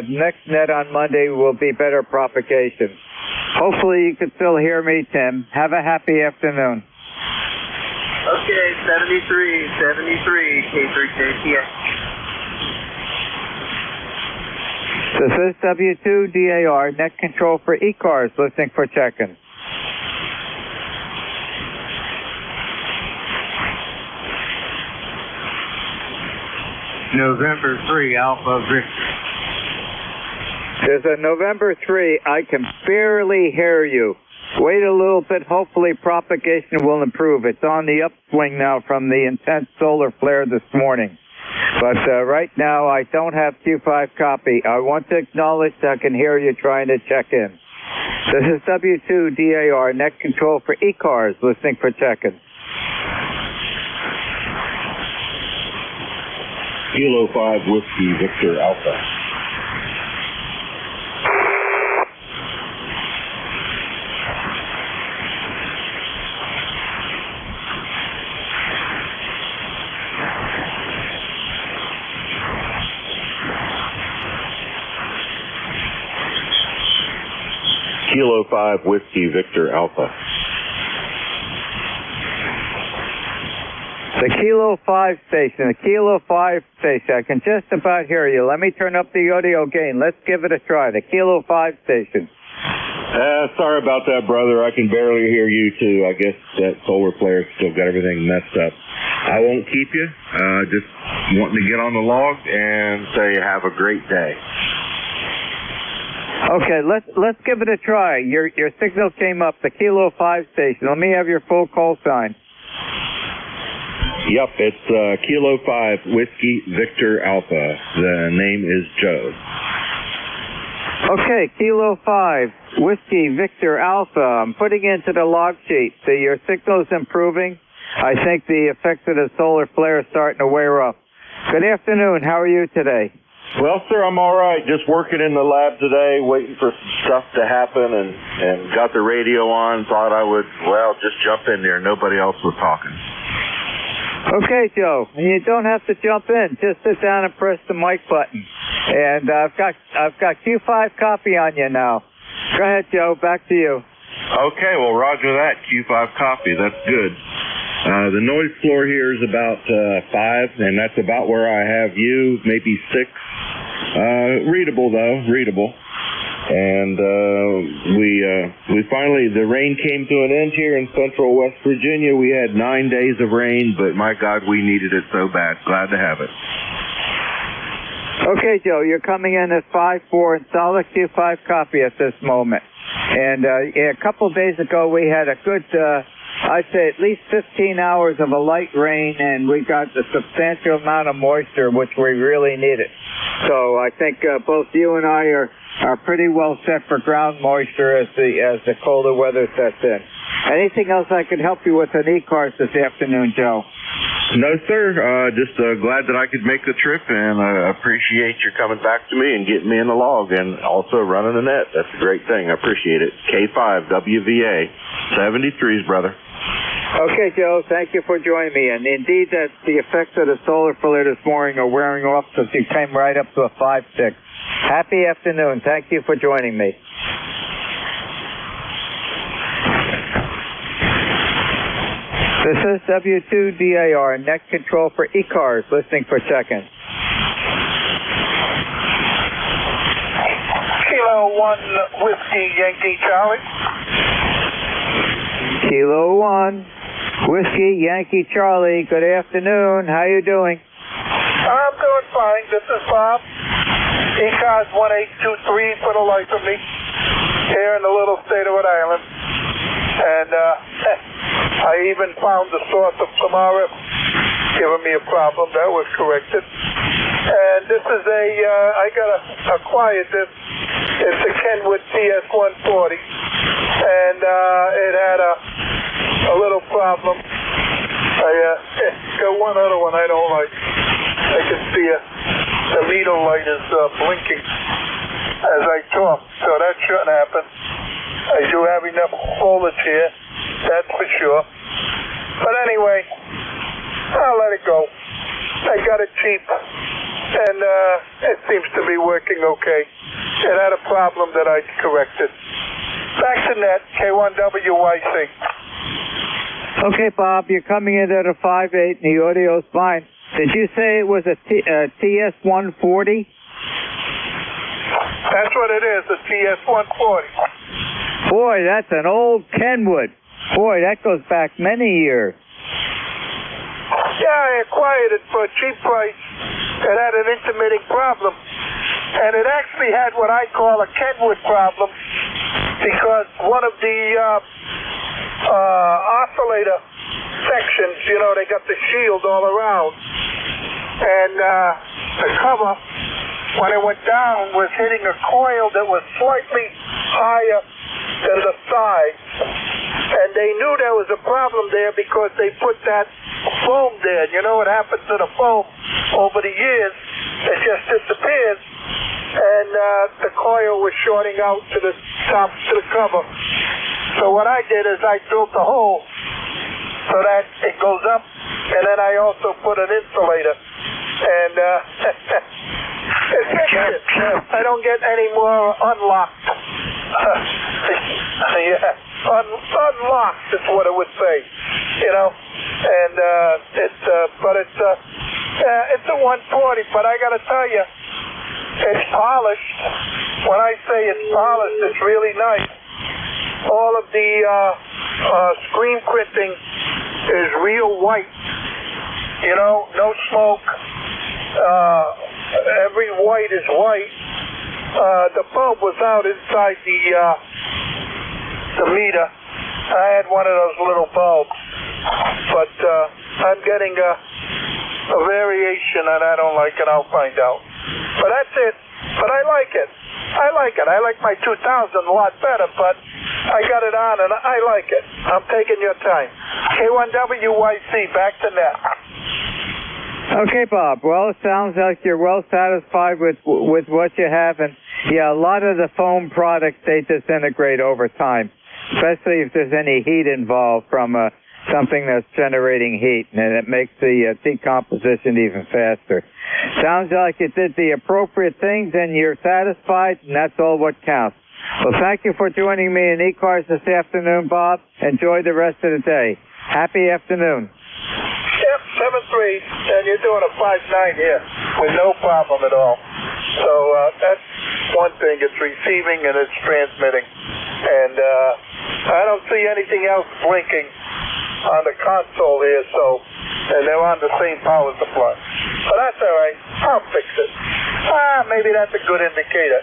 next net on Monday will be better propagation. Hopefully you can still hear me, Tim. Have a happy afternoon. Okay, 73, K3JTA. This is W2DAR, net control for ECARS, listening for check-in. November 3, Alpha Victor. There's a November 3. I can barely hear you. Wait a little bit. Hopefully propagation will improve. It's on the upswing now from the intense solar flare this morning. But right now, I don't have Q5 copy. I want to acknowledge that I can hear you trying to check in. This is W2DAR, net control for ECARS, listening for check-in. Kilo 5, Whiskey, Victor, Alpha. Kilo 5, Whiskey, Victor, Alpha. The Kilo 5 station, I can just about hear you. Let me turn up the audio gain. Let's give it a try. The Kilo 5 station. Sorry about that, brother. I can barely hear you, too. I guess that solar flare still got everything messed up. I won't keep you. Just wanting to get on the log and say have a great day. Okay, let's give it a try. Your signal came up, the Kilo 5 station. Let me have your full call sign. Yep, it's Kilo 5, Whiskey, Victor, Alpha. The name is Joe. Okay, Kilo 5, Whiskey, Victor, Alpha. I'm putting into the log sheet. So your signal's improving. I think the effects of the solar flare are starting to wear off. Good afternoon. How are you today? Well, sir, I'm all right. Just working in the lab today, waiting for some stuff to happen, and got the radio on. Thought I would, just jump in there. Nobody else was talking. Okay, Joe. You don't have to jump in. Just sit down and press the mic button. And I've got Q5 copy on you now. Go ahead, Joe. Back to you. Okay, well, roger that. Q5 copy. That's good. The noise floor here is about 5, and that's about where I have you, maybe 6. Readable though, readable. And we finally, the rain came to an end here in central West Virginia. We had 9 days of rain, but my God, we needed it so bad. Glad to have it. Okay, Joe, you're coming in at 5-4 and solid Q5 copy at this moment. And a couple of days ago, we had a good, I'd say at least 15 hours of a light rain, and we got a substantial amount of moisture, which we really needed. So I think both you and I are pretty well set for ground moisture as the colder weather sets in. Anything else I could help you with on ECARS this afternoon, Joe? No, sir. Just glad that I could make the trip, and appreciate your coming back to me and getting me in the log, and also running the net. That's a great thing. I appreciate it. K5 WVA 73s, brother. Okay, Joe. Thank you for joining me. And indeed, that the effects of the solar flare this morning are wearing off, because you came right up to a 5-6. Happy afternoon. Thank you for joining me. This is W2DAR, net control for ECARS, listening for seconds. Kilo 1 Whiskey Yankee Charlie. Kilo 1 Whiskey Yankee Charlie. Good afternoon. How you doing? I'm doing fine. This is Bob. ECARS 1823 for the life of me here in the little state of Rhode Island. And I even found the source of some RF giving me a problem. That was corrected. And this is I got acquired this. It's a Kenwood TS-140. And it had a little problem. I got one other one I don't like. I can see the needle light is blinking as I talk, so that shouldn't happen. I do have enough foliage here, that's for sure. But anyway, I'll let it go. I got it cheap, and it seems to be working okay. It had a problem that I corrected. Back to net, K1WYC. Okay, Bob, you're coming in at a 5-8, and the audio's fine. Did you say it was a TS-140? That's what it is, a TS-140. Boy, that's an old Kenwood. Boy, that goes back many years. Yeah, I acquired it for a cheap price. It had an intermitting problem. And it actually had what I call a Kenwood problem, because one of the oscillator sections, you know, they got the shield all around. And the cover, when it went down, was hitting a coil that was slightly higher than the sides. And they knew there was a problem there because they put that foam there. You know what happens to the foam over the years? It just disappears. And the coil was shorting out to the top, to the cover. So what I did is I drilled the hole so that it goes up, and then I also put an insulator. And it's good. I don't get any more unlocked. Unlocked is what it would say, you know. And it's a 140. But I got to tell you, it's polished. When I say it's polished, it's really nice. All of the screen printing is real white. You know, no smoke. Every white is white. The bulb was out inside the meter. I had one of those little bulbs, but I'm getting a variation, and I don't like it. I'll find out. But that's it. But I like it. I like my 2000 a lot better, but I got it on, and I like it. I'm taking your time. K1WYC, back to net. Okay, Bob. Well, it sounds like you're well satisfied with what you have, and yeah, a lot of the foam products, they disintegrate over time, especially if there's any heat involved from something that's generating heat, and it makes the decomposition even faster. Sounds like you did the appropriate things, and you're satisfied, and that's all what counts. Well, thank you for joining me in ECARS this afternoon, Bob. Enjoy the rest of the day. Happy afternoon. Yep, 7-3, and you're doing a 5-9 here with no problem at all. So that's one thing. It's receiving and it's transmitting. And I don't see anything else blinking on the console here, and they're on the same power supply. But that's all right. I'll fix it. Maybe that's a good indicator.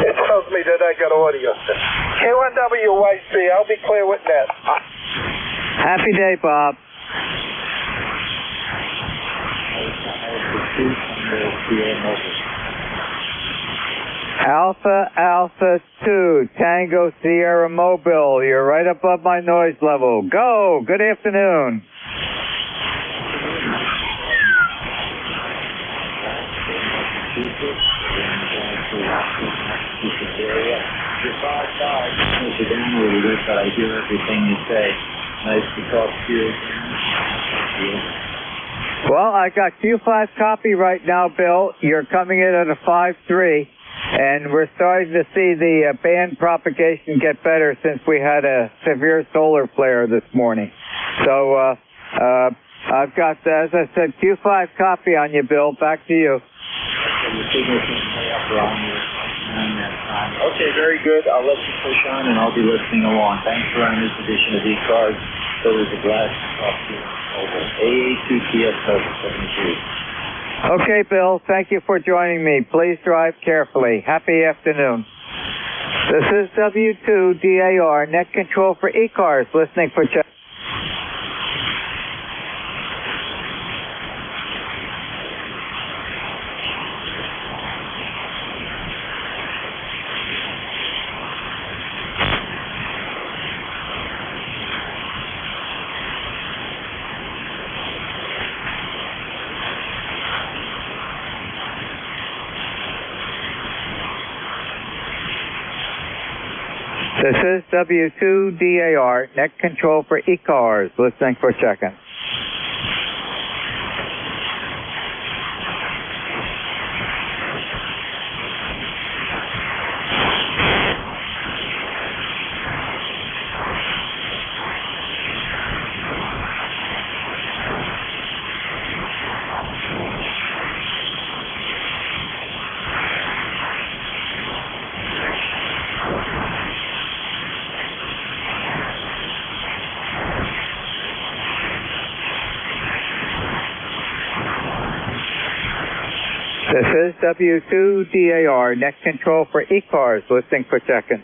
It tells me that I got audio. Q1WYC, I'll be clear with that. Happy day, Bob. Alpha 2, Tango Sierra Mobile. You're right above my noise level. Go. Good afternoon. But I hear everything you say. Nice to talk to you. Well, I got Q5 copy right now, Bill. You're coming in at a 5.3, and we're starting to see the band propagation get better since we had a severe solar flare this morning. So I've got, as I said, Q5 copy on you, Bill. Back to you. Okay, very good. I'll let you push on, and I'll be listening along. Thanks for on this edition of ECARS. So there's a glass off here. Over. AA2TS 73. Okay, Bill. Thank you for joining me. Please drive carefully. Happy afternoon. This is W2DAR, net control for ECARS, listening for check. This is W2DAR, net control for ECARS, listening for check-in. This is W2DAR, net control for ECARS, listening for check-in.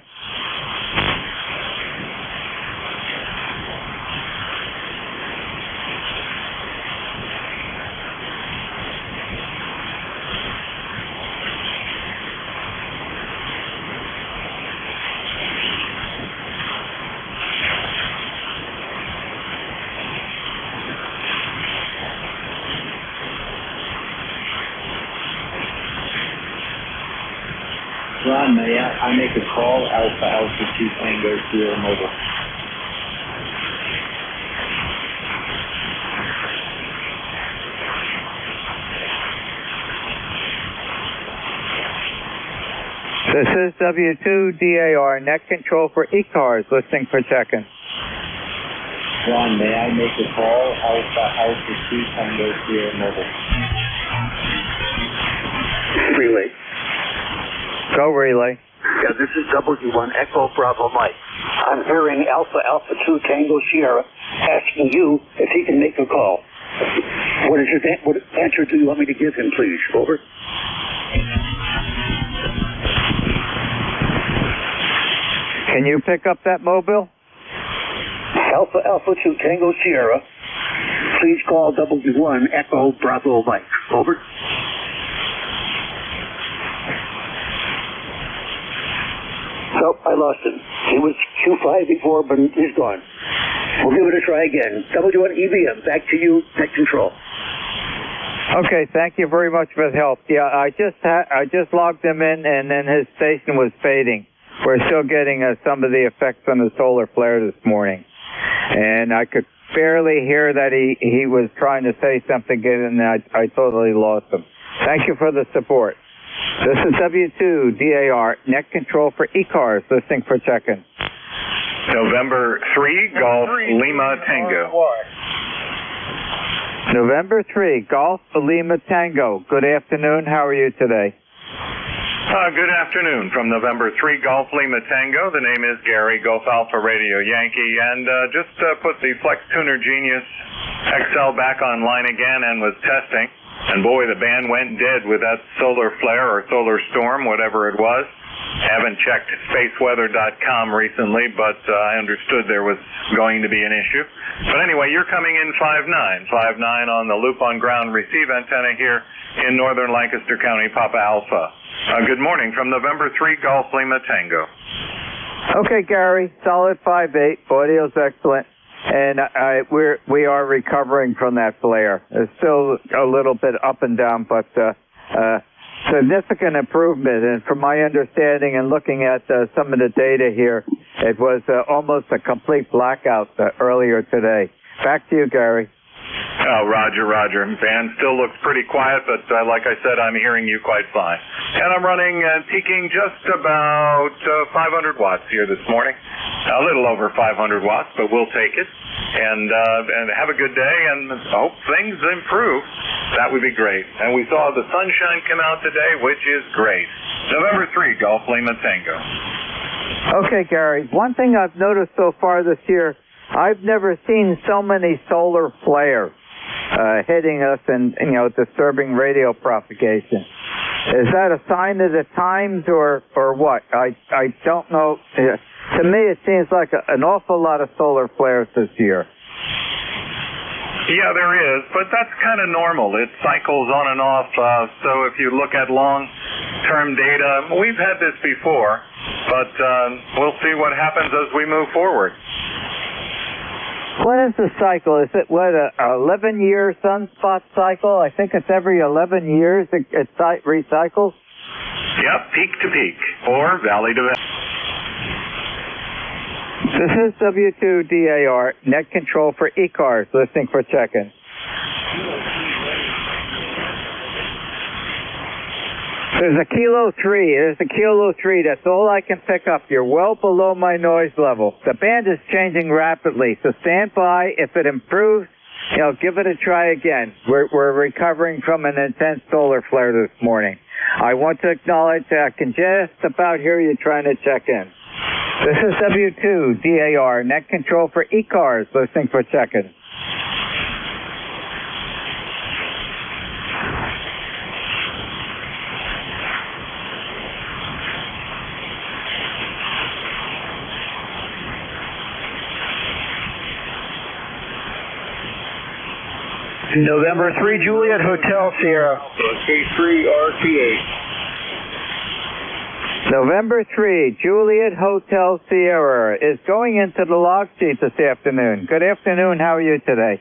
Ron, may I make a call? Alpha 2 Tango Sierra Mobile. This is W2DAR, net control for ECARS, listening for check-in. Ron, may I make a call? Alpha 2 Tango Sierra Mobile. Relay. Go, relay. Yeah, this is W1 Echo Bravo Mike. I'm hearing Alpha 2 Tango Sierra asking you if he can make a call. What answer do you want me to give him, please? Over. Can you pick up that mobile? Alpha 2 Tango Sierra. Please call W1 Echo Bravo Mike. Over. Nope, I lost him. He was Q5 before, but he's gone. We'll give it a try again. W1 EBM, back to you, net control. Okay, thank you very much for the help. Yeah, I just logged him in, and then his station was fading. We're still getting some of the effects on the solar flare this morning, and I could barely hear that he was trying to say something, and I totally lost him. Thank you for the support. This is W2DAR, net control for ECARS, listening for check-in. November 3, Golf Lima Tango. November 3, Golf Lima Tango. Good afternoon. How are you today? Good afternoon from November 3 Golf Lima Tango. The name is Gary, Golf Alpha Radio Yankee, and just put the Flex Tuner Genius XL back online again and was testing. And boy, the band went dead with that solar flare or solar storm, whatever it was. Haven't checked spaceweather.com recently, but I understood there was going to be an issue. But anyway, you're coming in 5'9", 5'9" on the loop on ground receive antenna here in northern Lancaster County, Papa Alpha. Good morning from November 3 Golf Lima Tango. Okay, Gary, solid 5'8", audio's excellent, and we are recovering from that flare. It's still a little bit up and down, but significant improvement. And from my understanding and looking at some of the data here, it was almost a complete blackout earlier today. Back to you, Gary. Oh, Roger. Band still looks pretty quiet, but like I said, I'm hearing you quite fine. And I'm running and peaking just about 500 watts here this morning. A little over 500 watts, but we'll take it. And have a good day, and hope things improve. That would be great. And we saw the sunshine come out today, which is great. November 3, Golf Lima Tango. Okay, Gary. One thing I've noticed so far this year, I've never seen so many solar flares hitting us and, disturbing radio propagation. Is that a sign of the times or what? I don't know. To me, it seems like an awful lot of solar flares this year. Yeah, there is, but that's kind of normal. It cycles on and off. So if you look at long-term data, we've had this before, but we'll see what happens as we move forward. What is the cycle? Is it an 11-year sunspot cycle? I think it's every 11 years it recycles. Yep, peak to peak, or valley to valley. This is W2DAR, net control for ECARS, listening for check-in. There's a Kilo 3. That's all I can pick up. You're well below my noise level. The band is changing rapidly, so stand by. If it improves, give it a try again. We're recovering from an intense solar flare this morning. I want to acknowledge that I can just about hear you trying to check in. This is W2DAR, net control for ECARS, listening for check-in. November 3, Juliet Hotel Sierra. K3RTA. November 3, Juliet Hotel Sierra is going into the log sheet this afternoon. Good afternoon. How are you today?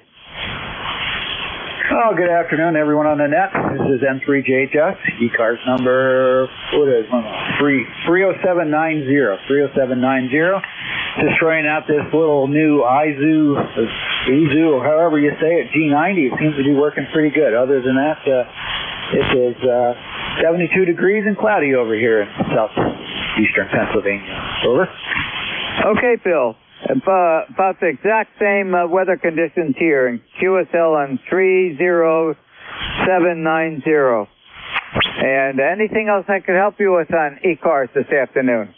Oh, good afternoon, everyone on the net. This is N3JHS, ECARS number 30790. 30790. Just trying out this little new Izu, or however you say it, G90. It seems to be working pretty good. Other than that, it is 72 degrees and cloudy over here in southeastern Pennsylvania. Over. Okay, Bill. About the exact same weather conditions here in QSL on 30790. And anything else I could help you with on ECARS this afternoon?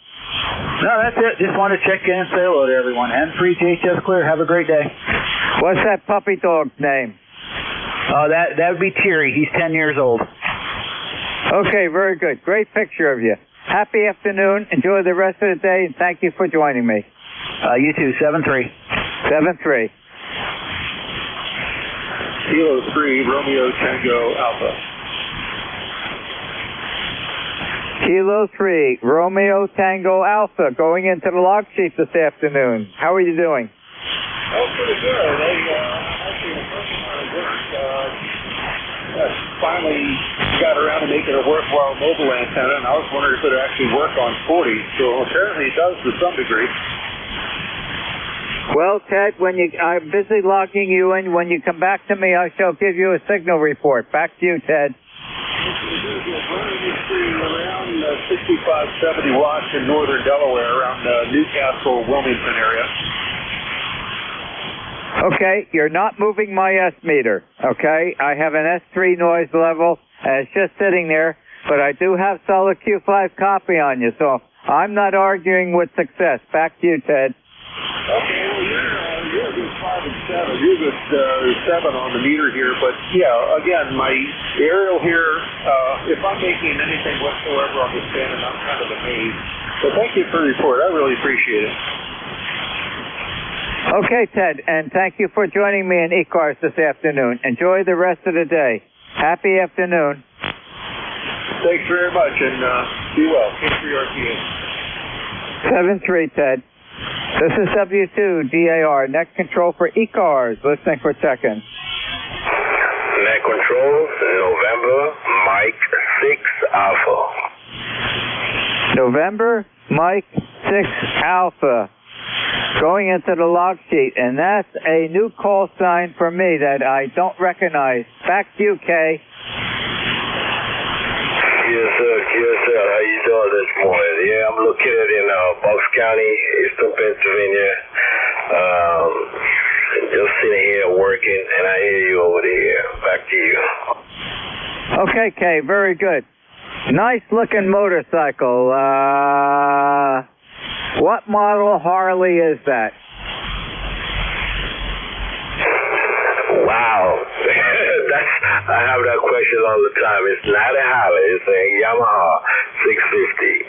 No, that's it. Just want to check in and say hello to everyone. N3JHS clear. Have a great day. What's that puppy dog's name? That would be Terry. He's 10 years old. Okay, very good. Great picture of you. Happy afternoon. Enjoy the rest of the day, and thank you for joining me. You too. 7-3. 7-3. Kilo 3, Romeo Tango Alpha. Kilo 3, Romeo Tango Alpha, going into the log sheet this afternoon. How are you doing? Oh, pretty good. Actually, the first amount of work, finally got around to making a worthwhile mobile antenna, and I was wondering if it would actually work on 40. So apparently it does to some degree. Well, Ted, I'm busy logging you in. When you come back to me, I shall give you a signal report. Back to you, Ted. Around 65, 70 watts in northern Delaware, around Newcastle, Wilmington area. Okay, you're not moving my S meter, okay? I have an S3 noise level, and it's just sitting there. but I do have solid Q5 copy on you, so I'm not arguing with success. Back to you, Ted. Okay, well, you're a good 5 and 7. You're a good 7 on the meter here, but yeah, again, my aerial here, if I'm making anything whatsoever on the standard, I'm kind of amazed. So thank you for the report. I really appreciate it. Okay, Ted, and thank you for joining me in ECARS this afternoon. Enjoy the rest of the day. Happy afternoon. Thanks very much, and be well. K3RTA. 7-3, Ted. This is W2DAR, net control for ECARS. Listening for check-in. Net control, November, Mike 6 Alpha. November, Mike 6 Alpha. Going into the log sheet, and that's a new call sign for me that I don't recognize. Back to you, Kay. Yes, sir. How you doing this morning? Yeah, I'm located in Bucks County, Eastern Pennsylvania. Just sitting here working, and I hear you over there. Back to you. Okay, Kay, very good. Nice looking motorcycle. What model Harley is that? Wow. I have that question all the time. It's not a Harley. It's a Yamaha 650.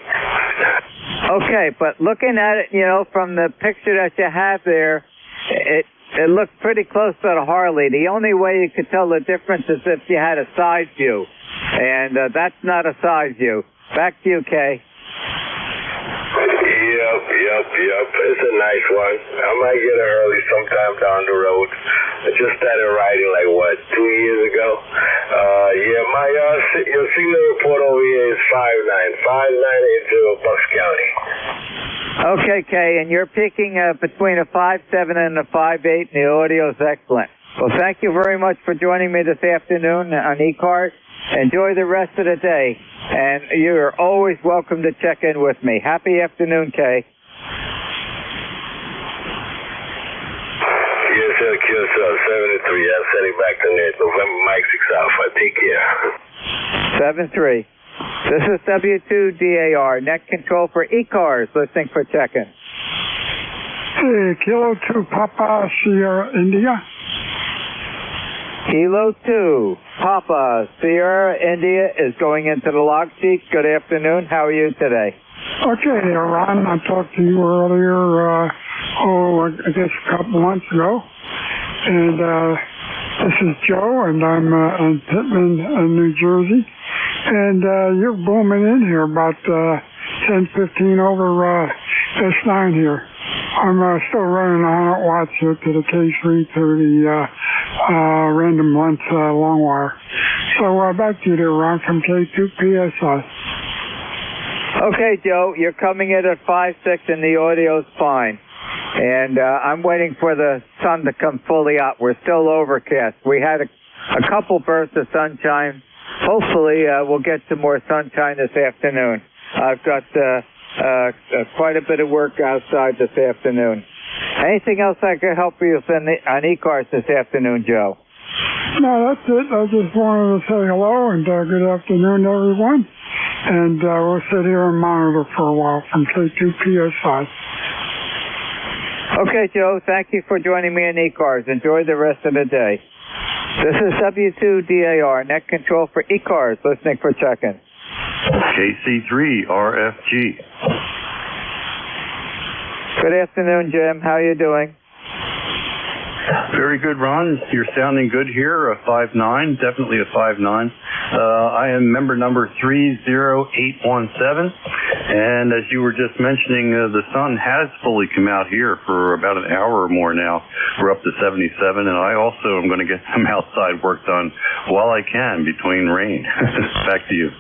Okay, but looking at it, from the picture that you have there, it looks pretty close to the Harley. The only way you could tell the difference is if you had a side view, and that's not a side view. Back to you, Kay. Yep. It's a nice one. I might get it early sometime down the road. I just started riding 2 years ago. My your signal report over here is 5980 Bucks County. Okay, Kay, and you're peaking between a 5.7 and a 5.8, and the audio is excellent. Well, thank you very much for joining me this afternoon on ECARS. Enjoy the rest of the day, and you're always welcome to check in with me. Happy afternoon, Kay. Yes, sir. 73. I'm sending back to net. November Mike 6 Alpha. Take care. 7-3. This is W2DAR, net control for ECARS, listening for check-in. Hey, Kilo 2 Papa Sierra India. Kilo 2 Papa Sierra India is going into the log sheet. Good afternoon. How are you today? Okay, Ron, I talked to you earlier, I guess a couple months ago. And this is Joe, and I'm in Pittman, New Jersey. And you're booming in here about 10:15 over S9 here. I'm still running 100 watts here to the K3 to the random length long wire. So back to you there, Ron, from K2 PSI. Okay, Joe, you're coming in at 5.6 and the audio's fine. And I'm waiting for the sun to come fully out. We're still overcast. We had a couple bursts of sunshine. Hopefully we'll get some more sunshine this afternoon. I've got quite a bit of work outside this afternoon. Anything else I can help you with on ECARS this afternoon, Joe? No, that's it. I just wanted to say hello and good afternoon to everyone. And we'll sit here and monitor for a while from K2 PSI. Okay, Joe. Thank you for joining me in ECARS. Enjoy the rest of the day. This is W2DAR, net control for ECARS, listening for check-in. KC3RFG. Good afternoon, Jim. How are you doing? Very good, Ron. You're sounding good here. A 5.9, definitely a 5.9. I am member number 30817. And as you were just mentioning, the sun has fully come out here for about an hour or more now. We're up to 77, and I also am going to get some outside work done while I can between rain. Back to you.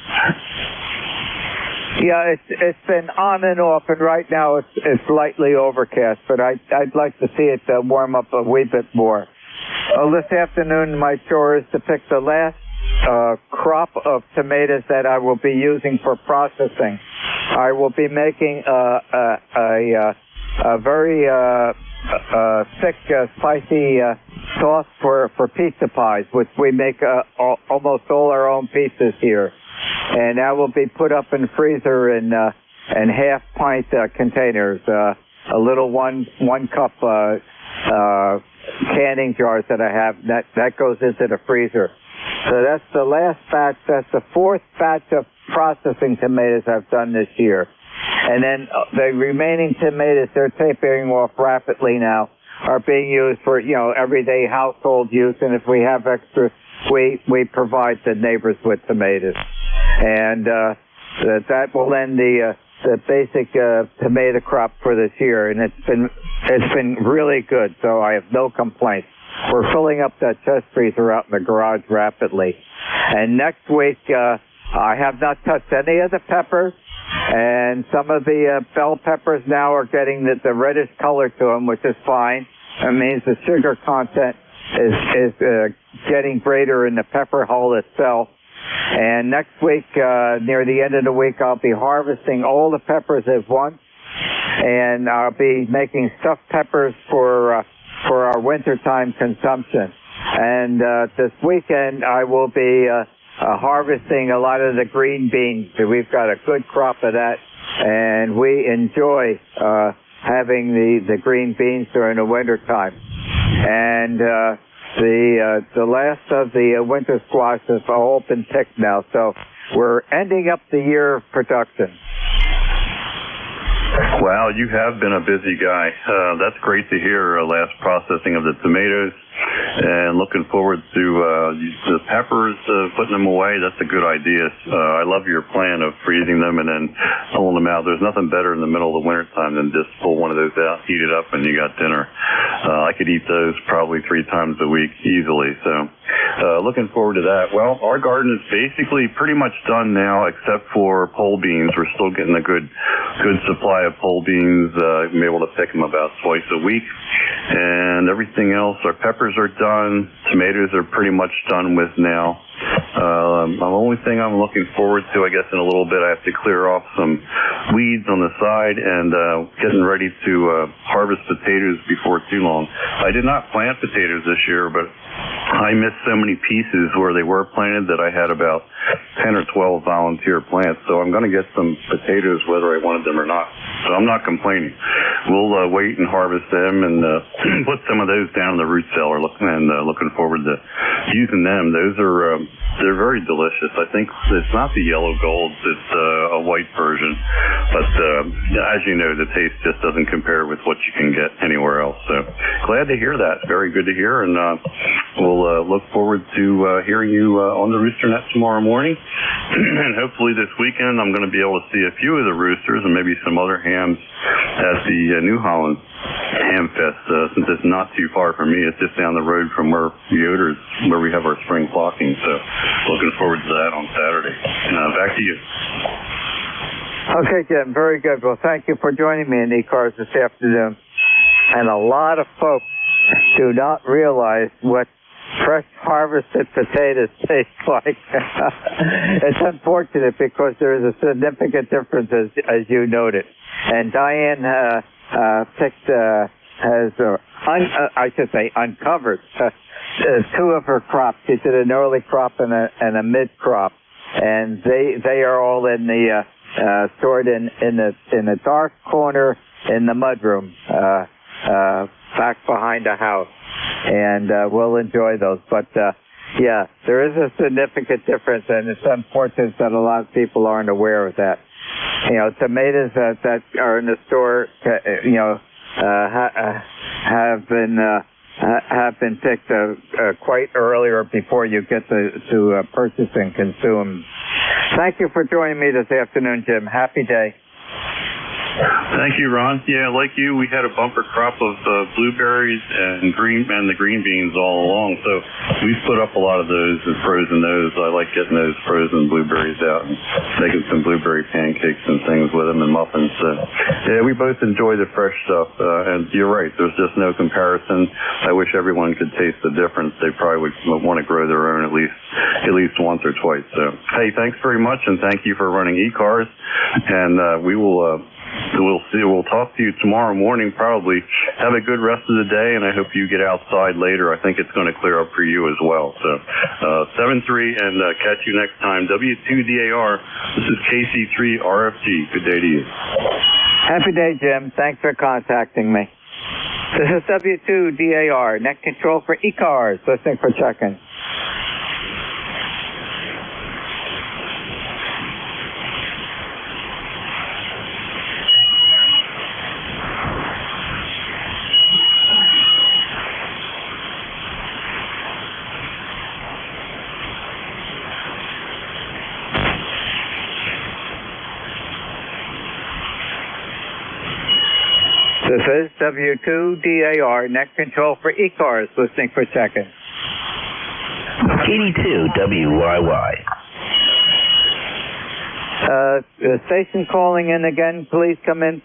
Yeah, it's been on and off, and right now it's lightly overcast, but I'd like to see it warm up a wee bit more. This afternoon, my chore is to pick the last crop of tomatoes that I will be using for processing. I will be making a very thick, spicy sauce for pizza pies, which we make almost all our own pizzas here. and that will be put up in the freezer in half-pint containers, a little one cup canning jars that I have. That goes into the freezer. So that's the last batch. That's the fourth batch of processing tomatoes I've done this year. And then the remaining tomatoes, they're tapering off rapidly now, are being used for, everyday household use. And if we have extra, we provide the neighbors with tomatoes. And that will end the basic tomato crop for this year. And it's been really good, so I have no complaints. We're filling up that chest freezer out in the garage rapidly. And next week, I have not touched any of the peppers, and some of the bell peppers now are getting the reddish color to them, which is fine. It means the sugar content is getting greater in the pepper hull itself. And next week, near the end of the week, I'll be harvesting all the peppers at once, and I'll be making stuffed peppers for our wintertime consumption. And this weekend, I will be harvesting a lot of the green beans. We've got a good crop of that, and we enjoy having the green beans during the wintertime. And the last of the winter squash has all been picked now, so we're ending up the year of production. Wow, you have been a busy guy. That's great to hear. Last processing of the tomatoes, and looking forward to the peppers, putting them away. That's a good idea. I love your plan of freezing them and then pulling them out. There's nothing better in the middle of the wintertime than just pull one of those out, heat it up, and you got dinner. I could eat those probably 3 times a week easily. So looking forward to that. Well, our garden is basically pretty much done now, except for pole beans. We're still getting a good supply of pole beans. I'm able to pick them about twice a week. And everything else, our peppers are done. Tomatoes are pretty much done with now. The only thing I'm looking forward to, I guess, in a little bit, I have to clear off some weeds on the side and getting ready to harvest potatoes before too long. I did not plant potatoes this year, but I missed so many pieces where they were planted that I had about 10 or 12 volunteer plants. So I'm going to get some potatoes whether I wanted them or not. So I'm not complaining. We'll wait and harvest them and put some of those down in the root cellar, looking forward to using them. Those are they're very delicious. I think it's not the yellow golds, it's a white version. But as you know, the taste just doesn't compare with what you can get anywhere else. So glad to hear that. Very good to hear. And we'll look forward to hearing you on the Rooster Net tomorrow morning. And hopefully this weekend I'm going to be able to see a few of the roosters and maybe some other hams at the New Holland Ham Fest, since it's not too far from me. It's just down the road from where we have our spring flocking. So looking forward to that on Saturday. Back to you. Okay, Jim. Very good. Well, thank you for joining me in ECARS this afternoon. And a lot of folks do not realize what fresh harvested potatoes taste like. It's unfortunate because there is a significant difference, as you noted. And Diane uncovered 2 of her crops. She did an early crop and a mid crop, and they are all in the stored in the dark corner in the mudroom back behind the house, and we'll enjoy those. But yeah, there is a significant difference, and it's unfortunate that a lot of people aren't aware of that. Tomatoes that are in the store, have been picked quite earlier before you get to purchase and consume. Thank you for joining me this afternoon, Jim. Happy day. Thank you, Ron. Yeah, like you, we had a bumper crop of blueberries and the green beans all along. So we've put up a lot of those and frozen those. I like getting those frozen blueberries out and making some blueberry pancakes and things with them and muffins. So yeah, we both enjoy the fresh stuff. And you're right, there's just no comparison. I wish everyone could taste the difference. They probably would want to grow their own at least once or twice. So hey, thanks very much, and thank you for running ECARS. And we will So we'll see. We'll talk to you tomorrow morning probably. Have a good rest of the day, and I hope you get outside later. I think it's going to clear up for you as well. So 7-3, and catch you next time. W2DAR, this is KC3RFG. Good day to you. Happy day, Jim. Thanks for contacting me. This is W2DAR, net control for ECARS, listening for check-in. This is W2DAR, net control for ECARS, listening for check-in. KD2WYY. The station calling in again, please come in.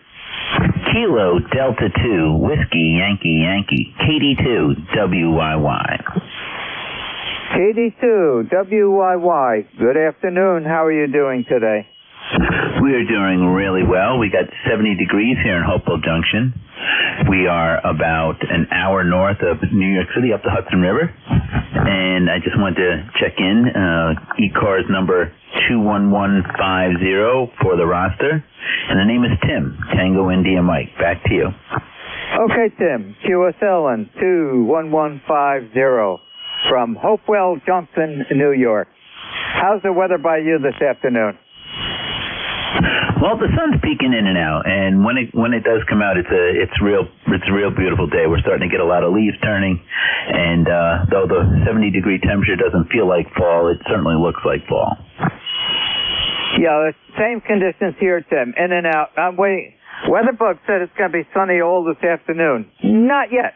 Kilo Delta 2, Whiskey Yankee Yankee, KD2WYY. KD2WYY, good afternoon. How are you doing today? We are doing really well. We got 70 degrees here in Hopewell Junction. We are about an hour north of New York City up the Hudson River. And I just wanted to check in, ECARS number 21150 for the roster. And the name is Tim, Tango India Mike. Back to you. Okay, Tim, QSL and 21150 from Hopewell Junction, New York. How's the weather by you this afternoon? Well, the sun's peeking in and out, and when it does come out, it's a real beautiful day. We're starting to get a lot of leaves turning, and though the 70-degree temperature doesn't feel like fall, it certainly looks like fall. Yeah, the same conditions here, Tim. In and out. I'm waiting. Weatherbug said it's going to be sunny all this afternoon. Not yet.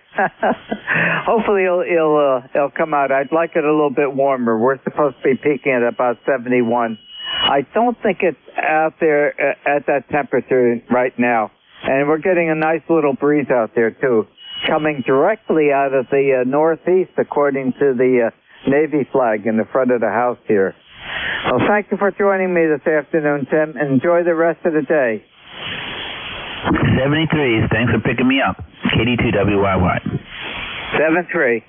Hopefully it'll come out. I'd like it a little bit warmer. We're supposed to be peaking at about 71. I don't think it's out there at that temperature right now. And we're getting a nice little breeze out there, too, coming directly out of the northeast, according to the Navy flag in the front of the house here. Well, thank you for joining me this afternoon, Tim. Enjoy the rest of the day. 73s. Thanks for picking me up. KD2WYY. 7-3.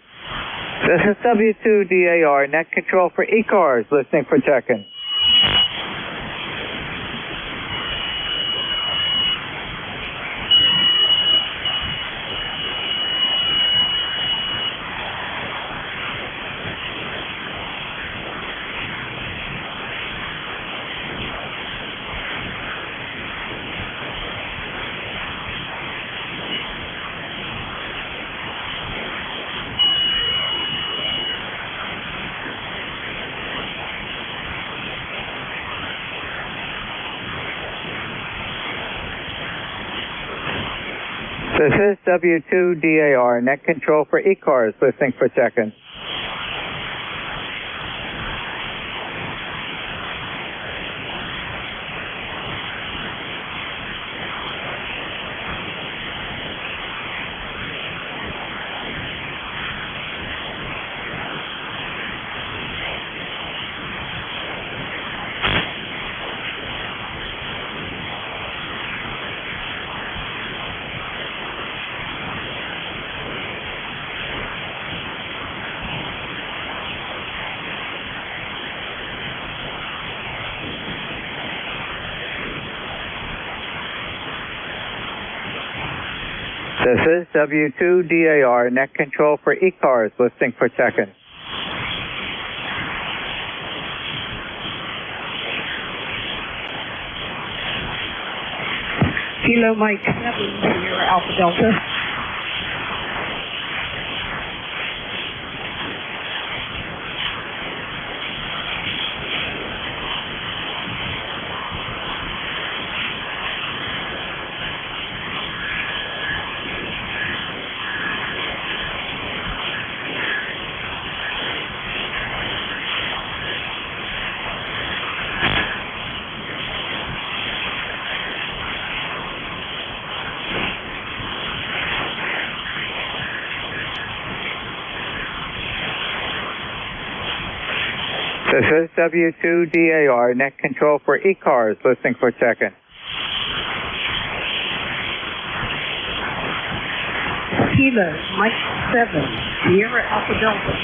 This is W2DAR, net control for ECARS, listening for check-in. This is W2DAR, net control for ECARS, listening for check-in. This is W2DAR, net control for ECARS, listening for check-in. Kilo Mike 7, Sierra Alpha Delta. This is W2DAR, net control for ECARS, listening for check-in. Kilo, Mike 7, Sierra Alpha Delta.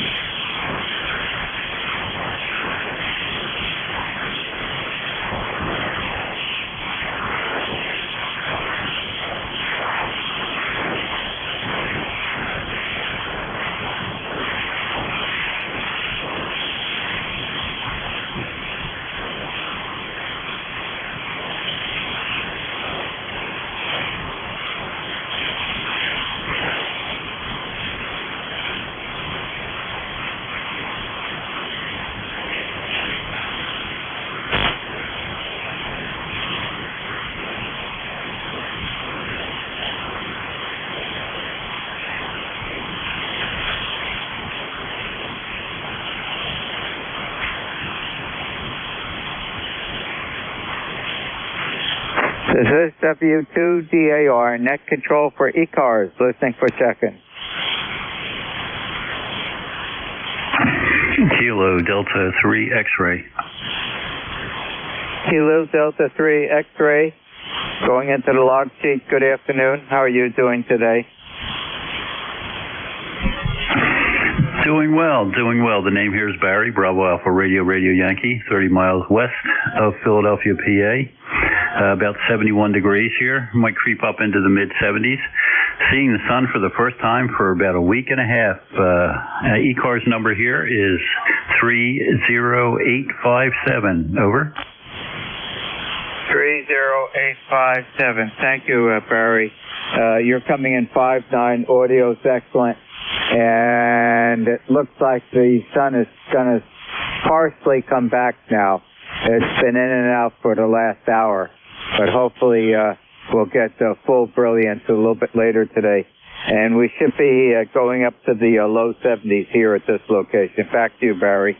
This is W2DAR, net control for ECARS, listening for check-in. Kilo Delta 3 X-ray. Kilo Delta 3 X-ray, going into the log sheet. Good afternoon. How are you doing today? Doing well. The name here is Barry, Bravo Alpha Radio Yankee, 30 miles west of Philadelphia, PA. About 71 degrees here. Might creep up into the mid-70s. Seeing the sun for the first time for about a week and a half. ECARS number here is 30857. Over. 30857. Thank you, Barry. You're coming in 5-9. Audio's excellent. And it looks like the sun is going to partially come back now. It's been in and out for the last hour. But hopefully we'll get full brilliance a little bit later today. And we should be going up to the low 70s here at this location. Back to you, Barry.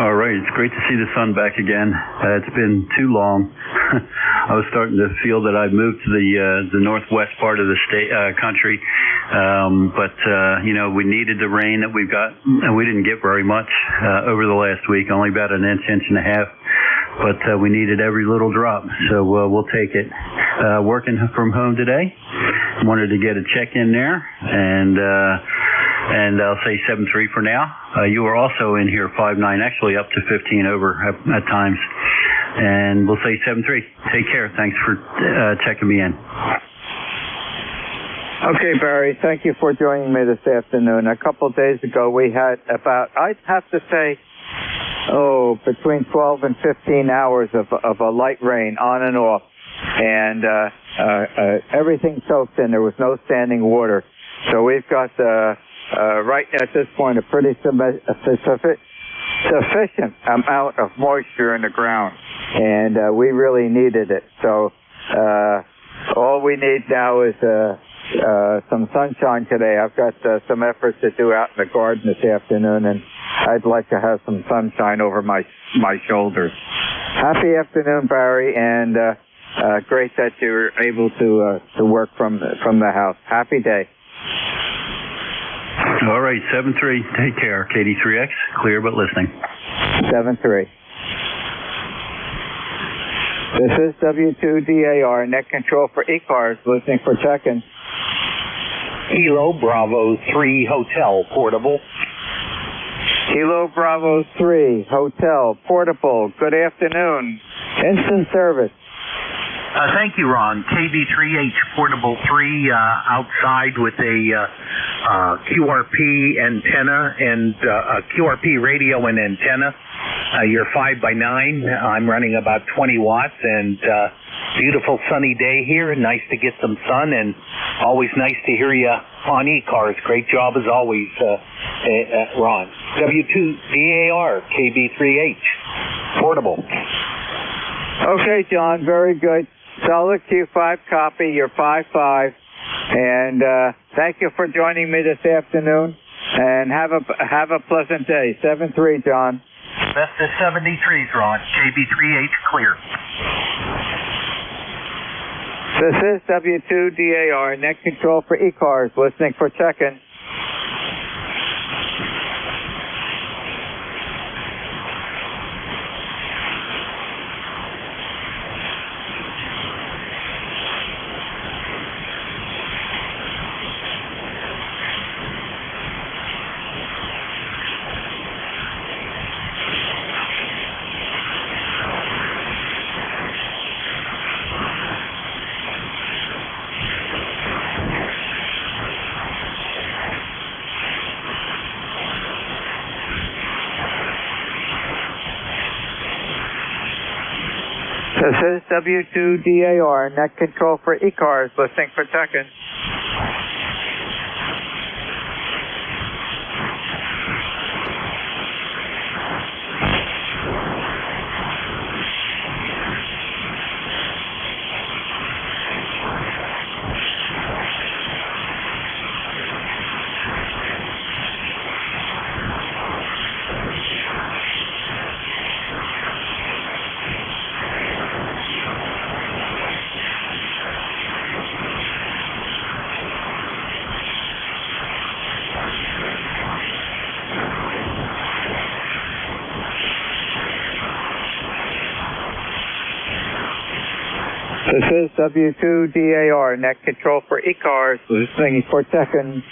All right, it's great to see the sun back again. It's been too long. I was starting to feel that I'd moved to the northwest part of the country, but we needed the rain that we've got, and we didn't get very much over the last week, only about an inch and a half. But we needed every little drop, so we'll take it. Working from home today, wanted to get a check in there, and I'll say 7-3 for now. You were also in here 5-9, actually up to 15 over at times, and we'll say 7-3. Take care. Thanks for checking me in. Okay, Barry, thank you for joining me this afternoon. A couple of days ago, we had about, I'd have to say, between 12 and 15 hours of a light rain on and off. And everything soaked in. There was no standing water. So we've got, right at this point, a pretty sufficient amount of moisture in the ground. And we really needed it. So all we need now is some sunshine today. I've got some efforts to do out in the garden this afternoon, and I'd like to have some sunshine over my shoulders. Happy afternoon, Barry, and great that you're able to work from the house. Happy day. All right, 7-3. Take care. KD3X, clear but listening. 7-3. This is W2DAR, net control for ECARS, listening for check-in. Kilo Bravo 3 Hotel, portable. Kilo Bravo 3 Hotel, portable. Good afternoon. Instant service. Thank you, Ron. KB3H Portable 3 outside with a QRP antenna and a QRP radio and antenna. You're 5x9. I'm running about 20 watts and beautiful sunny day here. Nice to get some sun and always nice to hear you on ECARS. Great job as always, Ron. W2DAR KB3H Portable. Okay, John, very good. Solid Q5 copy, you're 5-5. And thank you for joining me this afternoon. And have a pleasant day. 7-3, John. Best of 73s, Ron. KB3H clear. This is W2DAR, net control for ECARS, listening for check-in. This is W2DAR, net control for ECARS, listening for check-in. This is W2DAR, net control for ECARS, listening for check-in.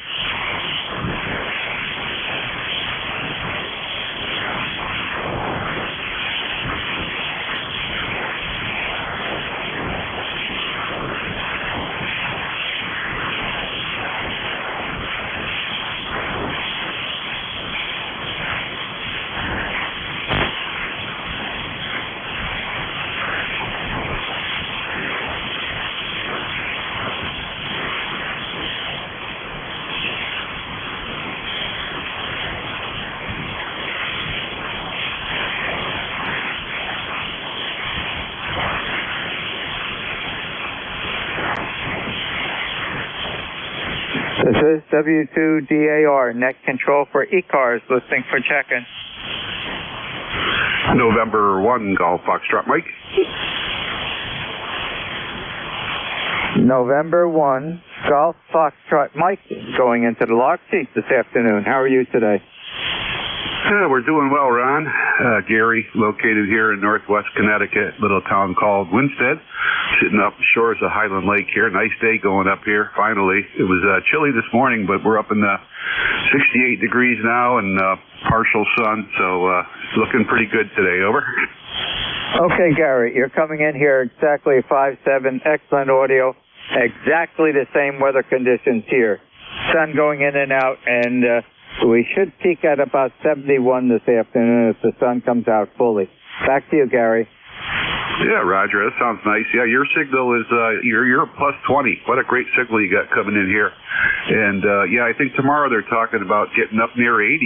This is W2DAR, net control for ECARS, listening for check-in. November 1, Golf Foxtrot Mike. November 1, Golf Foxtrot Mike, going into the log sheet this afternoon. How are you today? We're doing well, Ron. Gary, located here in northwest Connecticut, little town called Winstead, sitting up the shores of Highland Lake here. Nice day going up here, finally. It was chilly this morning, but we're up in the 68 degrees now and partial sun, so it's looking pretty good today. Over. Okay, Gary, you're coming in here exactly 5-7, excellent audio, exactly the same weather conditions here. Sun going in and out, and we should peak at about 71 this afternoon if the sun comes out fully. Back to you, Gary. Yeah, Roger, that sounds nice. Yeah, your signal is, you're plus 20. What a great signal you got coming in here. And, yeah, I think tomorrow they're talking about getting up near 80.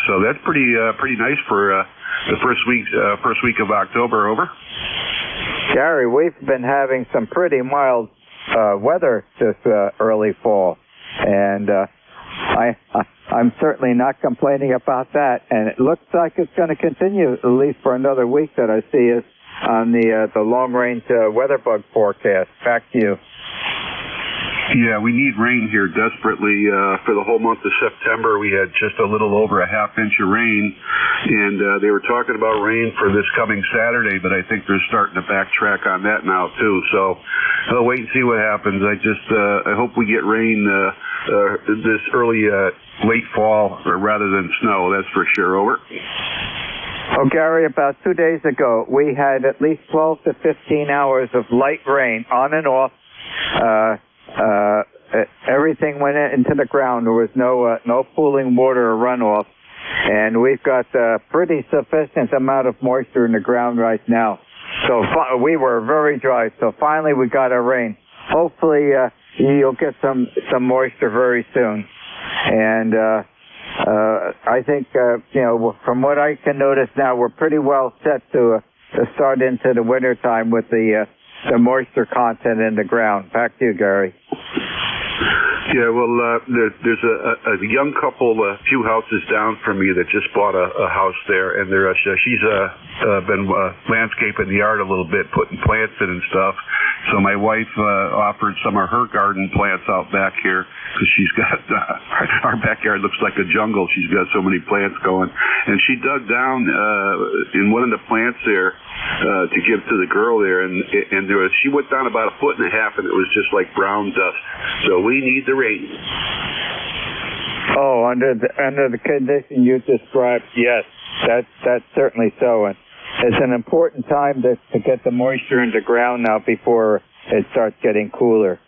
So that's pretty nice for, the first week of October. Over. Gary, we've been having some pretty mild, weather this, early fall. And, I'm certainly not complaining about that, and it looks like it's going to continue at least for another week that I see it on the long-range weather bug forecast. Back to you. Yeah, we need rain here desperately. For the whole month of September, we had just a little over a half inch of rain, and they were talking about rain for this coming Saturday, but I think they're starting to backtrack on that now too. So we'll wait and see what happens. I hope we get rain this early late fall rather than snow. That's for sure. Over. Oh, Gary, about 2 days ago, we had at least 12 to 15 hours of light rain on and off. Everything went into the ground. There was no pooling water or runoff, and we've got a pretty sufficient amount of moisture in the ground right now. So we were very dry. So finally, we got our rain. Hopefully, you'll get some moisture very soon. And I think from what I can notice now, we're pretty well set to start into the winter time with the moisture content in the ground. Back to you, Gary. Yeah, well, there's a young couple, a few houses down from me that just bought a house there, and she's been landscaping the yard a little bit, putting plants in and stuff. So my wife offered some of her garden plants out back here because she's got our backyard looks like a jungle. She's got so many plants going, and she dug down in one of the plants there to give to the girl there, and she went down about 1.5 feet, and it was just like brown dust. So we need the rain. Oh, under the condition you described, yes, that's certainly so. And it's an important time to get the moisture in the ground now before it starts getting cooler.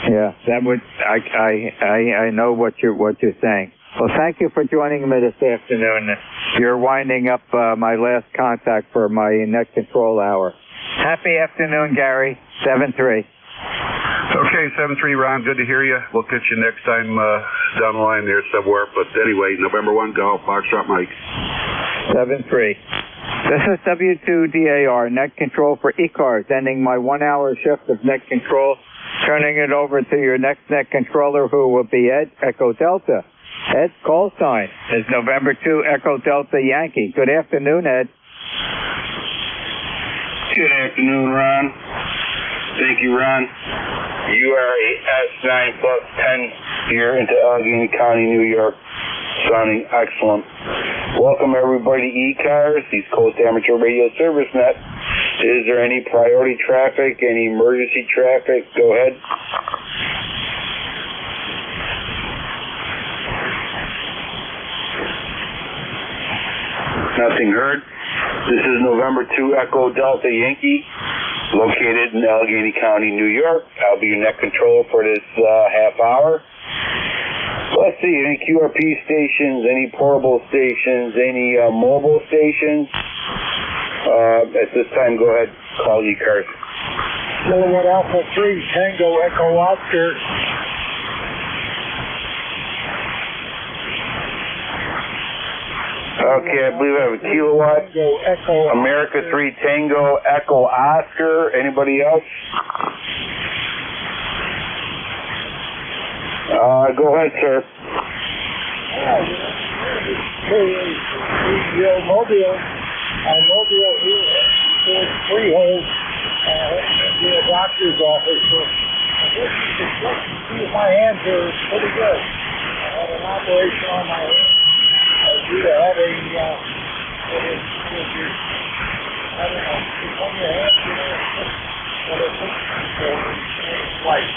Yeah, that would I know what you're saying. Well, thank you for joining me this afternoon. You're winding up my last contact for my net control hour. Happy afternoon, Gary. 7-3. Okay, 7-3, Ron. Good to hear you. We'll catch you next time down the line there somewhere. But anyway, November 1 Golf, Foxtrot Mike. 7-3. This is W2DAR, net control for ECARS, ending my 1 hour shift of net control, turning it over to your next net controller, who will be Ed, Echo Delta. Ed's call sign is November 2, Echo Delta Yankee. Good afternoon, Ed. Good afternoon, Ron. Thank you, Ron. You are a S9 plus 10 here into Allegheny County, New York. Sounding excellent. Welcome everybody to ECARS, East Coast Amateur Radio Service Net. Is there any priority traffic, any emergency traffic? Go ahead. Nothing heard. This is November 2 Echo Delta Yankee, located in Allegheny County, New York. I'll be your net controller for this half hour. Let's see, any QRP stations, any portable stations, any mobile stations? At this time, go ahead, call ECARS. Kilowatt Alpha 3, Tango Echo Oscar. Okay, I believe I have a kilowatt. America 3 Tango Echo Oscar. Anybody else? Go ahead, sir. Mobile here for Freehold, the doctor's office. My hands are pretty good. I had an operation on my hand. Due to having, I don't know, it's on your hands, but it's like,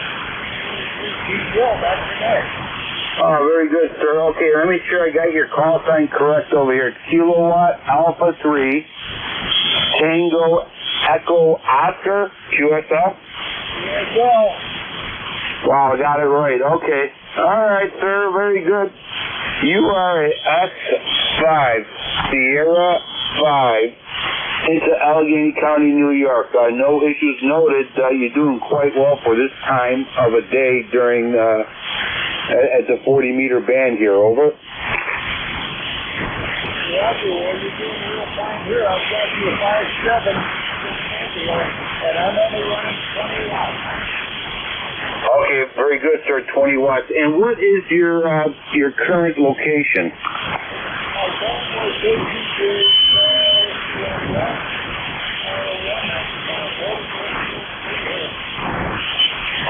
that's your neck. Oh, very good, sir. Okay, let me make sure I got your call sign correct over here. Kilowatt Alpha 3, Tango Echo Oscar, QSL? QSL. Wow, I got it right. Okay. All right, sir. Very good. You are a S5, Sierra 5, into Allegheny County, New York. No issues noted. You're doing quite well for this time of a day during at the 40-meter band here. Over. Yeah, well, you're doing real fine here. I've got you a 5.7, and I'm only running 20 watts. Okay, very good, sir. 20 watts. And what is your current location? My current location is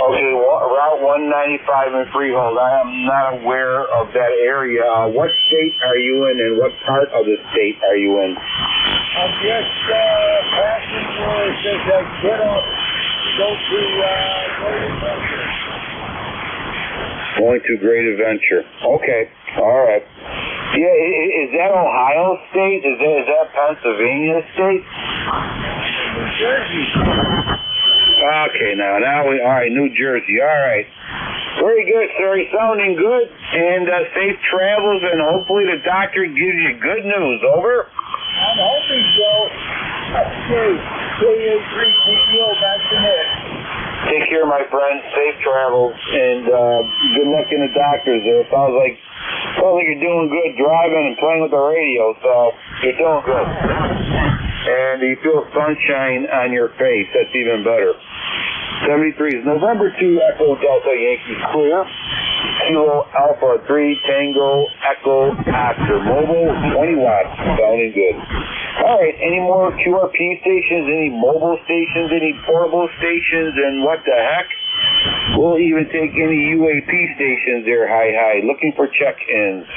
okay, Route 195 in Freehold. I am not aware of that area. What state are you in, and what part of the state are you in? I'm just passing where it says get up. Go to Great Adventure. Going to Great Adventure. Okay. All right. Yeah, is that Ohio State? Is that Pennsylvania State? New Jersey. Okay, now all right, New Jersey. All right. Very good, sir. You're sounding good. And safe travels, and hopefully the doctor gives you good news. Over. I'm hoping so. Okay. KA3PO, back to net. Take care, my friend. Safe travels, and good luck in the doctors there. It sounds like you're doing good driving and playing with the radio, so you're doing good. And you feel sunshine on your face. That's even better. 73 is November 2 Echo Delta Yankee clear. Kilo Alpha 3 Tango Echo Oscar. Mobile 20 watts. Sounding good. All right. Any more QRP stations? Any mobile stations? Any portable stations? And what the heck? We'll even take any UAP stations there. Hi. Looking for check-ins.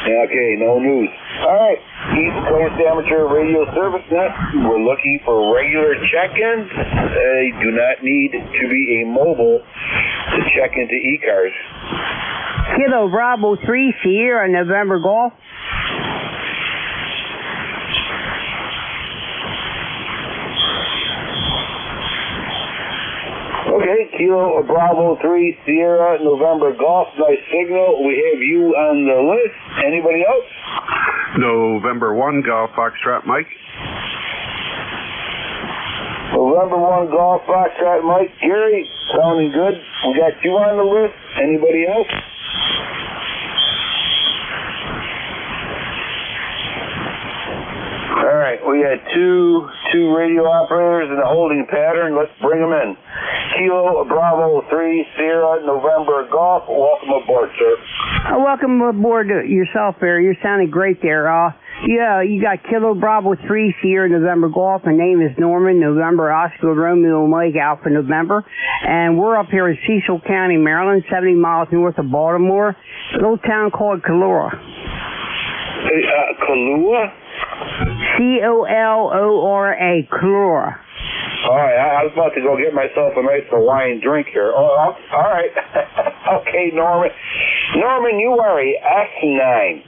Okay, no news. All right, East Coast Amateur Radio Service Net. We're looking for regular check-ins. They do not need to be a mobile to check into ECARS. Kilo Bravo 3 Sierra November Golf. Okay, Kilo Bravo 3 Sierra November Golf. Nice signal. We have you on the list. Anybody else? November 1 Golf Foxtrot Mike. November 1 Golf Foxtrot Mike. Gary, sounding good. We got you on the list. Anybody else? All right, we had two radio operators in a holding pattern. Let's bring them in. Kilo Bravo 3 Sierra November Golf. Welcome aboard, sir. Welcome aboard yourself there. You're sounding great there. Yeah, you got Kilo Bravo 3 Sierra November Golf. My name is Norman. November Oscar Romeo Mike Alpha November. And we're up here in Cecil County, Maryland, 70 miles north of Baltimore. A little town called Calora. Calora? C-O-L-O-R-A, Calora. All right, I was about to go get myself a nice Hawaiian drink here. Oh, all right. Okay, Norman. Norman, you are a S9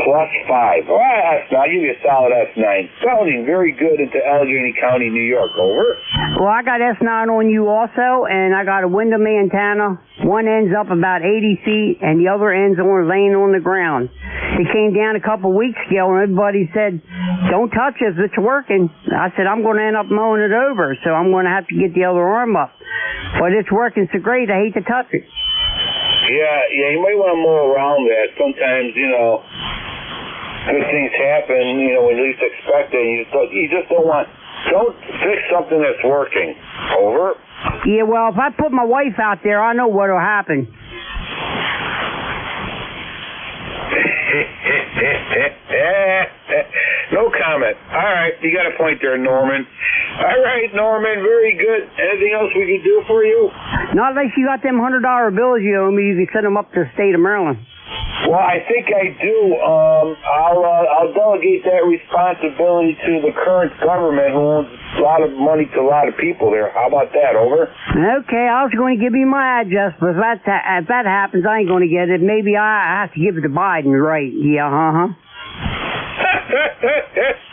plus 5. All right, S9. I'll give you a solid S9. Sounding very good into Allegheny County, New York. Over. Well, I got S9 on you also, and I got a Wyndham antenna. One end's up about 80 feet, and the other end's laying on the ground. It came down a couple weeks ago, and everybody said, don't touch it if it's working. I said, I'm going to end up mowing it over, so I'm going to have to get the other arm up. But it's working so great, I hate to touch it. Yeah, you might want to mow around that. Sometimes, good things happen, when you least expect it. You just don't fix something that's working. Over. Yeah, well, if I put my wife out there, I know what'll happen. No comment. All right, you got a point there, Norman. All right, Norman, very good. Anything else we can do for you? Not unless you got them $100 bills you owe me. You can send them up to the state of Maryland. Well, I think I do. I'll delegate that responsibility to the current government, who owns a lot of money to a lot of people there. How about that? Over. Okay, I was going to give you my address, but if that happens, I ain't going to get it. Maybe I have to give it to Biden, right? Yeah,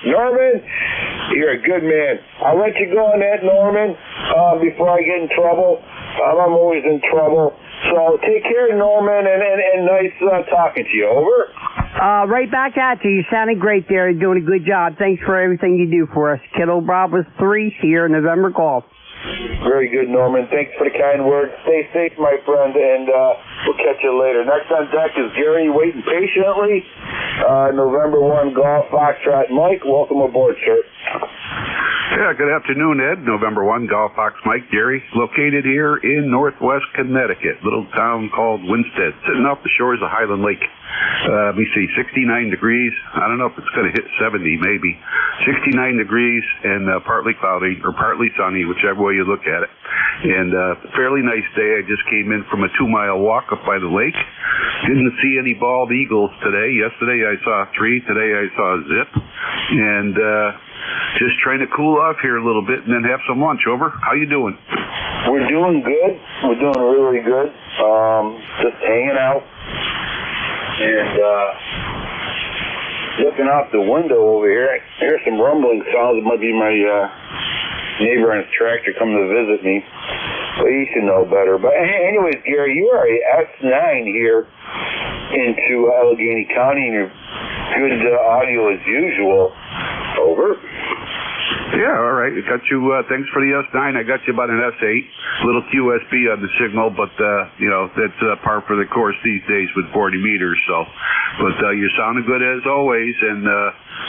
Norman, you're a good man. I'll let you go on that, Norman, before I get in trouble. I'm always in trouble. So take care, Norman, and nice talking to you. Over. Right back at you. You're sounding great there. You're doing a good job. Thanks for everything you do for us. Kilo Bravo 3 here in November Golf. Very good, Norman. Thanks for the kind words. Stay safe, my friend, and we'll catch you later. Next on deck is Gary, waiting patiently. November 1 Golf Foxtrot Mike. Welcome aboard, sir. Yeah, good afternoon, Ed. November 1 Golf Fox Mike, Gary, located here in northwest Connecticut, little town called Winsted, sitting off the shores of Highland Lake. Let me see, 69 degrees. I don't know if it's going to hit 70, maybe. 69 degrees and partly cloudy or partly sunny, whichever way you look at it. And fairly nice day. I just came in from a 2-mile walk up by the lake. Didn't see any bald eagles today. Yesterday I saw 3. Today I saw a zip. And just trying to cool off here a little bit and then have some lunch. Over. How you doing? We're doing good. We're doing really good. Just hanging out. And looking out the window over here, I hear some rumbling sounds. It might be my neighbor on his tractor coming to visit me. But he should know better. But anyways, Gary, you are a S9 here into Allegheny County, and you're good audio as usual. Over. Yeah, all right. I got you. Thanks for the S9. I got you about an S8. Little QSB on the signal, but that's par for the course these days with 40 meters. So, but you're sounding good as always, and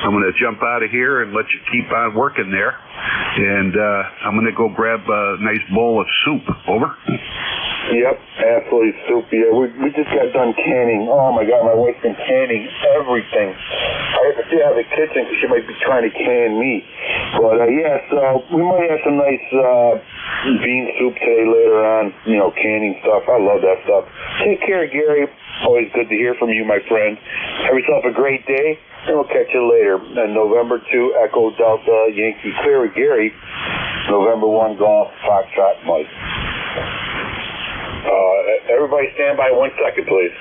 I'm going to jump out of here and let you keep on working there. And I'm going to go grab a nice bowl of soup. Over. Yep, absolutely soup. Yeah, we just got done canning. Oh my God, my wife's been canning everything. I have to stay out of the kitchen because she might be trying to can me. But so we might have some nice bean soup today later on. Canning stuff. I love that stuff. Take care, Gary. Always good to hear from you, my friend. Have yourself a great day, and we'll catch you later. And November 2 Echo Delta Yankee Clear with Gary. November 1 Golf Foxtrot Mike. Everybody stand by 1 second, please.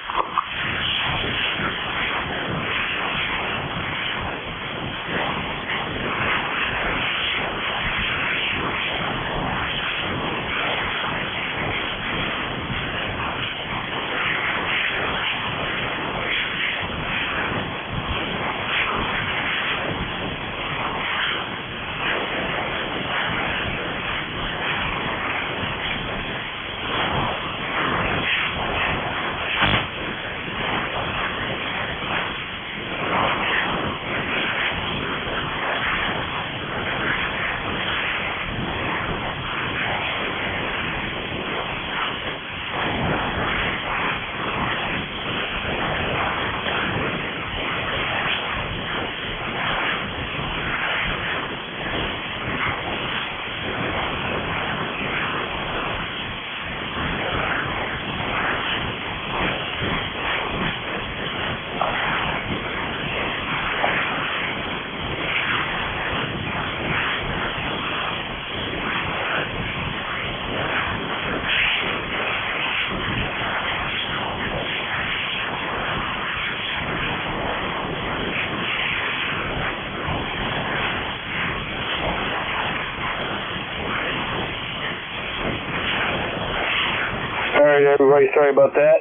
right, everybody, sorry about that.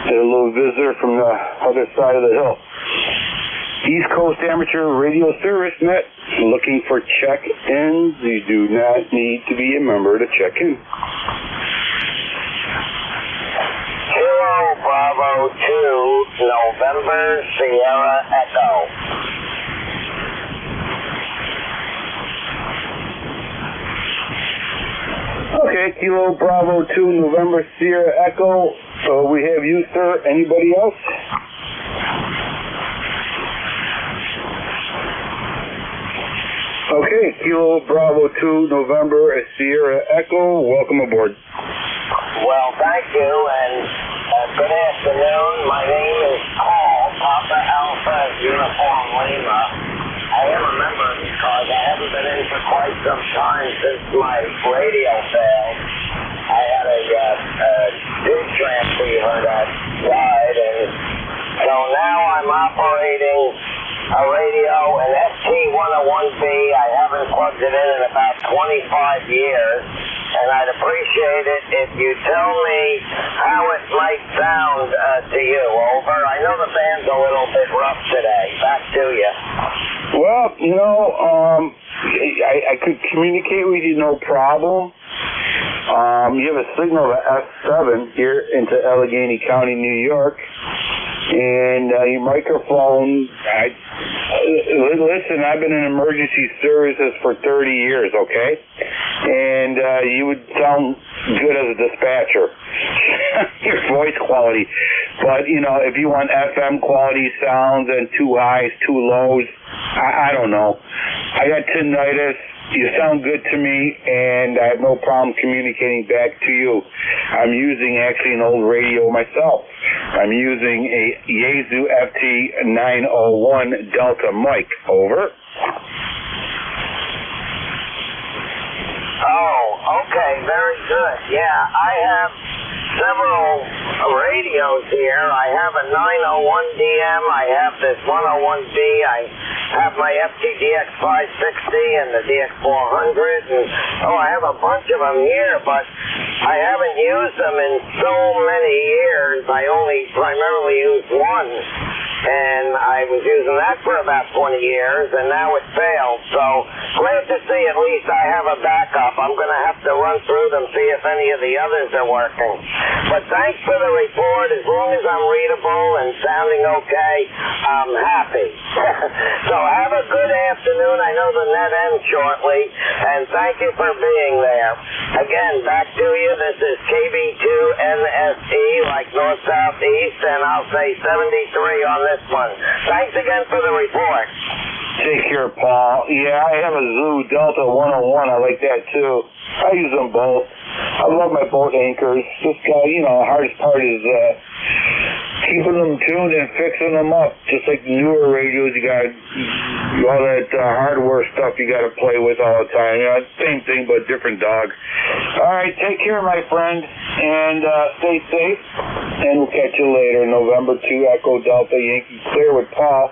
Had a little visitor from the other side of the hill. East Coast Amateur Radio Service Net, looking for check-ins. You do not need to be a member to check in. Kilo Bravo 2, November Sierra Echo. Okay, Kilo Bravo 2, November Sierra Echo. We have you, sir. Anybody else? Okay, Kilo Bravo 2, November Sierra Echo. Welcome aboard. Well, thank you, and good afternoon. My name is Paul, Papa Alpha Uniform Lima. I am a member of ECARS. I haven't been in for quite some time since my radio failed. I had a tube transceiver that died, and so now I'm operating a radio, an ST-101B. I haven't plugged it in about 25 years, and I'd appreciate it if you tell me how it might sound to you. Over. I know the band's a little bit rough today. Back to you. Well, you know, I could communicate with you no problem. You have a signal of S7 here into Allegheny County, New York, and your microphone, listen, I've been in emergency services for 30 years, okay? And you would sound good as a dispatcher, your voice quality. But, you know, if you want FM quality sounds and two highs, two lows, I don't know. I got tinnitus. You sound good to me, and I have no problem communicating back to you. I'm using actually an old radio myself. I'm using a Yaesu FT901 Delta mic. Over. Oh, okay, very good. Yeah, I have several radios here. I have a 901DM. I have this 101B. I have my FTDX 560 and the DX400. And, I have a bunch of them here, but I haven't used them in so many years. I only primarily use one. And I was using that for about 20 years, and now it failed. So glad to see at least I have a backup. I'm going to have to run through them, see if any of the others are working. But thanks for the report. As long as I'm readable and sounding okay, I'm happy. So have a good afternoon. I know the net ends shortly, and thank you for being there. Again, back to you. This is KB2NSE, like North Southeast, and I'll say 73 on this one. Thanks again for the report. Take care, Paul. Yeah, I have a Zoo Delta 101. I like that too. I use them both. I love my boat anchors. Just hardest part is keeping them tuned and fixing them up. Just like newer radios, you got all that hardware stuff you got to play with all the time. Same thing, but different dog. All right, take care, my friend, and stay safe. And we'll catch you later. November 2, Echo Delta Yankee Clear with Paul.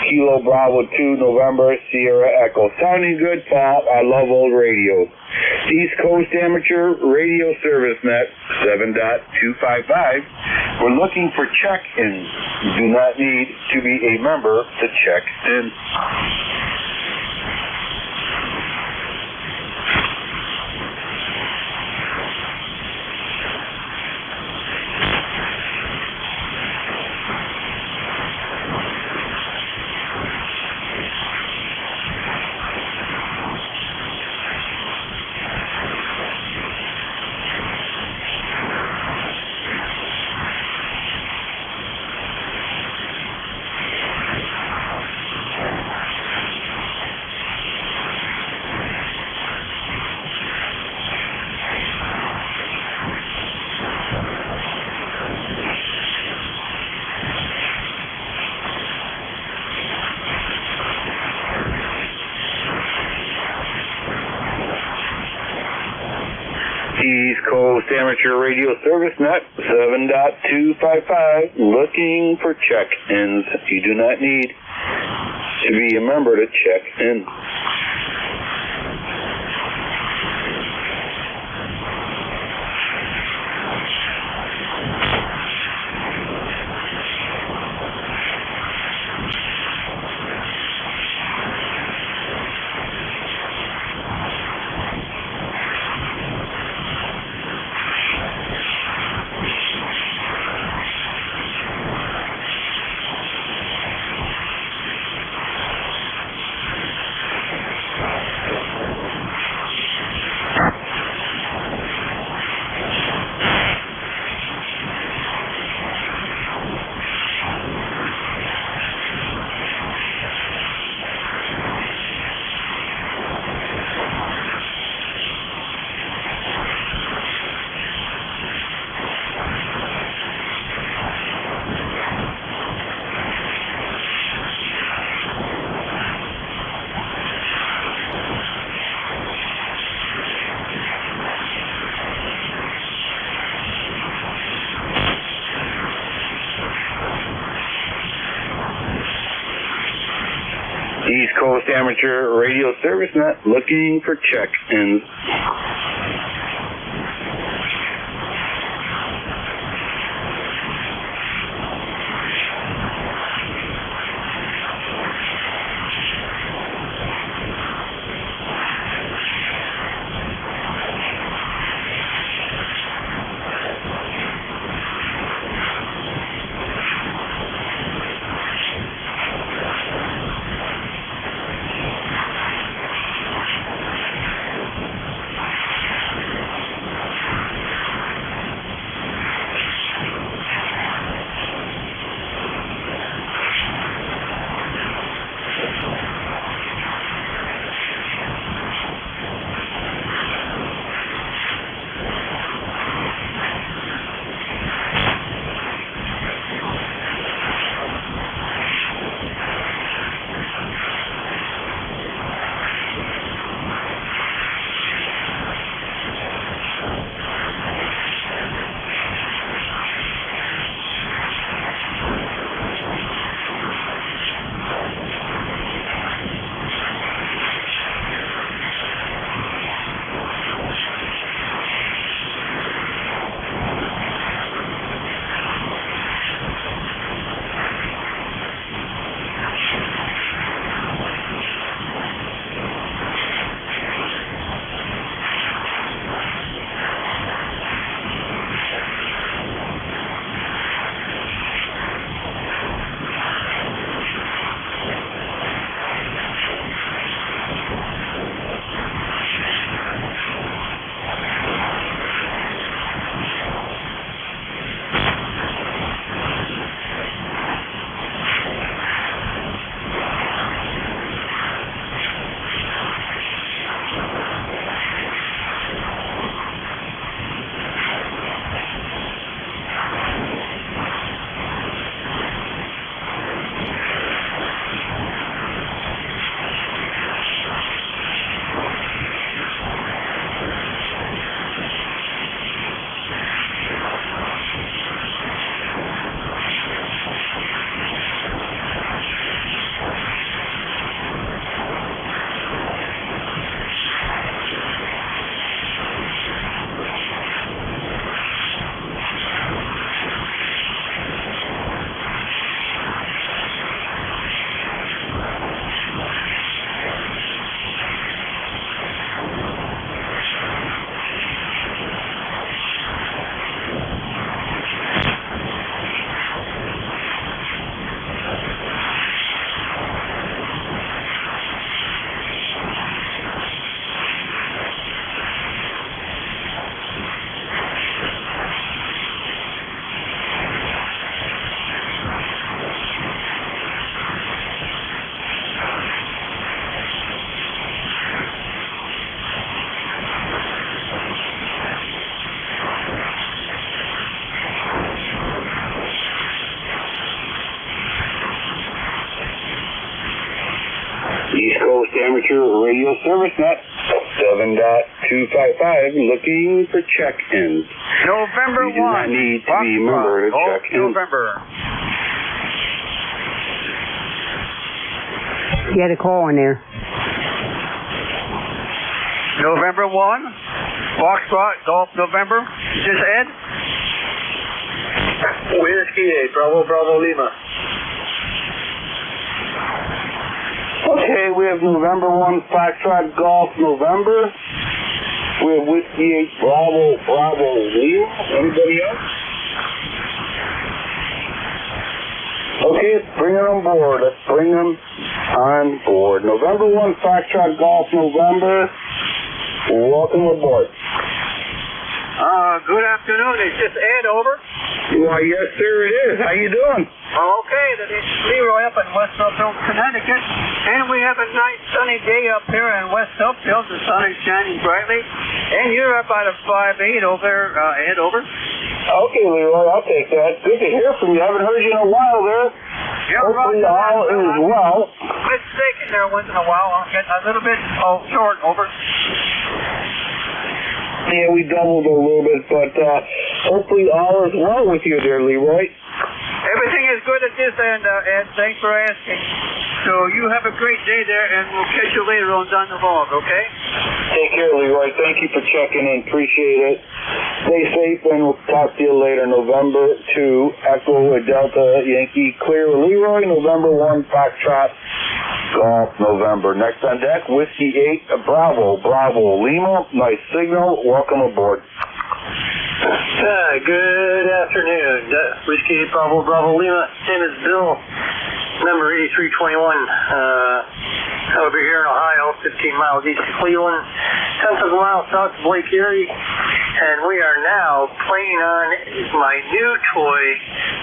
Kilo Bravo 2, November Sierra Echo. Sounding good, Paul. I love old radios. East Coast Amateur Radio Service Net 7.255. We're looking for check-ins. You do not need to be a member to check in. East Coast Amateur Radio Service Net 7.255. Looking for check-ins. You do not need to be a member to check in. Coast Amateur Radio Service Net, looking for check-ins. East Coast Amateur Radio Service Net, 7.255, looking for check-ins. November 1. You do not need to be a member to check in. November. You had a call in there. November 1. Foxtrot, Golf November. Is this Ed? Whiskey 8, Bravo, Bravo, Lima. Okay, we have November 1 Foxtrot Golf November. We have Whiskey 8 Bravo, Bravo, Lima. Anybody else? Okay, let's bring it on board. Let's bring them on board. November 1 Foxtrot Golf November. Welcome aboard. Good afternoon. Is this Ed, over? Why, yes, sir, it is. How you doing? Okay, this is Leroy up in West Upfield, Connecticut, and we have a nice sunny day up here in West Upfield. The sun is shining brightly, and you're up out of 5'8" over there, Ed, over. Okay, Leroy, I'll take that. Good to hear from you. I haven't heard you in a while there. Yeah, hopefully all is well. Mistaken there once in a while. I'm getting a little bit short, over. Yeah, we doubled a little bit, but hopefully all is well with you there, Leroy. Everything is good at this end, Ed. Thanks for asking. So you have a great day there, and we'll catch you later on down the log, okay? Take care, Leroy. Thank you for checking in. Appreciate it. Stay safe, and we'll talk to you later. November 2, Echo Delta Yankee Clear Leroy. November 1, Foxtrot Golf November. Next on deck, Whiskey 8, Bravo Lima. Nice signal. Welcome aboard. Good afternoon. Whiskey 8 Bravo Lima. Name is Bill. Number 8321. Over here in Ohio, 15 miles east of Cleveland, 10th of a mile south of Lake Erie. And we are now playing on my new toy,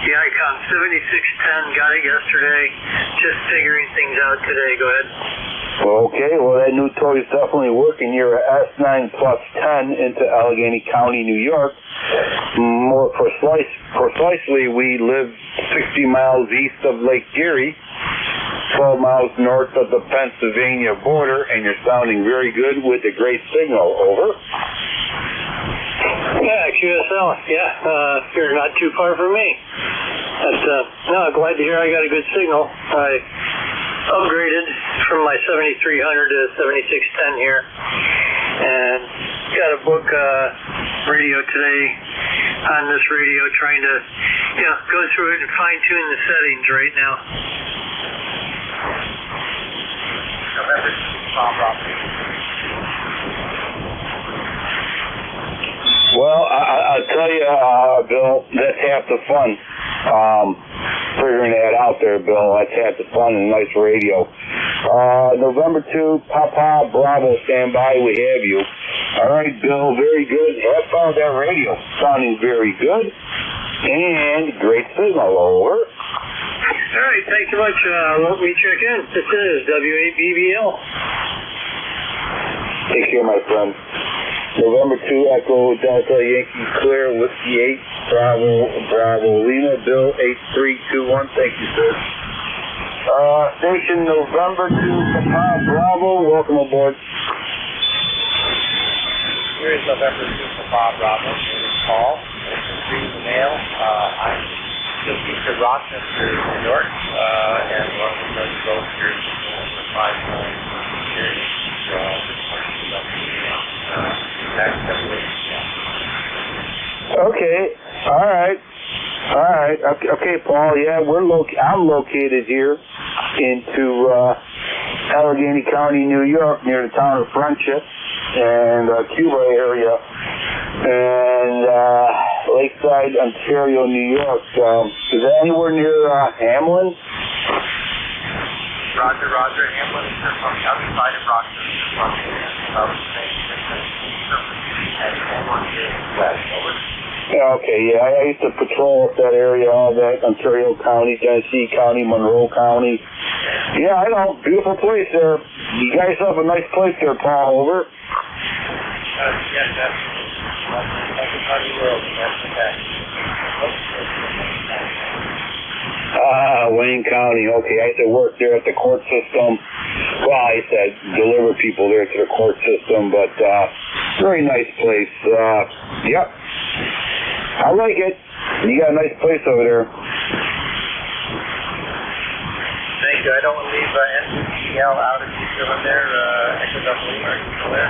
the Icon 7610. Got it yesterday. Just figuring things out today. Go ahead. Okay, well, that new toy is definitely working. You're at S9 plus 10 into Allegheny County, New York. More precisely, we live 60 miles east of Lake Erie, 12 miles north of the Pennsylvania border, and you're sounding very good with a great signal. Over. Yeah, QSL. Yeah, you're not too far from me. But, no, glad to hear I got a good signal. I upgraded from my 7300 to 7610 here, and got a book radio today on this radio, trying to go through it and fine tune the settings right now. Well, I'll tell you, Bill, that's half the fun. Figuring that out there, Bill. That's half the fun and nice radio. November 2, Papa Bravo, stand by. We have you. All right, Bill, very good. Have fun with that radio. Sounding very good. And great signal. Over. All right, thanks so much. Let me check in. This is W8BBL. Take care, my friend. November 2, Echo Delta Yankee Clear, Whiskey 8, Bravo Lima, Bill 8321. Thank you, sir. Station November 2, Papa Bravo. Welcome aboard. Here is November 2, Papa Bravo. My name is Paul. This is Green the Mail. I'm just east of Rochester, New York, and one of the both here for 5 points. Okay. All right. Okay, Paul. Yeah, I'm located here into Allegheny County, New York, near the town of Friendship and Cuba area, and Lakeside, Ontario, New York. Is that anywhere near Hamlin? Roger. Hamlin is just on the other side of Rochester. Okay, yeah, I used to patrol up that area, all that, Ontario County, Genesee County, Monroe County. Yeah, I know, beautiful place there. You guys have a nice place there, Paul. Over. Yes, that's the world. That's the fact. Wayne County, okay. I used to work there at the court system. Well, I used to deliver people there to the court system, but very nice place. Yep. I like it. You got a nice place over there. Thank you. I don't want to leave NCL out if you're still in there. Echo Delta Lima, are you still there?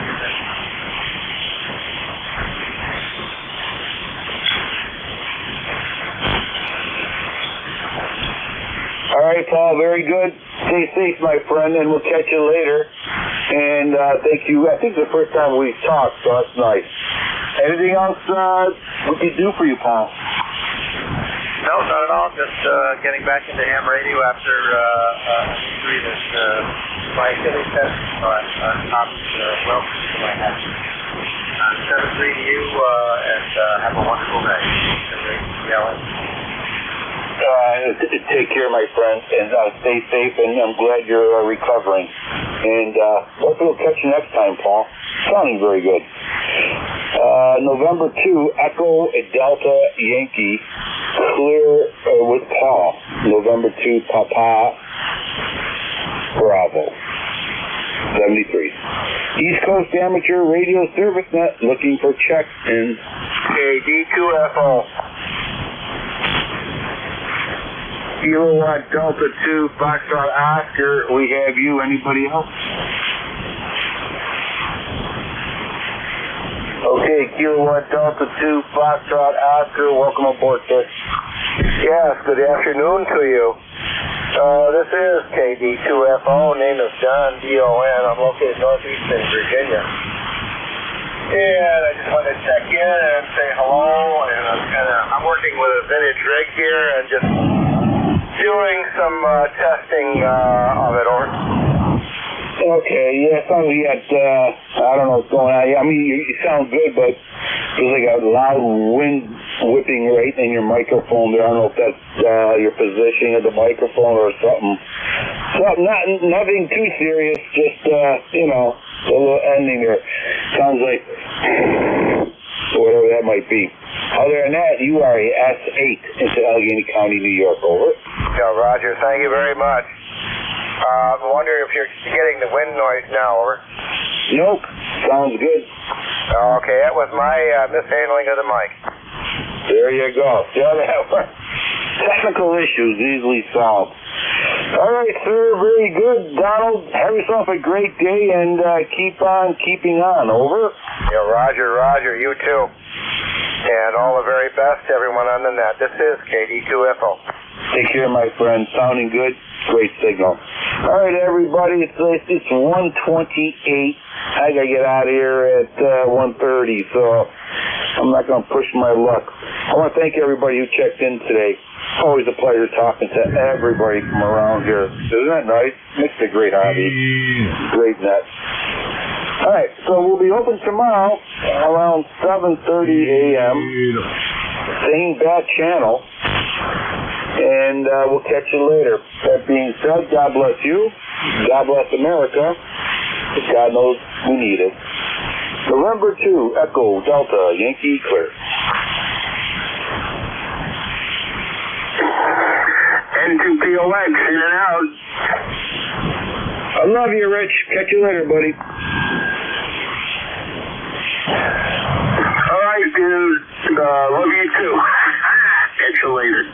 All right, Paul, very good. Stay safe, my friend, and we'll catch you later. And thank you. I think it's the first time we've talked, so that's nice. Anything else we can do for you, Paul? No, not at all. Just getting back into ham radio after an injury that my Achilles test on top welcome to my hat. 7-3 to you, and have a wonderful day. Take care, my friend, and stay safe, and I'm glad you're recovering. And hopefully we'll catch you next time, Paul. Sounding very good. November 2, Echo Delta Yankee, clear with Paul. November 2, Papa Bravo, 73. East Coast Amateur Radio Service Net, looking for check-ins. Okay, D2FO. Kilowatt Delta 2, Foxtrot Oscar, we have you. Anybody else? Okay, Kilowatt Delta 2, Foxtrot Oscar, welcome aboard, sir. Yes, good afternoon to you. This is KD2FO, name is John D-O-N. I'm located northeastern Virginia. And I just wanted to check in and say hello, and I'm working with a vintage rig here and just doing some testing of it, over. Okay, yeah, it sounds like you got, I don't know what's going on. I mean, you sound good, but there's like a loud wind whipping right in your microphone there. I don't know if that's your positioning of the microphone or something. Nothing too serious, just, you know, a little ending there. Sounds like whatever that might be. Other than that, you are a S8 into Allegheny County, New York, over. Yeah, Roger, thank you very much. I'm wondering if you're getting the wind noise now, over. Nope, sounds good. Okay, that was my mishandling of the mic. There you go. Technical issues easily solved. All right, sir, very good. Donald, have yourself a great day and keep on keeping on, over. Yeah, Roger, you too. And all the very best to everyone on the net. This is KD2FO. Take care, my friend. Sounding good. Great signal. All right, everybody. It's 1:28. I got to get out of here at 1:30, so I'm not going to push my luck. I want to thank everybody who checked in today. Always a pleasure talking to everybody from around here. Isn't that nice? Makes it a great hobby. Great net. All right, so we'll be open tomorrow around 7:30 a.m. Same bat channel. And we'll catch you later. That being said, God bless you. God bless America. God knows we need it. November 2, Echo, Delta, Yankee, clear. N2POX, in and out. I love you, Rich. Catch you later, buddy. All right, dude. Love you too. Catch you later.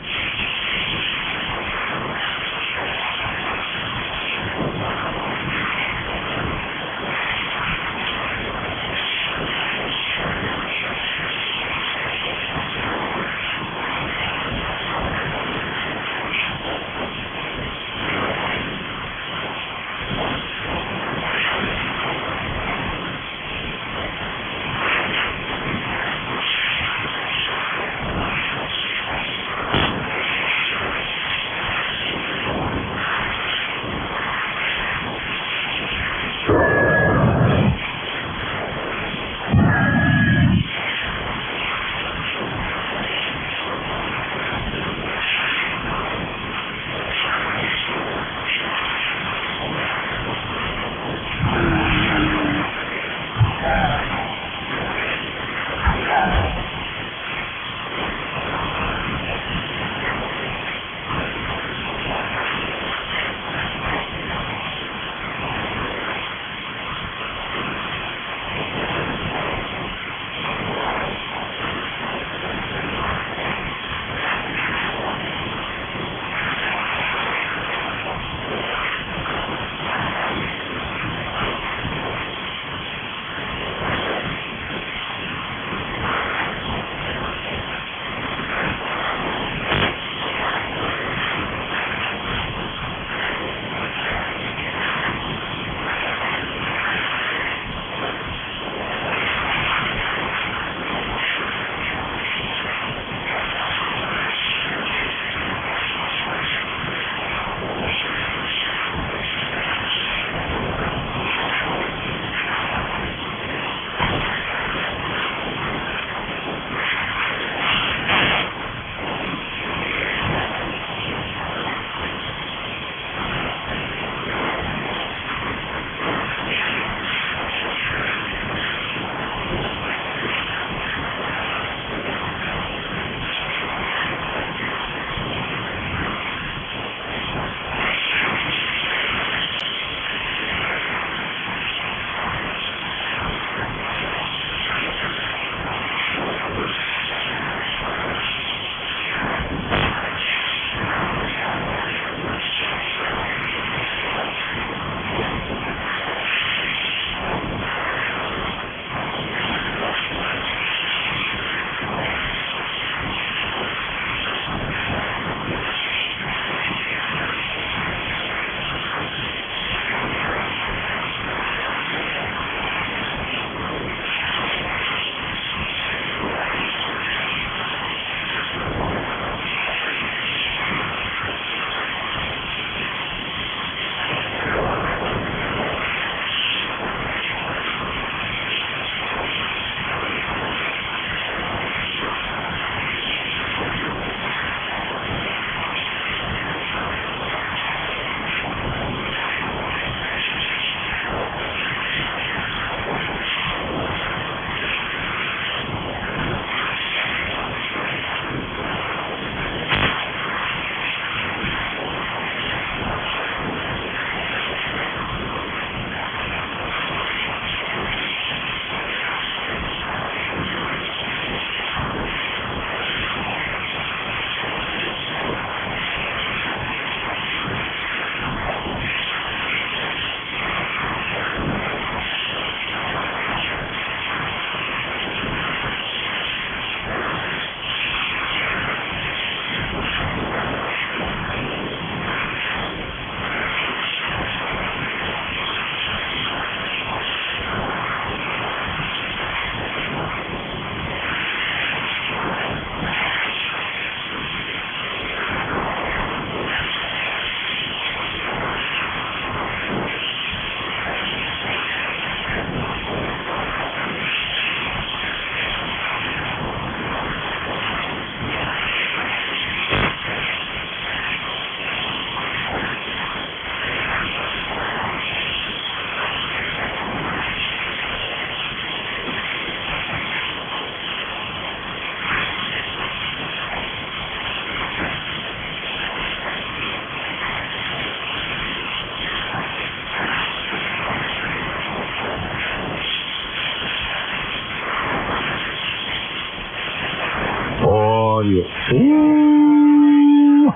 audio. Ooh.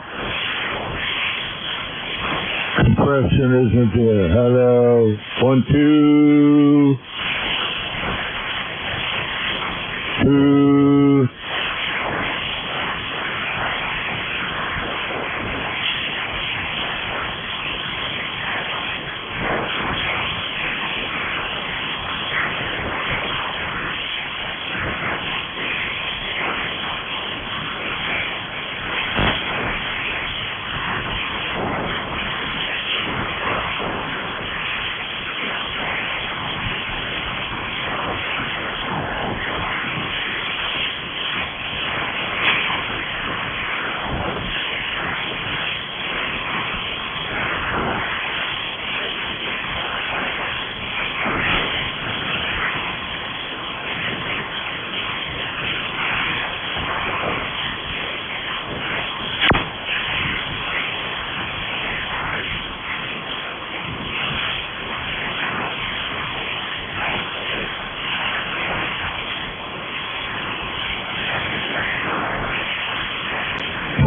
Compression isn't there. Hello. 1, 2. 2.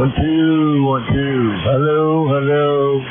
One, two, 1, 2. Hello, hello.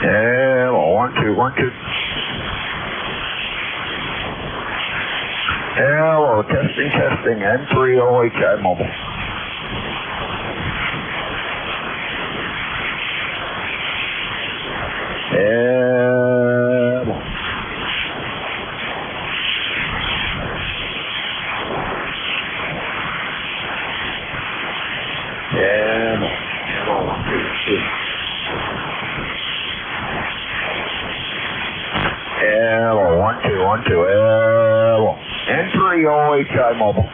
Hello, 1 2 1 2. Hello, testing, N3 OHI mobile. Hello. Hello, 1 2 2. Hello, 1 2 1 2. Hello. N3 OHI mobile.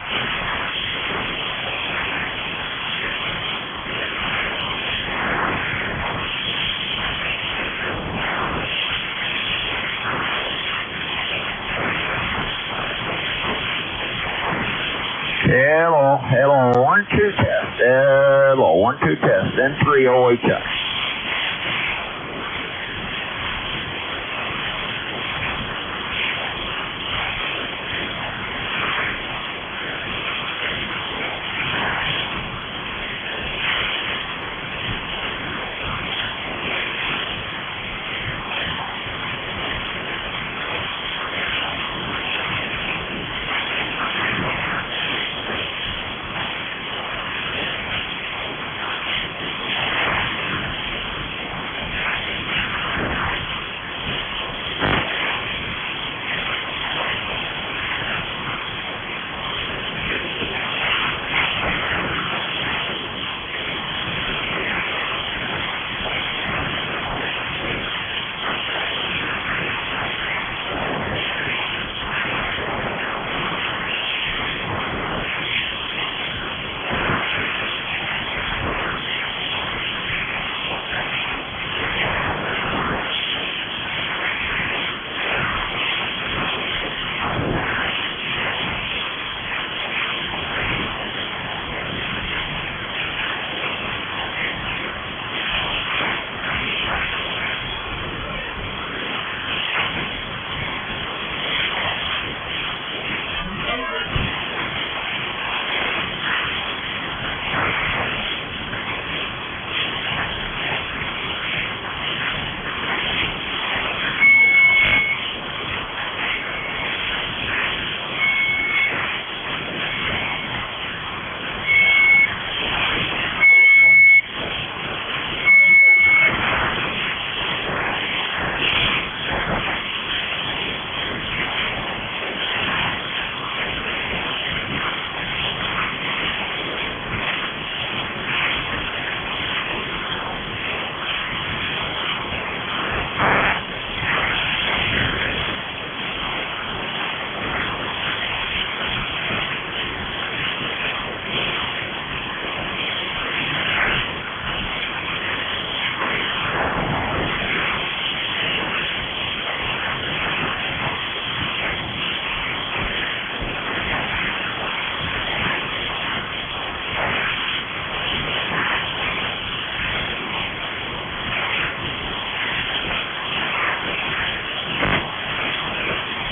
Hello, 1 2 test. Hello, 1 2 test. N3 OHI.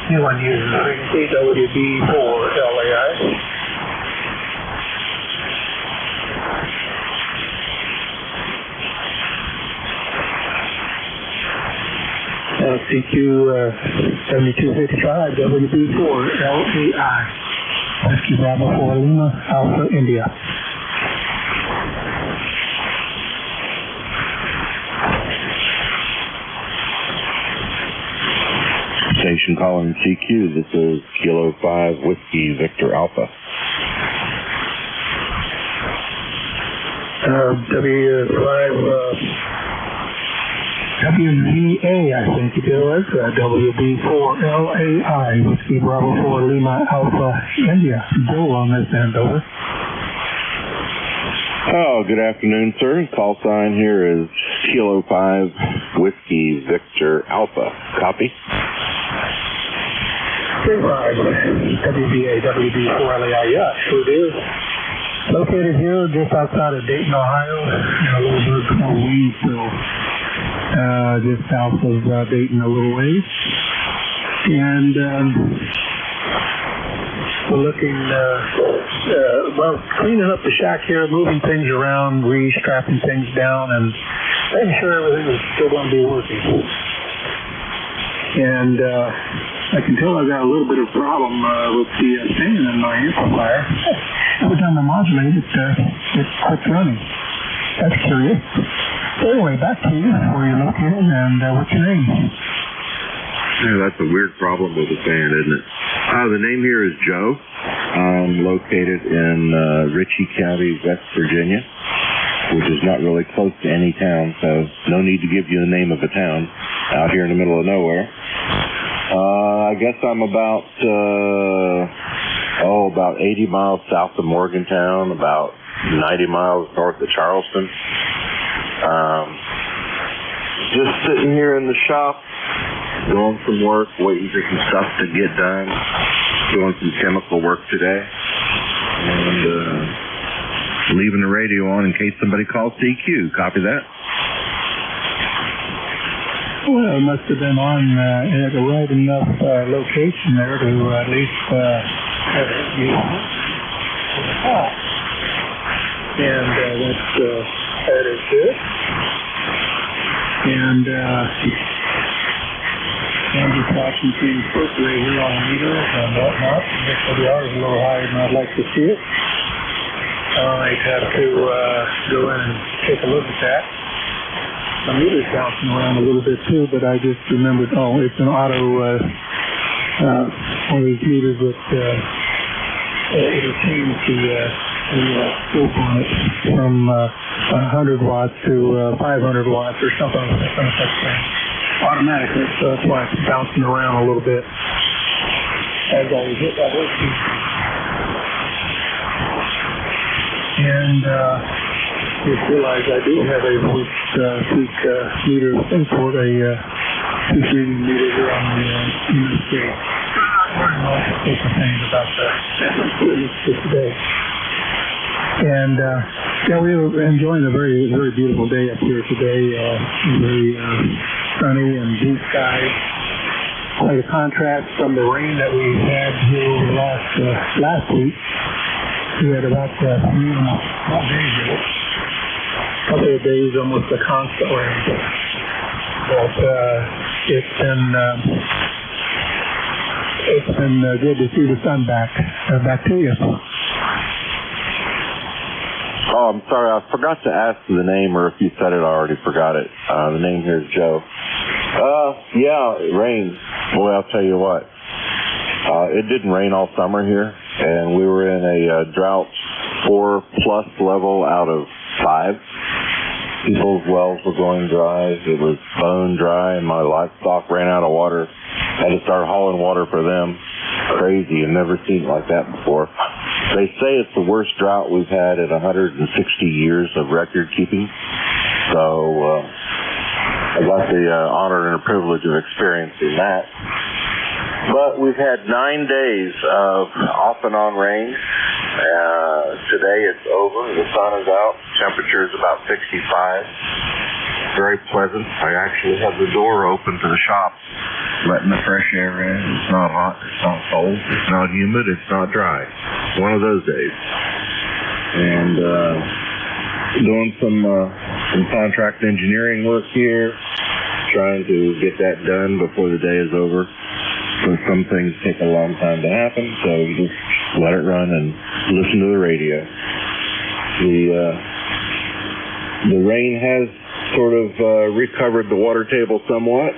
Anyone using the frequency WB4LAI? CQ 7255 WB4LAI. Whiskey Bravo 4 Lima Alpha India. Station calling CQ. This is Kilo 5 Whiskey Victor Alpha. WVA, I think it was, WB4LAI, Whiskey Bravo 4 Lima Alpha India. Joe on this end, over. Oh, good afternoon, sir. Call sign here is Kilo 5 Whiskey Victor Alpha. Copy? WVA, WB4LAI, yeah, sure it is. Located here just outside of Dayton, Ohio, a little bit more Waynesville, just south of Dayton a little ways. And we're looking, cleaning up the shack here, moving things around, re-strapping things down, and making sure everything was still going to be working. And I can tell I've got a little bit of problem with the fan in my amplifier. Every time I modulate it, it quits running. That's curious. Anyway, back to you, where you're located, and what's your name? Yeah, that's a weird problem with the fan, isn't it? The name here is Joe. I'm located in Ritchie County, West Virginia, which is not really close to any town, so no need to give you the name of a town out here in the middle of nowhere. I guess I'm about 80 miles south of Morgantown, about 90 miles north of Charleston. Just sitting here in the shop, going from work, waiting for some stuff to get done, doing some chemical work today, and leaving the radio on in case somebody calls CQ. Copy that? Well, it must have been on at the right enough location there to at least have it be on. And that is good. And Andy's watching things right here on the meter and whatnot. The SWR is a little higher than I'd like to see it. I might have to go in and take a look at that. The meter's bouncing around a little bit too, but I just remembered, it's an auto, one of these meters that it'll change the scope on it from 100 watts to 500 watts or something like that automatically, so that's why it's bouncing around a little bit as I hit that work key. And just realized I do have a peak meter import, a peak reading meter here on the unit scale. Different things about the today. And we were enjoying a very, very beautiful day up here today. Very sunny and blue skies. Quite a contrast from the rain that we had here over the last week. We had about 3 days ago. Couple of days, almost a constant rain. But it's been good to see the sun back. Back to you. Oh, I'm sorry. I forgot to ask the name, or if you said it, I already forgot it. The name here is Joe. Yeah, it rained. Boy, I'll tell you what. It didn't rain all summer here, and we were in a drought 4+ level out of 5. People's wells were going dry. It was bone dry, and my livestock ran out of water. I had to start hauling water for them. Crazy. I've never seen it like that before. They say it's the worst drought we've had in 160 years of record keeping. So I got the honor and the privilege of experiencing that. But we've had 9 days of off and on rain. Today it's over. The sun is out. Temperature is about 65. Very pleasant. I actually have the door open to the shop, letting the fresh air in. It's not hot. It's not cold. It's not humid. It's not dry. It's one of those days. And doing some contract engineering work here, trying to get that done before the day is over. So some things take a long time to happen, so you just let it run and listen to the radio. The rain has sort of recovered the water table somewhat,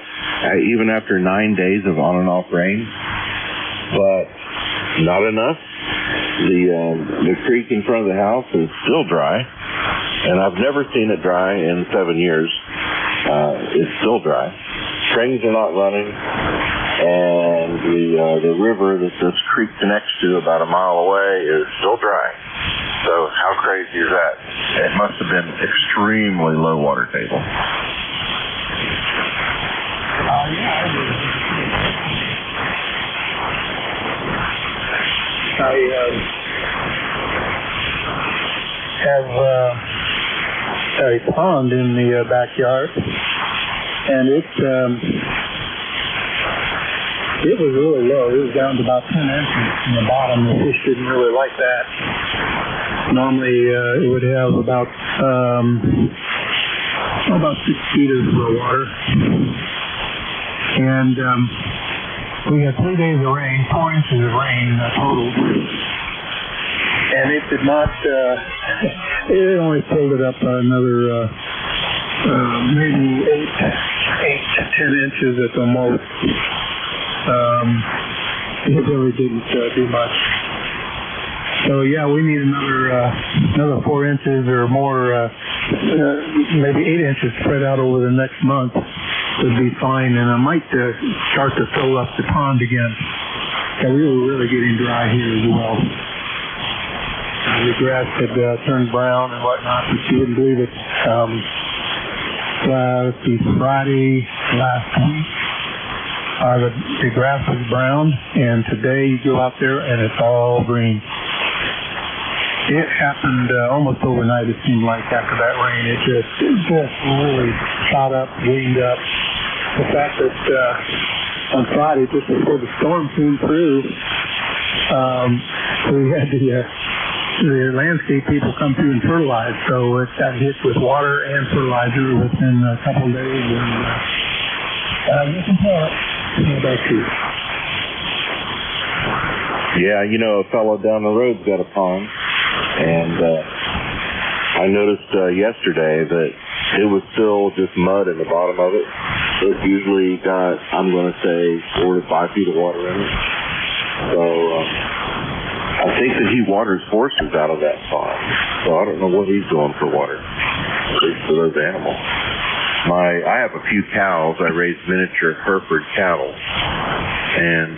even after 9 days of on and off rain, but not enough. The creek in front of the house is still dry, and I've never seen it dry in 7 years. It's still dry. Trains are not running, and the river that this creek connects to about a mile away is still dry. So how crazy is that? It must have been extremely low water table. I have a pond in the backyard, and it was really low. It was down to about 10 inches from the bottom. The fish didn't really like that. Normally, it would have about about 6 feet of water. And we had 3 days of rain, 4 inches of rain total. And it did not, it only filled it up another maybe 8 to 10 inches at the most. It really didn't do much. So yeah, we need another 4 inches or more, maybe 8 inches spread out over the next month would be fine. And I might start to fill up the pond again. Yeah, we were really getting dry here as well. The grass had turned brown and whatnot, but you wouldn't believe it. Let's see, Friday last week, the grass was brown, and today you go out there and it's all green. It happened almost overnight, it seemed like, after that rain. It just really shot up, greened up. The fact that on Friday, just before the storm came through, we had the landscape people come through and fertilize, so it got hit with water and fertilizer within a couple of days, and you can tell it. Back to you. Yeah, you know, a fellow down the road's got a pond, and I noticed yesterday that it was still just mud in the bottom of it. It's usually got, I'm going to say, 4 to 5 feet of water in it. So I think that he waters horses out of that pond. So I don't know what he's doing for water, at least for those animals. I have a few cows. I raise miniature Hereford cattle, and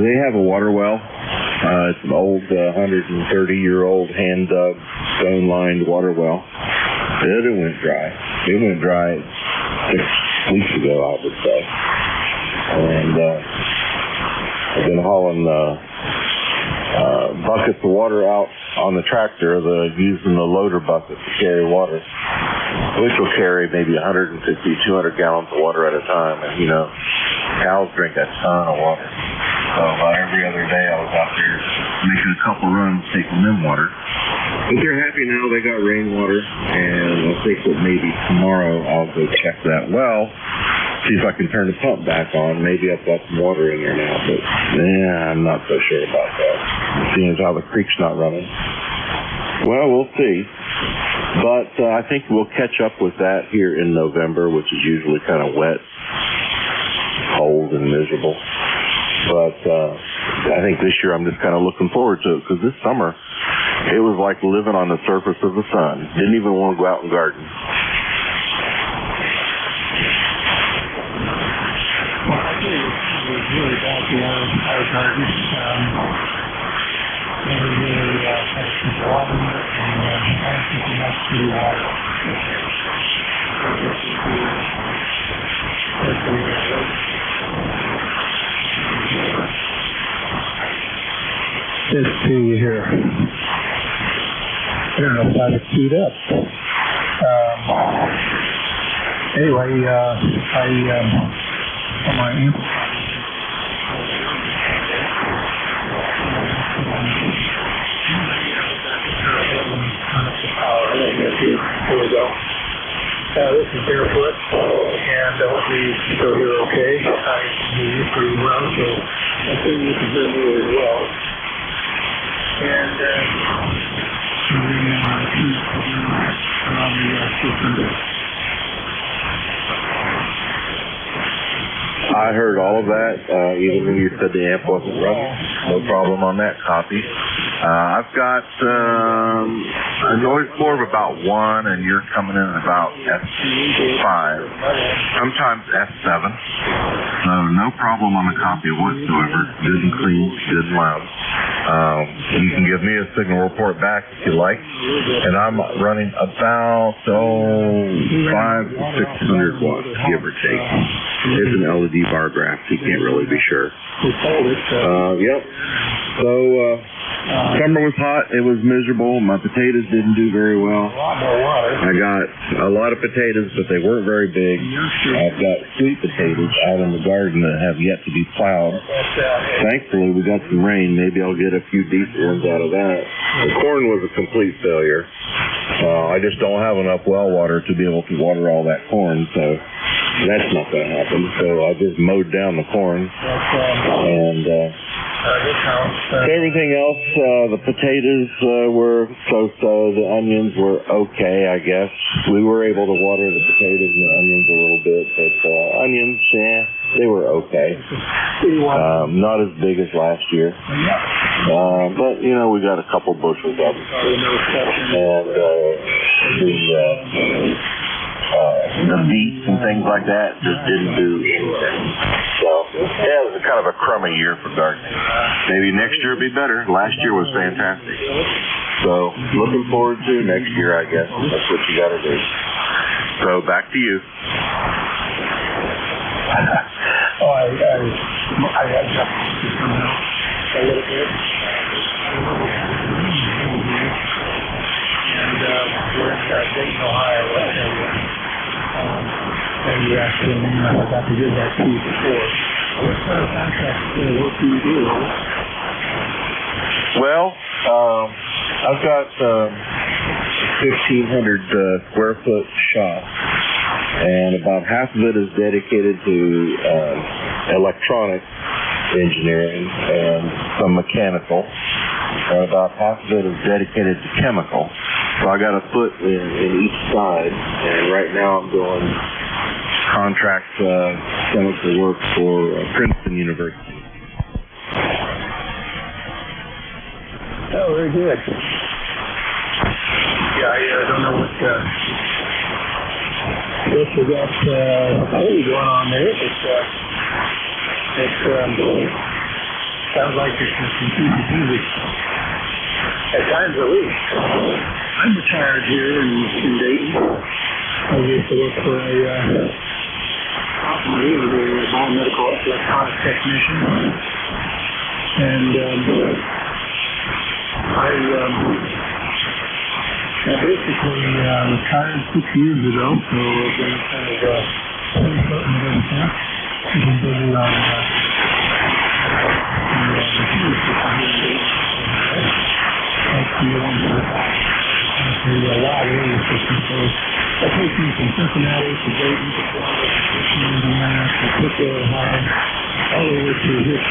they have a water well. It's an old 130-year-old hand-dug, stone-lined water well. It went dry. It went dry 6 weeks ago, I would say. And I've been hauling buckets of water out on the tractor, using the loader bucket to carry water, which will carry maybe 150, 200 gallons of water at a time. And, you know, cows drink a ton of water. So about every other day I was out there making a couple runs taking them water. But they're happy now. They got rainwater, and I think that maybe tomorrow I'll go check that well, see if I can turn the pump back on. Maybe I've got some water in there now, but I'm not so sure about that. Seeing as how the creek's not running. Well, we'll see. But I think we'll catch up with that here in November, which is usually kind of wet, cold, and miserable. But I think this year I'm just kind of looking forward to it, because this summer it was like living on the surface of the sun. Didn't even want to go out and garden. Well, I think it was really bad to our garden. We really had some water in it, and I think we have to do water. Let's see here. I don't know if I have it queued up. Anyway, on my amplifier. Here we go. This is barefoot, and hopefully you can still hear okay. I can hear you pretty well, so I think you can hear me as well. And I heard all of that, even when you said the amp wasn't running. No problem on that copy. I've got a noise floor of about 1, and you're coming in at about F5, sometimes F7. So no problem on the copy whatsoever. Good and clean, good and loud. You can give me a signal report back if you like. And I'm running about 500 to 600 watts, give or take. It's an LED bar graph, so you can't really be sure. Yep. So summer was hot. It was miserable. My potatoes didn't do very well. I got a lot of potatoes, but they weren't very big. I've got sweet potatoes out in the garden that have yet to be plowed. Thankfully, we got some rain. Maybe I'll get a few decent ones out of that. The corn was a complete failure. I just don't have enough well water to be able to water all that corn, so that's not going to happen. So I just mowed down the corn. And everything else, the potatoes were so-so. The onions were okay, I guess. We were able to water the potatoes and the onions a little bit, but onions, they were okay. Not as big as last year. But, you know, we got a couple bushels of them. And the beets and things like that just didn't do anything. So, yeah, it was kind of a crummy year for gardening. Maybe next year will be better. Last year was fantastic. So, looking forward to next year, I guess. That's what you got to do. So, back to you. I got a little bit. And we're in Dayton, Ohio. And you asked me if I got to do that to you before. What kind of contract work do you do? Well, I've got 1,500 square foot shop, and about half of it is dedicated to electronic engineering and some mechanical, and about half of it is dedicated to chemical. So I got a foot in each side, and right now I'm doing contract chemical work for Princeton University. Oh, very good. Yeah, I don't know what guess we got going on there. It sounds like it's some music. At times at least. I'm retired here in Dayton. I used to work for a biomedical electronic technician. And I basically retired 6 years ago, so I've been kind of floating it ever since. I've been busy on the computer system here in Dayton. A lot of radio systems, so I take you from Cincinnati to Dayton to Columbus to Indiana to Pittsburgh, Ohio, all the way to this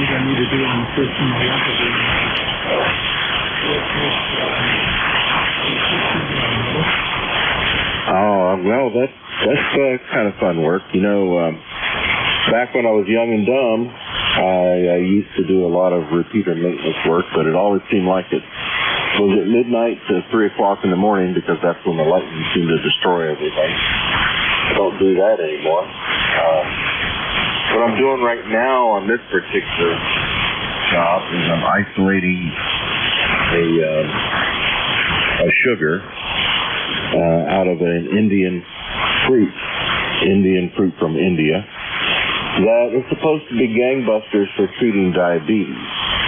I need to do on the system. Oh, well, that's kind of fun work. You know, back when I was young and dumb, I used to do a lot of repeater maintenance work, but it always seemed like it was at midnight to 3 o'clock in the morning because that's when the lightning seemed to destroy everything. I don't do that anymore. What I'm doing right now on this particular job is I'm isolating a sugar out of an Indian fruit from India that is supposed to be gangbusters for treating diabetes.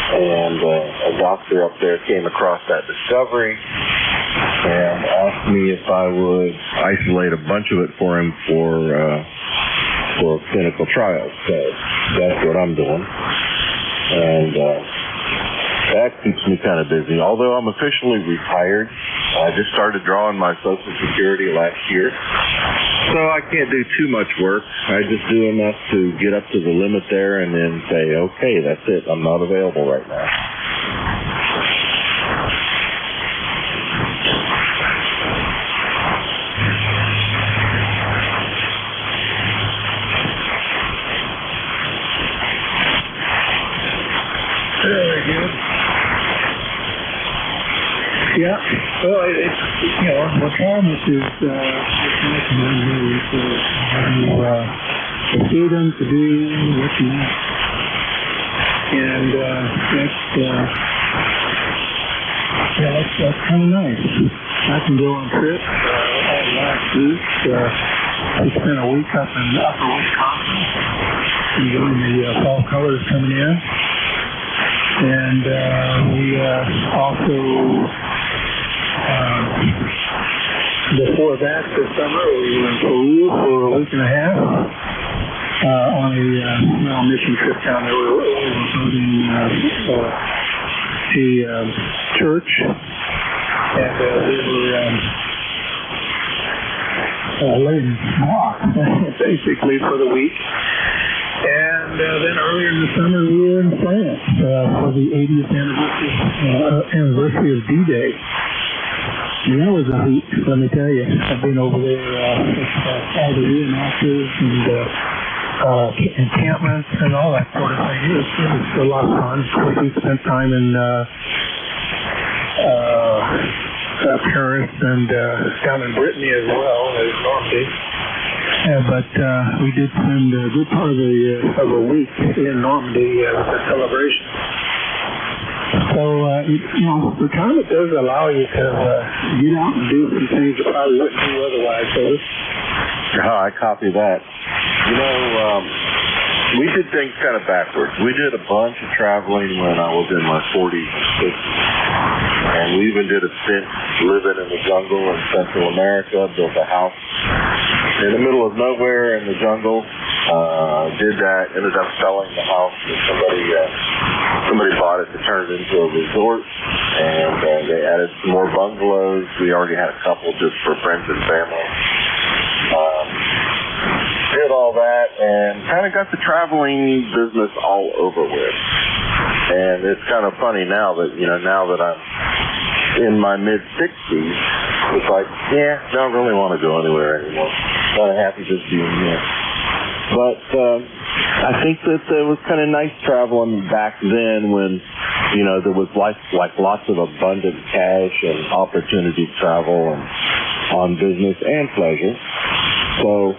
And a doctor up there came across that discovery and asked me if I would isolate a bunch of it for him for clinical trials. So that's what I'm doing. And that keeps me kind of busy. Although I'm officially retired, I just started drawing my Social Security last year. So I can't do too much work. I just do enough to get up to the limit there and then say, okay, that's it. I'm not available right now. Very good. Yeah. Well, it's what farmers is to feed them, to do what you want. And that's kind of nice. I can go on trips. Last week, I spent a week up in Upper Wisconsin, enjoying the fall colors coming in. And we also, before that, this summer, we were in Peru for a week and a half on a mission trip down there. We were building a church, and we were laying rock, basically, for the week. And then earlier in the summer, we were in France for the 80th anniversary of D-Day. And that was a hoot, let me tell you. I've been over there with all the reenactors and encampments and all that sort of thing. It was a lot of fun. Of course, we spent time in Paris and down in Brittany as well, as Normandy. But we did spend a good part of a week in Normandy with the celebration. So, the climate does allow you to get out and do some things you probably wouldn't do otherwise. So I copy that. We did things kind of backwards. We did a bunch of traveling when I was in my 40s and 50s. And we even did a stint living in the jungle in Central America, built a house in the middle of nowhere in the jungle. Did that, ended up selling the house. Somebody bought it to turn it into a resort. And they added some more bungalows. We already had a couple just for friends and family. Did all that and kind of got the traveling business all over with. And it's kind of funny now that I'm in my mid-60s, it's like, don't really want to go anywhere anymore. Kind of happy just being here. But I think that it was kind of nice traveling back then when, there was like lots of abundant cash and opportunity to travel and on business and pleasure. So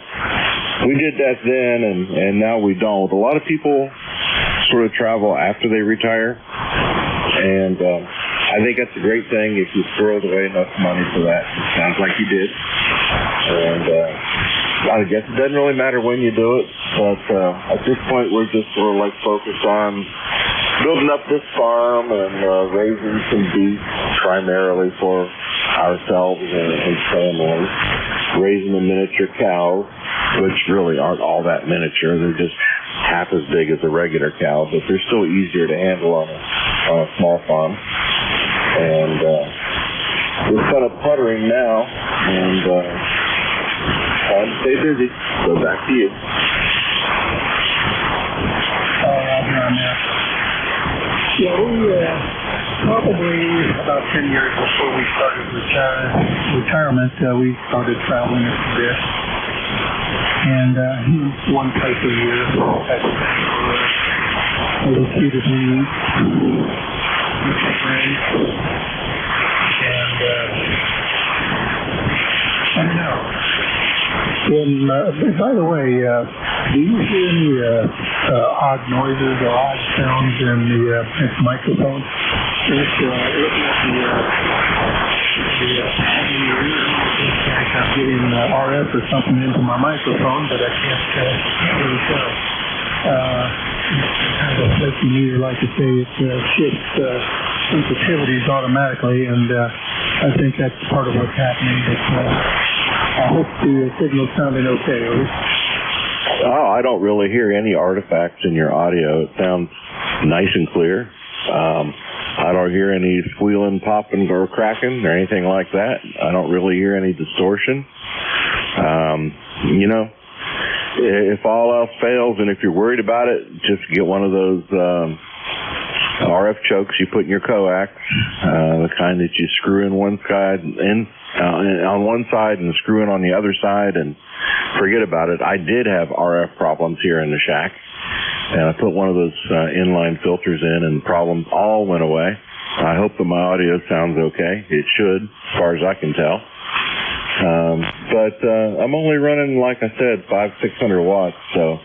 we did that then, and now we don't. A lot of people sort of travel after they retire, and I think that's a great thing if you throw away enough money for that. It sounds like you did. And I guess it doesn't really matter when you do it, but at this point we're just sort of like focused on building up this farm and raising some beef primarily for ourselves and family, raising the miniature cows, which really aren't all that miniature. They're just half as big as a regular cow, but they're still easier to handle on a small farm. And we're kind of puttering now, and time to stay busy. So back to you. Yeah, we probably about 10 years before we started retirement, we started traveling a bit. And one place a year, maybe 2 to 3 weeks with my friends. And I don't know. By the way, do you hear any odd noises or odd sounds in the microphone? Just looking at I'm getting RF or something into my microphone, but I can't really tell. Kind of a flaky meter, like I say, it shifts sensitivities automatically, and I think that's part of what's happening. But I hope the signal's sounding okay. Oh, I don't really hear any artifacts in your audio. It sounds nice and clear. I don't hear any squealing, popping, or cracking or anything like that. I don't really hear any distortion. If all else fails, and if you're worried about it, just get one of those RF chokes you put in your coax, the kind that you screw in one side on one side and screw in on the other side, and forget about it. I did have RF problems here in the shack, and I put one of those inline filters in, and problems all went away. I hope that my audio sounds okay. It should, as far as I can tell. But I'm only running, like I said, 500-600 watts, so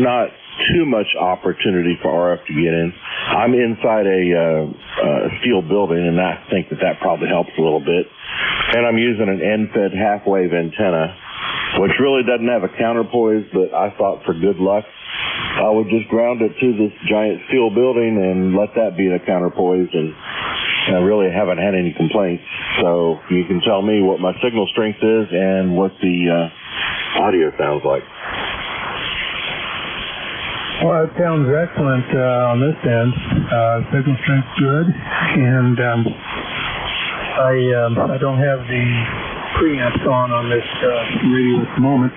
not too much opportunity for RF to get in. I'm inside a steel building, and I think that probably helps a little bit. And I'm using an end-fed half-wave antenna, which really doesn't have a counterpoise, but I thought for good luck, I would just ground it to this giant steel building and let that be the counterpoise, and I really haven't had any complaints. So you can tell me what my signal strength is and what the audio sounds like. Well, it sounds excellent on this end. Signal strength's good, and I don't have the preamps on this radio at the moment.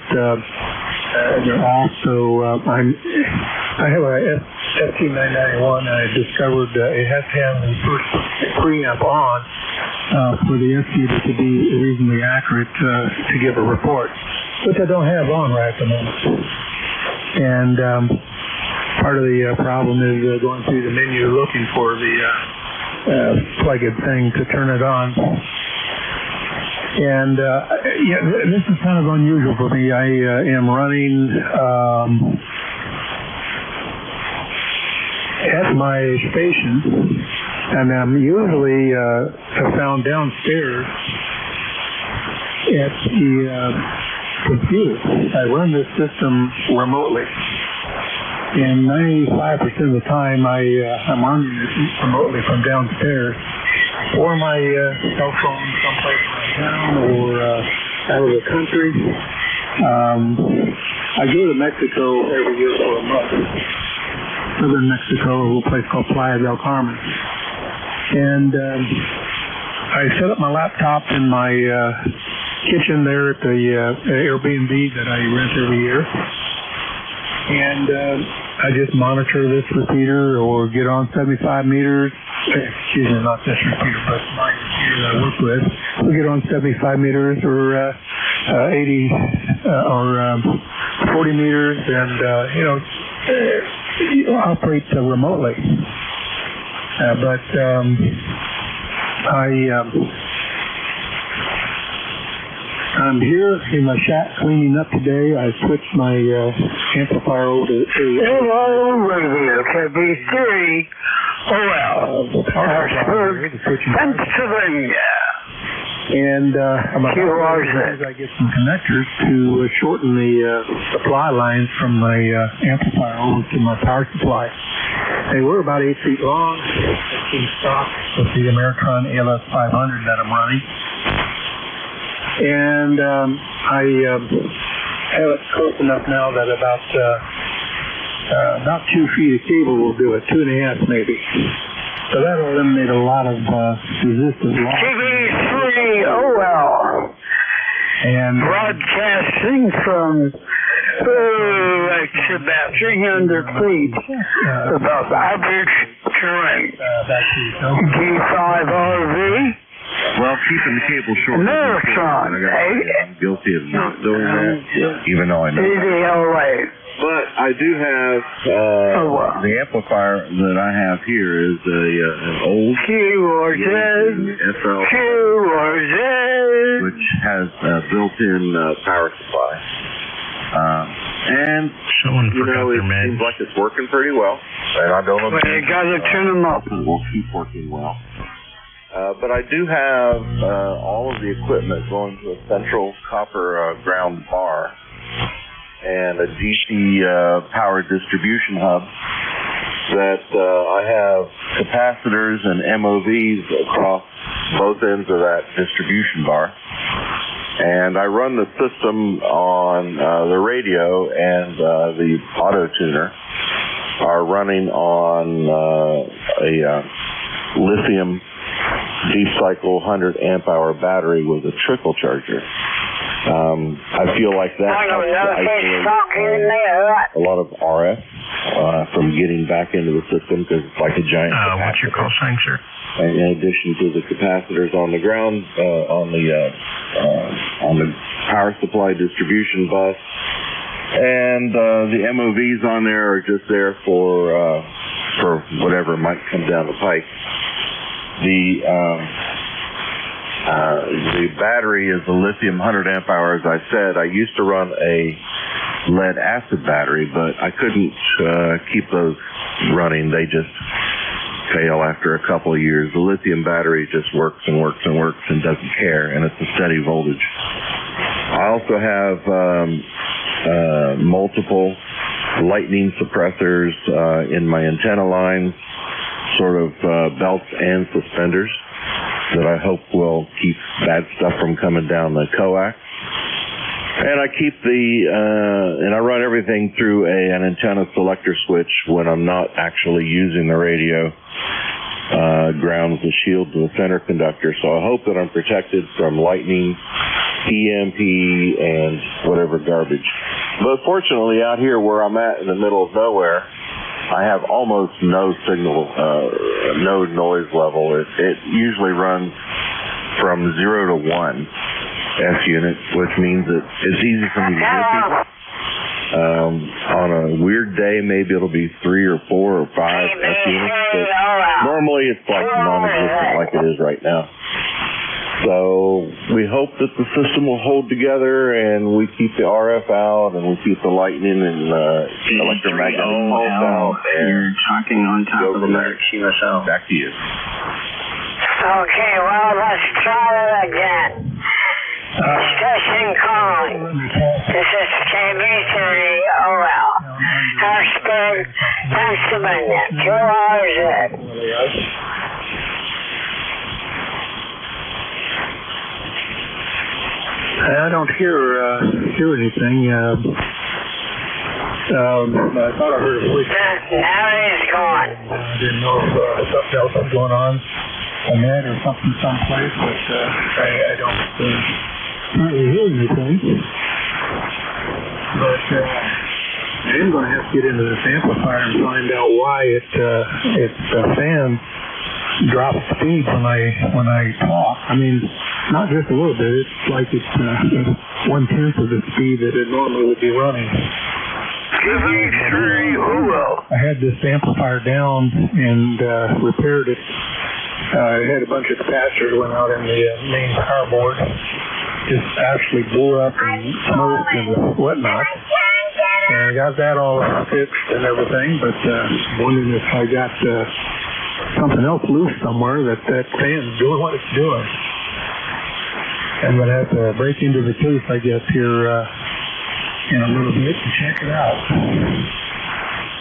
They're also I have a FT991. I discovered it has to have the first preamp on for the SU to be reasonably accurate to give a report, which I don't have on right at the moment. And part of the problem is going through the menu looking for the plug-in thing to turn it on. And yeah, this is kind of unusual for me. I am running at my station, and I'm usually found downstairs at the computer. I run this system remotely, and 95% of the time I'm running it remotely from downstairs, or my cell phone someplace in town or out of the country. I go to Mexico every year for a month. Southern Mexico, a little place called Playa del Carmen. And I set up my laptop in my kitchen there at the Airbnb that I rent every year. And I just monitor this repeater or get on 75 meters. Excuse me, not this repeater, but my repeater that I work with. We get on 75 meters or 80 or 40 meters, and you operate remotely. But I'm here in my shack cleaning up today. I switched my amplifier over to Hello, Radio KB3. Pennsylvania. And I'm about to get some connectors to shorten the supply lines from my amplifier over to my power supply. They were about 8 feet long, 15 stock with the Ameritron ALS 500 that I'm running. And I have it close enough now that about 2 feet of cable will do it, 2.5 maybe. So that'll eliminate a lot of resistance loss. TV3OL. And broadcasting from it's about 300 feet above average terrain. G5RV. Well, keeping the cable short. Ameritron. I'm guilty of not doing that, even though I know that. But I do have the amplifier that I have here is an old FL, which has a built-in power supply. And it seems like it's working pretty well. And I don't know. But you got to turn them up. It will keep working well. But I do have all of the equipment going to a central copper ground bar and a DC power distribution hub that I have capacitors and MOVs across both ends of that distribution bar. And I run the system on the radio, and the auto tuner are running on a lithium D-cycle 100 amp hour battery with a trickle charger. I feel like that helps to isolate a lot of RF from getting back into the system, because it's like a giant capacitor. What's your call sign, sir? And in addition to the capacitors on the ground, on the power supply distribution bus, and the MOVs on there are just there for whatever might come down the pike. The battery is a lithium 100 amp hour, as I said. I used to run a lead acid battery, but I couldn't keep those running. They just fail after a couple of years. The lithium battery just works and works and works and doesn't care, and it's a steady voltage. I also have multiple lightning suppressors in my antenna lines, sort of belts and suspenders that I hope will keep bad stuff from coming down the coax. And I keep and I run everything through an antenna selector switch when I'm not actually using the radio. Grounds the shield to the center conductor, so I hope that I'm protected from lightning, EMP, and whatever garbage. But fortunately, out here where I'm at in the middle of nowhere, I have almost no signal, no noise level. It usually runs from 0 to 1 S units, which means that it's easy for me to hear people. On a weird day, maybe it'll be 3 or 4 or 5 S units, but normally it's like non-existent like it is right now. So we hope that the system will hold together and we keep the RF out and we keep the lightning and electromagnetic pulse out. You're talking on top of the QSL. Back to you. Okay, well, let's try it again. Station calling. This is KB3OL. Harrisburg, Pennsylvania. 2 hours in. I don't hear anything. I thought I heard a voice. Now he's gone. I didn't know if something else was going on net or something someplace, but I don't currently hear anything. But I am going to have to get into this amplifier and find out why its fan drops speed when I talk. I mean, not just a little bit. It's like it's 1/10 of the speed that it normally would be running. I had this amplifier down and repaired it. It had a bunch of capacitors went out in the main power board. Just actually blew up and smoked and whatnot. And I got that all fixed and everything, but wondering if I got something else loose somewhere that fan's doing what it's doing. I'm going to have to break into the case, I guess, here in a little bit to check it out.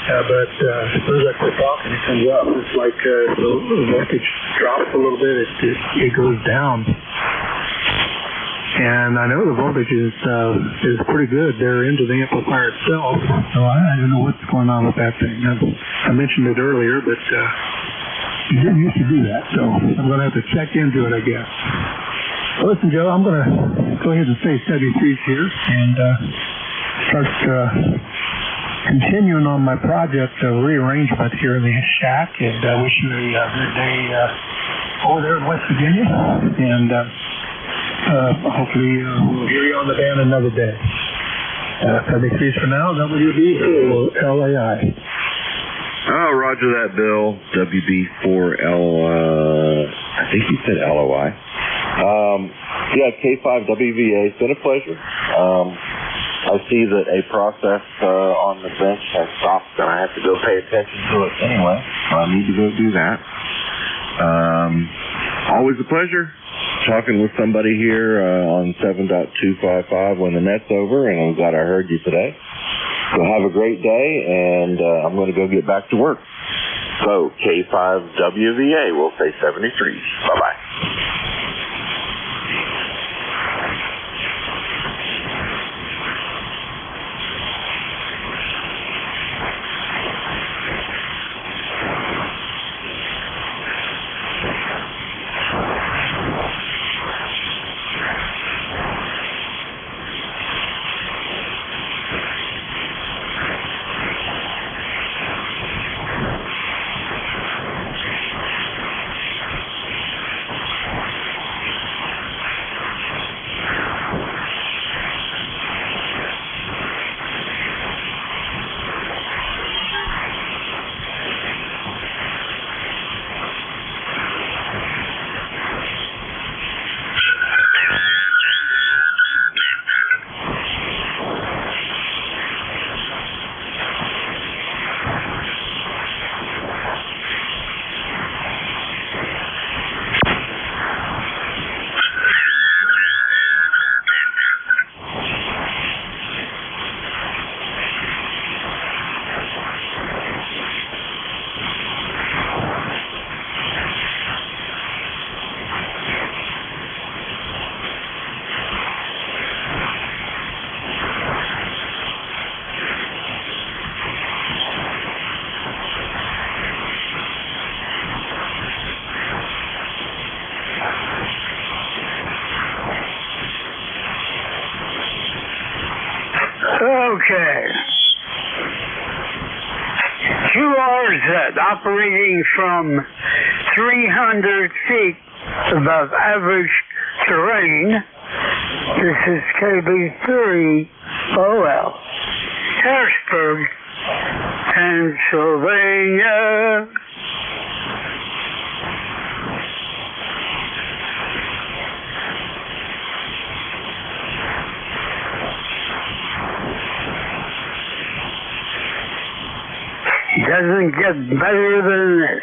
But as soon as I quit talking, it comes up. It's like the voltage drops a little bit, it goes down. And I know the voltage is pretty good there into the amplifier itself. So I don't know what's going on with that thing. I mentioned it earlier, but you didn't used to do that. So I'm going to have to check into it, I guess. Well, listen, Joe, I'm going to go ahead and say 73's here and start continuing on my project of rearrangement here in the shack. And I wish you a good day over there in West Virginia. And hopefully we'll hear you on the band another day. 73's for now, WB4LAI. Oh, roger that, Bill. WB4L, I think you said LOI. Yeah, K5WVA. It's been a pleasure. I see that a process on the bench has stopped, and I have to go pay attention to it anyway. So I need to go do that. Always a pleasure talking with somebody here on 7.255 when the net's over, and I'm glad I heard you today. So have a great day, and I'm going to go get back to work. So K5WVA, we'll say 73. Bye-bye. operating from 300 feet above average terrain. This is KB3OL, Harrisburg, Pennsylvania. Doesn't get better than this.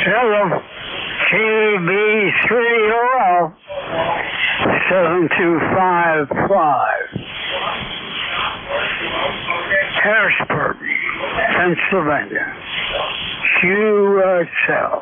Hello. KB3OL 7255. Harrisburg, Pennsylvania. QSL.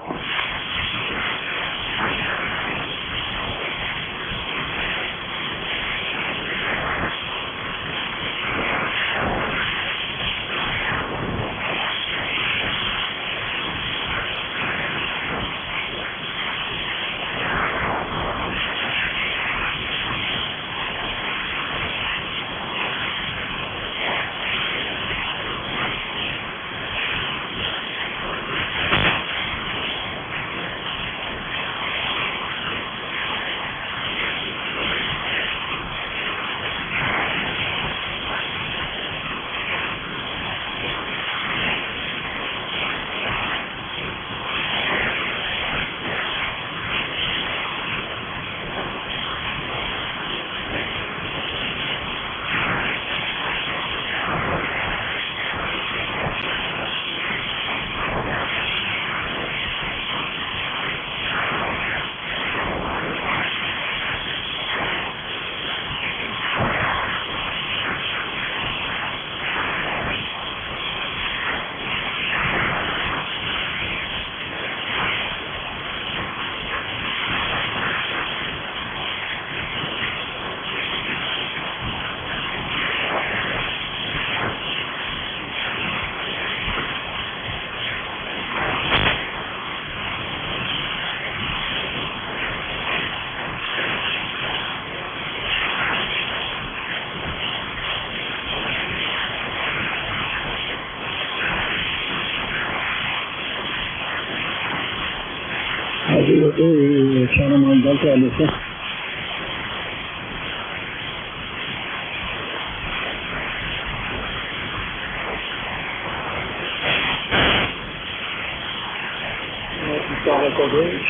Channel Delta Alicia.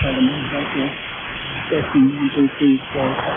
Channel Delta. Testing 1, 2, 3, 4.